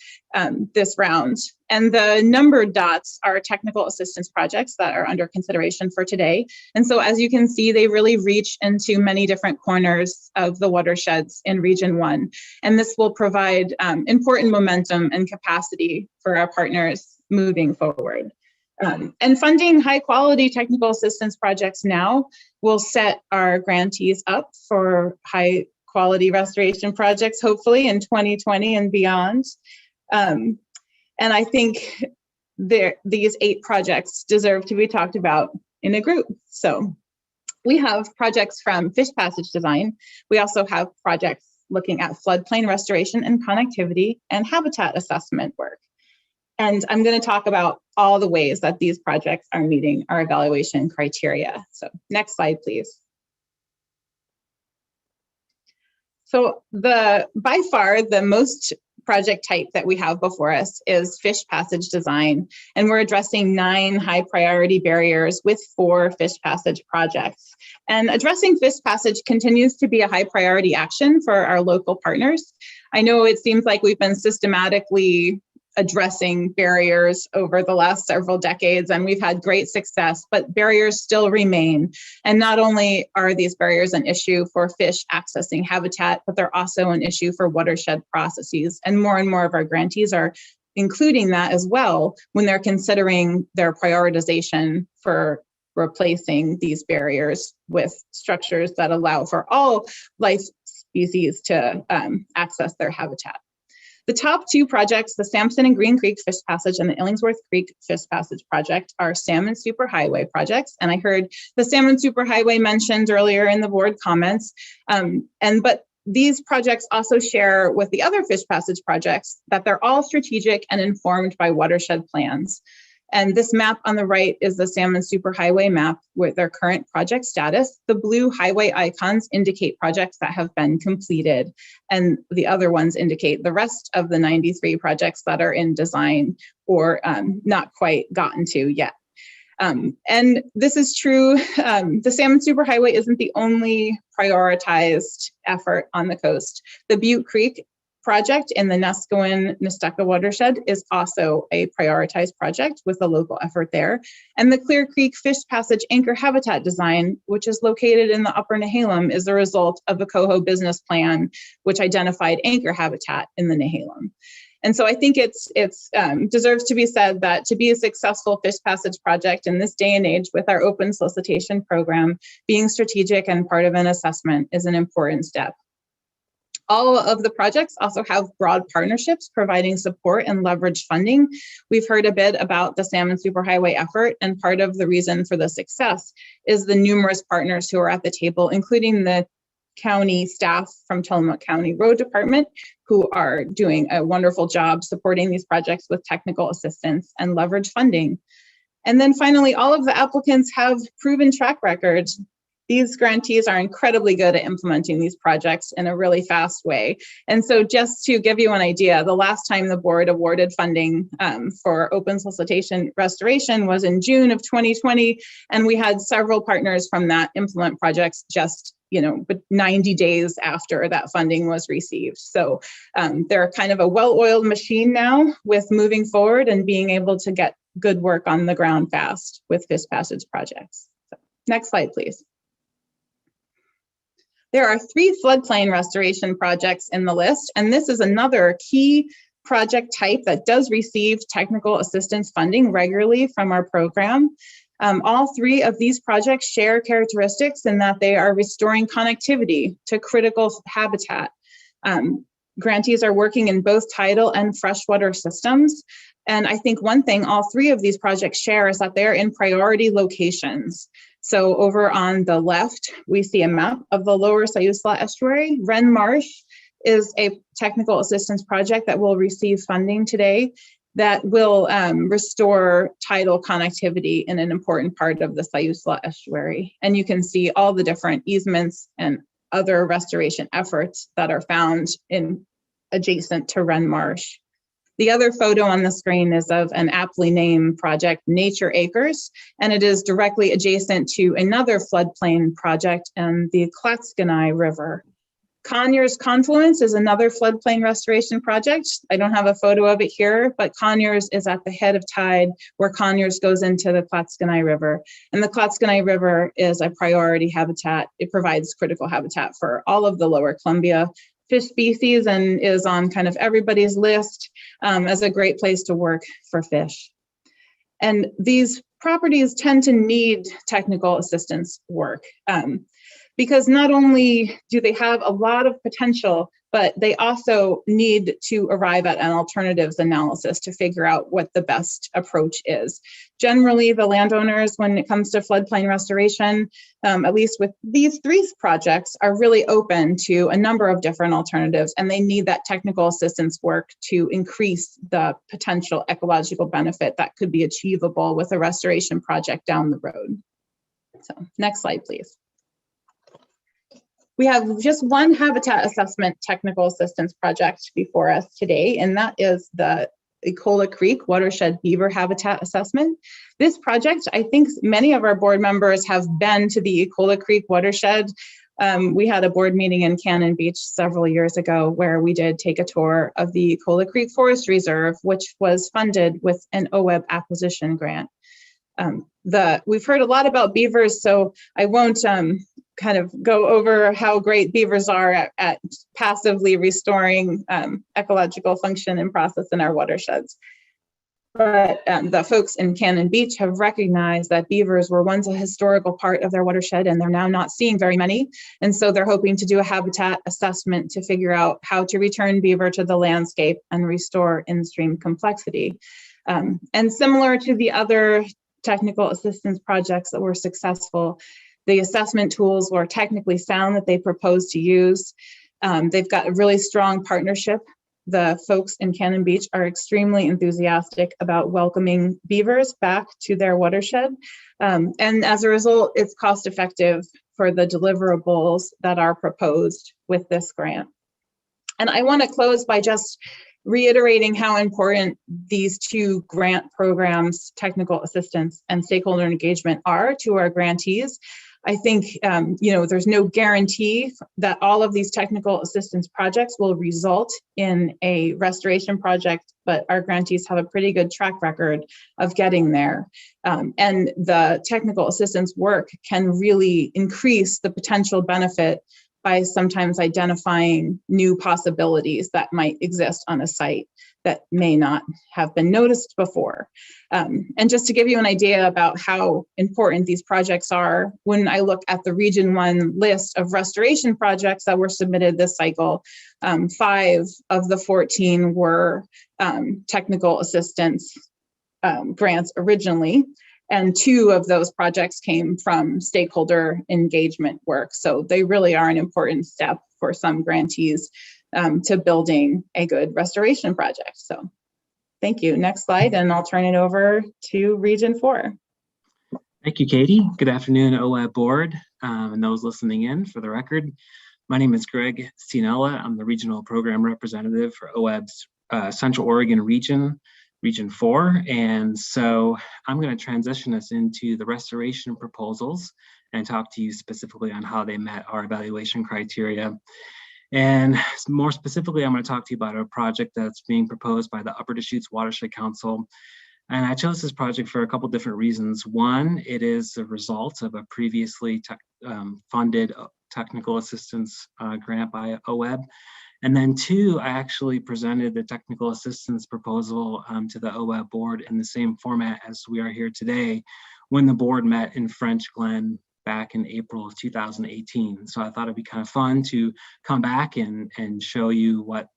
this round. And the numbered dots are technical assistance projects that are under consideration for today. And so as you can see, they really reach into many different corners of the watersheds in Region 1. And this will provide important momentum and capacity for our partners moving forward. And funding high quality technical assistance projects now will set our grantees up for high quality restoration projects, hopefully in 2020 and beyond. And I think these 8 projects deserve to be talked about in a group. So we have projects from fish passage design. We also have projects looking at floodplain restoration and connectivity and habitat assessment work. And I'm going to talk about all the ways that these projects are meeting our evaluation criteria. So next slide, please. So by far the most project type that we have before us is fish passage design. And we're addressing 9 high priority barriers with 4 fish passage projects. And addressing fish passage continues to be a high priority action for our local partners. I know it seems like we've been systematically addressing barriers over the last several decades, and we've had great success, but barriers still remain. And not only are these barriers an issue for fish accessing habitat, but they're also an issue for watershed processes. And more of our grantees are including that as well when they're considering their prioritization for replacing these barriers with structures that allow for all life species to access their habitat. The top 2 projects, the Sampson and Green Creek Fish Passage and the Illingsworth Creek Fish Passage project, are Salmon Superhighway projects. And I heard the Salmon Superhighway mentioned earlier in the board comments. But these projects also share with the other fish passage projects that they're all strategic and informed by watershed plans. And this map on the right is the Salmon Superhighway map with their current project status. The blue highway icons indicate projects that have been completed, and the other ones indicate the rest of the 93 projects that are in design or not quite gotten to yet. And this is true. The Salmon Superhighway isn't the only prioritized effort on the coast. The Butte Creek project in the Neskowin-Nestucca watershed is also a prioritized project with a local effort there. And the Clear Creek Fish Passage anchor habitat design, which is located in the upper Nehalem, is a result of a Coho business plan, which identified anchor habitat in the Nehalem. And so I think it deserves to be said that to be a successful fish passage project in this day and age with our open solicitation program, being strategic and part of an assessment is an important step. All of the projects also have broad partnerships providing support and leverage funding. We've heard a bit about the Salmon Superhighway effort, and part of the reason for the success is the numerous partners who are at the table, including the county staff from Tillamook County Road Department, who are doing a wonderful job supporting these projects with technical assistance and leverage funding. And then finally, all of the applicants have proven track records. These grantees are incredibly good at implementing these projects in a really fast way. And so just to give you an idea, the last time the board awarded funding for open solicitation restoration was in June of 2020. And we had several partners from that implement projects just, but 90 days after that funding was received. So they're kind of a well-oiled machine now with moving forward and being able to get good work on the ground fast with fish passage projects. So, next slide, please. There are 3 floodplain restoration projects in the list, and this is another key project type that does receive technical assistance funding regularly from our program. All three of these projects share characteristics in that they are restoring connectivity to critical habitat. Grantees are working in both tidal and freshwater systems. And I think one thing all three of these projects share is that they're in priority locations. So over on the left, we see a map of the lower Siuslaw estuary. Wren Marsh is a technical assistance project that will receive funding today that will restore tidal connectivity in an important part of the Siuslaw estuary. And you can see all the different easements and other restoration efforts that are found in adjacent to Wren Marsh. The other photo on the screen is of an aptly named project, Nature Acres, and it is directly adjacent to another floodplain project in the Klatskanai River. Conyers Confluence is another floodplain restoration project. I don't have a photo of it here, but Conyers is at the head of tide where Conyers goes into the Klatskanai River. And the Klatskanai River is a priority habitat. It provides critical habitat for all of the lower Columbia fish species and is on kind of everybody's list as a great place to work for fish. And these properties tend to need technical assistance work. Because not only do they have a lot of potential, but they also need to arrive at an alternatives analysis to figure out what the best approach is. Generally, the landowners, when it comes to floodplain restoration, at least with these three projects, are really open to a number of different alternatives, and they need that technical assistance work to increase the potential ecological benefit that could be achievable with a restoration project down the road. So, next slide, please. We have just one habitat assessment technical assistance project before us today, and that is the Ecola Creek Watershed Beaver Habitat Assessment. This project, I think many of our board members have been to the Ecola Creek Watershed. We had a board meeting in Cannon Beach several years ago where we did take a tour of the Ecola Creek Forest Reserve, which was funded with an OWEB acquisition grant. We've heard a lot about beavers, so I won't kind of go over how great beavers are at passively restoring ecological function and process in our watersheds. But the folks in Cannon Beach have recognized that beavers were once a historical part of their watershed, and they're now not seeing very many. And so they're hoping to do a habitat assessment to figure out how to return beaver to the landscape and restore in-stream complexity. And similar to the other technical assistance projects that were successful, the assessment tools were technically sound that they proposed to use. They've got a really strong partnership. The folks in Cannon Beach are extremely enthusiastic about welcoming beavers back to their watershed. And as a result, it's cost effective for the deliverables that are proposed with this grant. And I want to close by just reiterating how important these two grant programs, technical assistance and stakeholder engagement, are to our grantees. I think, there's no guarantee that all of these technical assistance projects will result in a restoration project, but our grantees have a pretty good track record of getting there. And the technical assistance work can really increase the potential benefit by sometimes identifying new possibilities that might exist on a site that may not have been noticed before. And just to give you an idea about how important these projects are, when I look at the Region 1 list of restoration projects that were submitted this cycle, 5 of the 14 were technical assistance grants originally. And 2 of those projects came from stakeholder engagement work. So they really are an important step for some grantees to building a good restoration project. So thank you. Next slide, and I'll turn it over to Region 4. Thank you, Katie. Good afternoon, OWEB board, and those listening in. For the record, my name is Greg Cianella. I'm the regional program representative for OWEB's Central Oregon region. Region 4, and so I'm going to transition us into the restoration proposals and talk to you specifically on how they met our evaluation criteria. And more specifically, I'm going to talk to you about a project that's being proposed by the Upper Deschutes Watershed Council. And I chose this project for a couple different reasons. One, it is a result of a previously funded technical assistance grant by OWEB. And then 2, I actually presented the technical assistance proposal to the OWEB board in the same format as we are here today, when the board met in French Glen back in April of 2018. So I thought it'd be kind of fun to come back and show you what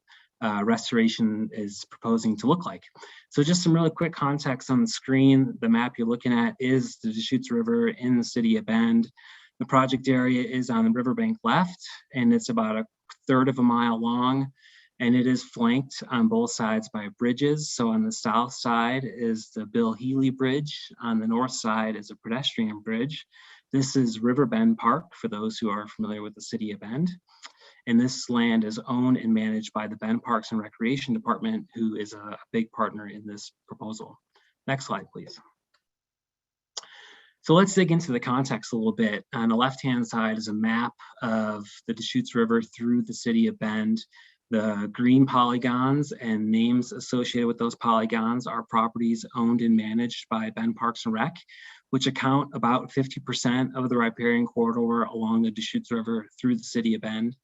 restoration is proposing to look like. So just some really quick context on the screen. The map you're looking at is the Deschutes River in the city of Bend. The project area is on the riverbank left, and it's about 1/3 of a mile long, and it is flanked on both sides by bridges. So on the south side is the Bill Healy Bridge. On the north side is a pedestrian bridge. This is River Bend Park, for those who are familiar with the city of Bend. And this land is owned and managed by the Bend Parks and Recreation Department, who is a big partner in this proposal. Next slide, please. So let's dig into the context a little bit. On the left-hand side is a map of the Deschutes River through the city of Bend. The green polygons and names associated with those polygons are properties owned and managed by Bend Parks and Rec, which account about 50% of the riparian corridor along the Deschutes River through the city of Bend.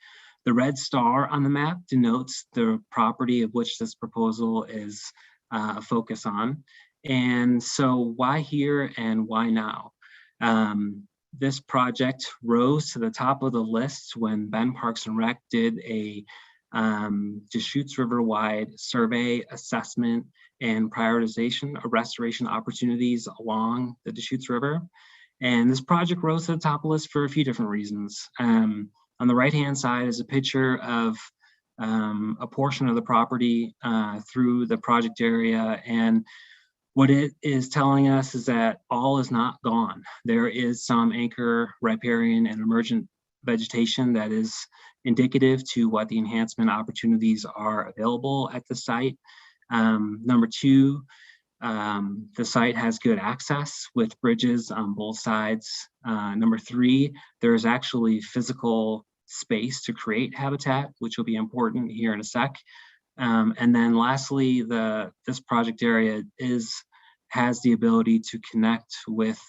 The red star on the map denotes the property of which this proposal is a focus on. And so why here and why now? This project rose to the top of the list when Bend Parks and Rec did a Deschutes River-wide survey, assessment, and prioritization of restoration opportunities along the Deschutes River. And this project rose to the top of the list for a few different reasons. On the right-hand side is a picture of a portion of the property through the project area. And what it is telling us is that all is not gone. There is some anchor, riparian, and emergent vegetation that is indicative to what the enhancement opportunities are available at the site. Number two, the site has good access with bridges on both sides. Number three, there is actually physical space to create habitat, which will be important here in a sec. And then lastly, this project area has the ability to connect with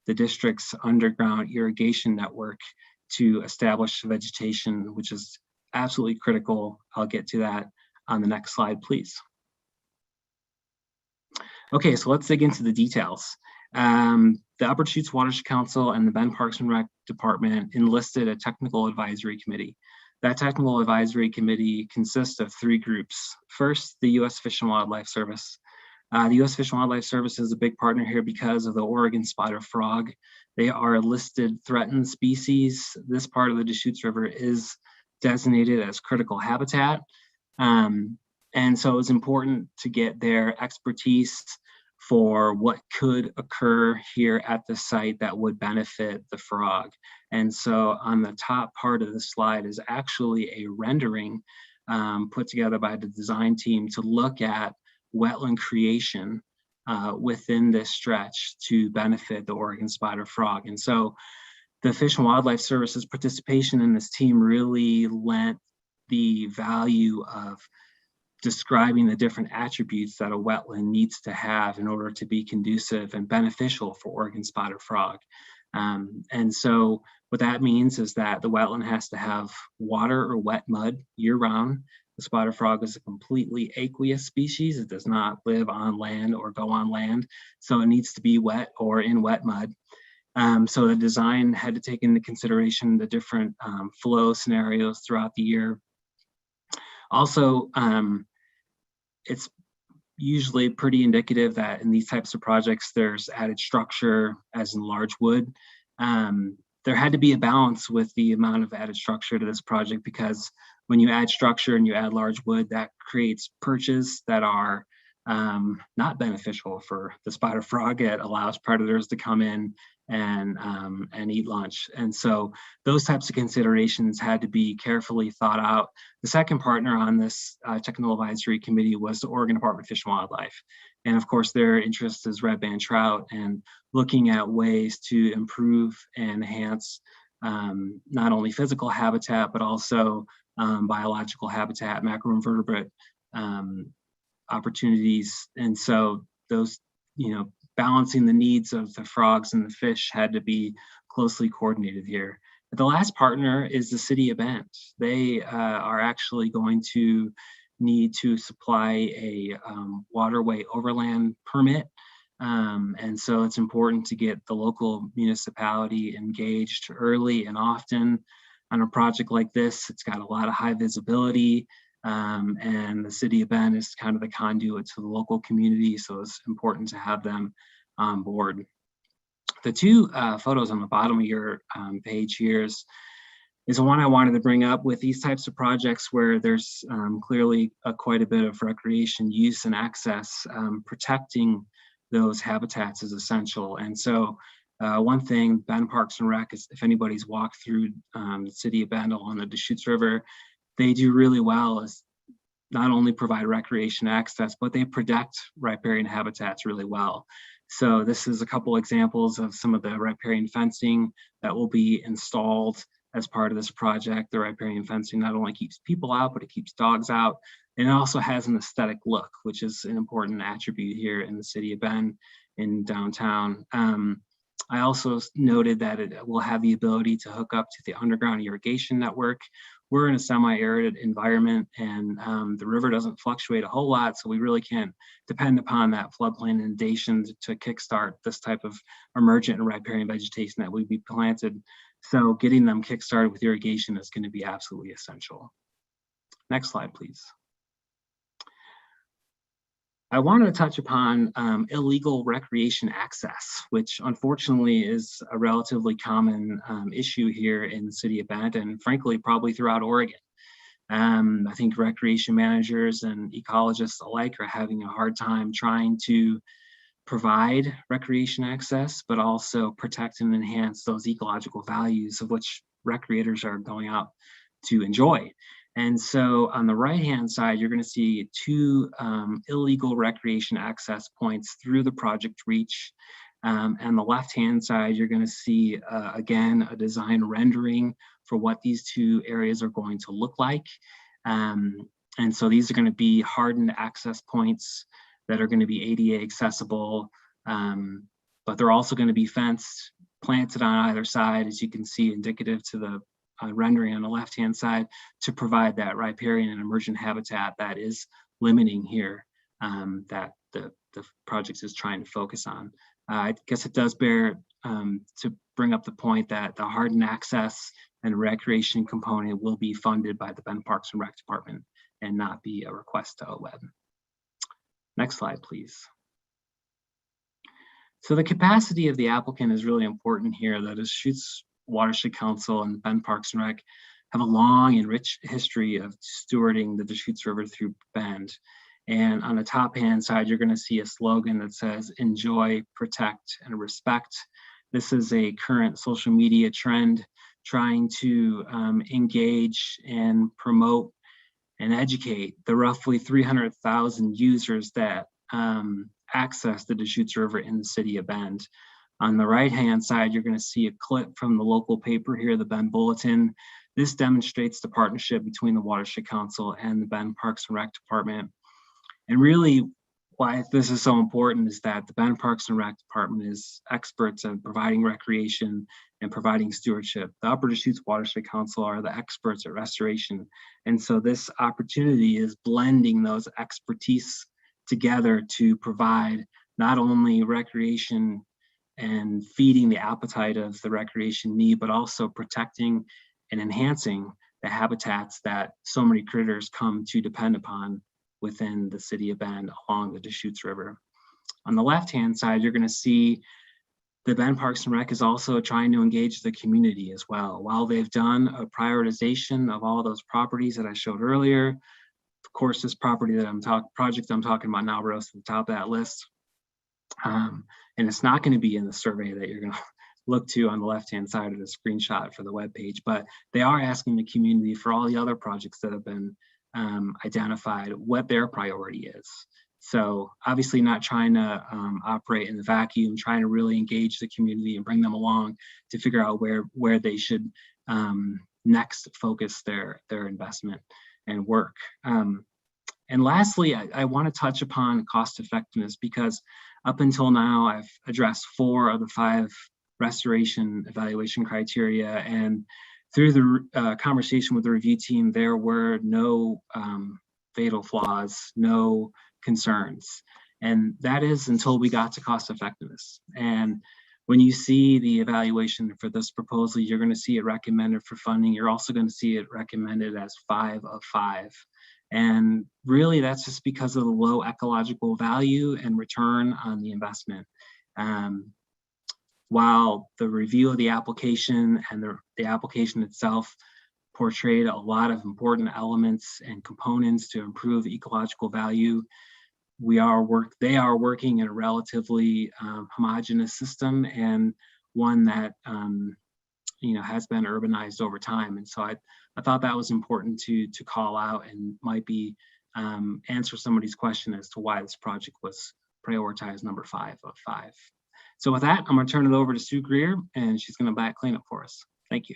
the district's underground irrigation network to establish vegetation, which is absolutely critical. I'll get to that on the next slide, please. Okay, so let's dig into the details. The Upper Deschutes Watershed Council and the Bend Parks and Rec Department enlisted a technical advisory committee. That technical advisory committee consists of 3 groups. First, the U.S. Fish and Wildlife Service. The U.S. Fish and Wildlife Service is a big partner here because of the Oregon spotted frog. They are a listed threatened species. This part of the Deschutes River is designated as critical habitat. And so it's important to get their expertise for what could occur here at the site that would benefit the frog. And so on the top part of the slide is actually a rendering put together by the design team to look at wetland creation within this stretch to benefit the Oregon spotted frog. And so the Fish and Wildlife Service's participation in this team really lent the value of describing the different attributes that a wetland needs to have in order to be conducive and beneficial for Oregon spotted frog. And so what that means is that the wetland has to have water or wet mud year round. The spotted frog is a completely aqueous species. It does not live on land or go on land. So it needs to be wet or in wet mud. So the design had to take into consideration the different flow scenarios throughout the year. Also, it's usually pretty indicative that in these types of projects, there's added structure as in large wood. There had to be a balance with the amount of added structure to this project, because when you add structure and you add large wood, that creates perches that are not beneficial for the spotted frog. It allows predators to come in and eat lunch. And so those types of considerations had to be carefully thought out. The second partner on this technical advisory committee was the Oregon Department of Fish and Wildlife. And of course, their interest is red band trout and looking at ways to improve and enhance not only physical habitat, but also biological habitat, macroinvertebrate opportunities. And so those, balancing the needs of the frogs and the fish had to be closely coordinated here. But the last partner is the city of Bend. They are actually going to need to supply a waterway overland permit And so it's important to get the local municipality engaged early and often on a project like this. It's got a lot of high visibility, and the city of Bend is kind of the conduit to the local community. So it's important to have them on board. The two photos on the bottom of your page here is the one I wanted to bring up. With these types of projects where there's clearly quite a bit of recreation use and access, protecting those habitats is essential. And so one thing Bend Parks and Rec is, if anybody's walked through the city of Bend along the Deschutes River, they do really well is not only provide recreation access, but they protect riparian habitats really well. So this is a couple examples of some of the riparian fencing that will be installed as part of this project. The riparian fencing not only keeps people out, but it keeps dogs out. And it also has an aesthetic look, which is an important attribute here in the city of Bend in downtown. I also noted that it will have the ability to hook up to the underground irrigation network. We're in a semi-arid environment, and the river doesn't fluctuate a whole lot, so we really can't depend upon that floodplain inundation to kickstart this type of emergent and riparian vegetation that would be planted. So getting them kickstarted with irrigation is going to be absolutely essential. Next slide, please. I wanted to touch upon illegal recreation access, which unfortunately is a relatively common issue here in the city of Bend, and frankly, probably throughout Oregon. I think recreation managers and ecologists alike are having a hard time trying to provide recreation access, but also protect and enhance those ecological values of which recreators are going out to enjoy. And so on the right-hand side, you're going to see two illegal recreation access points through the project reach. And the left-hand side, you're going to see, again, a design rendering for what these two areas are going to look like. And so these are going to be hardened access points that are going to be ADA accessible, but they're also going to be fenced, planted on either side, as you can see, indicative to the rendering on the left-hand side, to provide that riparian and emergent habitat that is limiting here, that the project is trying to focus on. I guess it does bear to bring up the point that the hardened access and recreation component will be funded by the Bend Parks and Rec Department and not be a request to OWEB. Next slide, please. So the capacity of the applicant is really important here. That is, Deschutes Watershed Council and Bend Parks and Rec have a long and rich history of stewarding the Deschutes River through Bend. And on the top hand side, you're going to see a slogan that says, enjoy, protect, and respect. This is a current social media trend trying to engage and promote and educate the roughly 300,000 users that access the Deschutes River in the city of Bend. On the right-hand side, you're going to see a clip from the local paper here, the Bend Bulletin. This demonstrates the partnership between the Watershed Council and the Bend Parks and Rec Department. And really, why this is so important is that the Bend Parks and Rec Department is experts in providing recreation and providing stewardship. The Upper Deschutes Watershed Council are the experts at restoration. And so this opportunity is blending those expertise together to provide not only recreation and feeding the appetite of the recreation need, but also protecting and enhancing the habitats that so many critters come to depend upon within the city of Bend along the Deschutes River. On the left-hand side, you're going to see the Bend Parks and Rec is also trying to engage the community as well. While they've done a prioritization of all those properties that I showed earlier, of course, this project I'm talking about now rose to the top of that list. And it's not going to be in the survey that you're going to look to on the left-hand side of the screenshot for the webpage, but they are asking the community for all the other projects that have been identified what their priority is. So obviously not trying to operate in the vacuum, trying to really engage the community and bring them along to figure out where they should next focus their investment and work. And lastly, I want to touch upon cost effectiveness, because up until now, I've addressed 4 of the 5 restoration evaluation criteria. And through the conversation with the review team, there were no fatal flaws, no concerns. And that is until we got to cost effectiveness. And when you see the evaluation for this proposal, you're going to see it recommended for funding. You're also going to see it recommended as 5 of 5. And really, that's just because of the low ecological value and return on the investment. While the review of the application and the application itself portrayed a lot of important elements and components to improve ecological value, they are working in a relatively homogeneous system, and one that has been urbanized over time. And so I thought that was important to call out, and might be answer somebody's question as to why this project was prioritized number 5 of 5. So with that, I'm going to turn it over to Sue Greer, and she's going to back clean up for us. Thank you.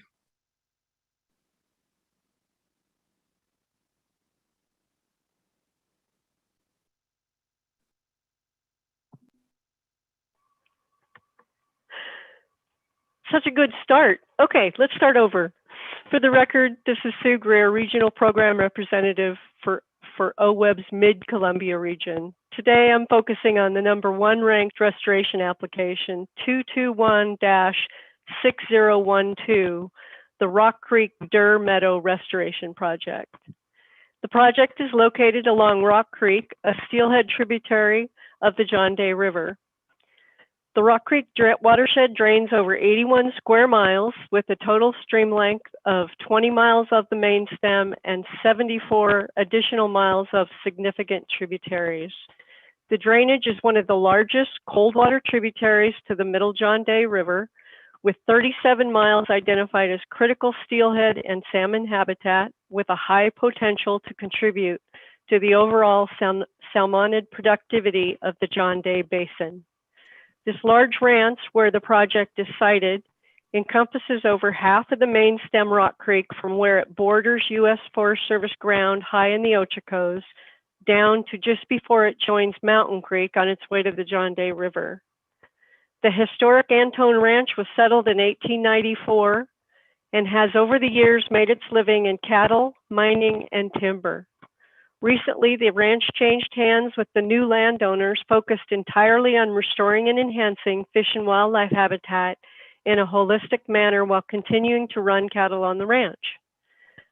Such a good start. Okay, let's start over. For the record, this is Sue Greer, Regional Program Representative for OWEB's Mid-Columbia region. Today, I'm focusing on the number 1 ranked restoration application, 221-6012, the Rock Creek Durr Meadow Restoration Project. The project is located along Rock Creek, a steelhead tributary of the John Day River. The Rock Creek watershed drains over 81 square miles with a total stream length of 20 miles of the main stem and 74 additional miles of significant tributaries. The drainage is one of the largest cold water tributaries to the Middle John Day River, with 37 miles identified as critical steelhead and salmon habitat, with a high potential to contribute to the overall salmonid productivity of the John Day Basin. This large ranch, where the project is sited, encompasses over half of the main stem Rock Creek from where it borders U.S. Forest Service ground high in the Ochocos down to just before it joins Mountain Creek on its way to the John Day River. The historic Antone Ranch was settled in 1894 and has over the years made its living in cattle, mining, and timber. Recently, the ranch changed hands with the new landowners focused entirely on restoring and enhancing fish and wildlife habitat in a holistic manner while continuing to run cattle on the ranch.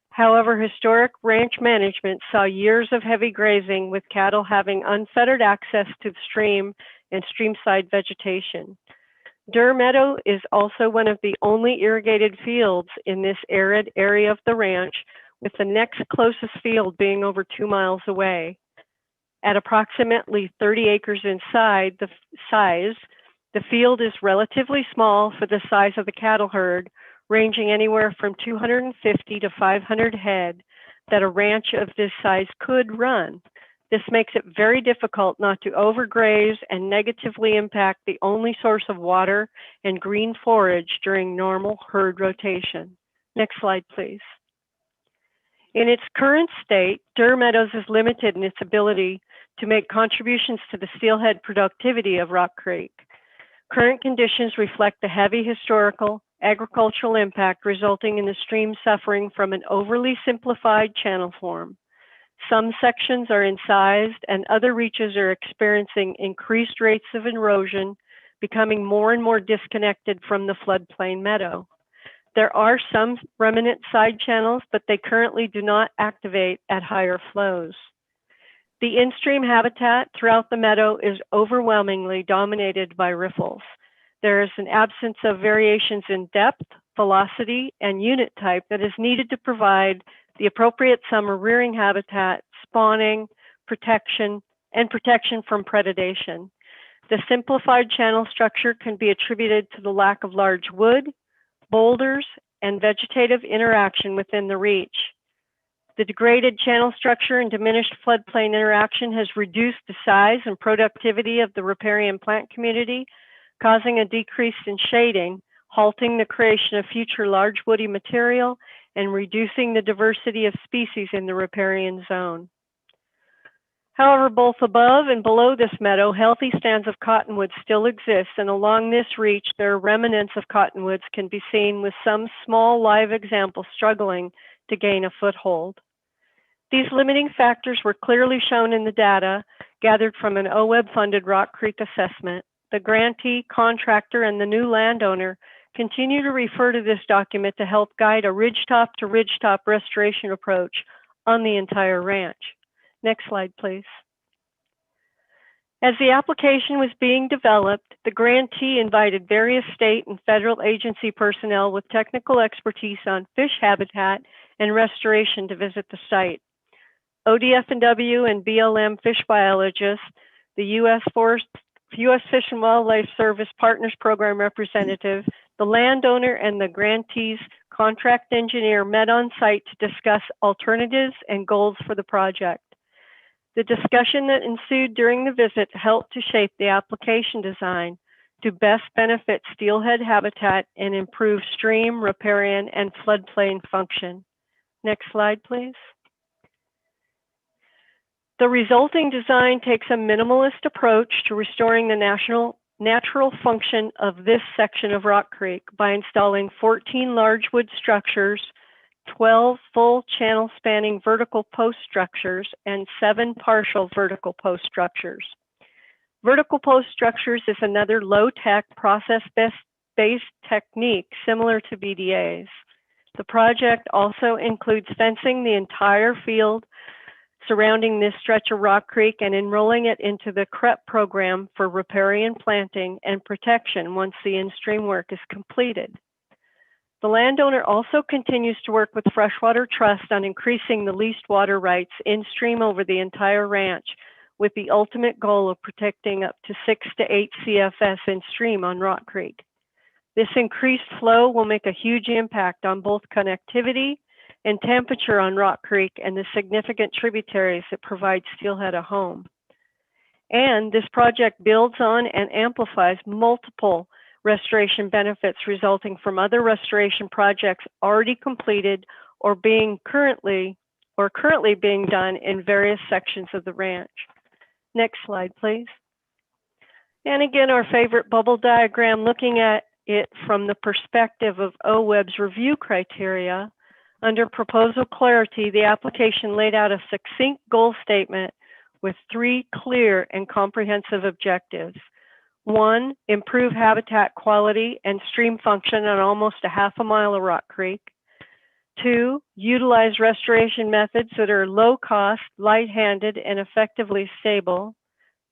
However, historic ranch management saw years of heavy grazing, with cattle having unfettered access to the stream and streamside vegetation. Durr Meadow is also one of the only irrigated fields in this arid area of the ranch, with the next closest field being over 2 miles away. At approximately 30 acres in size, the field is relatively small for the size of the cattle herd, ranging anywhere from 250 to 500 head that a ranch of this size could run. This makes it very difficult not to overgraze and negatively impact the only source of water and green forage during normal herd rotation. Next slide, please. In its current state, Durr Meadows is limited in its ability to make contributions to the steelhead productivity of Rock Creek. Current conditions reflect the heavy historical agricultural impact resulting in the stream suffering from an overly simplified channel form. Some sections are incised and other reaches are experiencing increased rates of erosion, becoming more and more disconnected from the floodplain meadow. There are some remnant side channels, but they currently do not activate at higher flows. The in-stream habitat throughout the meadow is overwhelmingly dominated by riffles. There is an absence of variations in depth, velocity, and unit type that is needed to provide the appropriate summer rearing habitat, spawning, protection from predation. The simplified channel structure can be attributed to the lack of large wood, boulders, and vegetative interaction within the reach. The degraded channel structure and diminished floodplain interaction has reduced the size and productivity of the riparian plant community, causing a decrease in shading, halting the creation of future large woody material, and reducing the diversity of species in the riparian zone. However, both above and below this meadow, healthy stands of cottonwoods still exist, and along this reach, there are remnants of cottonwoods can be seen, with some small live examples struggling to gain a foothold. These limiting factors were clearly shown in the data gathered from an OWEB-funded Rock Creek assessment. The grantee, contractor, and the new landowner continue to refer to this document to help guide a ridgetop to ridgetop restoration approach on the entire ranch. Next slide, please. As the application was being developed, the grantee invited various state and federal agency personnel with technical expertise on fish habitat and restoration to visit the site. ODF&W and BLM fish biologists, the U.S. Fish and Wildlife Service Partners Program representative, the landowner, and the grantee's contract engineer met on site to discuss alternatives and goals for the project. The discussion that ensued during the visit helped to shape the application design to best benefit steelhead habitat and improve stream, riparian, and floodplain function. Next slide, please. The resulting design takes a minimalist approach to restoring the natural function of this section of Rock Creek by installing 14 large wood structures, 12 full channel spanning vertical post structures, and 7 partial vertical post structures. Vertical post structures is another low-tech process-based technique similar to BDAs. The project also includes fencing the entire field surrounding this stretch of Rock Creek and enrolling it into the CREP program for riparian planting and protection once the in-stream work is completed. The landowner also continues to work with Freshwater Trust on increasing the leased water rights in-stream over the entire ranch, with the ultimate goal of protecting up to 6 to 8 CFS in-stream on Rock Creek. This increased flow will make a huge impact on both connectivity and temperature on Rock Creek and the significant tributaries that provide steelhead a home. And this project builds on and amplifies multiple restoration benefits resulting from other restoration projects already completed or currently being done in various sections of the ranch. Next slide, please. And again, our favorite bubble diagram, looking at it from the perspective of OWEB's review criteria. Under proposal clarity, the application laid out a succinct goal statement with 3 clear and comprehensive objectives. 1, improve habitat quality and stream function on almost a half a mile of Rock Creek. 2, utilize restoration methods that are low cost, light-handed, and effectively stable.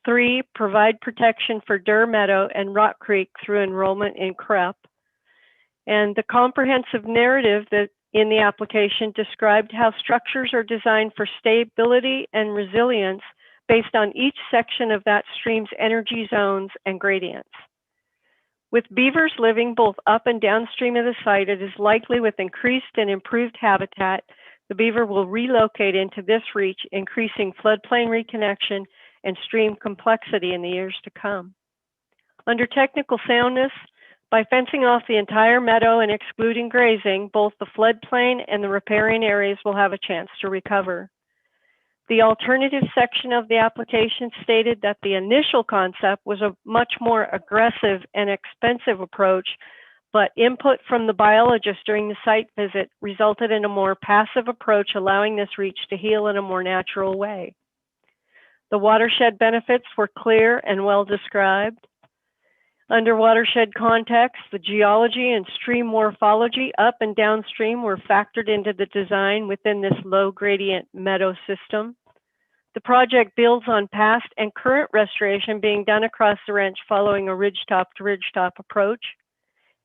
3, provide protection for Durr Meadow and Rock Creek through enrollment in CREP. And the comprehensive narrative that in the application described how structures are designed for stability and resilience based on each section of that stream's energy zones and gradients. With beavers living both up and downstream of the site, it is likely with increased and improved habitat, the beaver will relocate into this reach, increasing floodplain reconnection and stream complexity in the years to come. Under technical soundness, by fencing off the entire meadow and excluding grazing, both the floodplain and the riparian areas will have a chance to recover. The alternative section of the application stated that the initial concept was a much more aggressive and expensive approach, but input from the biologist during the site visit resulted in a more passive approach, allowing this reach to heal in a more natural way. The watershed benefits were clear and well described. Under watershed context, the geology and stream morphology up and downstream were factored into the design within this low gradient meadow system. The project builds on past and current restoration being done across the ranch following a ridgetop to ridgetop approach.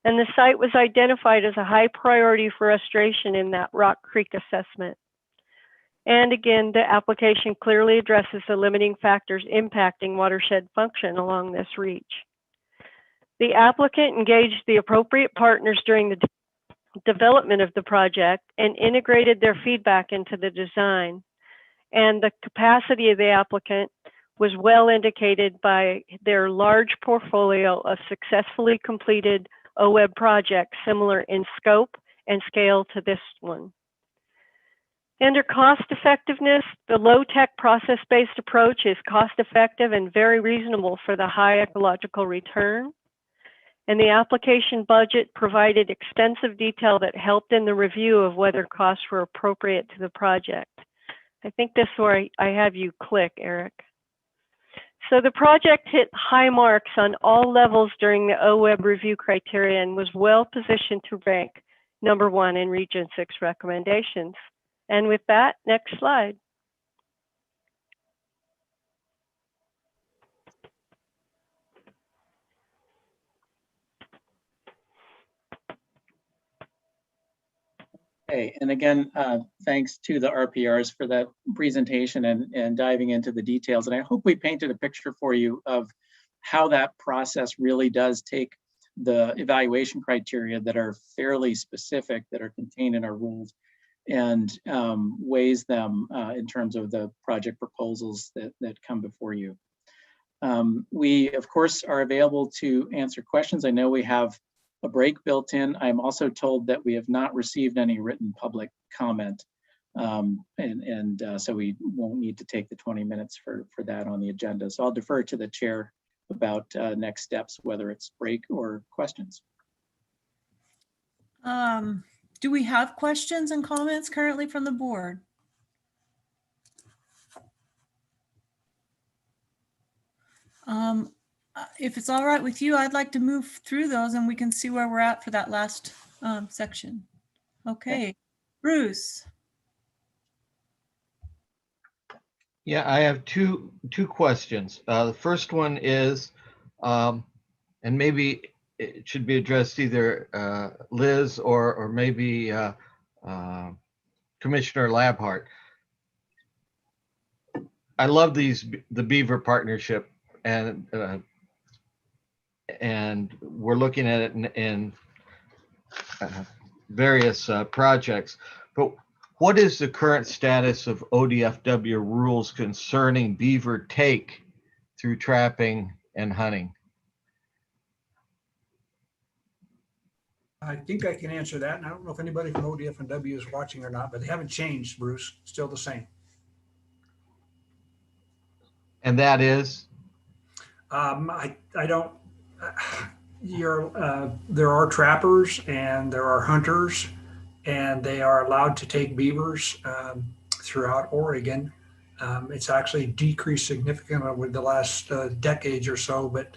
And the site was identified as a high priority for restoration in that Rock Creek assessment. And again, the application clearly addresses the limiting factors impacting watershed function along this reach. The applicant engaged the appropriate partners during the development of the project and integrated their feedback into the design. And the capacity of the applicant was well indicated by their large portfolio of successfully completed OWEB projects similar in scope and scale to this one. Under cost effectiveness, the low-tech process-based approach is cost-effective and very reasonable for the high ecological return. And the application budget provided extensive detail that helped in the review of whether costs were appropriate to the project. I think this is where I have you click, Eric. So the project hit high marks on all levels during the OWEB review criteria and was well positioned to rank #1 in Region 6 recommendations. And with that, next slide. Hey, and again, thanks to the RPRs for that presentation and diving into the details. And I hope we painted a picture for you of how that process really does take the evaluation criteria that are fairly specific, that are contained in our rules, and weighs them in terms of the project proposals that come before you. We, of course, are available to answer questions. I know we have a break built in. I'm also told that we have not received any written public comment. So we won't need to take the 20 minutes for that on the agenda. So I'll defer to the chair about next steps, whether it's break or questions. Do we have questions and comments currently from the board? If it's all right with you, I'd like to move through those and we can see where we're at for that last section. Okay, Bruce. Yeah, I have two questions. The first one is, and maybe it should be addressed either Liz or maybe Commissioner Labhart. I love the Beaver partnership, and we're looking at it in various projects. But what is the current status of ODFW rules concerning beaver take through trapping and hunting? I think I can answer that. And I don't know if anybody from ODFW is watching or not, but they haven't changed, Bruce. Still the same. And that is? I don't, there are trappers and there are hunters, and they are allowed to take beavers throughout Oregon. It's actually decreased significantly over the last decades or so, but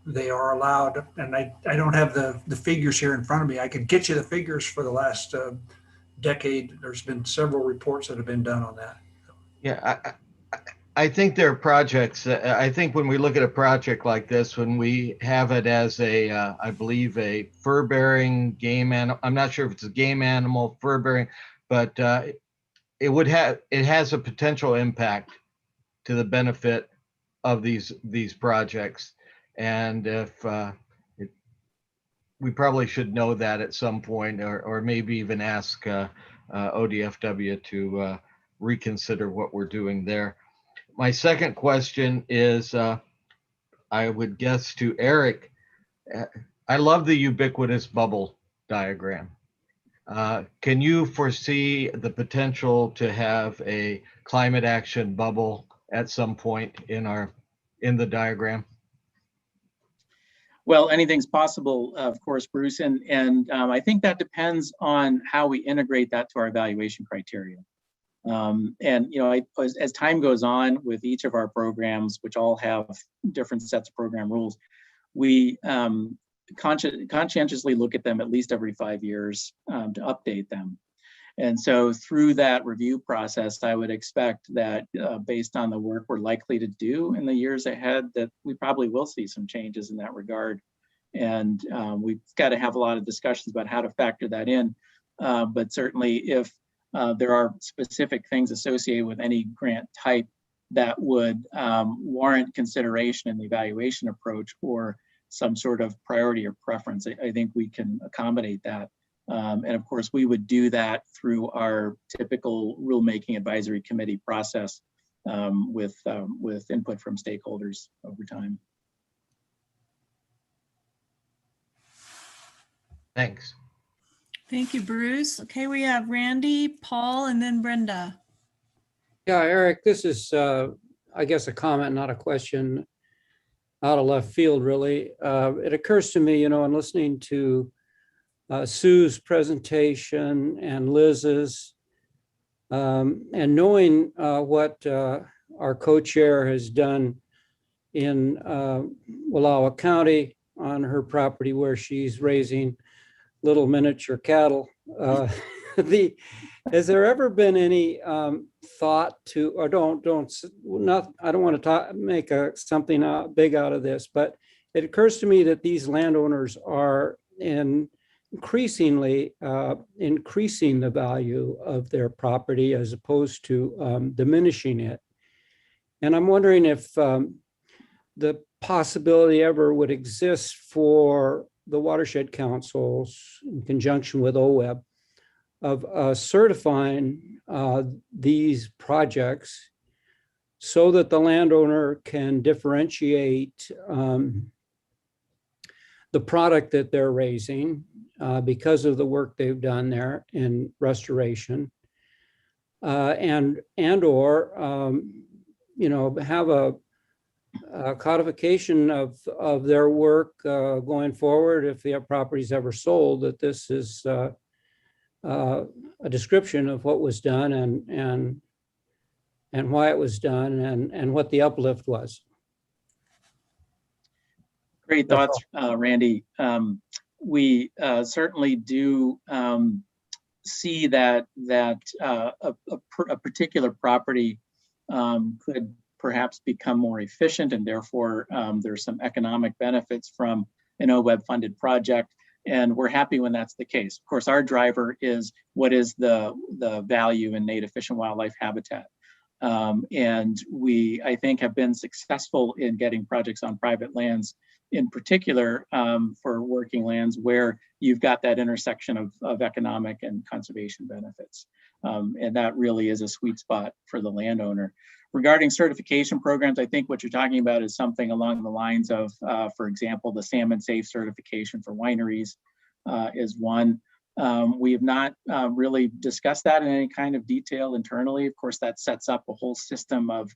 they are allowed. And I don't have the figures here in front of me. I could get you the figures for the last decade. There's been several reports that have been done on that. Yeah, I think there are projects. I think when we look at a project like this, when we have it as a, I believe a fur-bearing game animal, I'm not sure if it's a game animal, fur-bearing, but it has a potential impact to the benefit of these projects. And if we probably should know that at some point, or maybe even ask ODFW to reconsider what we're doing there. My second question is, I would guess to Eric, I love the ubiquitous bubble diagram. Can you foresee the potential to have a climate action bubble at some point in the diagram? Well, anything's possible, of course, Bruce, and I think that depends on how we integrate that to our evaluation criteria. And you know, as time goes on with each of our programs, which all have different sets of program rules, we conscientiously look at them at least every 5 years to update them. And so through that review process, I would expect that based on the work we're likely to do in the years ahead, that we probably will see some changes in that regard. And we've got to have a lot of discussions about how to factor that in. But certainly if there are specific things associated with any grant type that would warrant consideration in the evaluation approach or some sort of priority or preference, I think we can accommodate that. And of course, we would do that through our typical rulemaking advisory committee process with input from stakeholders over time. Thanks. Thank you, Bruce. Okay, we have Randy, Paul, and then Brenda. Yeah, Eric, this is, I guess, a comment, not a question, out of left field, really. It occurs to me, you know, in listening to Sue's presentation and Liz's, And knowing what our co-chair has done in Wallowa County on her property where she's raising little miniature cattle, has there ever been any thought to, or I don't want to make something big out of this, but it occurs to me that these landowners are increasingly increasing the value of their property as opposed to diminishing it. And I'm wondering if the possibility ever would exist for the watershed councils in conjunction with OWEB of certifying these projects so that the landowner can differentiate the product that they're raising because of the work they've done there in restoration, and or have a codification of their work going forward if the property is ever sold, that this is a description of what was done and why it was done and what the uplift was. Great thoughts, Randy. We certainly do see that a particular property could perhaps become more efficient, and therefore there's some economic benefits from an OWEB funded project. And we're happy when that's the case. Of course, our driver is what is the value in native fish and wildlife habitat. And we, I think, have been successful in getting projects on private lands, in particular for working lands where you've got that intersection of economic and conservation benefits. And that really is a sweet spot for the landowner. Regarding certification programs, I think what you're talking about is something along the lines of, for example, the Salmon Safe certification for wineries is one. We have not really discussed that in any kind of detail internally. Of course, that sets up a whole system of,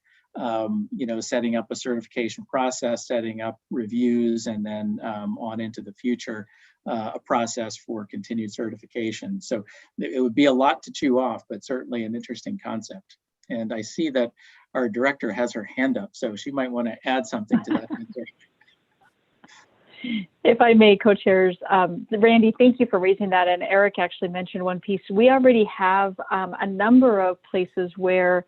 setting up a certification process, setting up reviews, and then on into the future, a process for continued certification. So it would be a lot to chew off, but certainly an interesting concept. And I see that our director has her hand up, so she might want to add something to that. If I may, co-chairs, Randy, thank you for raising that. And Eric actually mentioned one piece. We already have a number of places where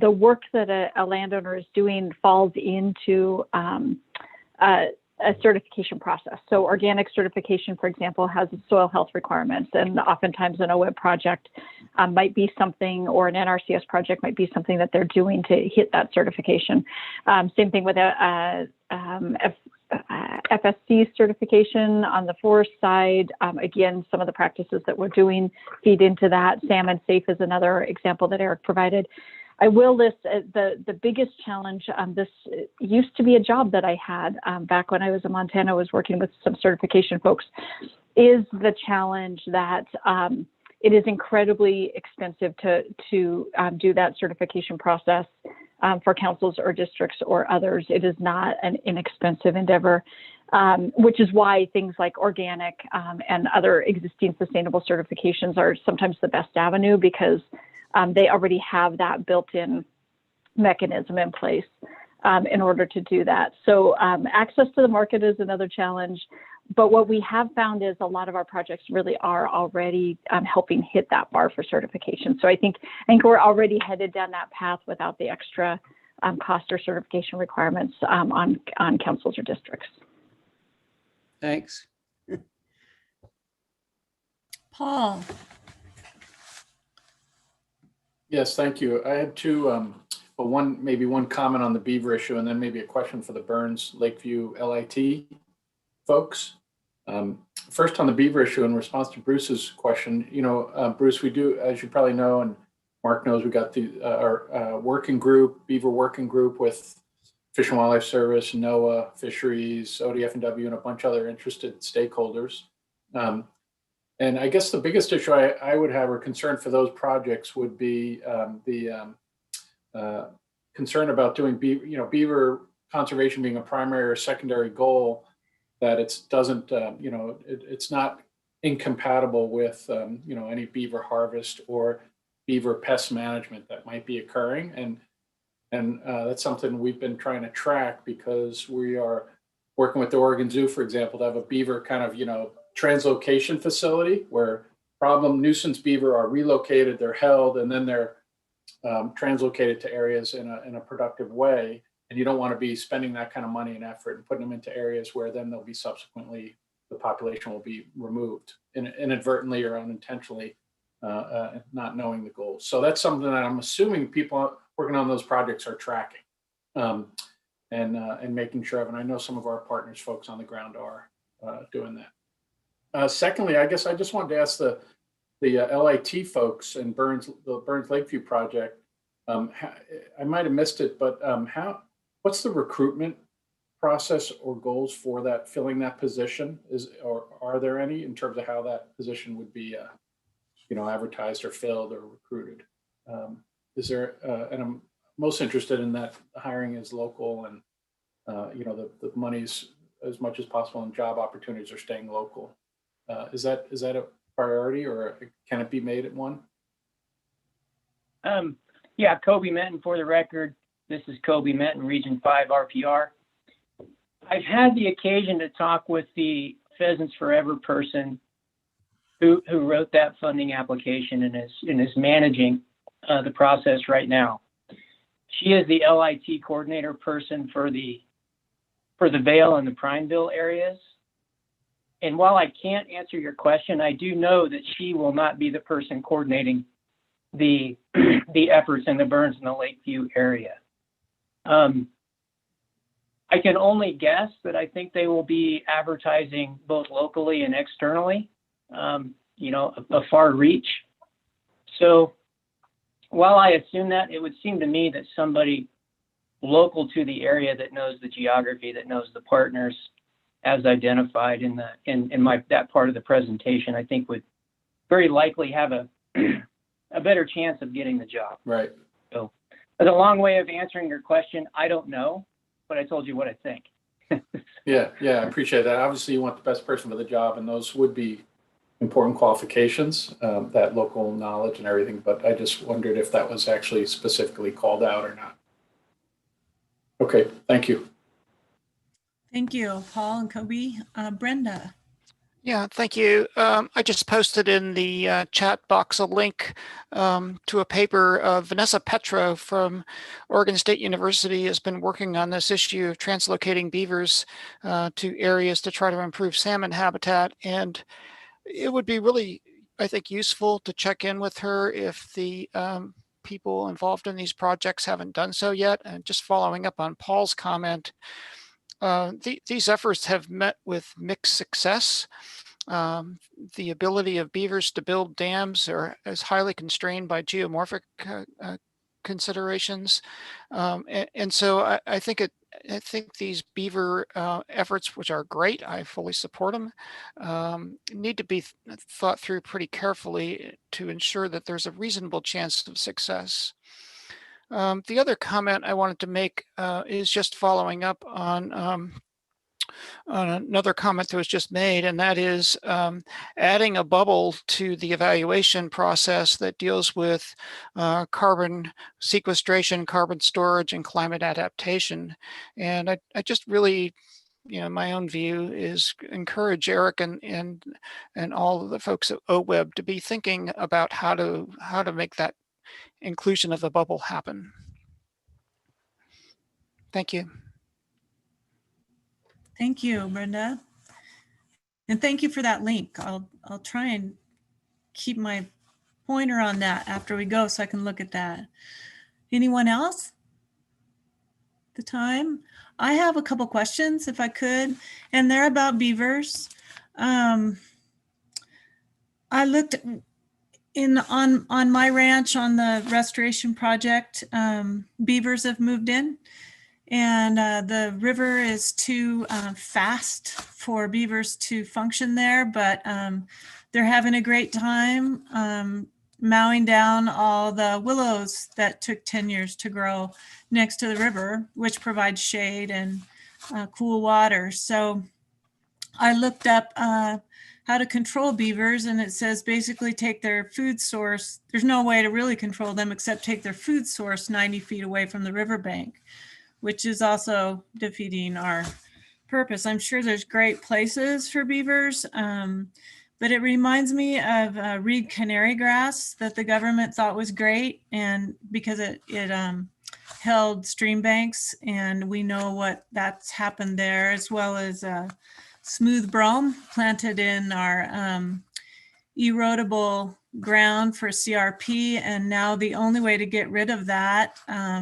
the work that a landowner is doing falls into a certification process. So organic certification, for example, has soil health requirements, and oftentimes an OWEB project might be something, or an NRCS project might be something that they're doing to hit that certification. Same thing with a FSC certification on the forest side. Again, some of the practices that we're doing feed into that. Salmon Safe is another example that Eric provided. I will list the biggest challenge. This used to be a job that I had back when I was in Montana. I was working with some certification folks. Is the challenge that it is incredibly expensive to do that certification process for councils or districts or others. It is not an inexpensive endeavor, which is why things like organic and other existing sustainable certifications are sometimes the best avenue, because they already have that built-in mechanism in place in order to do that. So access to the market is another challenge. But what we have found is a lot of our projects really are already helping hit that bar for certification. So I think we're already headed down that path without the extra cost or certification requirements on councils or districts. Thanks. Paul. Yes, thank you. I had two, maybe one comment on the beaver issue, and then maybe a question for the Burns Lakeview LIT folks. First, on the beaver issue, in response to Bruce's question, Bruce, we do, as you probably know, and Mark knows, we got our working group, beaver working group with Fish and Wildlife Service, NOAA, Fisheries, ODF&W, and a bunch of other interested stakeholders. And I guess the biggest issue I would have, or concern for those projects, would be the concern about doing beaver conservation being a primary or secondary goal, that it doesn't, it's not incompatible with any beaver harvest or beaver pest management that might be occurring. And that's something we've been trying to track because we are working with the Oregon Zoo, for example, to have a beaver kind of, translocation facility where problem nuisance beaver are relocated, they're held, and then they're translocated to areas in a productive way. And you don't want to be spending that kind of money and effort and putting them into areas where then they'll be subsequently, the population will be removed inadvertently or unintentionally, not knowing the goals. So that's something that I'm assuming people working on those projects are tracking and making sure of. And I know some of our partners, folks on the ground, are doing that. Secondly, I guess I just wanted to ask the LIT folks and the Burns Lakeview project. I might have missed it, but what's the recruitment process or goals for that, filling that position? Or are there any in terms of how that position would be, advertised or filled or recruited? Is there? And I'm most interested in that hiring is local, and the money's as much as possible, and job opportunities are staying local. Is that a priority, or can it be made at one? Yeah, Kobe Menton for the record. This is Kobe Menton, Region 5 RPR. I've had the occasion to talk with the Pheasants Forever person who wrote that funding application and is managing the process right now. She is the LIT coordinator person for the Vail and the Prineville areas. And while I can't answer your question, I do know that she will not be the person coordinating the efforts in the Burns and the Lakeview area. I can only guess that I think they will be advertising both locally and externally, a far reach. So while I assume that, it would seem to me that somebody local to the area that knows the geography, that knows the partners, as identified in that part of the presentation, I think would very likely have a better chance of getting the job. Right. So that's a long way of answering your question. I don't know, but I told you what I think. Yeah, I appreciate that. Obviously, you want the best person for the job, and those would be important qualifications, that local knowledge and everything. But I just wondered if that was actually specifically called out or not. Okay, thank you. Thank you, Paul and Kobe. Brenda. Yeah, thank you. I just posted in the chat box a link to a paper. Vanessa Petro from Oregon State University has been working on this issue of translocating beavers to areas to try to improve salmon habitat. And it would be really, I think, useful to check in with her if the people involved in these projects haven't done so yet. And just following up on Paul's comment, these efforts have met with mixed success. The ability of beavers to build dams is highly constrained by geomorphic considerations, and so I think these beaver efforts, which are great, I fully support them, need to be thought through pretty carefully to ensure that there's a reasonable chance of success. The other comment I wanted to make is just following up on another comment that was just made, and that is adding a bubble to the evaluation process that deals with carbon sequestration, carbon storage, and climate adaptation. And I just really, my own view is encourage Eric and all of the folks at OWEB to be thinking about how to make that inclusion of the bubble happen. Thank you. Thank you, Brenda. And thank you for that link. I'll try and keep my pointer on that after we go so I can look at that. Anyone else? The time? I have a couple questions if I could, and they're about beavers. I looked on my ranch on the restoration project, beavers have moved in. And the river is too fast for beavers to function there, but they're having a great time mowing down all the willows that took 10 years to grow next to the river, which provides shade and cool water. So I looked up how to control beavers, and it says basically take their food source. There's no way to really control them except take their food source 90 feet away from the riverbank, which is also defeating our purpose. I'm sure there's great places for beavers, but it reminds me of reed canary grass that the government thought was great, and because it held stream banks, and we know what that's happened there, as well as smooth brome planted in our erodible ground for CRP. And now the only way to get rid of that,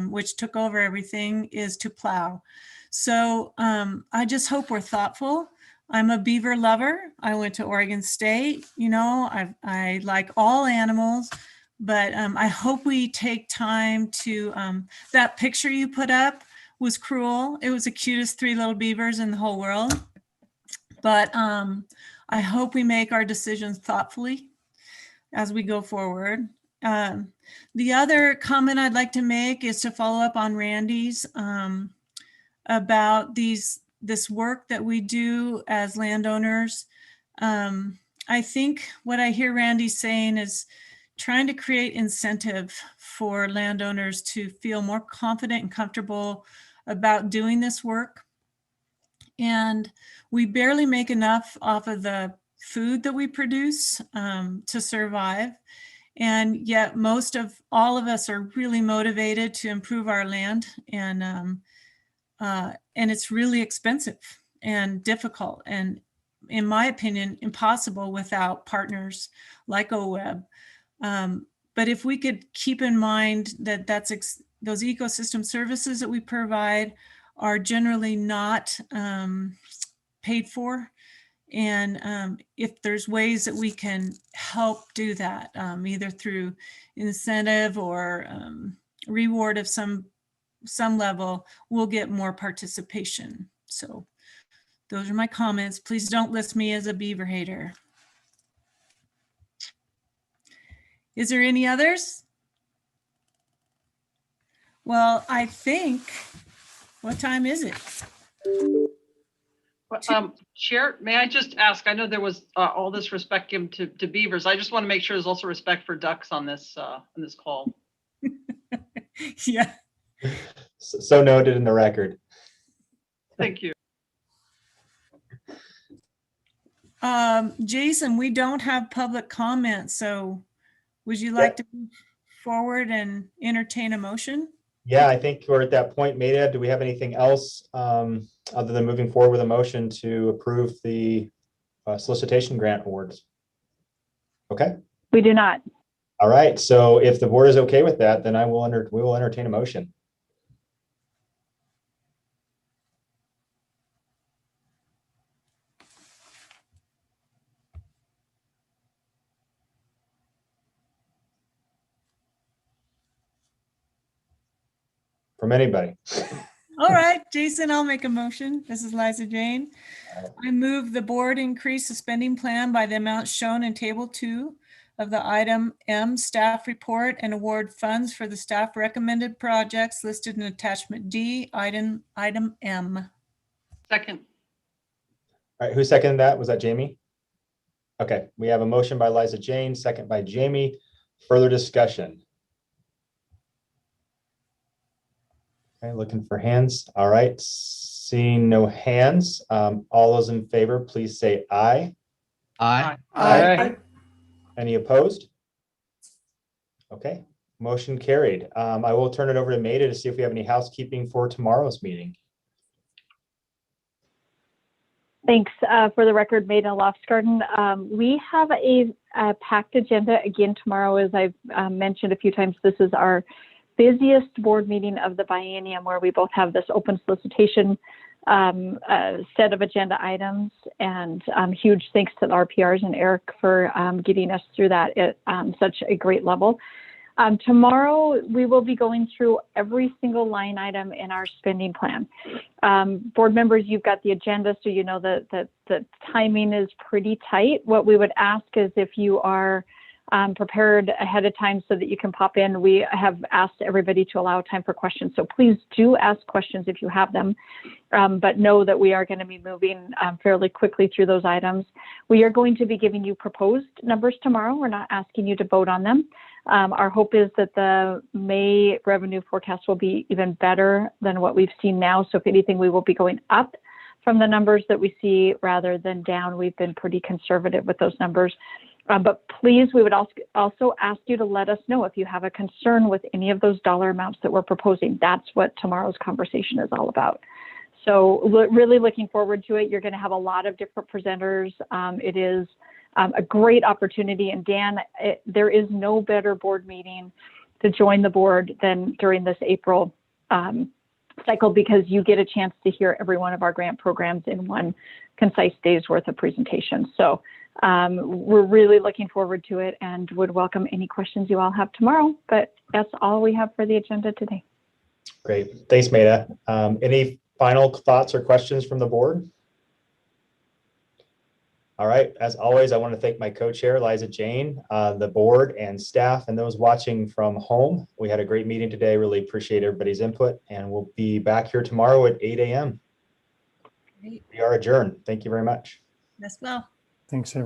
which took over everything, is to plow. So I just hope we're thoughtful. I'm a beaver lover. I went to Oregon State. You know, I like all animals, but I hope we take time to, that picture you put up was cruel. It was the cutest 3 little beavers in the whole world. But I hope we make our decisions thoughtfully as we go forward. The other comment I'd like to make is to follow up on Randy's about this work that we do as landowners. I think what I hear Randy saying is trying to create incentive for landowners to feel more confident and comfortable about doing this work. And we barely make enough off of the food that we produce to survive. And yet most of all of us are really motivated to improve our land, and it's really expensive and difficult, and in my opinion, impossible without partners like OWEB. But if we could keep in mind that those ecosystem services that we provide are generally not paid for, and if there's ways that we can help do that, either through incentive or reward of some level, we'll get more participation. So those are my comments. Please don't list me as a beaver hater. Is there any others? Well, I think, what time is it? Chair, may I just ask, I know there was all this respect given to beavers. I just want to make sure there's also respect for ducks on this call. Yeah. So noted in the record. Thank you. Jason, we don't have public comment, so would you like to move forward and entertain a motion? Yeah, I think we're at that point. Maida, do we have anything else other than moving forward with a motion to approve the solicitation grant awards? Okay. We do not. All right. So if the board is okay with that, then we will entertain a motion. From anybody. All right, Jason, I'll make a motion. This is Liza Jane. I move the board increase the spending plan by the amount shown in table 2 of the item M staff report and award funds for the staff recommended projects listed in attachment D, item M. Second. All right, who seconded that? Was that Jamie? Okay, we have a motion by Liza Jane, second by Jamie. Further discussion? Okay, looking for hands. All right, seeing no hands. All those in favor, please say aye. Aye. Aye. Any opposed? Okay, motion carried. I will turn it over to Maida to see if we have any housekeeping for tomorrow's meeting. Thanks. For the record, Maida Loftsgarden. We have a packed agenda again tomorrow. As I've mentioned a few times, this is our busiest board meeting of the biennium, where we both have this open solicitation set of agenda items, and huge thanks to the RPRs and Eric for getting us through that at such a great level. Tomorrow, we will be going through every single line item in our spending plan. Board members, you've got the agenda, so you know that the timing is pretty tight. What we would ask is if you are prepared ahead of time so that you can pop in. We have asked everybody to allow time for questions. So please do ask questions if you have them, but know that we are going to be moving fairly quickly through those items. We are going to be giving you proposed numbers tomorrow. We're not asking you to vote on them. Our hope is that the May revenue forecast will be even better than what we've seen now. So if anything, we will be going up from the numbers that we see rather than down. We've been pretty conservative with those numbers. But please, we would also ask you to let us know if you have a concern with any of those dollar amounts that we're proposing. That's what tomorrow's conversation is all about. So really looking forward to it. You're going to have a lot of different presenters. It is a great opportunity. And Dan, there is no better board meeting to join the board than during this April cycle, because you get a chance to hear every one of our grant programs in one concise day's worth of presentation. So we're really looking forward to it and would welcome any questions you all have tomorrow. But that's all we have for the agenda today. Great. Thanks, Maida. Any final thoughts or questions from the board? All right. As always, I want to thank my co-chair, Liza Jane, the board and staff, and those watching from home. We had a great meeting today. Really appreciate everybody's input, and we'll be back here tomorrow at 8 a.m. Great. We are adjourned. Thank you very much. Yes, well. Thanks, everyone.